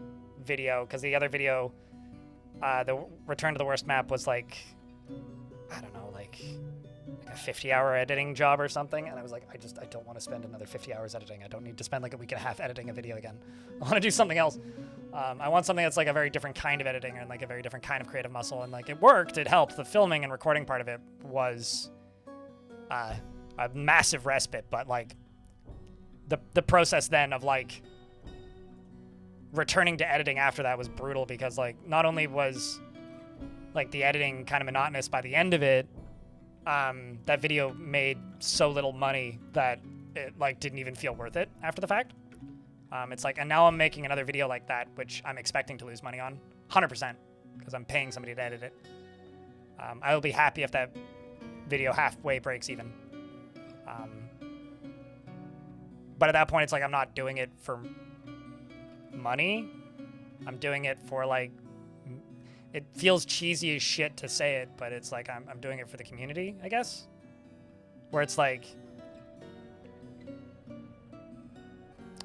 video, because the other video, the Return to the Worst map was like, I don't know, like a 50-hour editing job or something, and I was like, I don't want to spend another 50 hours editing. I don't need to spend like a week and a half editing a video again. I want to do something else. I want something that's like a very different kind of editing and like a very different kind of creative muscle, and like it worked, it helped. The filming and recording part of it was a massive respite, but like the process then of like returning to editing after that was brutal, because like not only was like the editing kind of monotonous by the end of it, that video made so little money that it like didn't even feel worth it after the fact. It's like, and now I'm making another video like that, which I'm expecting to lose money on 100% because I'm paying somebody to edit it. I will be happy if that video halfway breaks even. But at that point, it's like, I'm not doing it for money. I'm doing it for like, it feels cheesy as shit to say it, but it's like, I'm doing it for the community, I guess. Where it's like,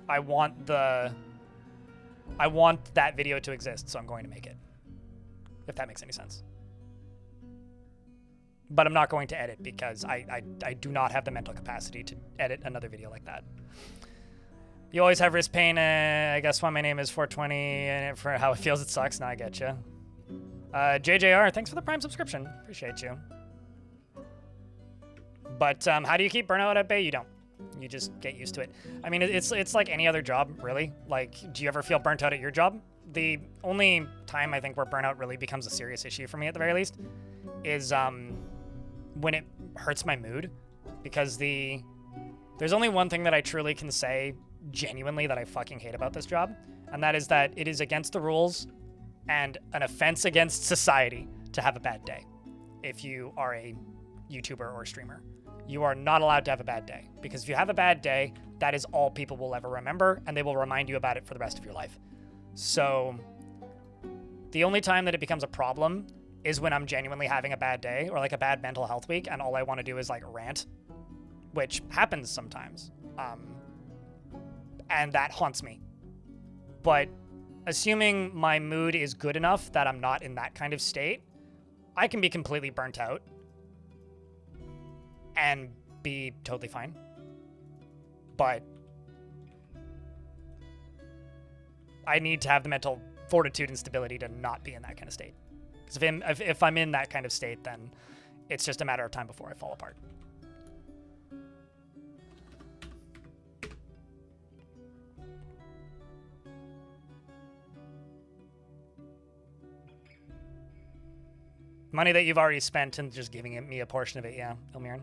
I want that video to exist, so I'm going to make it. If that makes any sense. But I'm not going to edit because I do not have the mental capacity to edit another video like that. You always have wrist pain. I guess why my name is 420 and for how it feels, it sucks. Now I get you. JJR, thanks for the Prime subscription. Appreciate you. But how do you keep burnout at bay? You don't. You just get used to it. I mean, it's like any other job, really. Like, do you ever feel burnt out at your job? The only time I think where burnout really becomes a serious issue for me, at the very least, is when it hurts my mood. Because there's only one thing that I truly can say genuinely that I fucking hate about this job, and that is that it is against the rules and an offense against society to have a bad day. If you are a YouTuber or streamer, you are not allowed to have a bad day, because if you have a bad day, that is all people will ever remember, and they will remind you about it for the rest of your life. So the only time that it becomes a problem is when I'm genuinely having a bad day or like a bad mental health week, and all I want to do is like rant, which happens sometimes. And that haunts me. But assuming my mood is good enough that I'm not in that kind of state, I can be completely burnt out and be totally fine. But I need to have the mental fortitude and stability to not be in that kind of state. Because if I'm in that kind of state, then it's just a matter of time before I fall apart. Money that you've already spent and just giving me a portion of it, yeah, Ilmiran.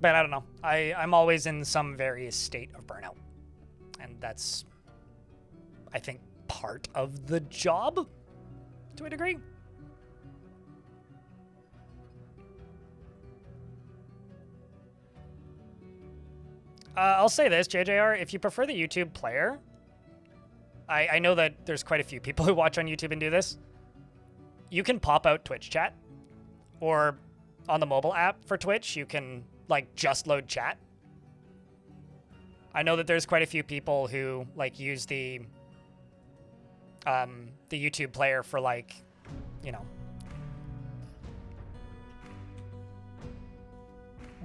But I don't know. I'm always in some various state of burnout. And that's, I think, part of the job, to a degree. I'll say this, JJR, if you prefer the YouTube player, I know that there's quite a few people who watch on YouTube and do this. You can pop out Twitch chat, or on the mobile app for Twitch, you can like just load chat. I know that there's quite a few people who like use the YouTube player for like, you know,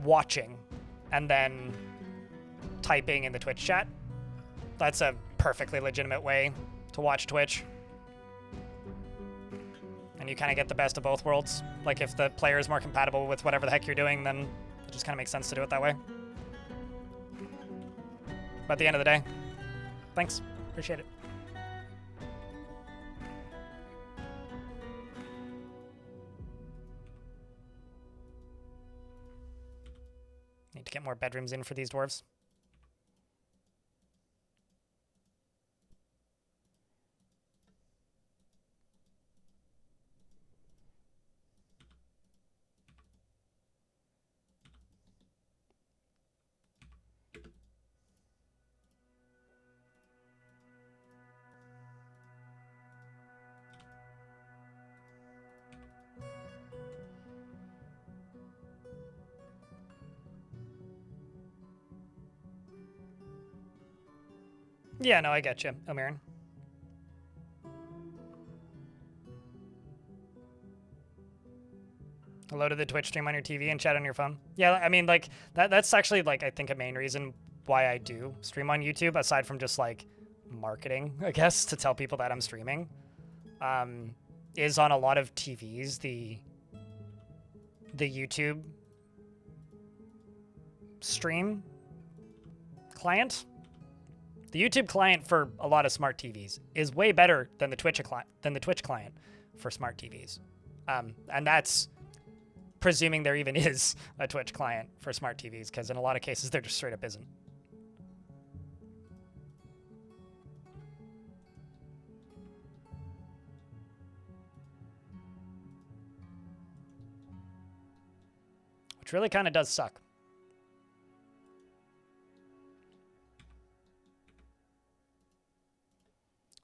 watching and then typing in the Twitch chat. That's a perfectly legitimate way to watch Twitch. And you kind of get the best of both worlds. Like, if the player is more compatible with whatever the heck you're doing, then it just kind of makes sense to do it that way. But at the end of the day, thanks. Appreciate it. Need to get more bedrooms in for these dwarves. Yeah, no, I get you, Omiran. Loaded the Twitch stream on your TV and chat on your phone. Yeah, I mean, like, that's actually, like, I think a main reason why I do stream on YouTube, aside from just, like, marketing, I guess, to tell people that I'm streaming, is on a lot of TVs, the YouTube stream client. The YouTube client for a lot of smart TVs is way better than the Twitch client for smart TVs. And that's presuming there even is a Twitch client for smart TVs, because in a lot of cases there just straight up isn't. Which really kind of does suck.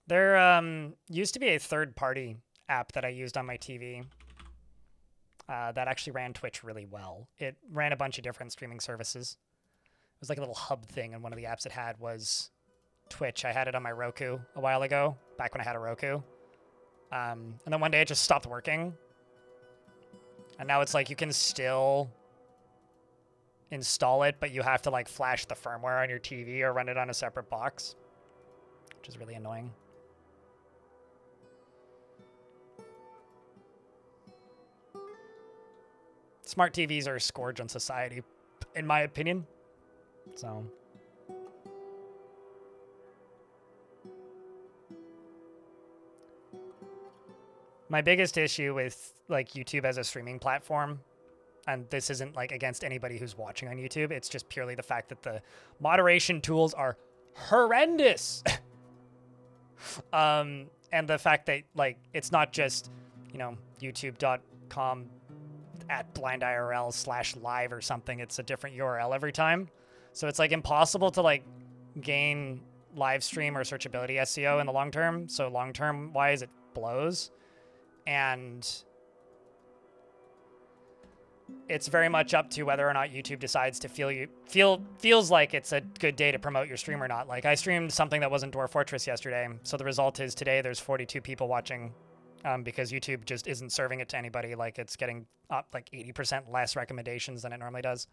There used to be a third-party app that I used on my TV that actually ran Twitch really well. It ran a bunch of different streaming services. It was like a little hub thing, and one of the apps it had was Twitch. I had it on my Roku a while ago, back when I had a Roku. And then one day it just stopped working. And now it's like you can still install it, but you have to like flash the firmware on your TV or run it on a separate box, which is really annoying. Smart TVs are a scourge on society, in my opinion. So. My biggest issue with like YouTube as a streaming platform, and this isn't like against anybody who's watching on YouTube, it's just purely the fact that the moderation tools are horrendous. And the fact that like it's not just, you know, youtube.com/blindirl/live or something. It's a different URL every time. So it's like impossible to like gain live stream or searchability SEO in the long term. So long term wise, it blows. And it's very much up to whether or not YouTube decides to feels like it's a good day to promote your stream or not. Like I streamed something that wasn't Dwarf Fortress yesterday. So the result is today there's 42 people watching because YouTube just isn't serving it to anybody. Like it's getting up like 80% less recommendations than it normally does.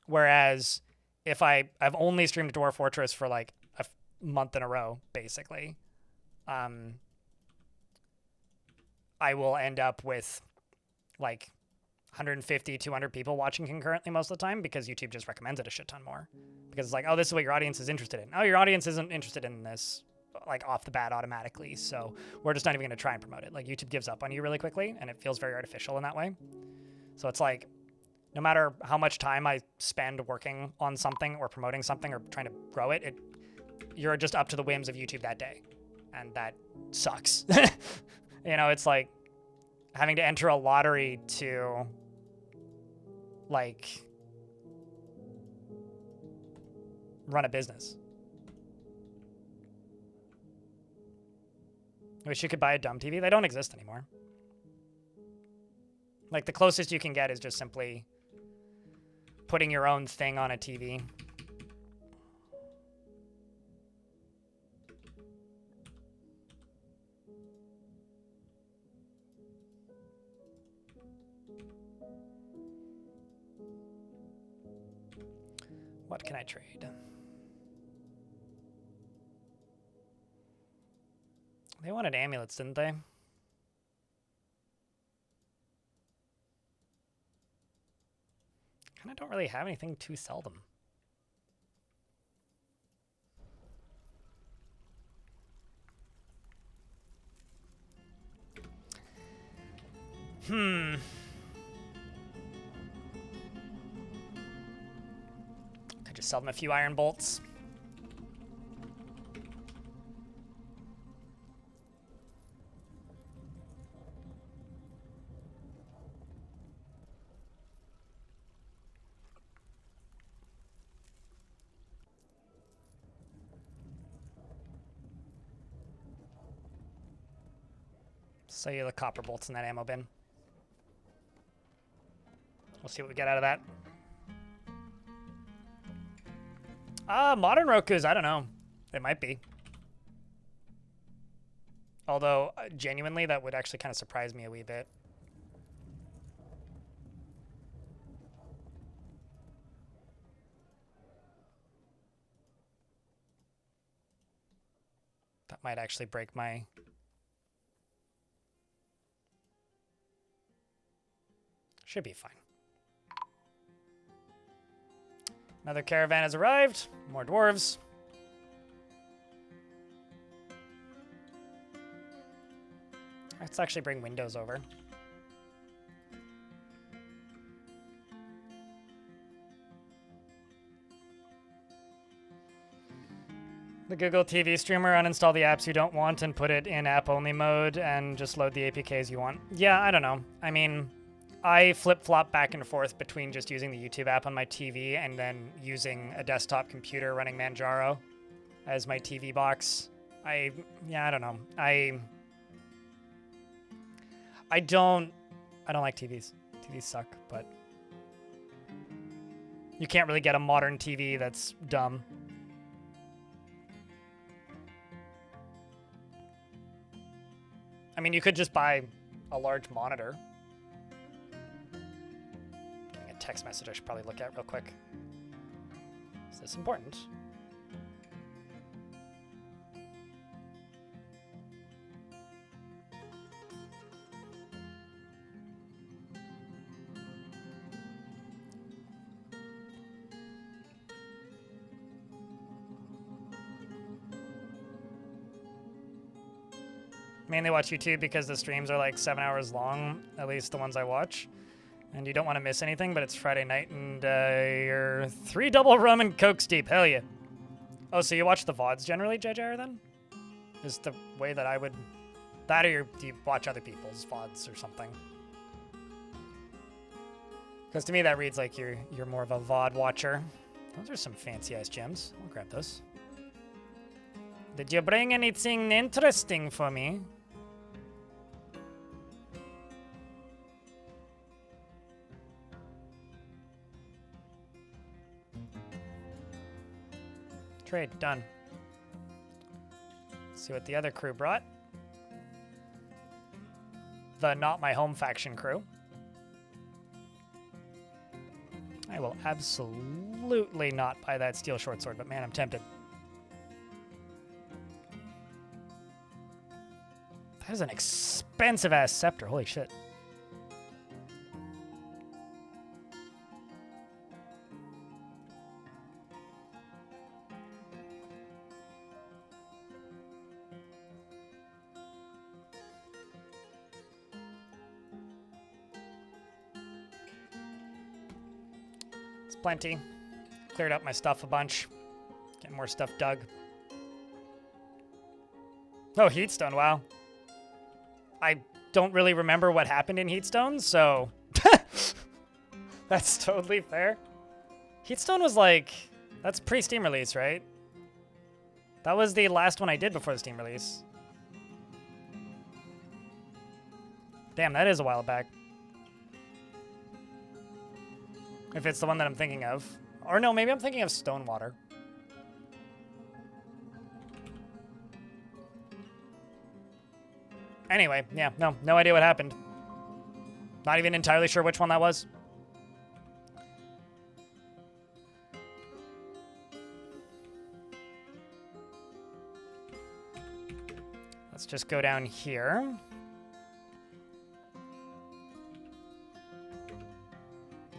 Whereas if I've only streamed Dwarf Fortress for like a month in a row, basically, I will end up with like 150, 200 people watching concurrently most of the time because YouTube just recommends it a shit ton more. Because it's like, oh, this is what your audience is interested in. Oh, your audience isn't interested in this, like off the bat automatically. So we're just not even going to try and promote it. Like YouTube gives up on you really quickly, and it feels very artificial in that way. So it's like, no matter how much time I spend working on something or promoting something or trying to grow it, you're just up to the whims of YouTube that day. And that sucks. You know, it's like having to enter a lottery to, like, run a business. I wish you could buy a dumb TV. They don't exist anymore. Like, the closest you can get is just simply putting your own thing on a TV. What can I trade? They wanted amulets, didn't they? Kind of don't really have anything to sell them. Could just sell them a few iron bolts. Sell you the copper bolts in that ammo bin. We'll see what we get out of that. Modern Rokus, I don't know. It might be. Although, genuinely, that would actually kind of surprise me a wee bit. That might actually break my... Should be fine. Another caravan has arrived. More dwarves. Let's actually bring windows over. The Google TV streamer, uninstall the apps you don't want and put it in app-only mode and just load the APKs you want. Yeah, I don't know. I mean, I flip-flop back and forth between just using the YouTube app on my TV and then using a desktop computer running Manjaro as my TV box. I don't know. I don't like TVs. TVs suck, but you can't really get a modern TV that's dumb. I mean, you could just buy a large monitor. Getting a text message I should probably look at real quick. Is this important? Mainly watch YouTube because the streams are like 7 hours long, at least the ones I watch. And you don't want to miss anything, but it's Friday night and you're 3 double rum and Cokes deep. Hell yeah. Oh, so you watch the VODs generally, JJR, then? Is the way that I would... That or do you watch other people's VODs or something? Because to me that reads like you're more of a VOD watcher. Those are some fancy-ass gems. I'll grab those. Did you bring anything interesting for me? Trade, done. Let's see what the other crew brought. The Not My Home faction crew. I will absolutely not buy that steel short sword, but man, I'm tempted. That is an expensive-ass scepter. Holy shit. It's plenty. Cleared up my stuff a bunch. Getting more stuff dug. Oh, Heatstone, wow. I don't really remember what happened in Heatstone, so that's totally fair. Heatstone was like, that's pre-Steam release, right? That was the last one I did before the Steam release. Damn, that is a while back. If it's the one that I'm thinking of. Or no, maybe I'm thinking of Stonewater. Anyway, yeah, no idea what happened. Not even entirely sure which one that was. just go down here.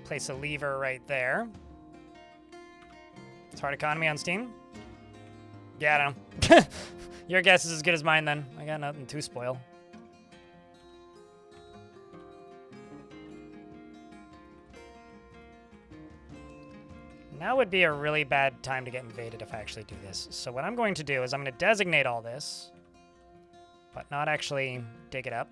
Place a lever right there. It's hard economy on Steam. Yeah, I don't know. Your guess is as good as mine then. I got nothing to spoil. Now would be a really bad time to get invaded if I actually do this. So what I'm going to do is I'm going to designate all this, but not actually dig it up.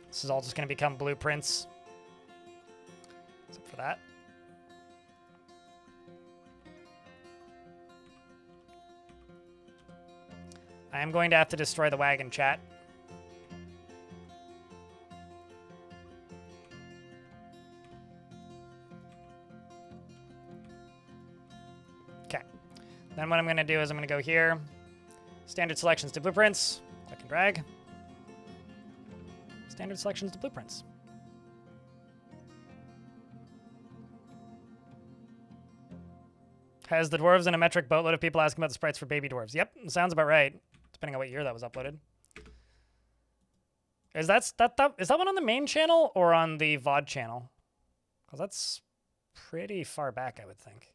This is all just going to become blueprints. Except for that. I am going to have to destroy the wagon, chat. Okay. Then what I'm going to do is I'm going to go here. Standard selections to blueprints. Click and drag. Standard selections to blueprints. Has the dwarves in a metric boatload of people asking about the sprites for baby dwarves? Yep, sounds about right. Depending on what year that was uploaded. Is that one on the main channel or on the VOD channel? Because that's pretty far back, I would think.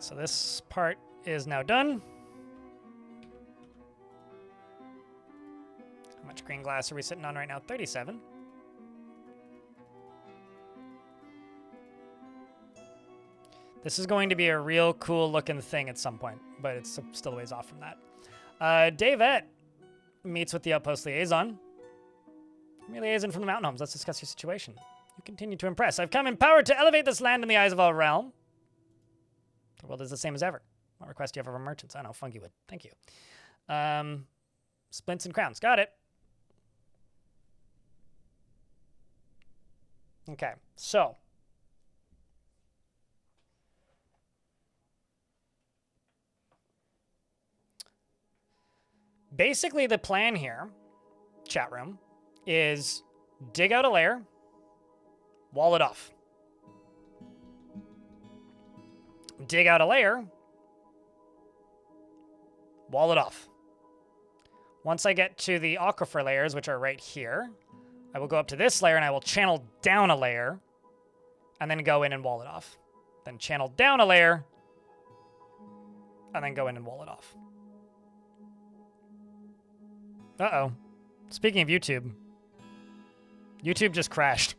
So this part is now done. How much green glass are we sitting on right now? 37. This is going to be a real cool looking thing at some point, but it's still a ways off from that. Davette meets with the Outpost Liaison. I'm a liaison from the Mountain Homes. Let's discuss your situation. You continue to impress. I've come empowered to elevate this land in the eyes of all realm. The world is the same as ever. What request do you have of our merchants? I don't know, fungi wood. Thank you. Splints and crowns. Got it. Okay, so. Basically, the plan here, chat room, is dig out a layer, wall it off. Dig out a layer, wall it off. Once I get to the aquifer layers, which are right here, I will go up to this layer and I will channel down a layer and then go in and wall it off. Then channel down a layer and then go in and wall it off. Uh-oh. Speaking of YouTube, YouTube just crashed.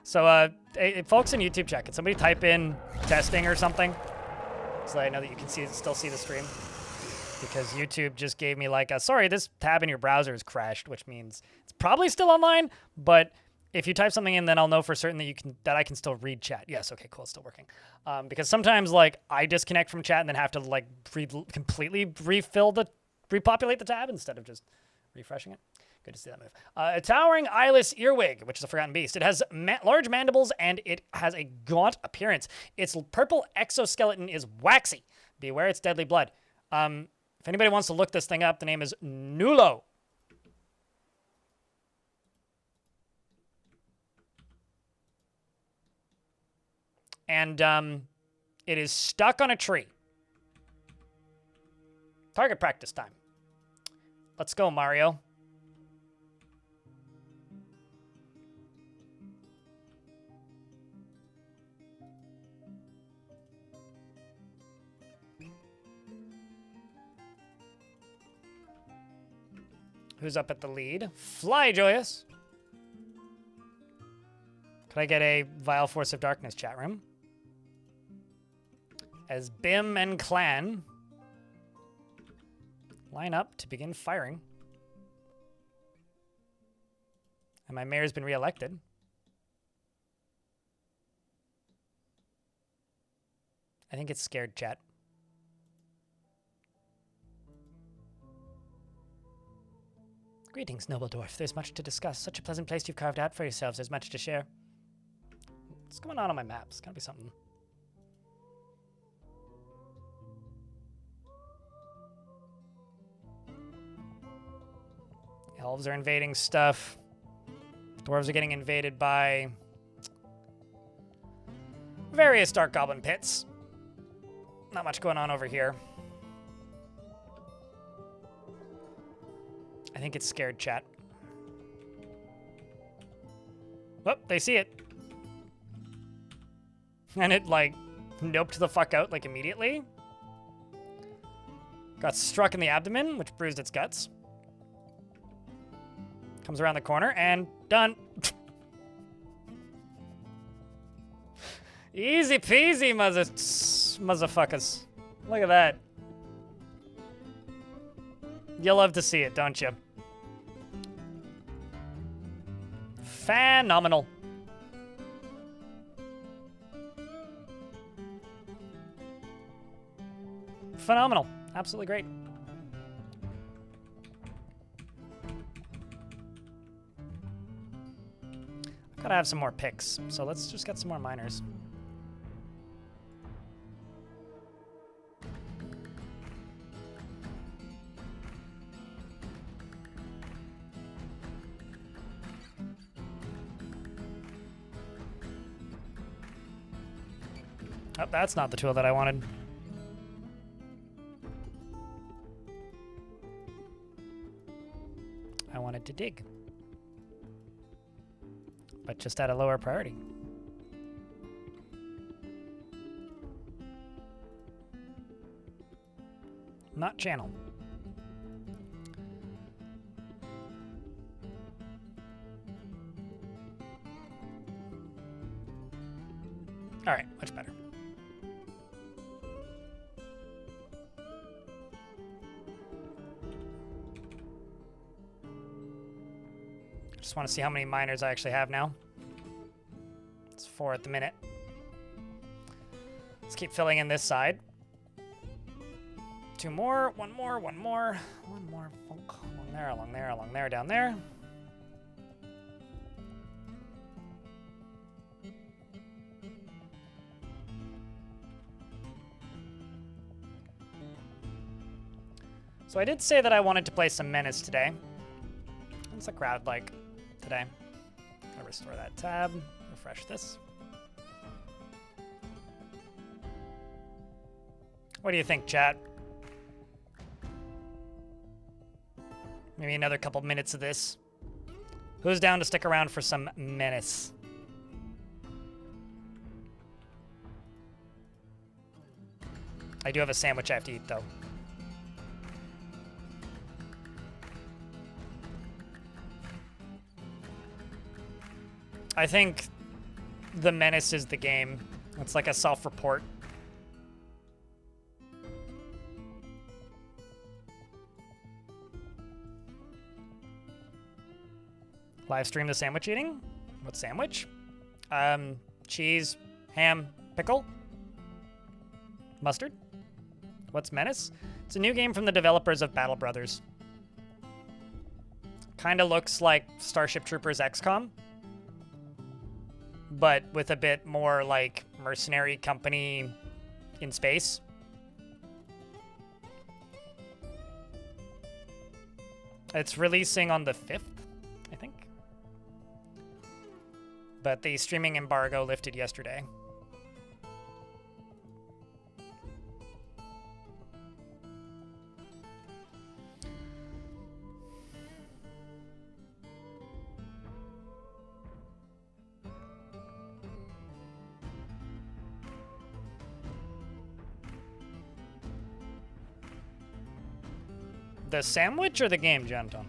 So, hey, folks in YouTube chat, can somebody type in testing or something? So that I know that you can still see the stream. Because YouTube just gave me like a, sorry, this tab in your browser is crashed, which means it's probably still online, but if you type something in, then I'll know for certain that I can still read chat. Yes, okay, cool, it's still working. Because sometimes like I disconnect from chat and then have to like completely repopulate the tab instead of just refreshing it. Good to see that move. A towering eyeless earwig, which is a forgotten beast. It has large mandibles and it has a gaunt appearance. Its purple exoskeleton is waxy. Beware its deadly blood. If anybody wants to look this thing up, the name is Nulo. And it is stuck on a tree. Target practice time. Let's go, Mario. Who's up at the lead? Fly, Joyous. Could I get a Vile Force of Darkness chat room? As Bim and Clan line up to begin firing. And my mayor's been reelected. I think it's scared, chat. Greetings, noble dwarf. There's much to discuss. Such a pleasant place you've carved out for yourselves. There's much to share. What's going on my map? It's gotta be something. Elves are invading stuff. Dwarves are getting invaded by various dark goblin pits. Not much going on over here. I think it's scared, chat. Oh, they see it. And it, like, noped the fuck out, like, immediately. Got struck in the abdomen, which bruised its guts. Comes around the corner, and done. Easy peasy, motherfuckers. Look at that. You'll love to see it, don't you? Phenomenal. Phenomenal. Absolutely great. Gotta have some more picks, so let's just get some more miners. Oh, that's not the tool that I wanted. I wanted to dig. But just at a lower priority. Not channel. All right, much better. Just want to see how many miners I actually have now. It's 4 at the minute. Let's keep filling in this side. 2 more, 1 more, 1 more, 1 more. Along there, along there, along there, down there. So I did say that I wanted to play some Menace today. What's the crowd like today? I'll restore that tab, refresh this. What do you think, chat? Maybe another couple minutes of this. Who's down to stick around for some Menace? I do have a sandwich I have to eat, though. I think the Menace is the game. It's like a self-report. Live stream the sandwich eating? What sandwich? Cheese, ham, pickle, mustard. What's Menace? It's a new game from the developers of Battle Brothers. Kinda looks like Starship Troopers XCOM, but with a bit more like mercenary company in space. It's releasing on the 5th, I think. But the streaming embargo lifted yesterday. The sandwich or the game, Janton?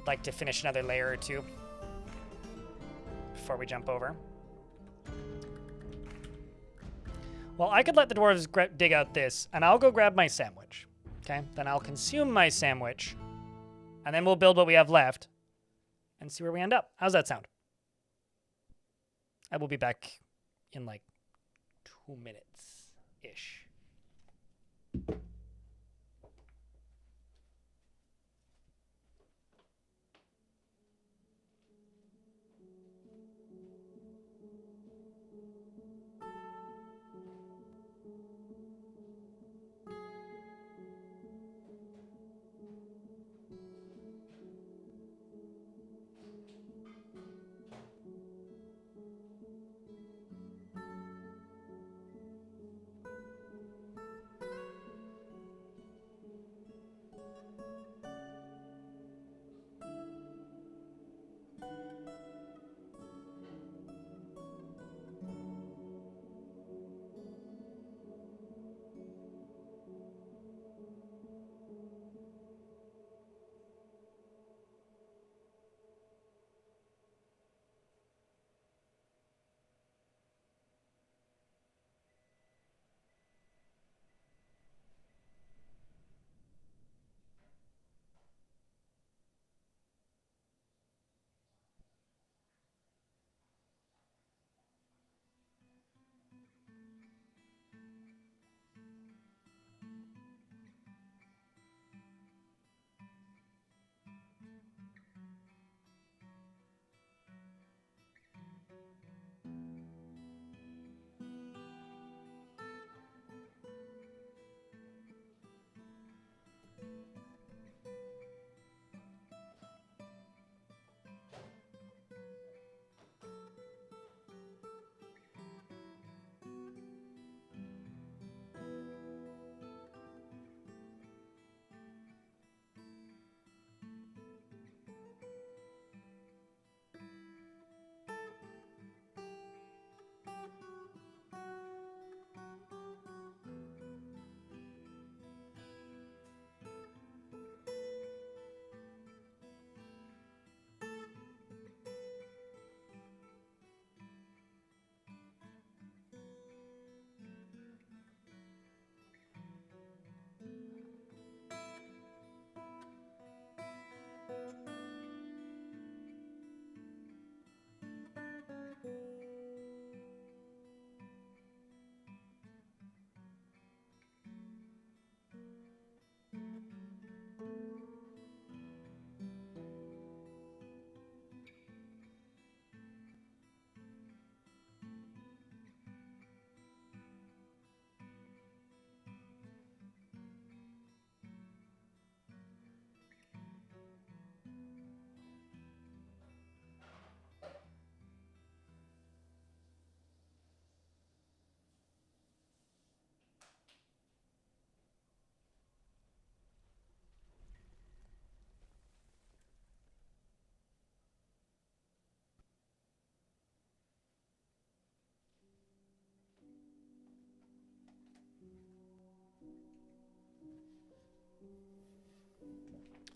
I'd like to finish another layer or two before we jump over. Well, I could let the dwarves dig out this, and I'll go grab my sandwich. Okay? Then I'll consume my sandwich, and then we'll build what we have left and see where we end up. How's that sound? I will be back in like 2 minutes-ish.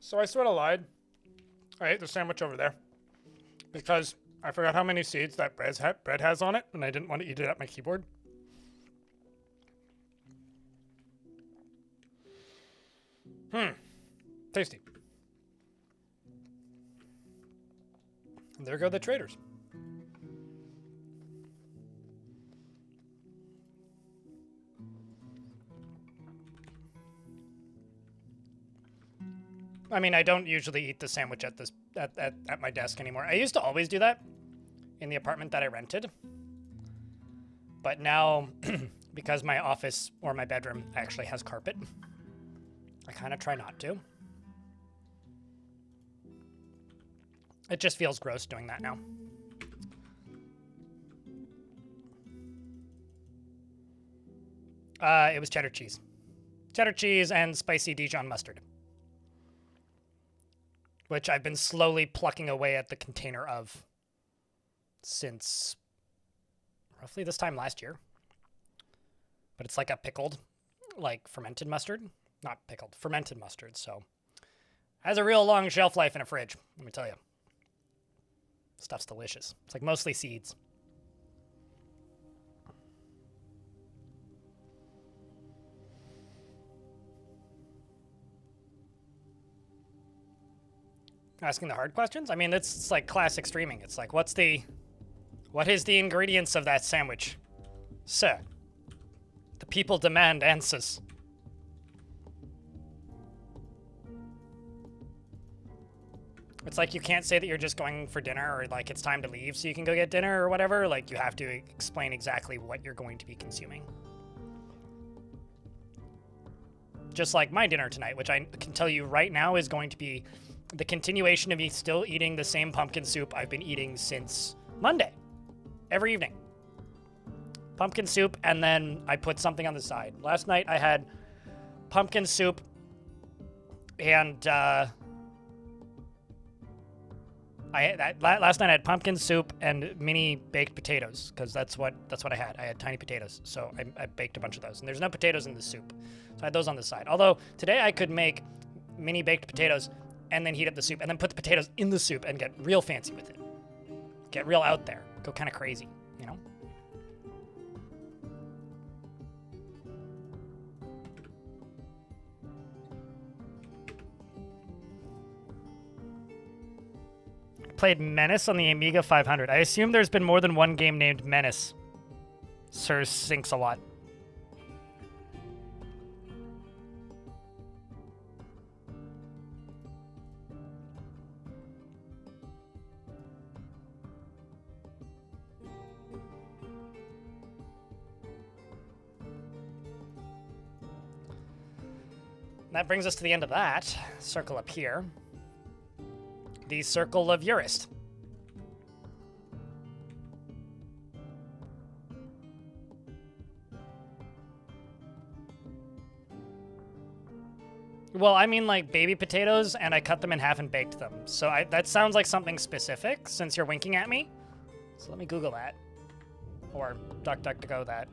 So I sort of lied. I ate the sandwich over there because I forgot how many seeds that bread has on it, and I didn't want to eat it at my keyboard. Tasty. And there go the traders. I mean, I don't usually eat the sandwich at my desk anymore. I used to always do that in the apartment that I rented. But now, because my office or my bedroom actually has carpet, I kind of try not to. It just feels gross doing that now. It was cheddar cheese. Cheddar cheese and spicy Dijon mustard, which I've been slowly plucking away at the container of since roughly this time last year. But it's like a pickled, like fermented mustard. Not pickled, fermented mustard, so has a real long shelf life in a fridge, let me tell you. Stuff's delicious. It's like mostly seeds. Asking the hard questions? I mean, it's like classic streaming. It's like, what's the What is the ingredients of that sandwich? Sir, the people demand answers. It's like you can't say that you're just going for dinner or like it's time to leave so you can go get dinner or whatever. Like you have to explain exactly what you're going to be consuming. Just like my dinner tonight, which I can tell you right now is going to be the continuation of me still eating the same pumpkin soup I've been eating since Monday. Every evening. Pumpkin soup, and then I put something on the side. Last night I had pumpkin soup and last night I had pumpkin soup and mini baked potatoes because that's what I had. I had tiny potatoes, so I baked a bunch of those. And there's no potatoes in the soup, so I had those on the side. Although today I could make mini baked potatoes and then heat up the soup and then put the potatoes in the soup and get real fancy with it. Get real out there. Go kind of crazy, you know? Played Menace on the Amiga 500. I assume there's been more than one game named Menace. Sir sinks a lot. That brings us to the end of that circle up here. The Circle of Urist. Well, I mean like baby potatoes, and I cut them in half and baked them. So that sounds like something specific, since you're winking at me. So let me Google that. Or DuckDuckGo that.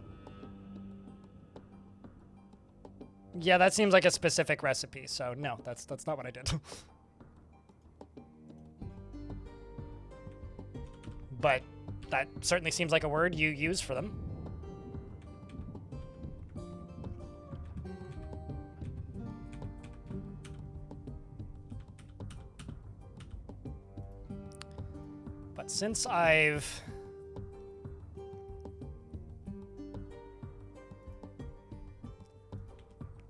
Yeah, that seems like a specific recipe, so no, that's not what I did. But that certainly seems like a word you use for them. But since I've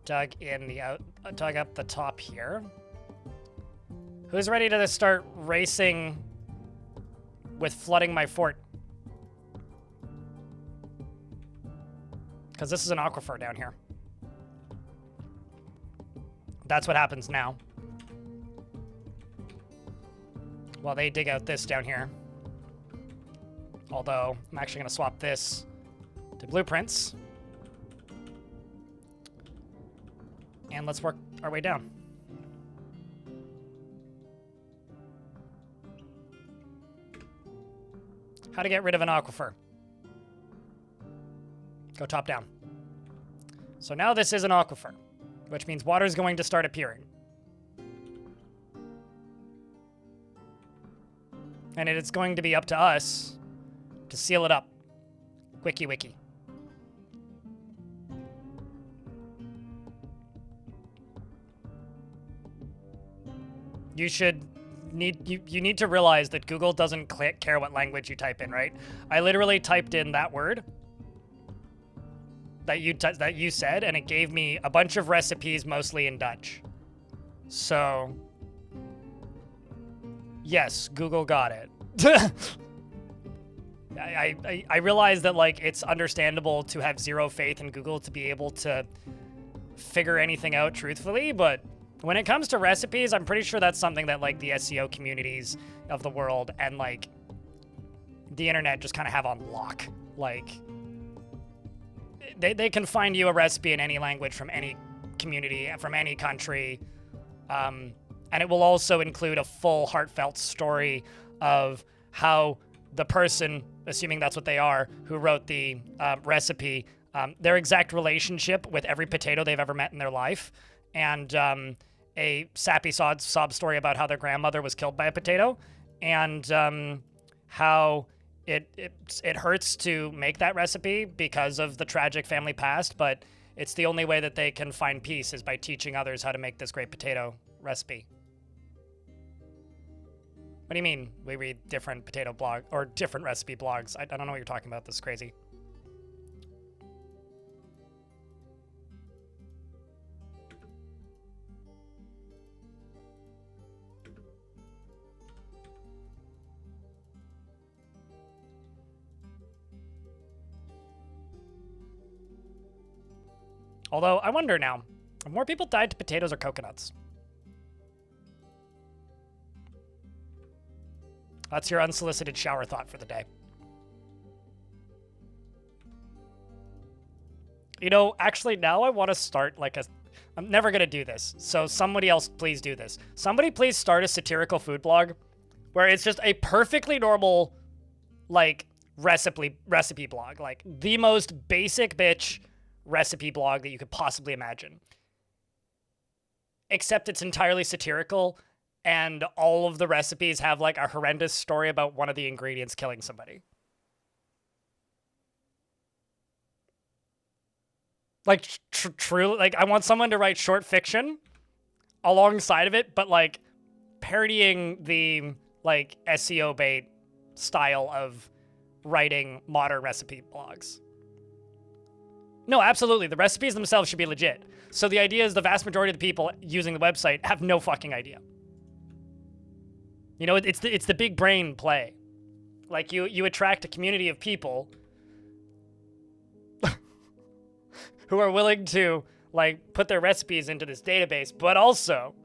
dug up the top here, who's ready to start racing with flooding my fort? Because this is an aquifer down here. That's what happens now. While they dig out this down here. Although, I'm actually going to swap this to blueprints. And let's work our way down. How to get rid of an aquifer. Go top down. So now this is an aquifer, which means water is going to start appearing. And it's going to be up to us to seal it up. Wiki wiki. You need to realize that Google doesn't care what language you type in, right? I literally typed in that word that you said, and it gave me a bunch of recipes, mostly in Dutch. So, yes, Google got it. I realize that like it's understandable to have zero faith in Google to be able to figure anything out truthfully, but when it comes to recipes, I'm pretty sure that's something that like the SEO communities of the world and like the internet just kind of have on lock. Like they can find you a recipe in any language from any community, from any country. And it will also include a full heartfelt story of how the person, assuming that's what they are, who wrote the recipe, their exact relationship with every potato they've ever met in their life. And a sappy sob story about how their grandmother was killed by a potato, and how it hurts to make that recipe because of the tragic family past, but it's the only way that they can find peace is by teaching others how to make this great potato recipe. What do you mean we read different potato blog or different recipe blogs? I don't know what you're talking about. This is crazy. Although, I wonder now, if more people died to potatoes or coconuts? That's your unsolicited shower thought for the day. You know, actually, now I want to start like a... I'm never going to do this, so somebody else please do this. Somebody please start a satirical food blog where it's just a perfectly normal, like, recipe blog. Like, the most basic bitch recipe blog that you could possibly imagine. Except it's entirely satirical, and all of the recipes have like a horrendous story about one of the ingredients killing somebody. Like, truly, like, I want someone to write short fiction alongside of it, but like parodying the like SEO bait style of writing modern recipe blogs. No, absolutely. The recipes themselves should be legit. So the idea is the vast majority of the people using the website have no fucking idea. You know, it's the big brain play. Like, you attract a community of people who are willing to, like, put their recipes into this database, but also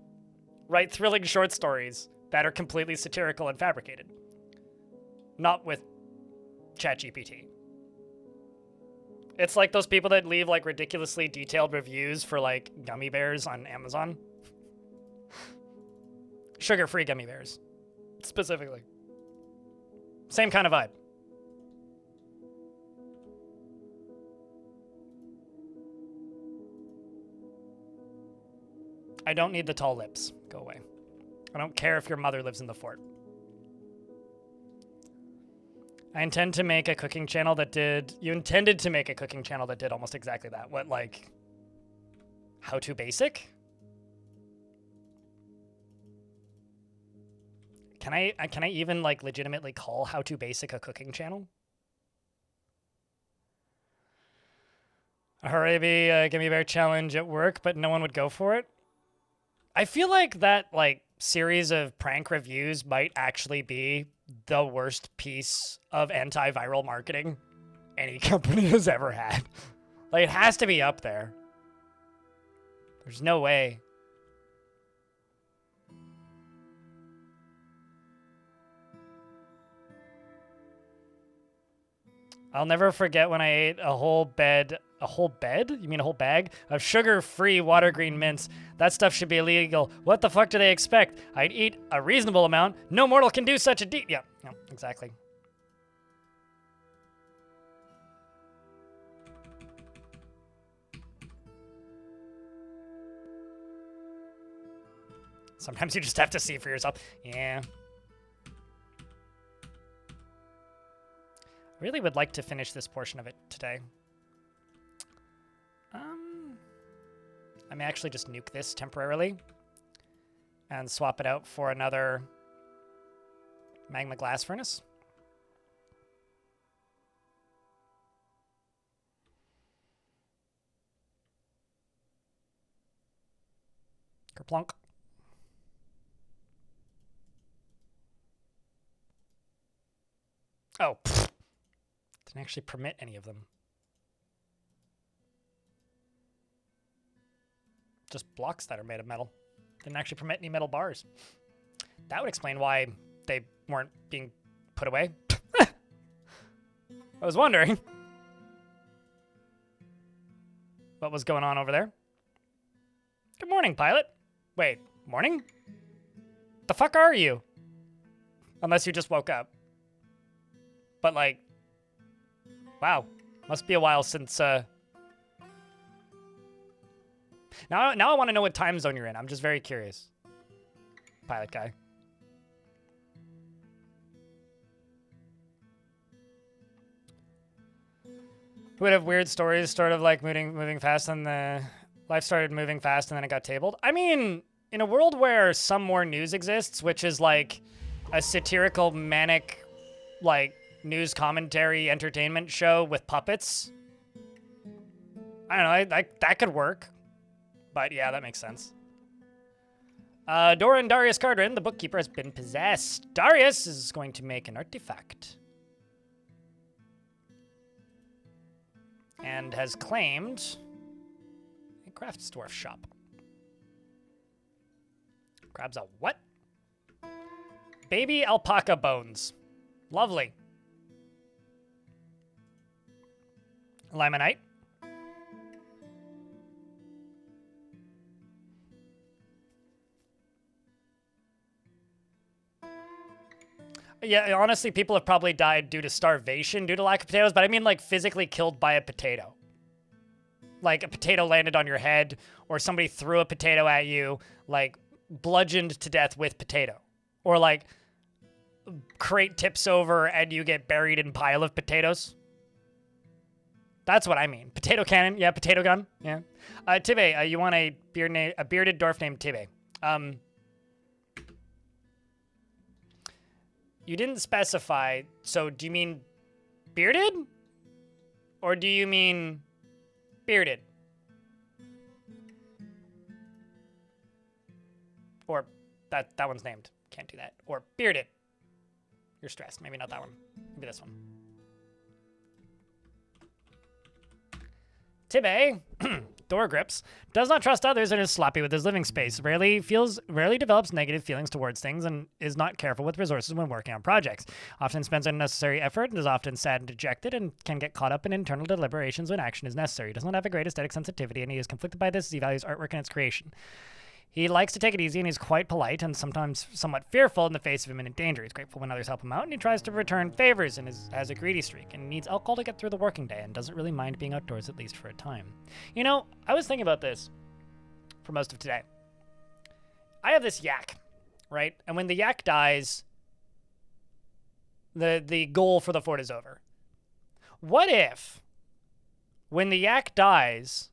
write thrilling short stories that are completely satirical and fabricated. Not with ChatGPT. It's like those people that leave, like, ridiculously detailed reviews for, like, gummy bears on Amazon. Sugar-free gummy bears. Specifically. Same kind of vibe. I don't need the tall lips. Go away. I don't care if your mother lives in the fort. I intend to make a cooking channel that did... You intended to make a cooking channel that did almost exactly that. What, like... How to basic? Can I even, like, legitimately call How to Basic a cooking channel? A Harabi Gimme Bear challenge at work, but no one would go for it? I feel like that, like, series of prank reviews might actually be the worst piece of antiviral marketing any company has ever had. Like, it has to be up there. There's no way. I'll never forget when I ate a whole bed? You mean a whole bag? Of sugar-free water-green mints. That stuff should be illegal. What the fuck do they expect? I'd eat a reasonable amount. No mortal can do such a deed. Yeah, exactly. Sometimes you just have to see for yourself. Yeah. I really would like to finish this portion of it today. I may actually just nuke this temporarily and swap it out for another magma glass furnace. Kerplunk. Oh, pfft. Didn't actually permit any of them. Just blocks that are made of metal. Didn't actually permit any metal bars. That would explain why they weren't being put away. I was wondering what was going on over there. Good morning, pilot. Wait, morning? The fuck are you? Unless you just woke up. But, like, wow, must be a while since, Now I want to know what time zone you're in. I'm just very curious. Pilot guy. Who would have weird stories, sort of like moving fast, and the life started moving fast, and then it got tabled? I mean, in a world where some more news exists, which is like a satirical, manic, like, news commentary entertainment show with puppets. I don't know, that could work. But yeah, that makes sense. Dora and Darius Cardrin, the bookkeeper, has been possessed. Darius is going to make an artifact. And has claimed a crafts dwarf shop. Grabs a what? Baby alpaca bones. Lovely. Limonite. Yeah, honestly, people have probably died due to starvation due to lack of potatoes, but I mean like physically killed by a potato. Like a potato landed on your head, or somebody threw a potato at you, like bludgeoned to death with potato. Or like crate tips over and you get buried in pile of potatoes. That's what I mean. Potato cannon, yeah, potato gun, yeah. Tibbe, you want a bearded dwarf named Tibbe. You didn't specify, so do you mean bearded? Or do you mean bearded? Or that one's named. Can't do that. Or bearded. You're stressed. Maybe not that one. Maybe this one. Tibbe, door grips, does not trust others and is sloppy with his living space, rarely develops negative feelings towards things, and is not careful with resources when working on projects. Often spends unnecessary effort and is often sad and dejected and can get caught up in internal deliberations when action is necessary. He does not have a great aesthetic sensitivity, and he is conflicted by this as he values artwork and its creation. He likes to take it easy, and he's quite polite and sometimes somewhat fearful in the face of imminent danger. He's grateful when others help him out, and he tries to return favors and has a greedy streak, and needs alcohol to get through the working day, and doesn't really mind being outdoors at least for a time. You know, I was thinking about this for most of today. I have this yak, right? And when the yak dies, the goal for the fort is over. What if, when the yak dies,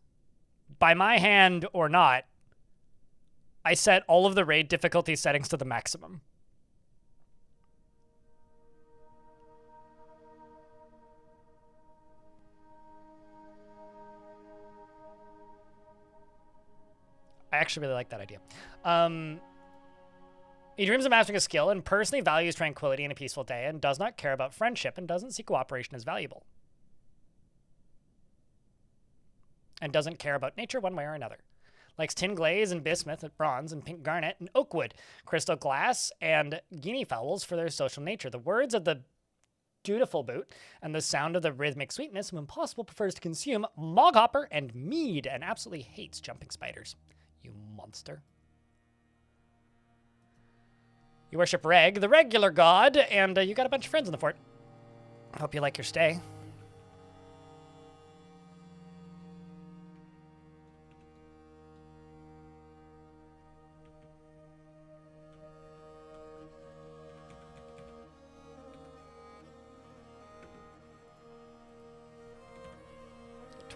by my hand or not, I set all of the raid difficulty settings to the maximum? I actually really like that idea. He dreams of mastering a skill and personally values tranquility and a peaceful day and does not care about friendship and doesn't see cooperation as valuable. And doesn't care about nature one way or another. Likes tin glaze and bismuth, bronze, and pink garnet, and oak wood, crystal glass, and guinea fowls for their social nature. The words of the dutiful boot and the sound of the rhythmic sweetness, when possible, prefers to consume moghopper and mead and absolutely hates jumping spiders. You monster. You worship Reg, the regular god, and you got a bunch of friends in the fort. Hope you like your stay.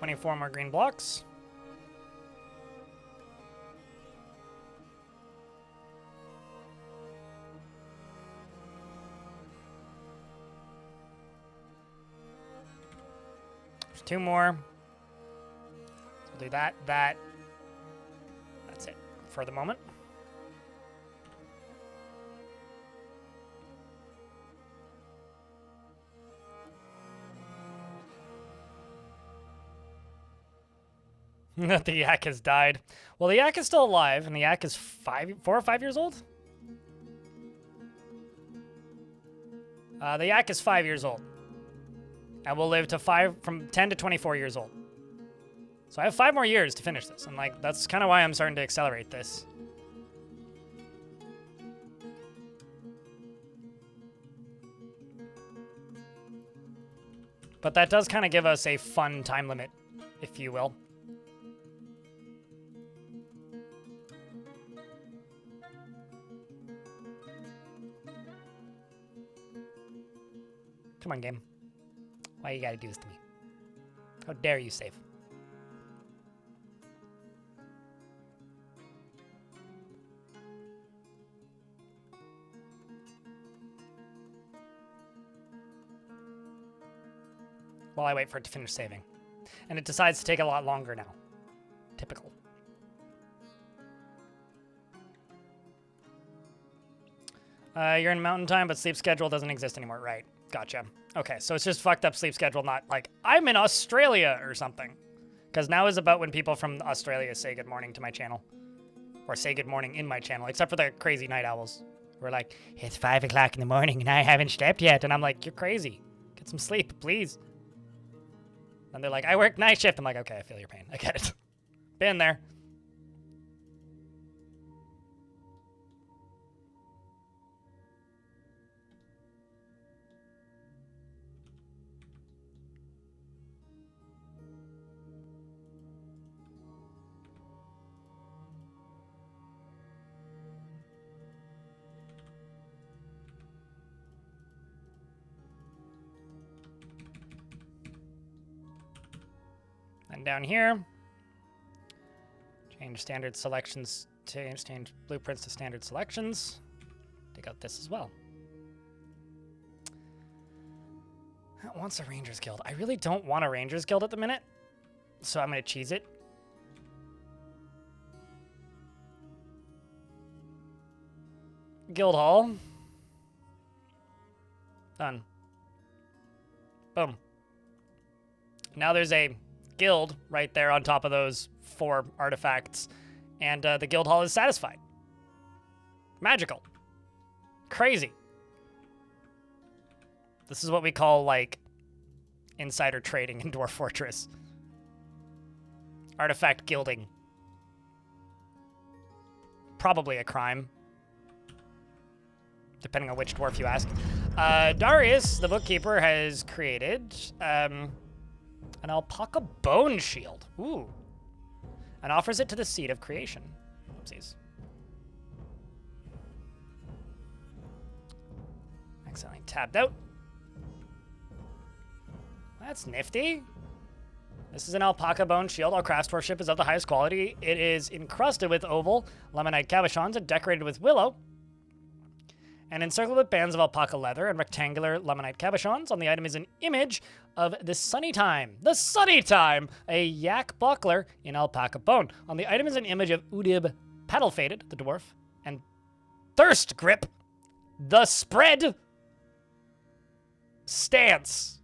$24 more green blocks. There's 2 more. So we'll do that. That's it for the moment. The yak has died. Well, the yak is still alive, and the yak is 4 or 5 years old? The yak is 5 years old. And will live to from 10 to 24 years old. So I have 5 more years to finish this, and like that's kind of why I'm starting to accelerate this. But that does kind of give us a fun time limit, if you will. Come on, game. Why you gotta do this to me? How dare you save? while I wait for it to finish saving. And it decides to take a lot longer now. Typical. You're in mountain time, but sleep schedule doesn't exist anymore. Right. Gotcha. Okay, so it's just fucked up sleep schedule, not like, I'm in Australia or something. Because now is about when people from Australia say good morning to my channel. Or say good morning in my channel, except for the crazy night owls. Who are like, it's 5 o'clock in the morning and I haven't slept yet. And I'm like, you're crazy. Get some sleep, please. And they're like, I work night shift. I'm like, okay, I feel your pain. I get it. Been there. And down here, change standard selections, change blueprints to standard selections. Take out this as well. That wants a Rangers Guild. I really don't want a Rangers Guild at the minute, so I'm going to cheese it. Guild Hall. Done. Boom. Now there's a guild right there on top of those 4 artifacts, and the guild hall is satisfied. Magical. Crazy. This is what we call, like, insider trading in Dwarf Fortress. Artifact guilding. Probably a crime, depending on which dwarf you ask. Darius, the bookkeeper, has created an alpaca bone shield. Ooh. And offers it to the seed of creation. Oopsies. Accidentally tabbed out. That's nifty. This is an alpaca bone shield. All craftsmanship is of the highest quality. It is encrusted with oval lemonite cabochons and decorated with willow, and encircled with bands of alpaca leather and rectangular lemonite cabochons. On the item is an image of the Sunny Time. The Sunny Time! A yak buckler in alpaca bone. On the item is an image of Udib Paddle Faded, the dwarf, and Thirst Grip, the spread stance.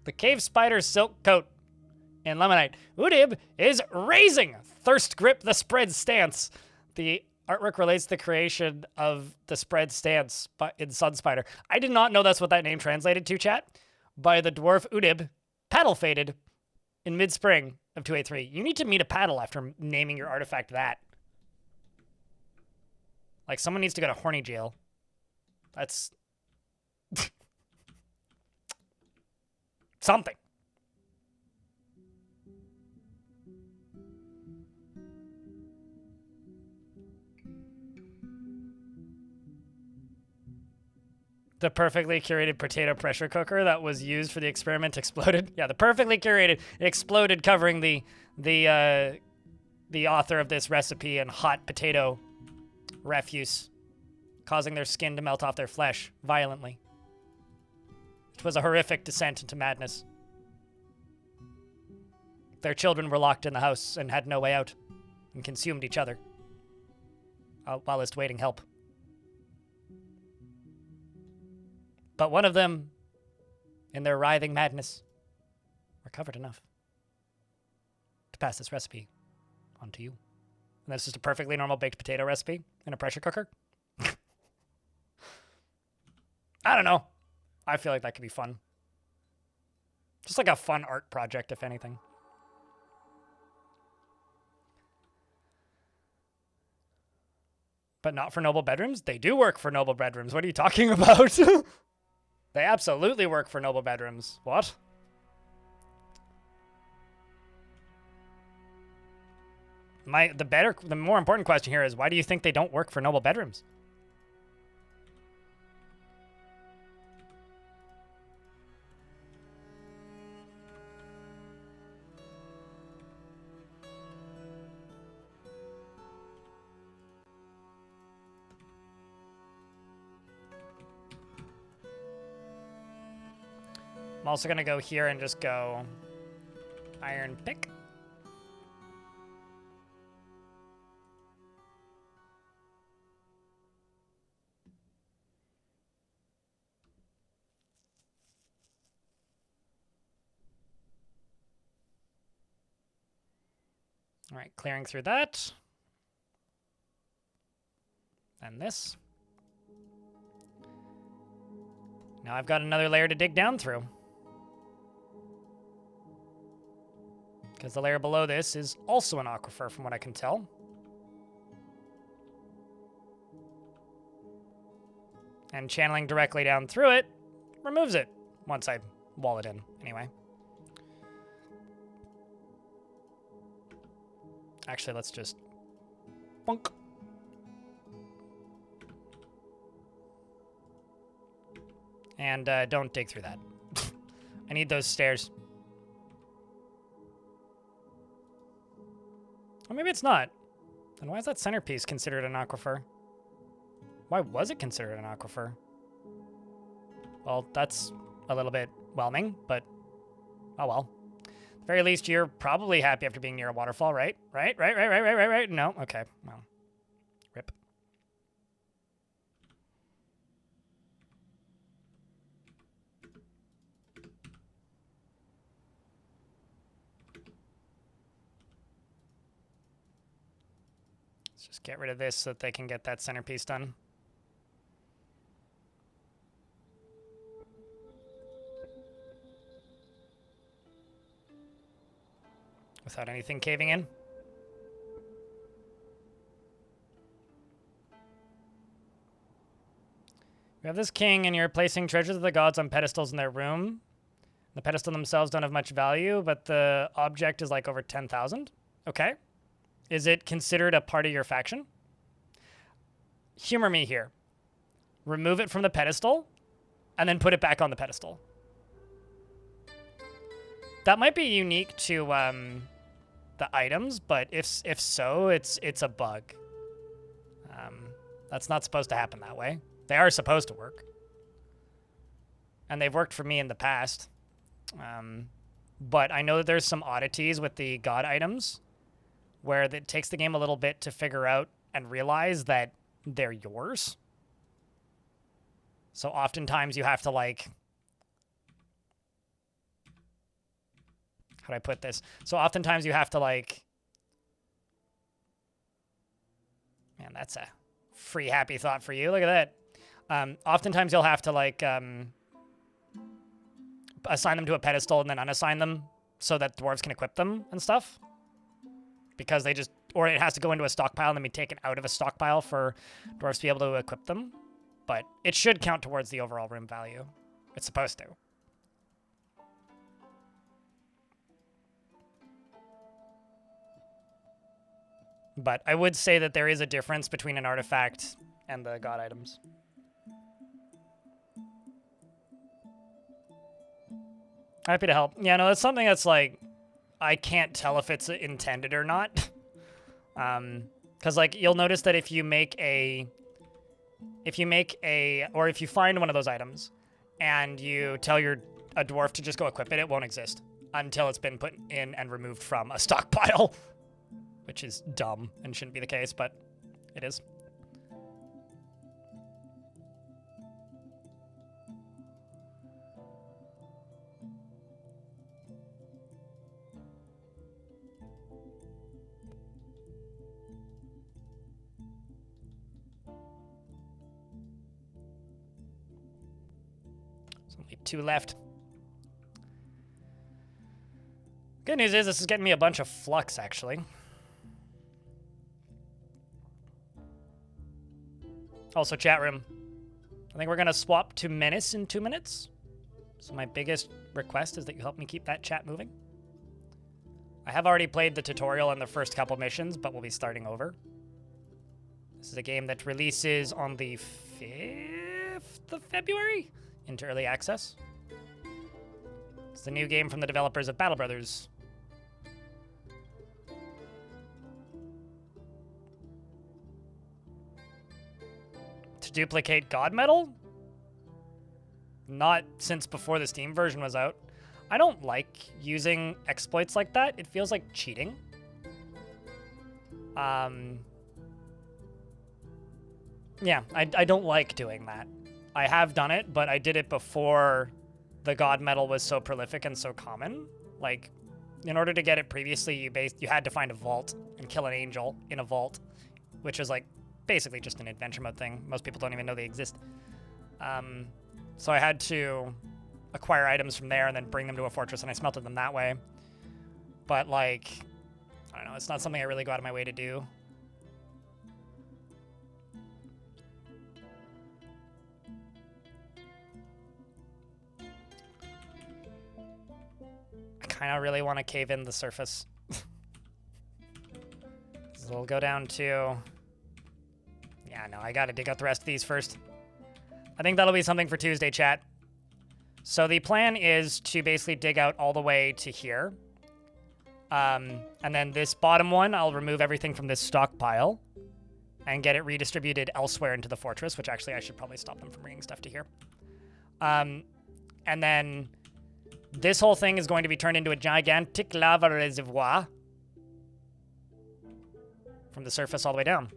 The cave spider silk coat in lemonite. Udib is raising Thirst Grip, the spread stance. The artwork relates to the creation of the spread stance in Sunspire. I did not know that's what that name translated to, chat. By the dwarf Udib, paddle faded in mid-spring of 283. You need to meet a paddle after naming your artifact that. Like, someone needs to go to horny jail. That's something. The perfectly curated potato pressure cooker that was used for the experiment exploded. Yeah, the perfectly curated exploded, covering the author of this recipe in hot potato refuse, causing their skin to melt off their flesh violently. It was a horrific descent into madness. Their children were locked in the house and had no way out, and consumed each other whilst waiting help. But one of them, in their writhing madness, recovered enough to pass this recipe on to you. And that's just a perfectly normal baked potato recipe in a pressure cooker. I don't know. I feel like that could be fun. Just like a fun art project, if anything. But not for noble bedrooms? They do work for noble bedrooms. What are you talking about? They absolutely work for noble bedrooms. What? The more important question here is, why do you think they don't work for noble bedrooms? I'm also going to go here and just go iron pick. All right, clearing through that. And this. Now I've got another layer to dig down through. Because the layer below this is also an aquifer from what I can tell. And channeling directly down through it removes it once I wall it in, anyway. Actually, let's just bonk. And don't dig through that. I need those stairs. Or maybe it's not. Then why is that centerpiece considered an aquifer? Why was it considered an aquifer? Well, that's a little bit whelming, but oh well. At the very least, you're probably happy after being near a waterfall, right? Right? No? Okay, well. Rip. Let's just get rid of this so that they can get that centerpiece done. Without anything caving in. You have this king, and you're placing treasures of the gods on pedestals in their room. The pedestal themselves don't have much value, but the object is like over 10,000. Okay. Is it considered a part of your faction? Humor me here. Remove it from the pedestal, and then put it back on the pedestal. That might be unique to the items, but if so, it's a bug. That's not supposed to happen that way. They are supposed to work. And they've worked for me in the past. But I know that there's some oddities with the god items where it takes the game a little bit to figure out and realize that they're yours. So oftentimes you have to like... How do I put this? So oftentimes you have to like... Man, that's a free happy thought for you. Look at that. Oftentimes you'll have to like assign them to a pedestal and then unassign them so that dwarves can equip them and stuff. Because they just... Or it has to go into a stockpile and then be taken out of a stockpile for dwarves to be able to equip them. But it should count towards the overall room value. It's supposed to. But I would say that there is a difference between an artifact and the god items. Happy to help. Yeah, no, that's something that's like, I can't tell if it's intended or not. Because like, you'll notice that if you find one of those items and you tell a dwarf to just go equip it, it won't exist until it's been put in and removed from a stockpile. Which is dumb and shouldn't be the case, but it is. There's only 2 left. Good news is this is getting me a bunch of flux, actually. Also, chat room. I think we're going to swap to Menace in 2 minutes. So my biggest request is that you help me keep that chat moving. I have already played the tutorial and the first couple missions, but we'll be starting over. This is a game that releases on the 5th of February into early access. It's the new game from the developers of Battle Brothers. To duplicate God Metal? not since before the Steam version was out. I don't like using exploits like that. It feels like cheating. Yeah, I don't like doing that. I have done it, but I did it before the God Medal was so prolific and so common. Like, in order to get it previously, you had to find a vault and kill an angel in a vault, which is like basically just an adventure mode thing. Most people don't even know they exist. So I had to acquire items from there and then bring them to a fortress, and I smelted them that way. But like, I don't know, it's not something I really go out of my way to do. I kind of really want to cave in the surface. So we'll go down to... Yeah, no, I gotta dig out the rest of these first. I think that'll be something for Tuesday, chat. So the plan is to basically dig out all the way to here. And then this bottom one, I'll remove everything from this stockpile and get it redistributed elsewhere into the fortress, which actually I should probably stop them from bringing stuff to here. And then this whole thing is going to be turned into a gigantic lava reservoir from the surface all the way down.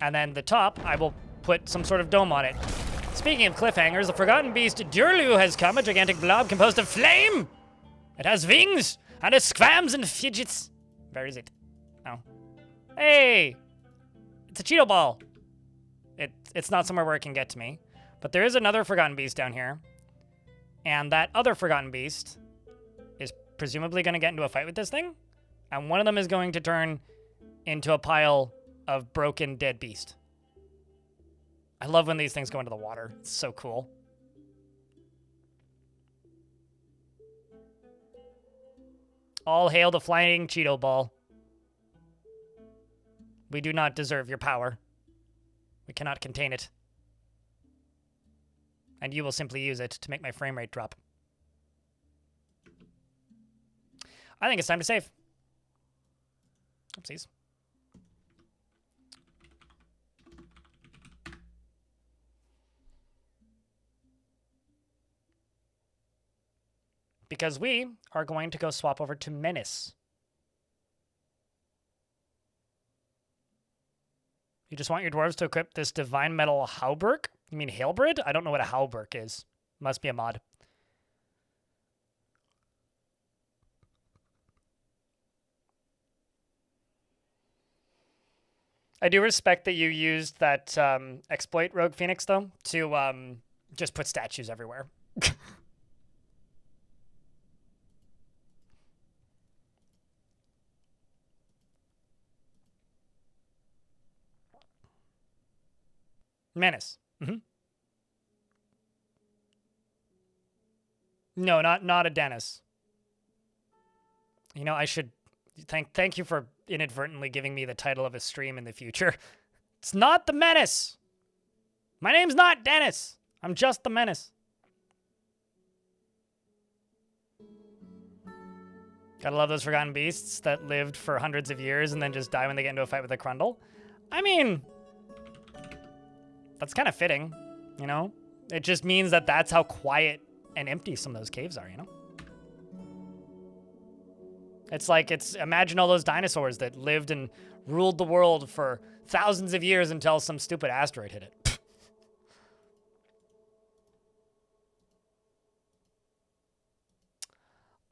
And then the top, I will put some sort of dome on it. Speaking of cliffhangers, the Forgotten Beast Durlu has come, a gigantic blob composed of flame! It has wings, and it squirms and fidgets. Where is it? Oh. Hey! It's a Cheeto ball! It's not somewhere where it can get to me. But there is another Forgotten Beast down here. And that other Forgotten Beast is presumably going to get into a fight with this thing. And one of them is going to turn into a pile of broken dead beast. I love when these things go into the water. It's so cool. All hail the flying Cheeto ball. We do not deserve your power. We cannot contain it. And you will simply use it to make my frame rate drop. I think it's time to save. Oopsies. Because we are going to go swap over to Menace. You just want your dwarves to equip this divine metal hauberk? You mean halberd? I don't know what a hauberk is. Must be a mod. I do respect that you used that exploit, Rogue Phoenix, though, to just put statues everywhere. Menace. Mm-hmm. No, not a Dennis. You know, I should thank you for inadvertently giving me the title of a stream in the future. It's not the Menace. My name's not Dennis. I'm just the Menace. Gotta love those Forgotten Beasts that lived for hundreds of years and then just die when they get into a fight with a Grundle. I mean, that's kind of fitting, you know? It just means that that's how quiet and empty some of those caves are, you know? It's like, imagine all those dinosaurs that lived and ruled the world for thousands of years until some stupid asteroid hit it.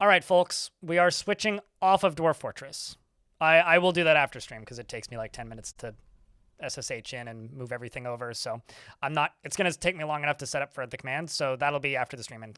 All right, folks, we are switching off of Dwarf Fortress. I will do that after stream because it takes me like 10 minutes to SSH in and move everything over. So it's going to take me long enough to set up for the command. So that'll be after the stream ends